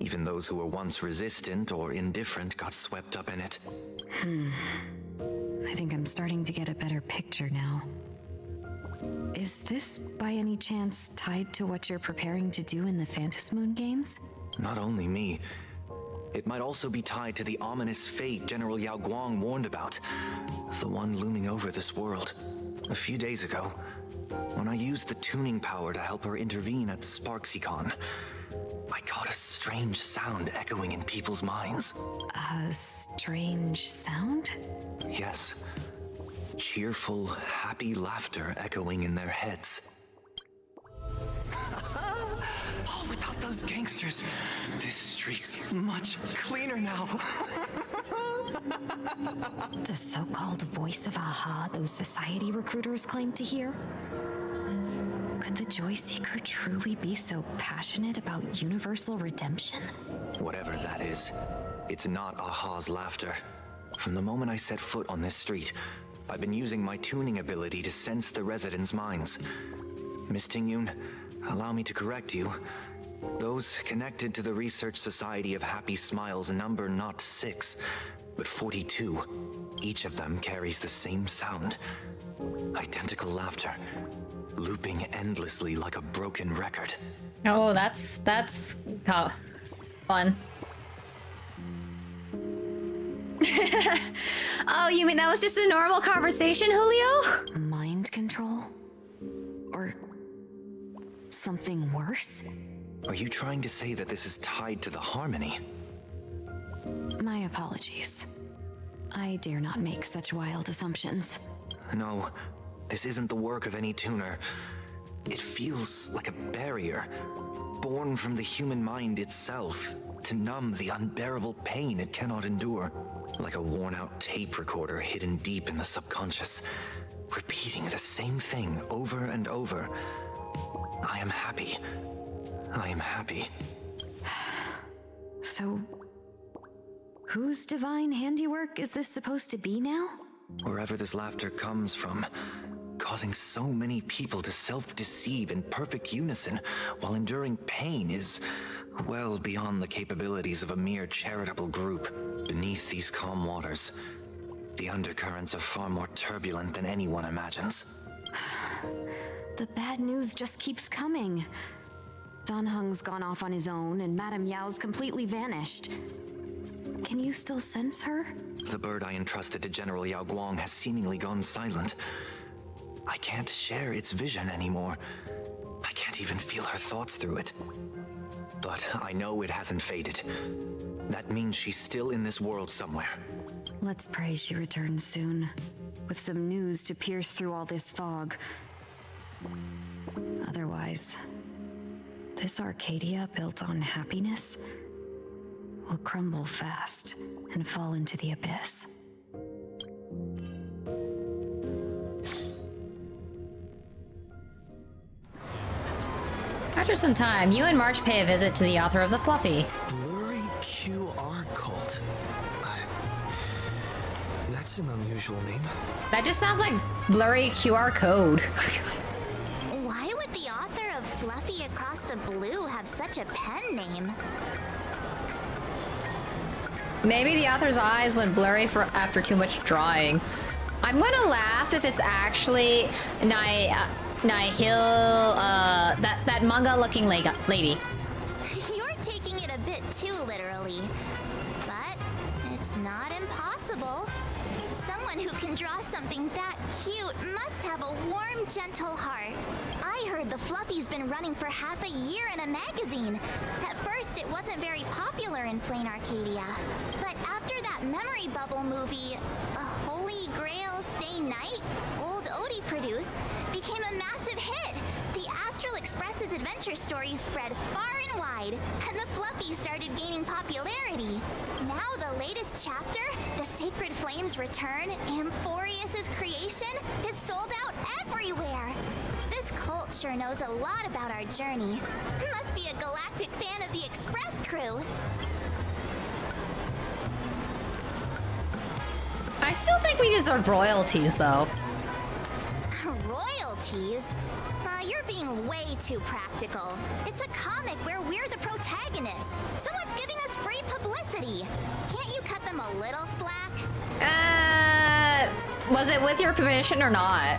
Even those who were once resistant or indifferent got swept up in it. I think I'm starting to get a better picture now. Is this, by any chance, tied to what you're preparing to do in the Phantasmoon games? Not only me. It might also be tied to the ominous fate General Yao Guang warned about. The one looming over this world. A few days ago, when I used the tuning power to help her intervene at SparksyCon, I caught a strange sound echoing in people's minds. A strange sound? Yes. Cheerful, happy laughter echoing in their heads. Oh, without those gangsters, this street's much cleaner now. The so-called voice of Aha those society recruiters claim to hear? Could the Joy Seeker truly be so passionate about universal redemption? Whatever that is, it's not Aha's laughter. From the moment I set foot on this street, I've been using my tuning ability to sense the residents' minds. Miss Tingyun, allow me to correct you. Those connected to the Research Society of Happy Smiles number not 6, but 42. Each of them carries the same sound. Identical laughter, looping endlessly like a broken record. Oh, that's fun. Oh, you mean that was just a normal conversation, Julio? Mind control? Or something worse? Are you trying to say that this is tied to the harmony? My apologies. I dare not make such wild assumptions. No, this isn't the work of any tuner. It feels like a barrier, born from the human mind itself, to numb the unbearable pain it cannot endure. Like a worn-out tape recorder hidden deep in the subconscious, repeating the same thing over and over. I am happy. I am happy. So, whose divine handiwork is this supposed to be now? Wherever this laughter comes from, causing so many people to self-deceive in perfect unison while enduring pain is well beyond the capabilities of a mere charitable group. Beneath these calm waters, the undercurrents are far more turbulent than anyone imagines. The bad news just keeps coming. Dan Heng's gone off on his own, and Madame Yao's completely vanished. Can you still sense her? The bird I entrusted to General Yao Guang has seemingly gone silent. I can't share its vision anymore. I can't even feel her thoughts through it. But I know it hasn't faded. That means she's still in this world somewhere. Let's pray she returns soon, with some news to pierce through all this fog. Otherwise, this Arcadia built on happiness will crumble fast and fall into the abyss. After some time, you and March pay a visit to the author of the Fluffy. Blurry QR cult. That's an unusual name. That just sounds like blurry QR code. Why would the author of Fluffy Across the Blue have such a pen name? Maybe the author's eyes went blurry after too much drawing. I'm gonna laugh if it's actually Nihil, that manga-looking lady. You're taking it a bit too literally. But it's not impossible. Someone who can draw something that cute must have a warm, gentle heart. I heard the Fluffy's been running for half a year in a magazine. At first, it wasn't very popular in Plain Arcadia. But after that memory bubble movie, A Holy Grail Stay Night, old Odie produced, became a massive hit. The Astral Express's adventure stories spread far and wide, and the Fluffy started gaining popularity. Now the latest chapter, The Sacred Flames Return, Amphorius's creation, is sold out everywhere. This cult sure knows a lot about our journey. Must be a galactic fan of the Express crew. I still think we deserve royalties, though. Royalties? You're being way too practical. It's a comic where we're the protagonists. Someone's giving us free publicity. Can't you cut them a little slack? Was it with your permission or not?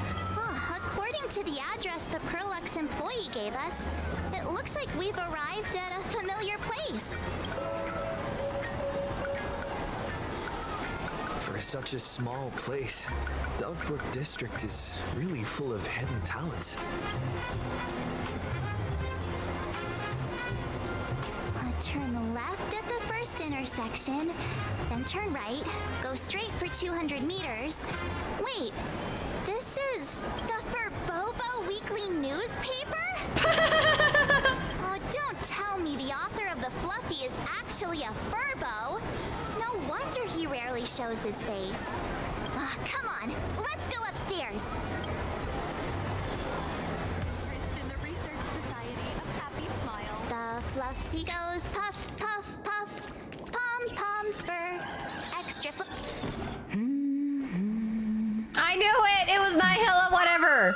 According to the address the Perlux employee gave us, it looks like we've arrived at a familiar place. For such a small place, Dovebrook District is really full of hidden talents. Turn left at the first intersection, then turn right, go straight for 200 meters. Wait, this is the Furbobo Weekly newspaper? Oh, don't tell me the author of the Fluffy is actually a Furbo. No wonder he rarely shows his face. Come on, let's go upstairs. In the Research Society of Happy Smiles. The Fluffy goes puff, puff, puff. Pom-poms for extra I knew it! It was Nihila, whatever!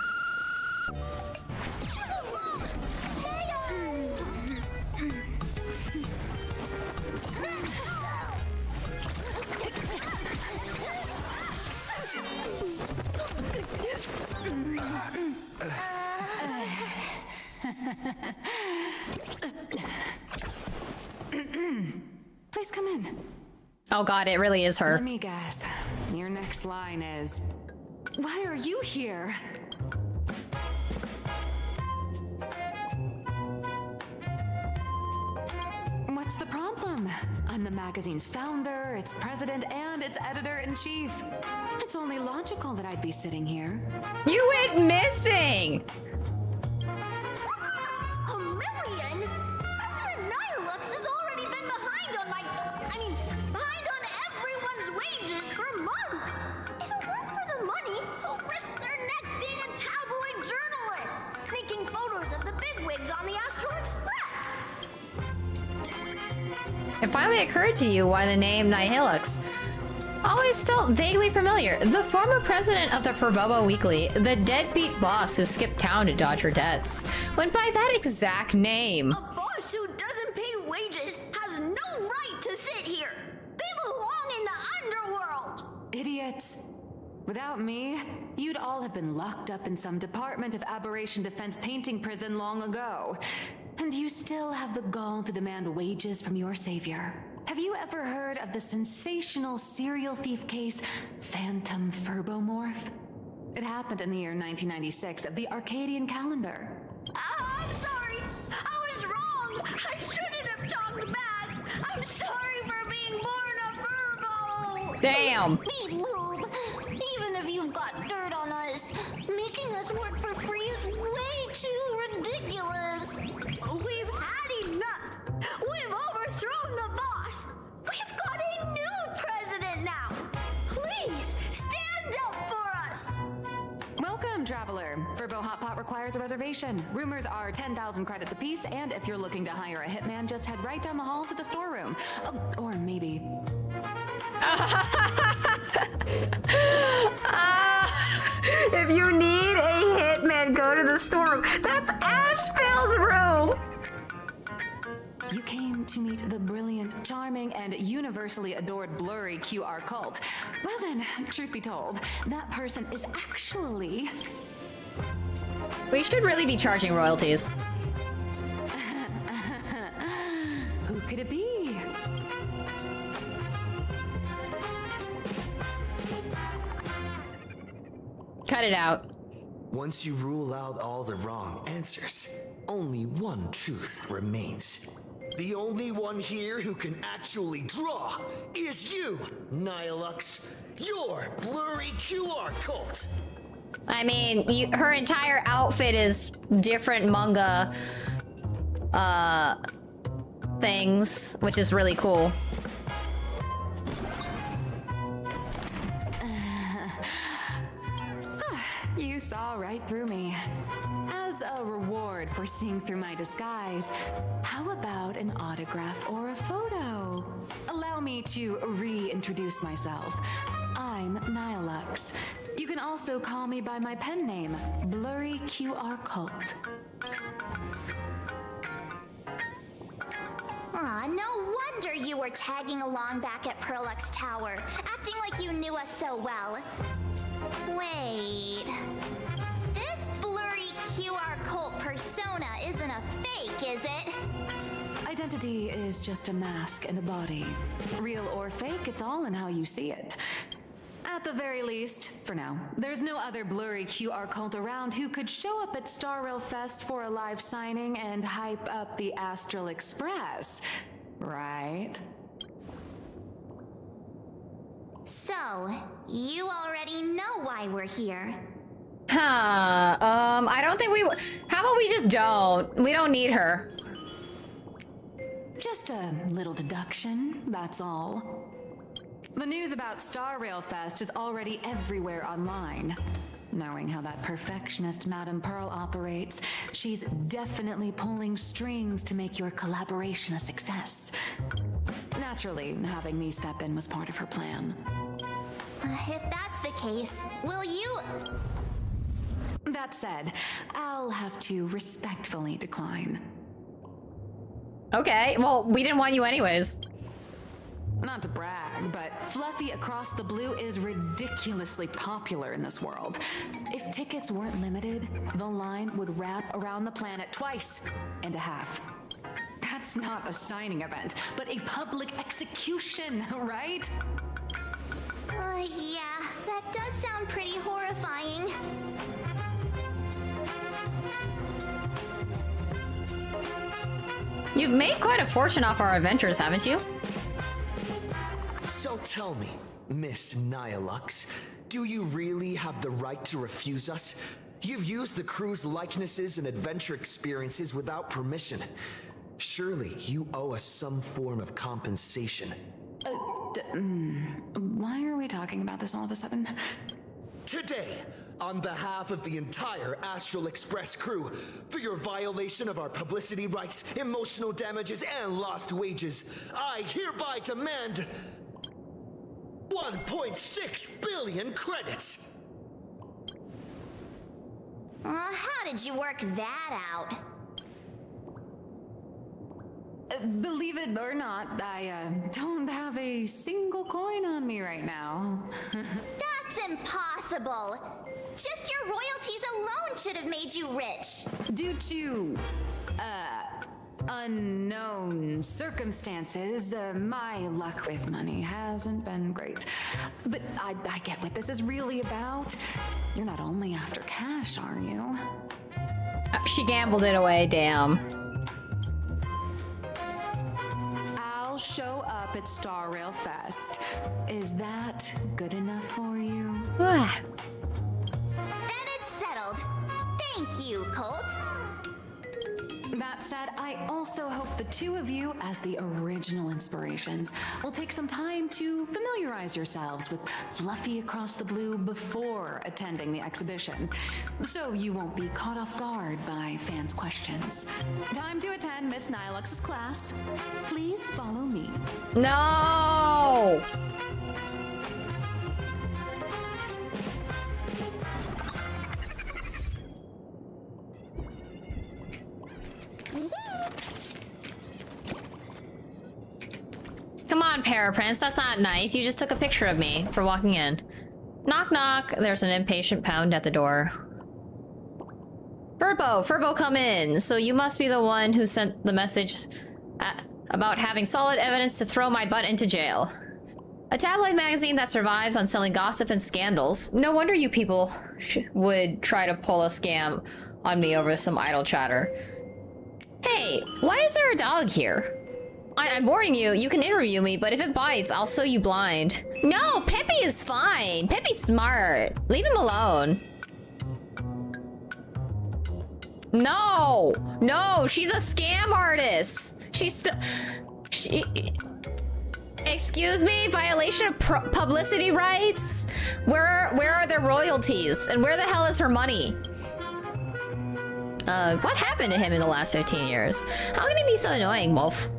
Please come in. Oh god, it really is her. Let me guess. Your next line is, why are you here? What's the problem? I'm the magazine's founder, its president, and its editor-in-chief. It's only logical that I'd be sitting here. You went missing! A million? President Nihilux has already been behind on behind on everyone's wages for months. If it weren't for the money, who'd risk their neck being a tabloid journalist, taking photos of the bigwigs on the Astral Express? It finally occurred to you why the name Nihilux always felt vaguely familiar. The former president of the Furbobo Weekly, the deadbeat boss who skipped town to dodge her debts, went by that exact name. A boss who doesn't pay wages has no right to sit here. They belong in the underworld. Idiots. Without me, you'd all have been locked up in some Department of Aberration Defense painting prison long ago. And you still have the gall to demand wages from your savior. Have you ever heard of the sensational serial thief case, Phantom Furbomorph? It happened in the year 1996 at the Arcadian calendar. I'm sorry. I was wrong. I shouldn't have talked back. I'm sorry for being born a Furbo. Damn. Beep boop. Even if you've got dirt on us, making us work for free is way too ridiculous. We've had enough. We've overthrown the boss. We've got a new president now. Please stand up for us. Welcome, traveler. Furbo Hot Pot requires a reservation. Rumors are 10,000 credits apiece, and if you're looking to hire a hitman, just head right down the hall to the storeroom. Or maybe... If you need a hitman, go to the storeroom. That's Asheville's room! You came to meet the brilliant, charming, and universally adored blurry QR cult. Well then, truth be told, that person is actually... We should really be charging royalties. Who could it be? Cut it out. Once you rule out all the wrong answers, only one truth remains. The only one here who can actually draw is you, Nihilux, your blurry QR cult. I mean, her entire outfit is different manga things, which is really cool. You saw right through me. As a reward for seeing through my disguise, how about an autograph or a photo? Allow me to reintroduce myself. I'm Nihilux. You can also call me by my pen name, Blurry QR Cult. Aw, no wonder you were tagging along back at Perlux Tower, acting like you knew us so well. Wait. This blurry QR cult persona isn't a fake, is it? Identity is just a mask and a body. Real or fake, it's all in how you see it. At the very least, for now, there's no other blurry QR cult around who could show up at Star Rail Fest for a live signing and hype up the Astral Express, right? So, you already know why we're here. I don't think we... How about we just don't? We don't need her. Just a little deduction, that's all. The news about Star Rail Fest is already everywhere online. Knowing how that perfectionist Madame Pearl operates, she's definitely pulling strings to make your collaboration a success. Naturally, having me step in was part of her plan. If that's the case, will you... That said, I'll have to respectfully decline. Okay, well, we didn't want you anyways. Not to brag, but Fluffy Across the Blue is ridiculously popular in this world. If tickets weren't limited, the line would wrap around the planet twice and a half. That's not a signing event, but a public execution, right? Yeah, that does sound pretty horrifying. You've made quite a fortune off our adventures, haven't you? So tell me, Miss Nihilux, do you really have the right to refuse us? You've used the crew's likenesses and adventure experiences without permission. Surely you owe us some form of compensation. Why are we talking about this all of a sudden? Today, on behalf of the entire Astral Express crew, for your violation of our publicity rights, emotional damages, and lost wages, I hereby demand 1.6 billion credits! How did you work that out? Believe it or not, I don't have a single coin on me right now. That's impossible! Just your royalties alone should have made you rich! Due to, unknown circumstances, my luck with money hasn't been great. But I get what this is really about. You're not only after cash, are you? She gambled it away, damn. I'll show up at Star Rail Fest. Is that good enough for you? Then it's settled. Thank you, Colt. That said, I also hope the two of you, as the original inspirations, will take some time to familiarize yourselves with Fluffy Across the Blue before attending the exhibition, so you won't be caught off guard by fans' questions. Time to attend Miss Nihilux's class. Please follow me. No! Come on, Paraprince, that's not nice. You just took a picture of me for walking in. Knock knock, there's an impatient pound at the door. Furbo, come in. So you must be the one who sent the message about having solid evidence to throw my butt into jail. A tabloid magazine that survives on selling gossip and scandals. No wonder you people would try to pull a scam on me over some idle chatter. Hey, why is there a dog here? I'm warning you, you can interview me, but if it bites, I'll sew you blind. No, Peppy is fine. Peppy's smart. Leave him alone. No, she's a scam artist. Excuse me, violation of publicity rights? Where are their royalties? And where the hell is her money? What happened to him in the last 15 years? How can he be so annoying, Wolf?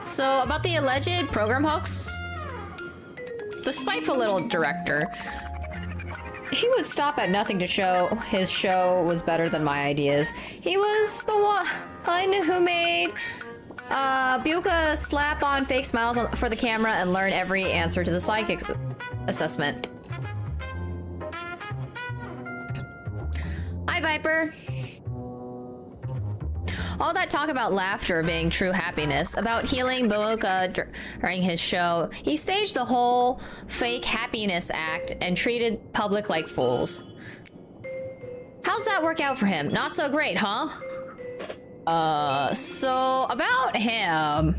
So, about the alleged program hoax? The spiteful little director. He would stop at nothing to show his show was better than my ideas. He was the one who made Buka slap on fake smiles for the camera and learn every answer to the psychic assessment. Hi, Viper. All that talk about laughter being true happiness, about healing Boca during his show, he staged the whole fake happiness act and treated public like fools. How's that work out for him? Not so great, huh? So about him.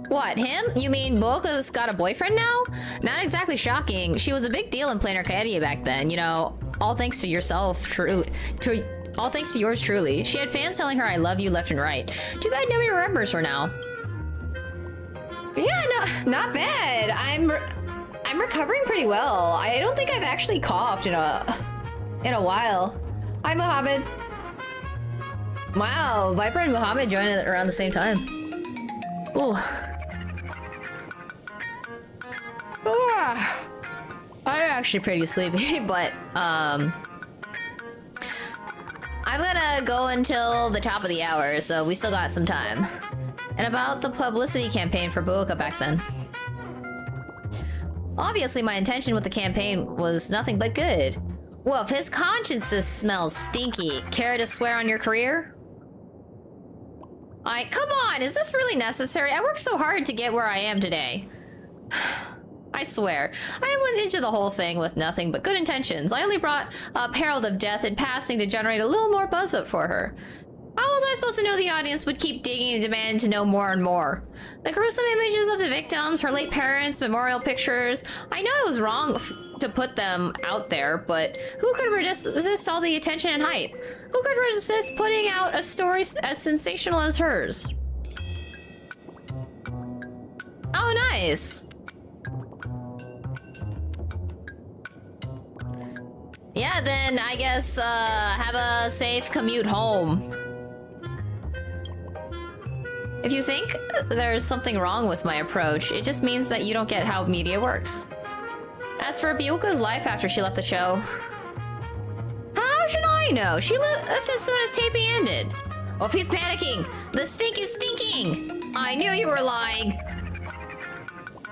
What, him? You mean Boca's got a boyfriend now? Not exactly shocking. She was a big deal in Plain Arcadia back then, you know, all thanks to yourself, all thanks to yours truly. She had fans telling her I love you left and right. Too bad nobody remembers her now. Yeah, no, not bad. I'm recovering pretty well. I don't think I've actually coughed in a while. Hi, Mohammed. Wow, Viper and Mohammed joined around the same time. Ooh. I'm actually pretty sleepy, but I'm gonna go until the top of the hour, so we still got some time. And about the publicity campaign for Buoka back then. Obviously, my intention with the campaign was nothing but good. Well, if his conscience smells stinky, care to swear on your career? Come on, is this really necessary? I worked so hard to get where I am today. I swear, I went into the whole thing with nothing but good intentions. I only brought up Herald of Death in passing to generate a little more buzz up for her. How was I supposed to know the audience would keep digging and demand to know more and more? The gruesome images of the victims, her late parents, memorial pictures. I know it was wrong to put them out there, but who could resist all the attention and hype? Who could resist putting out a story as sensational as hers? Oh, nice. Yeah, then I guess have a safe commute home. If you think there's something wrong with my approach, it just means that you don't get how media works. As for Buoka's life after she left the show, how should I know? She left as soon as taping ended. Oh, if he's panicking, the stink is stinking. I knew you were lying.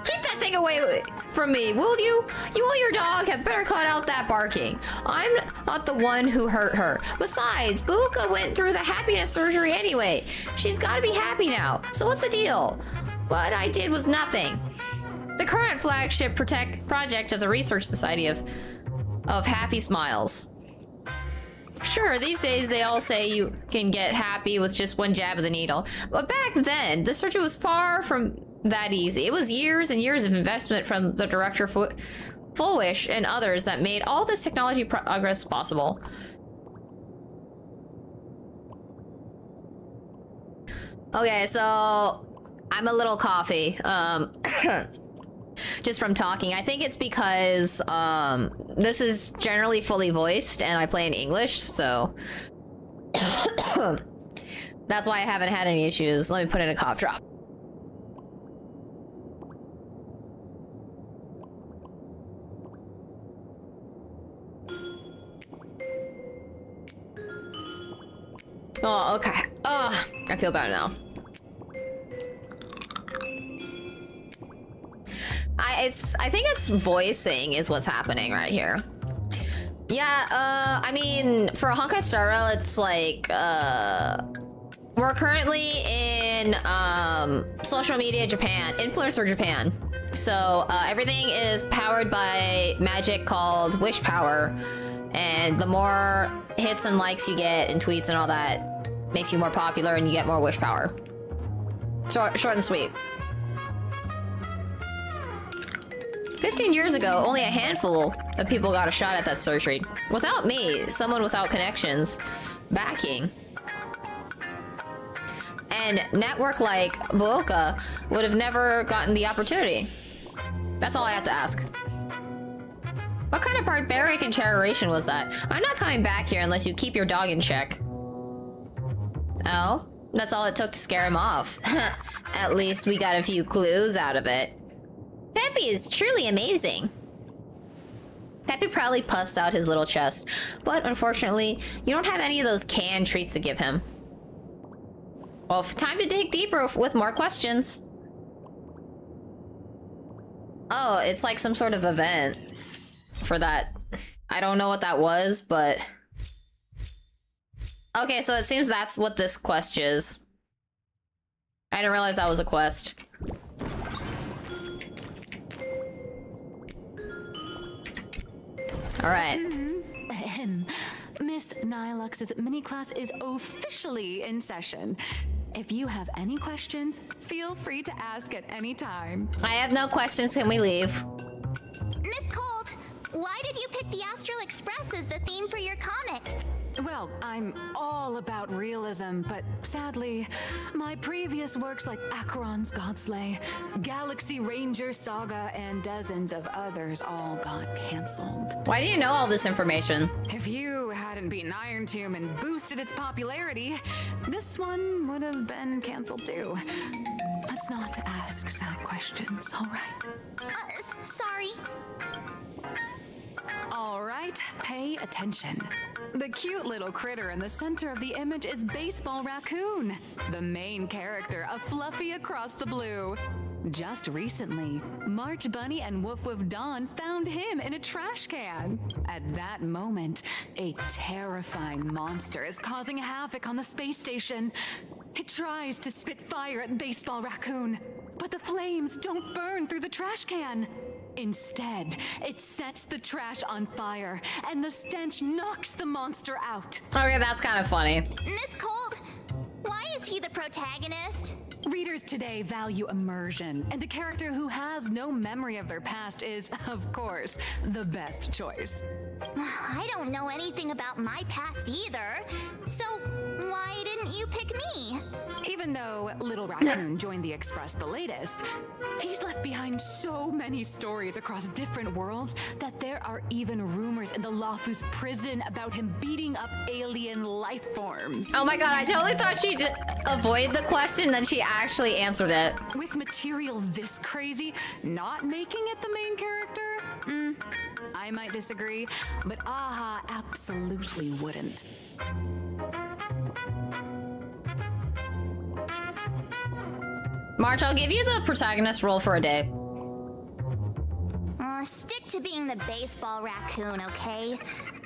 Keep that thing away from me, will you? You and your dog have better cut out that barking. I'm not the one who hurt her. Besides, Buoka went through the happiness surgery anyway. She's got to be happy now. So what's the deal? What I did was nothing. The current flagship project of the Research Society of Happy Smiles. Sure, these days they all say you can get happy with just one jab of the needle. But back then, the surgery was far from that easy. It was years and years of investment from the director Fullwish and others that made all this technology progress possible. Okay, so I'm a little coffee. Just from talking. I think it's because this is generally fully voiced and I play in English, so that's why I haven't had any issues. Let me put in a cough drop. Oh, okay. Oh, I feel better now. I think it's voicing is what's happening right here. Yeah, I mean, for Honkai Star Rail, it's like, we're currently in, social media Japan, influencer Japan. So, everything is powered by magic called wish power. And the more hits and likes you get and tweets and all that makes you more popular and you get more wish power. Short and sweet. 15 years ago, only a handful of people got a shot at that surgery. Without me, someone without connections, backing, and network like Buoka would have never gotten the opportunity. That's all I have to ask. What kind of barbaric interrogation was that? I'm not coming back here unless you keep your dog in check. Oh, that's all it took to scare him off. At least we got a few clues out of it. Peppy is truly amazing. Peppy proudly puffs out his little chest, but unfortunately, you don't have any of those canned treats to give him. Well, time to dig deeper with more questions. Oh, it's like some sort of event for that. I don't know what that was, but... Okay, so it seems that's what this quest is. I didn't realize that was a quest. All right. Miss Nilux's mini class is officially in session. If you have any questions, feel free to ask at any time. I have no questions. Can we leave? Miss Colt, why did you pick the Astral Express as the theme for your comic? Well, I'm all about realism, but sadly, my previous works like Acheron's Godslay, Galaxy Ranger Saga, and dozens of others all got canceled. Why do you know all this information? If you hadn't beaten Iron Tomb and boosted its popularity, this one would have been canceled too. Let's not ask sad questions, all right? Sorry. All right. right, pay attention. The cute little critter in the center of the image is Baseball Raccoon, the main character of Fluffy Across the Blue. Just recently, March Bunny and Woof Woof Dawn found him in a trash can. At that moment, a terrifying monster is causing havoc on the space station. It tries to spit fire at Baseball Raccoon, but the flames don't burn through the trash can. Instead, it sets the trash on fire, and the stench knocks the monster out. Okay, that's kind of funny. Miss Cold, why is he the protagonist? Readers today value immersion, and a character who has no memory of their past is, of course, the best choice. I don't know anything about my past either, so why didn't you pick me? Even though Little Raccoon joined the Express the latest, he's left behind so many stories across different worlds that there are even rumors in the Lawfus prison about him beating up alien life forms. Oh my god, I totally thought she'd avoid the question, then she actually answered it. With material this crazy, not making it the main character? I might disagree, but Aha absolutely wouldn't. March, I'll give you the protagonist role for a day. Stick to being the Baseball Raccoon, okay?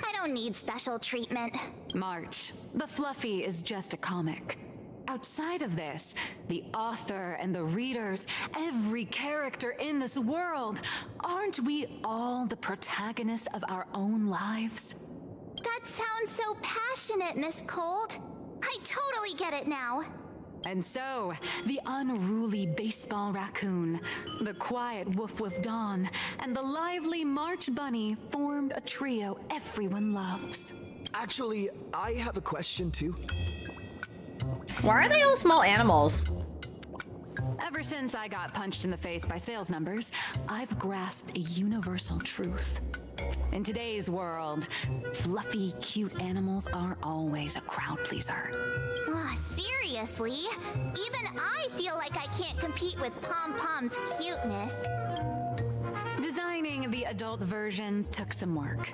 I don't need special treatment. March, the Fluffy is just a comic. Outside of this, the author and the readers, every character in this world, aren't we all the protagonists of our own lives? That sounds so passionate, Miss Cold. I totally get it now. And so, the unruly Baseball Raccoon, the quiet Woof Woof Dawn, and the lively March Bunny formed a trio everyone loves. Actually, I have a question too. Why are they all small animals? Ever since I got punched in the face by sales numbers, I've grasped a universal truth. In today's world, fluffy, cute animals aren't always a crowd pleaser. Seriously? Even I feel like I can't compete with Pom Pom's cuteness. Designing the adult versions took some work.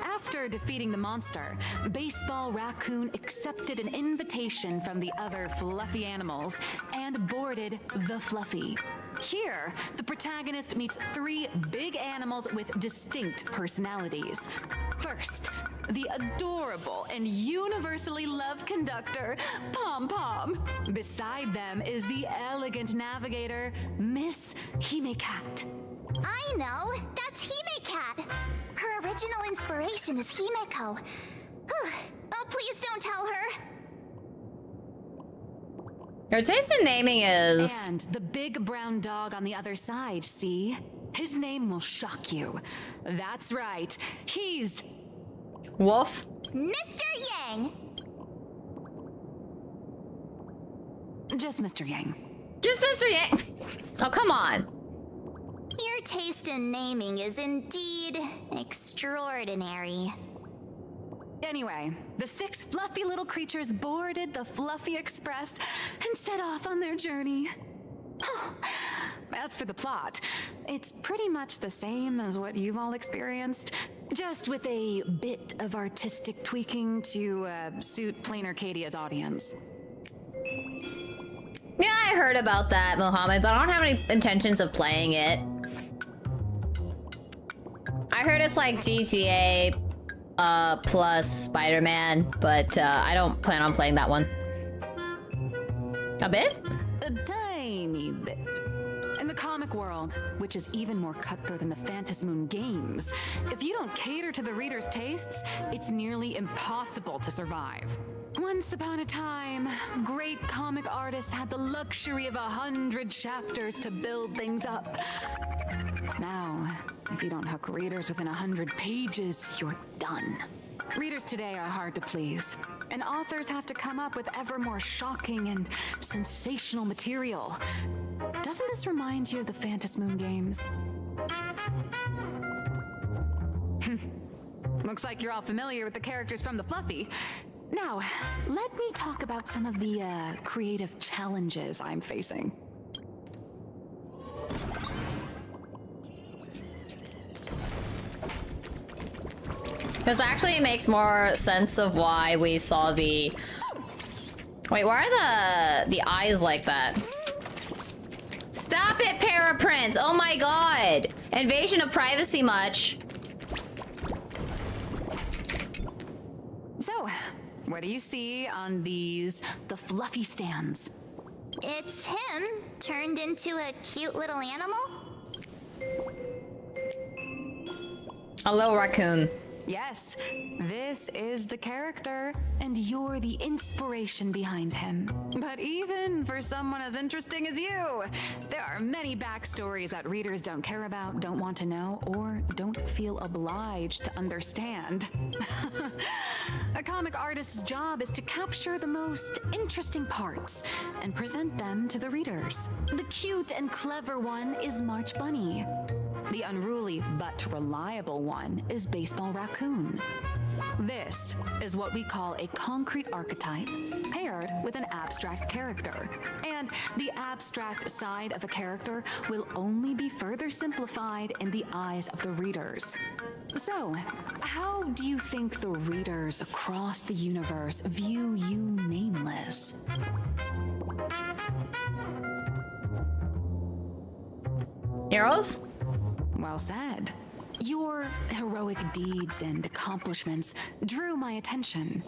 After defeating the monster, Baseball Raccoon accepted an invitation from the other fluffy animals and boarded the Fluffy. Here, the protagonist meets three big animals with distinct personalities. First, the adorable and universally loved conductor, Pom Pom. Beside them is the elegant navigator, Miss Hime-Cat. I know! That's Hime-Cat! Her original inspiration is Himeko. Oh, please don't tell her! Your taste in naming is... And the big brown dog on the other side, see? His name will shock you. That's right, he's... Wolf? Mr. Yang! Just Mr. Yang. Just Mr. Yang? Oh, come on. Your taste in naming is indeed extraordinary. Anyway, the six fluffy little creatures boarded the Fluffy Express and set off on their journey. As for the plot, it's pretty much the same as what you've all experienced, just with a bit of artistic tweaking to suit Plain Arcadia's audience. Yeah, I heard about that, Mohammed, but I don't have any intentions of playing it. I heard it's like GTA plus Spider-Man, but I don't plan on playing that one. A bit? A tiny bit. In the comic world, which is even more cutthroat than the Phantasmoon games, if you don't cater to the reader's tastes, it's nearly impossible to survive. Once upon a time, great comic artists had the luxury of 100 chapters to build things up. Now, if you don't hook readers within 100 pages, you're done. Readers today are hard to please, and authors have to come up with ever more shocking and sensational material. Doesn't this remind you of the Phantasmoon games? Looks like you're all familiar with the characters from the Fluffy. Now, let me talk about some of the creative challenges I'm facing. This actually makes more sense of why we saw the... Wait, why are the eyes like that? Stop it, Paraprince! Oh my god! Invasion of privacy much. So, what do you see on the fluffy stands? It's him, turned into a cute little animal. A little raccoon. Yes, this is the character, and you're the inspiration behind him. But even for someone as interesting as you, there are many backstories that readers don't care about, don't want to know, or don't feel obliged to understand. A comic artist's job is to capture the most interesting parts and present them to the readers. The cute and clever one is March Bunny. The unruly but reliable one is Baseball Raccoon. This is what we call a concrete archetype paired with an abstract character. And the abstract side of a character will only be further simplified in the eyes of the readers. So, how do you think the readers across the universe view you nameless? Heroes? Well said. Your heroic deeds and accomplishments drew my attention,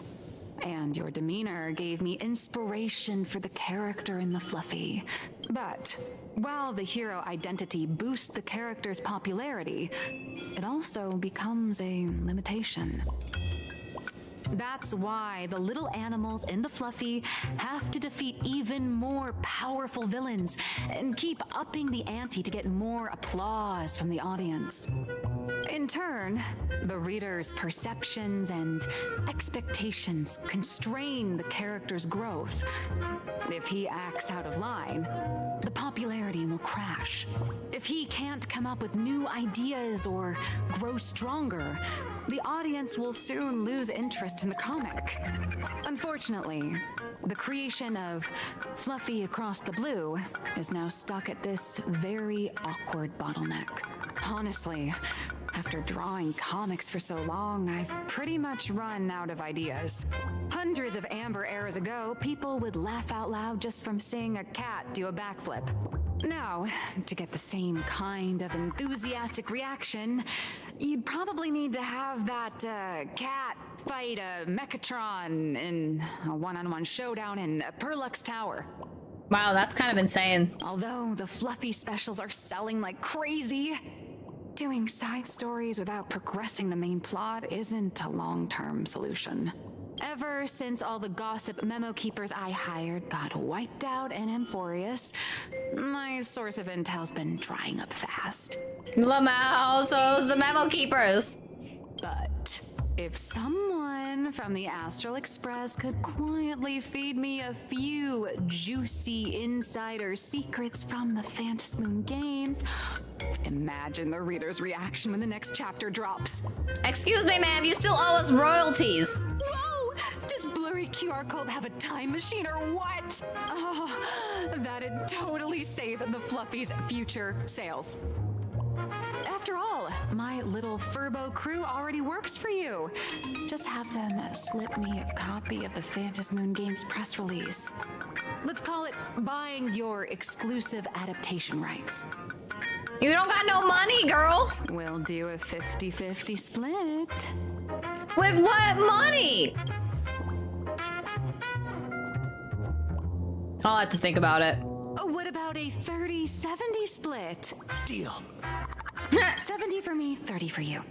and your demeanor gave me inspiration for the character in the fluffy. But while the hero identity boosts the character's popularity, it also becomes a limitation. That's why the little animals in the fluffy have to defeat even more powerful villains and keep upping the ante to get more applause from the audience. In turn, the reader's perceptions and expectations constrain the character's growth. If he acts out of line, the popularity will crash. If he can't come up with new ideas or grow stronger, the audience will soon lose interest in the comic. Unfortunately, the creation of Fluffy Across the Blue is now stuck at this very awkward bottleneck. Honestly, after drawing comics for so long, I've pretty much run out of ideas. Hundreds of Amber eras ago, people would laugh out loud just from seeing a cat do a backflip. Now, to get the same kind of enthusiastic reaction, you'd probably need to have that cat fight a Mechatron in a one-on-one showdown in Perlux Tower. Wow, that's kind of insane. Although the fluffy specials are selling like crazy, doing side stories without progressing the main plot isn't a long-term solution. Ever since all the gossip memo keepers I hired got wiped out in Amphorius, my source of intel's been drying up fast. Lamau, so's the memo keepers. But if someone from the Astral Express could quietly feed me a few juicy insider secrets from the Phantasmoon games, imagine the reader's reaction when the next chapter drops. Excuse me, ma'am, you still owe us royalties. Whoa! Does Blurry QR Code have a time machine or what? Oh, that'd totally save the Fluffy's future sales. After all, my little Furbo crew already works for you. Just have them slip me a copy of the Phantasmoon Games press release. Let's call it buying your exclusive adaptation rights. You don't got no money, girl. We'll do a 50-50 split. With what money? I'll have to think about it. What about a 30-70 split? Deal. 70 for me, 30 for you.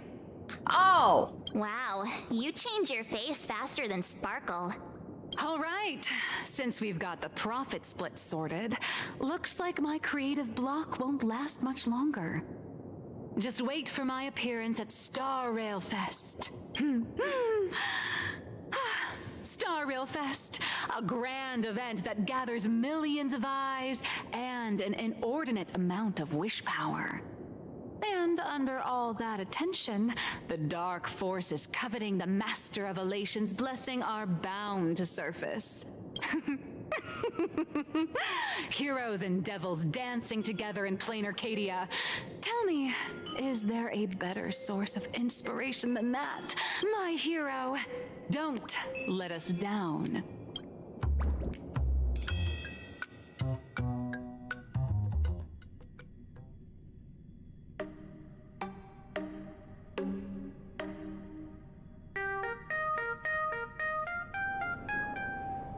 Oh! Wow, you change your face faster than Sparkle. All right, since we've got the profit split sorted, looks like my creative block won't last much longer. Just wait for my appearance at Star Rail Fest. Star Rail Fest, a grand event that gathers millions of eyes and an inordinate amount of wish power. And under all that attention, the dark forces coveting the Master of Elation's blessing are bound to surface. Heroes and devils dancing together in plain Arcadia. Tell me, is there a better source of inspiration than that? My hero, don't let us down.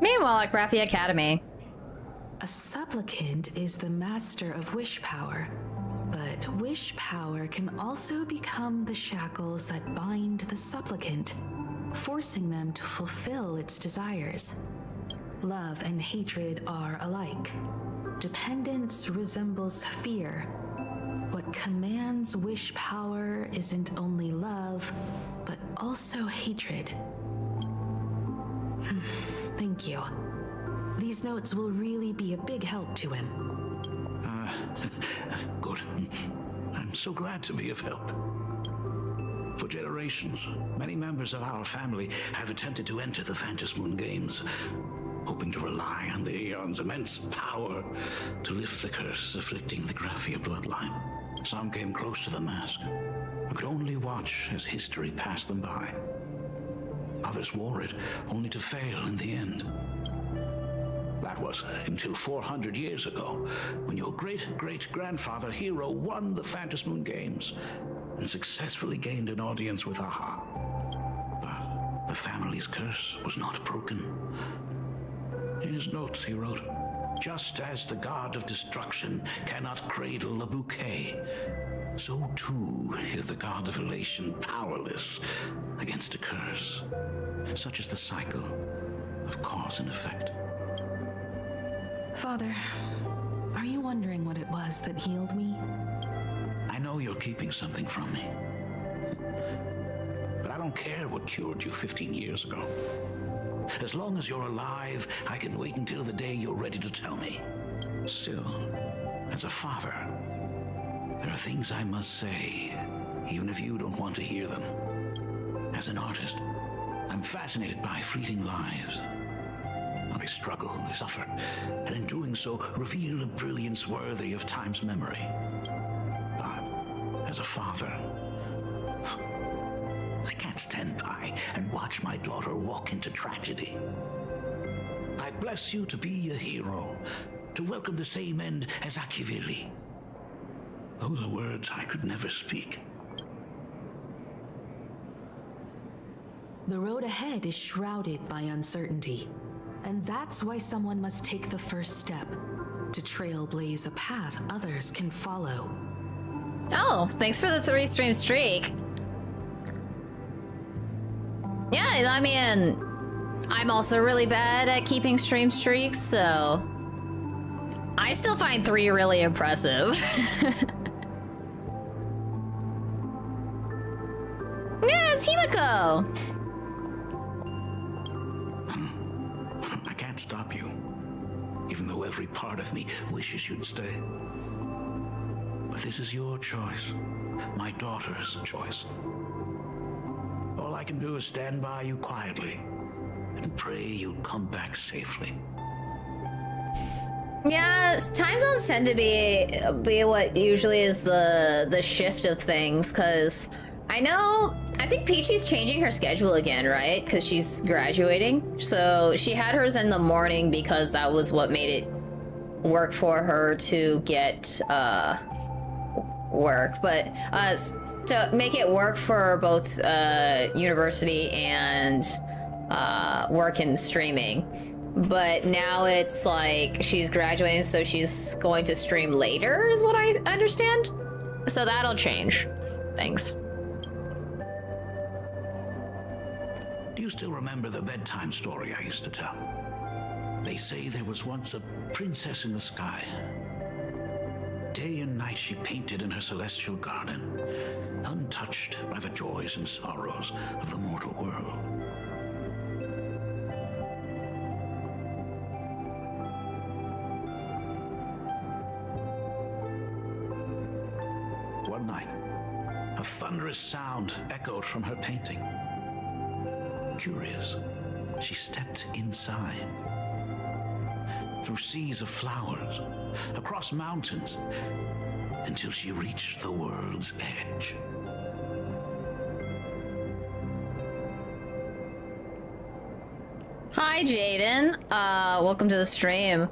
Meanwhile, at Graphia Academy. A supplicant is the master of wish power, but wish power can also become the shackles that bind the supplicant, forcing them to fulfill its desires. Love and hatred are alike. Dependence resembles fear. What commands wish power isn't only love, but also hatred. Thank you. These notes will really be a big help to him. Good. I'm so glad to be of help. For generations, many members of our family have attempted to enter the Phantasmoon Games, hoping to rely on the Aeon's immense power to lift the curse afflicting the Graphia bloodline. Some came close to the mask, but could only watch as history passed them by. Others wore it, only to fail in the end. That was until 400 years ago, when your great-great-grandfather Hero won the Phantasmoon Games and successfully gained an audience with Aha. But the family's curse was not broken. In his notes he wrote, "Just as the god of destruction cannot cradle a bouquet, so too is the god of elation powerless against a curse. Such is the cycle of cause and effect." Father, are you wondering what it was that healed me? I know you're keeping something from me. But I don't care what cured you 15 years ago. As long as you're alive, I can wait until the day you're ready to tell me. Still, as a father, there are things I must say, even if you don't want to hear them. As an artist, I'm fascinated by fleeting lives. How they struggle, they suffer, and in doing so, reveal a brilliance worthy of time's memory. But as a father, I can't stand by and watch my daughter walk into tragedy. I bless you to be a hero, to welcome the same end as Akivili. Those are words I could never speak. The road ahead is shrouded by uncertainty, and that's why someone must take the first step to trailblaze a path others can follow. Oh, thanks for the 3-stream streak. Yeah, I mean, I'm also really bad at keeping stream streaks, so I still find 3 really impressive. Yeah, it's Himiko! I can't stop you, even though every part of me wishes you'd stay. But this is your choice, my daughter's choice. All I can do is stand by you quietly and pray you'll come back safely. Yeah, time zones tend to be what usually is the shift of things, because I think Peachy's changing her schedule again, right? Because she's graduating. So she had hers in the morning because that was what made it work for her to get work. But to make it work for both university and work in streaming. But now it's like she's graduating, so she's going to stream later, is what I understand. So that'll change things. Do you still remember the bedtime story I used to tell? They say there was once a princess in the sky. Day and night she painted in her celestial garden, untouched by the joys and sorrows of the mortal world. One night, a thunderous sound echoed from her painting. Curious, she stepped inside. through seas of flowers, across mountains, until she reached the world's edge. Hi, Jaden. Welcome to the stream.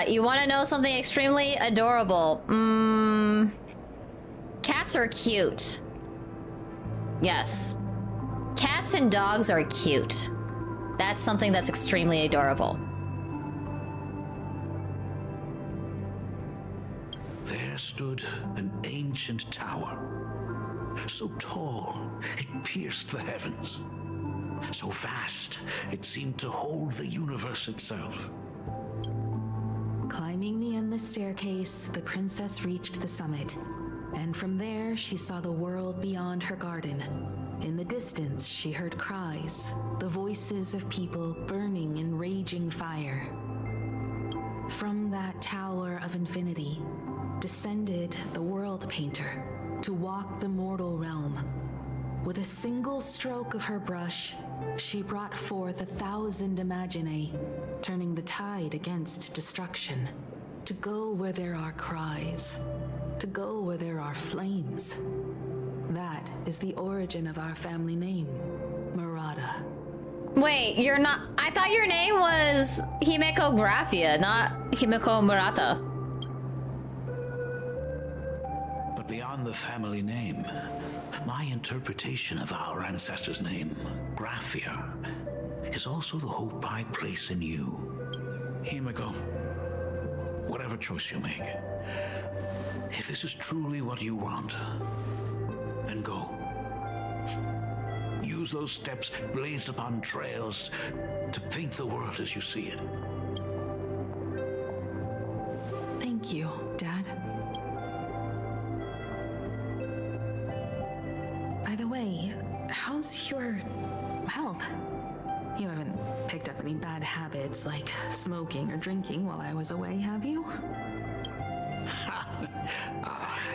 You want to know something extremely adorable? Cats are cute. Yes. Cats and dogs are cute. That's something that's extremely adorable. There stood an ancient tower, so tall it pierced the heavens, so vast it seemed to hold the universe itself. Climbing the endless staircase, the princess reached the summit, and from there she saw the world beyond her garden. In the distance, she heard cries, the voices of people burning in raging fire. From that tower of infinity descended the world painter to walk the mortal realm. With a single stroke of her brush, she brought forth 1,000 imaginae, turning the tide against destruction. To go where there are cries, to go where there are flames. That is the origin of our family name, Murata. Wait, you're not... I thought your name was Himeko Graphia, not Himeko Murata. But beyond the family name, my interpretation of our ancestors' name, Graphia, is also the hope I place in you. Himeko, whatever choice you make, if this is truly what you want, then go. Use those steps blazed upon trails to paint the world as you see it. Thank you, Dad. By the way, how's your health? You haven't picked up any bad habits like smoking or drinking while I was away, have you?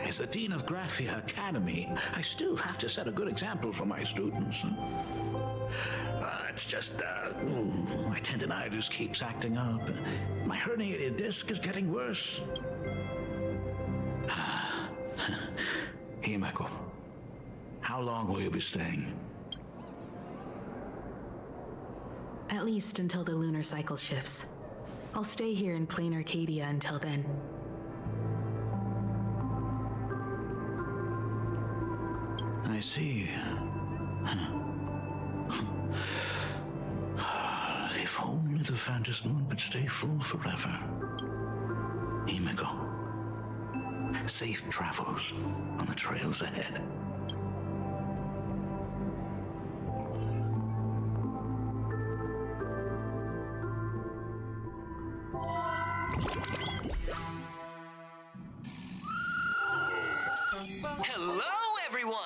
As the Dean of Graphia Academy, I still have to set a good example for my students. It's just, my tendinitis keeps acting up. My herniated disc is getting worse. Himeko, how long will you be staying? At least until the lunar cycle shifts. I'll stay here in plain Arcadia until then. I see. If only the Phantom Moon would stay full forever. Himeko, safe travels on the trails ahead. Hello, everyone!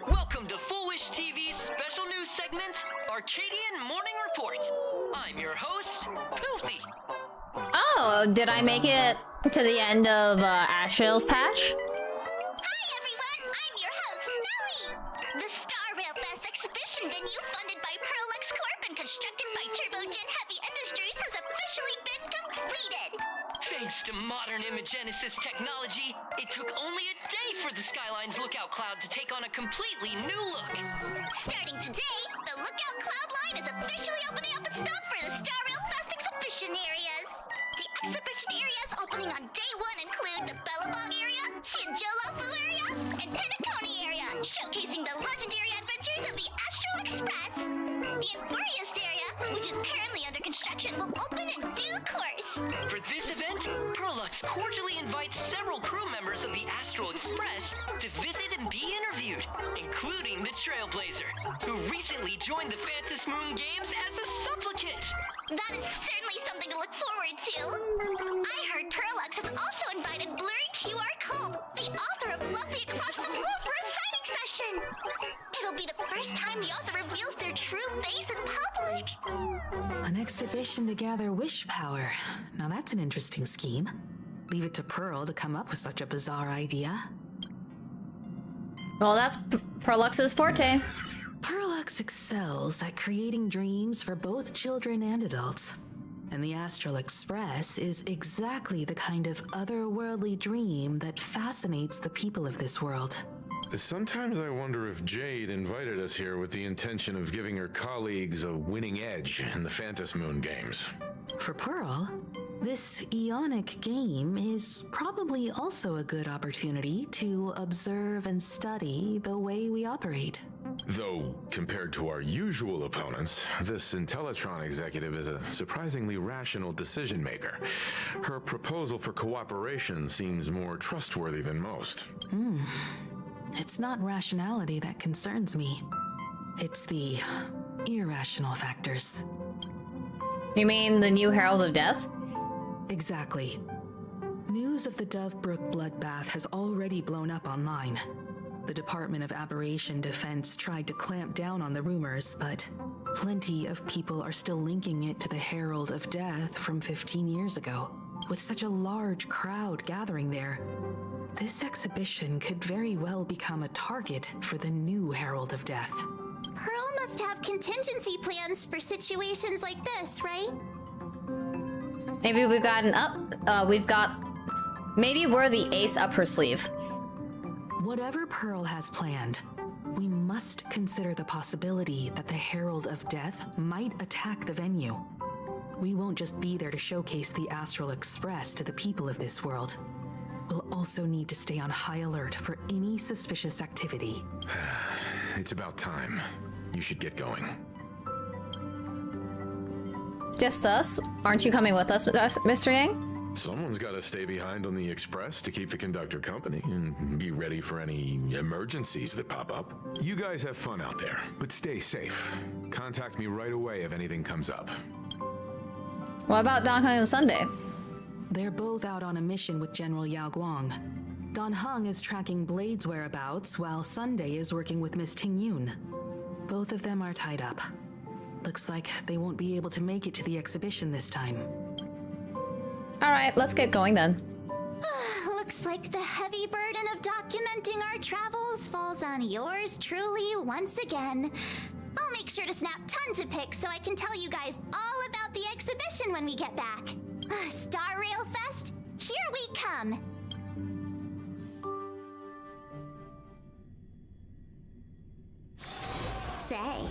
Welcome to Foolish TV's special news segment, Arcadian Morning Report. I'm your host, Poofy. Oh, did I make it to the end of Ashville's patch? Hi everyone, I'm your host, Snowy! The Star Rail Fest exhibition venue funded by Prolux Corp and constructed by Turbogen Heavy Industries has officially been completed! Thanks to modern imagenesis technology, it took only a day for the Skyline's lookout cloud to take on a completely new look. Starting today, the Lookout Cloud line is officially opening up a stop for the Star Rail Fest exhibition areas. The exhibition areas opening on day one include the Bellabong area, Sinjolofu area, and Penacony area, showcasing the legendary adventures of the Astral Express. The Emporius area, which is currently under construction, will open in due course. For this event, Prolux cordially invites several crew members of the Astral Express to visit and be interviewed, including the Trailblazer, who recently joined the Phantom Moon Games as a supplicant. That is certainly something to look forward to. I heard Prolux has also invited Blurry QR Cold, the author of Fluffy Across the Globe, for a signing session. It'll be the first time the author reveals their true face in public. An exhibition to gather wish power. Now that's an interesting scheme. Leave it to Pearl to come up with such a bizarre idea. Well, that's Perlux's forte. Perlux excels at creating dreams for both children and adults. and the Astral Express is exactly the kind of otherworldly dream that fascinates the people of this world. Sometimes I wonder if Jade invited us here with the intention of giving her colleagues a winning edge in the Phantom Moon games. For Pearl, this Ionic game is probably also a good opportunity to observe and study the way we operate. Though, compared to our usual opponents, this Intellitron executive is a surprisingly rational decision maker. Her proposal for cooperation seems more trustworthy than most. It's not rationality that concerns me. It's the irrational factors. You mean the new Herald of Death? Exactly. News of the Dovebrook bloodbath has already blown up online. The Department of Aberration Defense tried to clamp down on the rumors, but plenty of people are still linking it to the Herald of Death from 15 years ago. With such a large crowd gathering there, this exhibition could very well become a target for the new Herald of Death. Pearl must have contingency plans for situations like this, right? Maybe we've got maybe we're the ace up her sleeve. Whatever Pearl has planned, we must consider the possibility that the Herald of Death might attack the venue. We won't just be there to showcase the Astral Express to the people of this world. We'll also need to stay on high alert for any suspicious activity. It's about time. You should get going. Just us? Aren't you coming with us, Mr. Yang? Someone's got to stay behind on the express to keep the conductor company and be ready for any emergencies that pop up. You guys have fun out there, but stay safe. Contact me right away if anything comes up. What about Don Hung and Sunday? They're both out on a mission with General Yao Guang. Don Hung is tracking Blade's whereabouts, while Sunday is working with Miss Ting Yun. Both of them are tied up. Looks like they won't be able to make it to the exhibition this time. Alright, let's get going then. Looks like the heavy burden of documenting our travels falls on yours truly once again. I'll make sure to snap tons of pics so I can tell you guys all about the exhibition when we get back. Star Rail Fest, here we come! Say,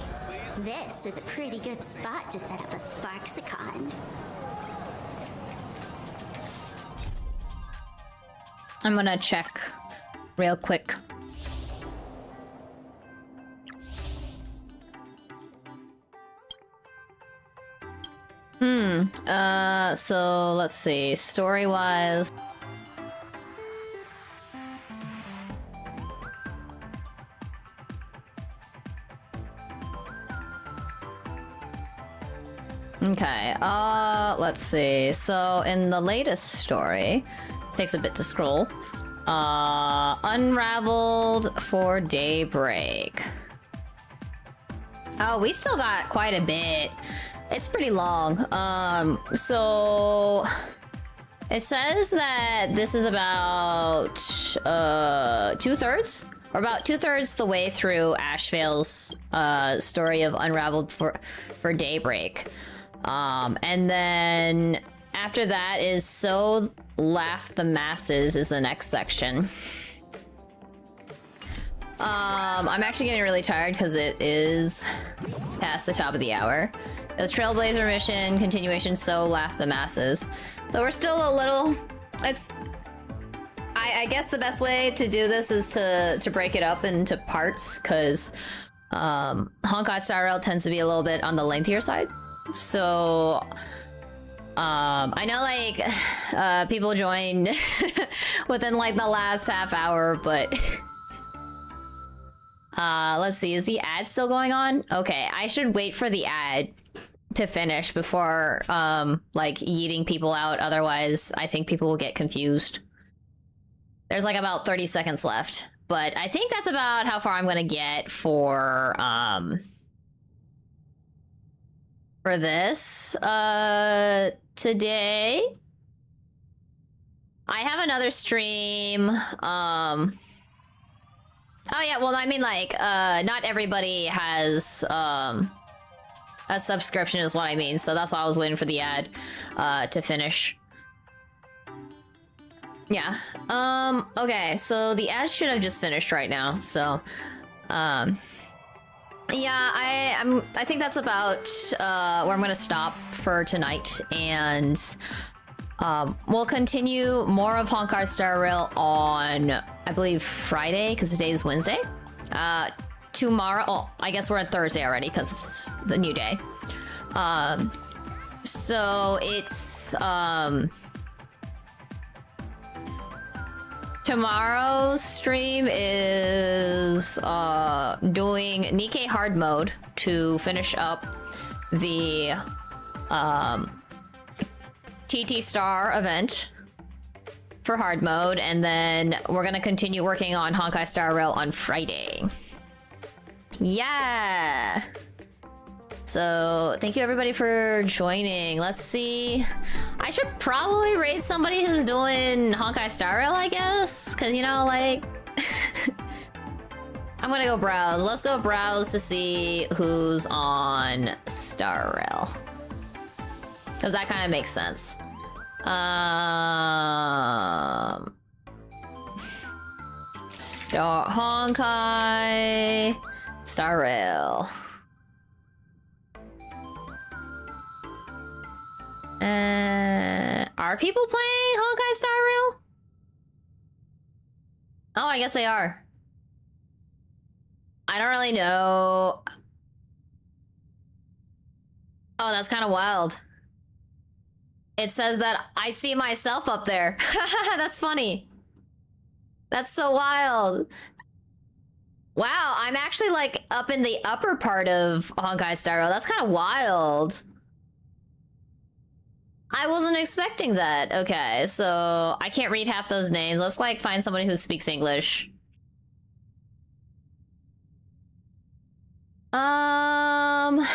this is a pretty good spot to set up a Sparksicon. I'm gonna check real quick. So let's see, story-wise. Okay, let's see. So in the latest story, takes a bit to scroll. Unraveled for Daybreak. Oh, we still got quite a bit. It's pretty long. So it says that this is about 2/3 or about 2/3 the way through Ashvale's story of Unraveled for Daybreak. And then after that is So Laugh the Masses is the next section. I'm actually getting really tired because it is past the top of the hour. It's Trailblazer mission, continuation, So Laugh the Masses. So we're still a little... I guess the best way to do this is to break it up into parts, because Honkai Star Rail tends to be a little bit on the lengthier side. So... I know, like, people joined within, like, the last half hour, but... let's see, is the ad still going on? Okay, I should wait for the ad to finish before, like, yeeting people out. Otherwise, I think people will get confused. There's, like, about 30 seconds left. But I think that's about how far I'm gonna get for this, today. I have another stream, oh yeah, well, I mean, like, not everybody has, A subscription is what I mean, so that's why I was waiting for the ad to finish. Yeah. Okay, so the ad should have just finished right now, so yeah, I think that's about where I'm gonna stop for tonight, and we'll continue more of Honkai Star Rail on, I believe, Friday, because today is Wednesday. Tomorrow, oh, I guess we're on Thursday already, because it's the new day. So it's, tomorrow's stream is doing Nikkei hard mode to finish up the TT Star event for hard mode, and then we're gonna continue working on Honkai Star Rail on Friday. Yeah. So thank you everybody for joining. Let's see. I should probably raid somebody who's doing Honkai Star Rail, I guess, because, you know, like I'm gonna go browse. Let's go browse to see who's on Star Rail, because that kind of makes sense. Star Honkai Star Rail. Are people playing Honkai Star Rail? Oh, I guess they are. I don't really know. Oh, that's kind of wild. It says that I see myself up there. That's funny. That's so wild. Wow, I'm actually like up in the upper part of Honkai Star Rail. That's kind of wild. I wasn't expecting that. Okay, so I can't read half those names. Let's like find somebody who speaks English. I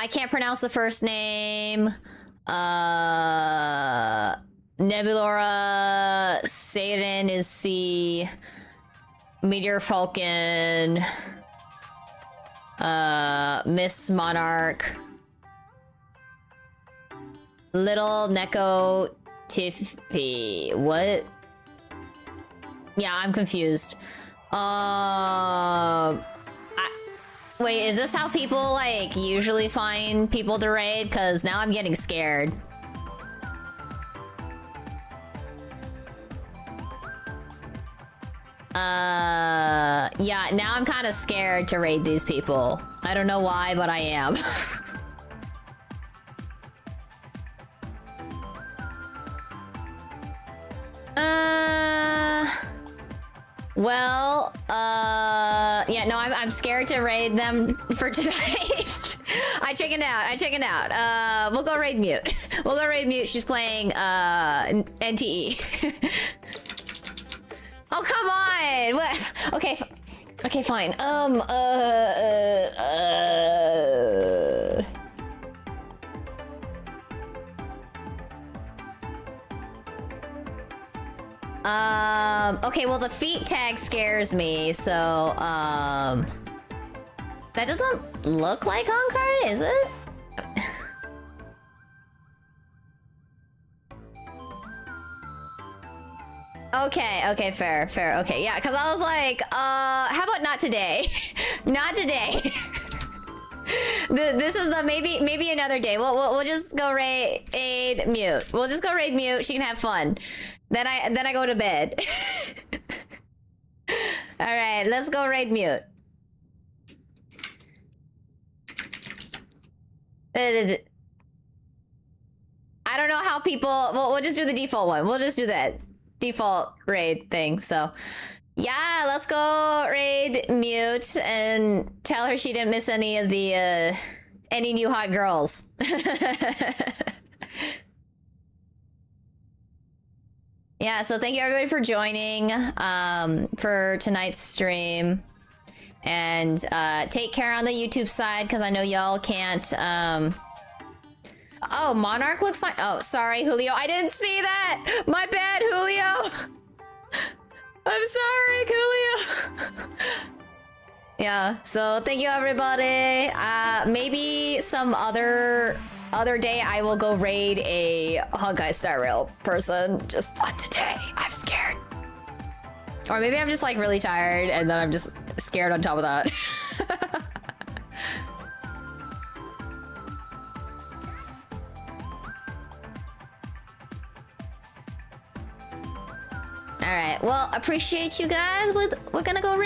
can't pronounce the first name. Nebulora, Satan is C, Meteor Falcon, Miss Monarch, Little Neko Tiffy. What? Yeah, I'm confused. Wait, is this how people like usually find people to raid? Because now I'm getting scared. Yeah, now I'm kind of scared to raid these people. I don't know why, but I am. Well, yeah, no, I'm scared to raid them for tonight. I chickened out. We'll go raid Mute. We'll go raid Mute. She's playing, NTE. Oh, come on! What? Okay, okay, fine. Okay, well, the feet tag scares me, so, that doesn't look like Honkai, is it? Okay, fair, okay, yeah, because I was like, how about not today? Not today. This is the maybe another day. We'll just go raid Mute. We'll just go raid Mute. She can have fun. Then I go to bed. All right, let's go raid Mute. I don't know how people. We'll just do the default one. We'll just do that default raid thing. So yeah, let's go raid Mute and tell her she didn't miss any of the any new hot girls. Yeah, so thank you everybody for joining for tonight's stream, and take care on the YouTube side, because I know y'all can't. Oh, Monarch looks fine. Oh, sorry, Julio, I didn't see that. My bad, Julio. I'm sorry, Julio. Yeah, so thank you everybody. Maybe some other day I will go raid a Honkai Star Rail person. Just not today. I'm scared. Or maybe I'm just like really tired and then I'm just scared on top of that. All right. Well, appreciate you guys. We're gonna go raid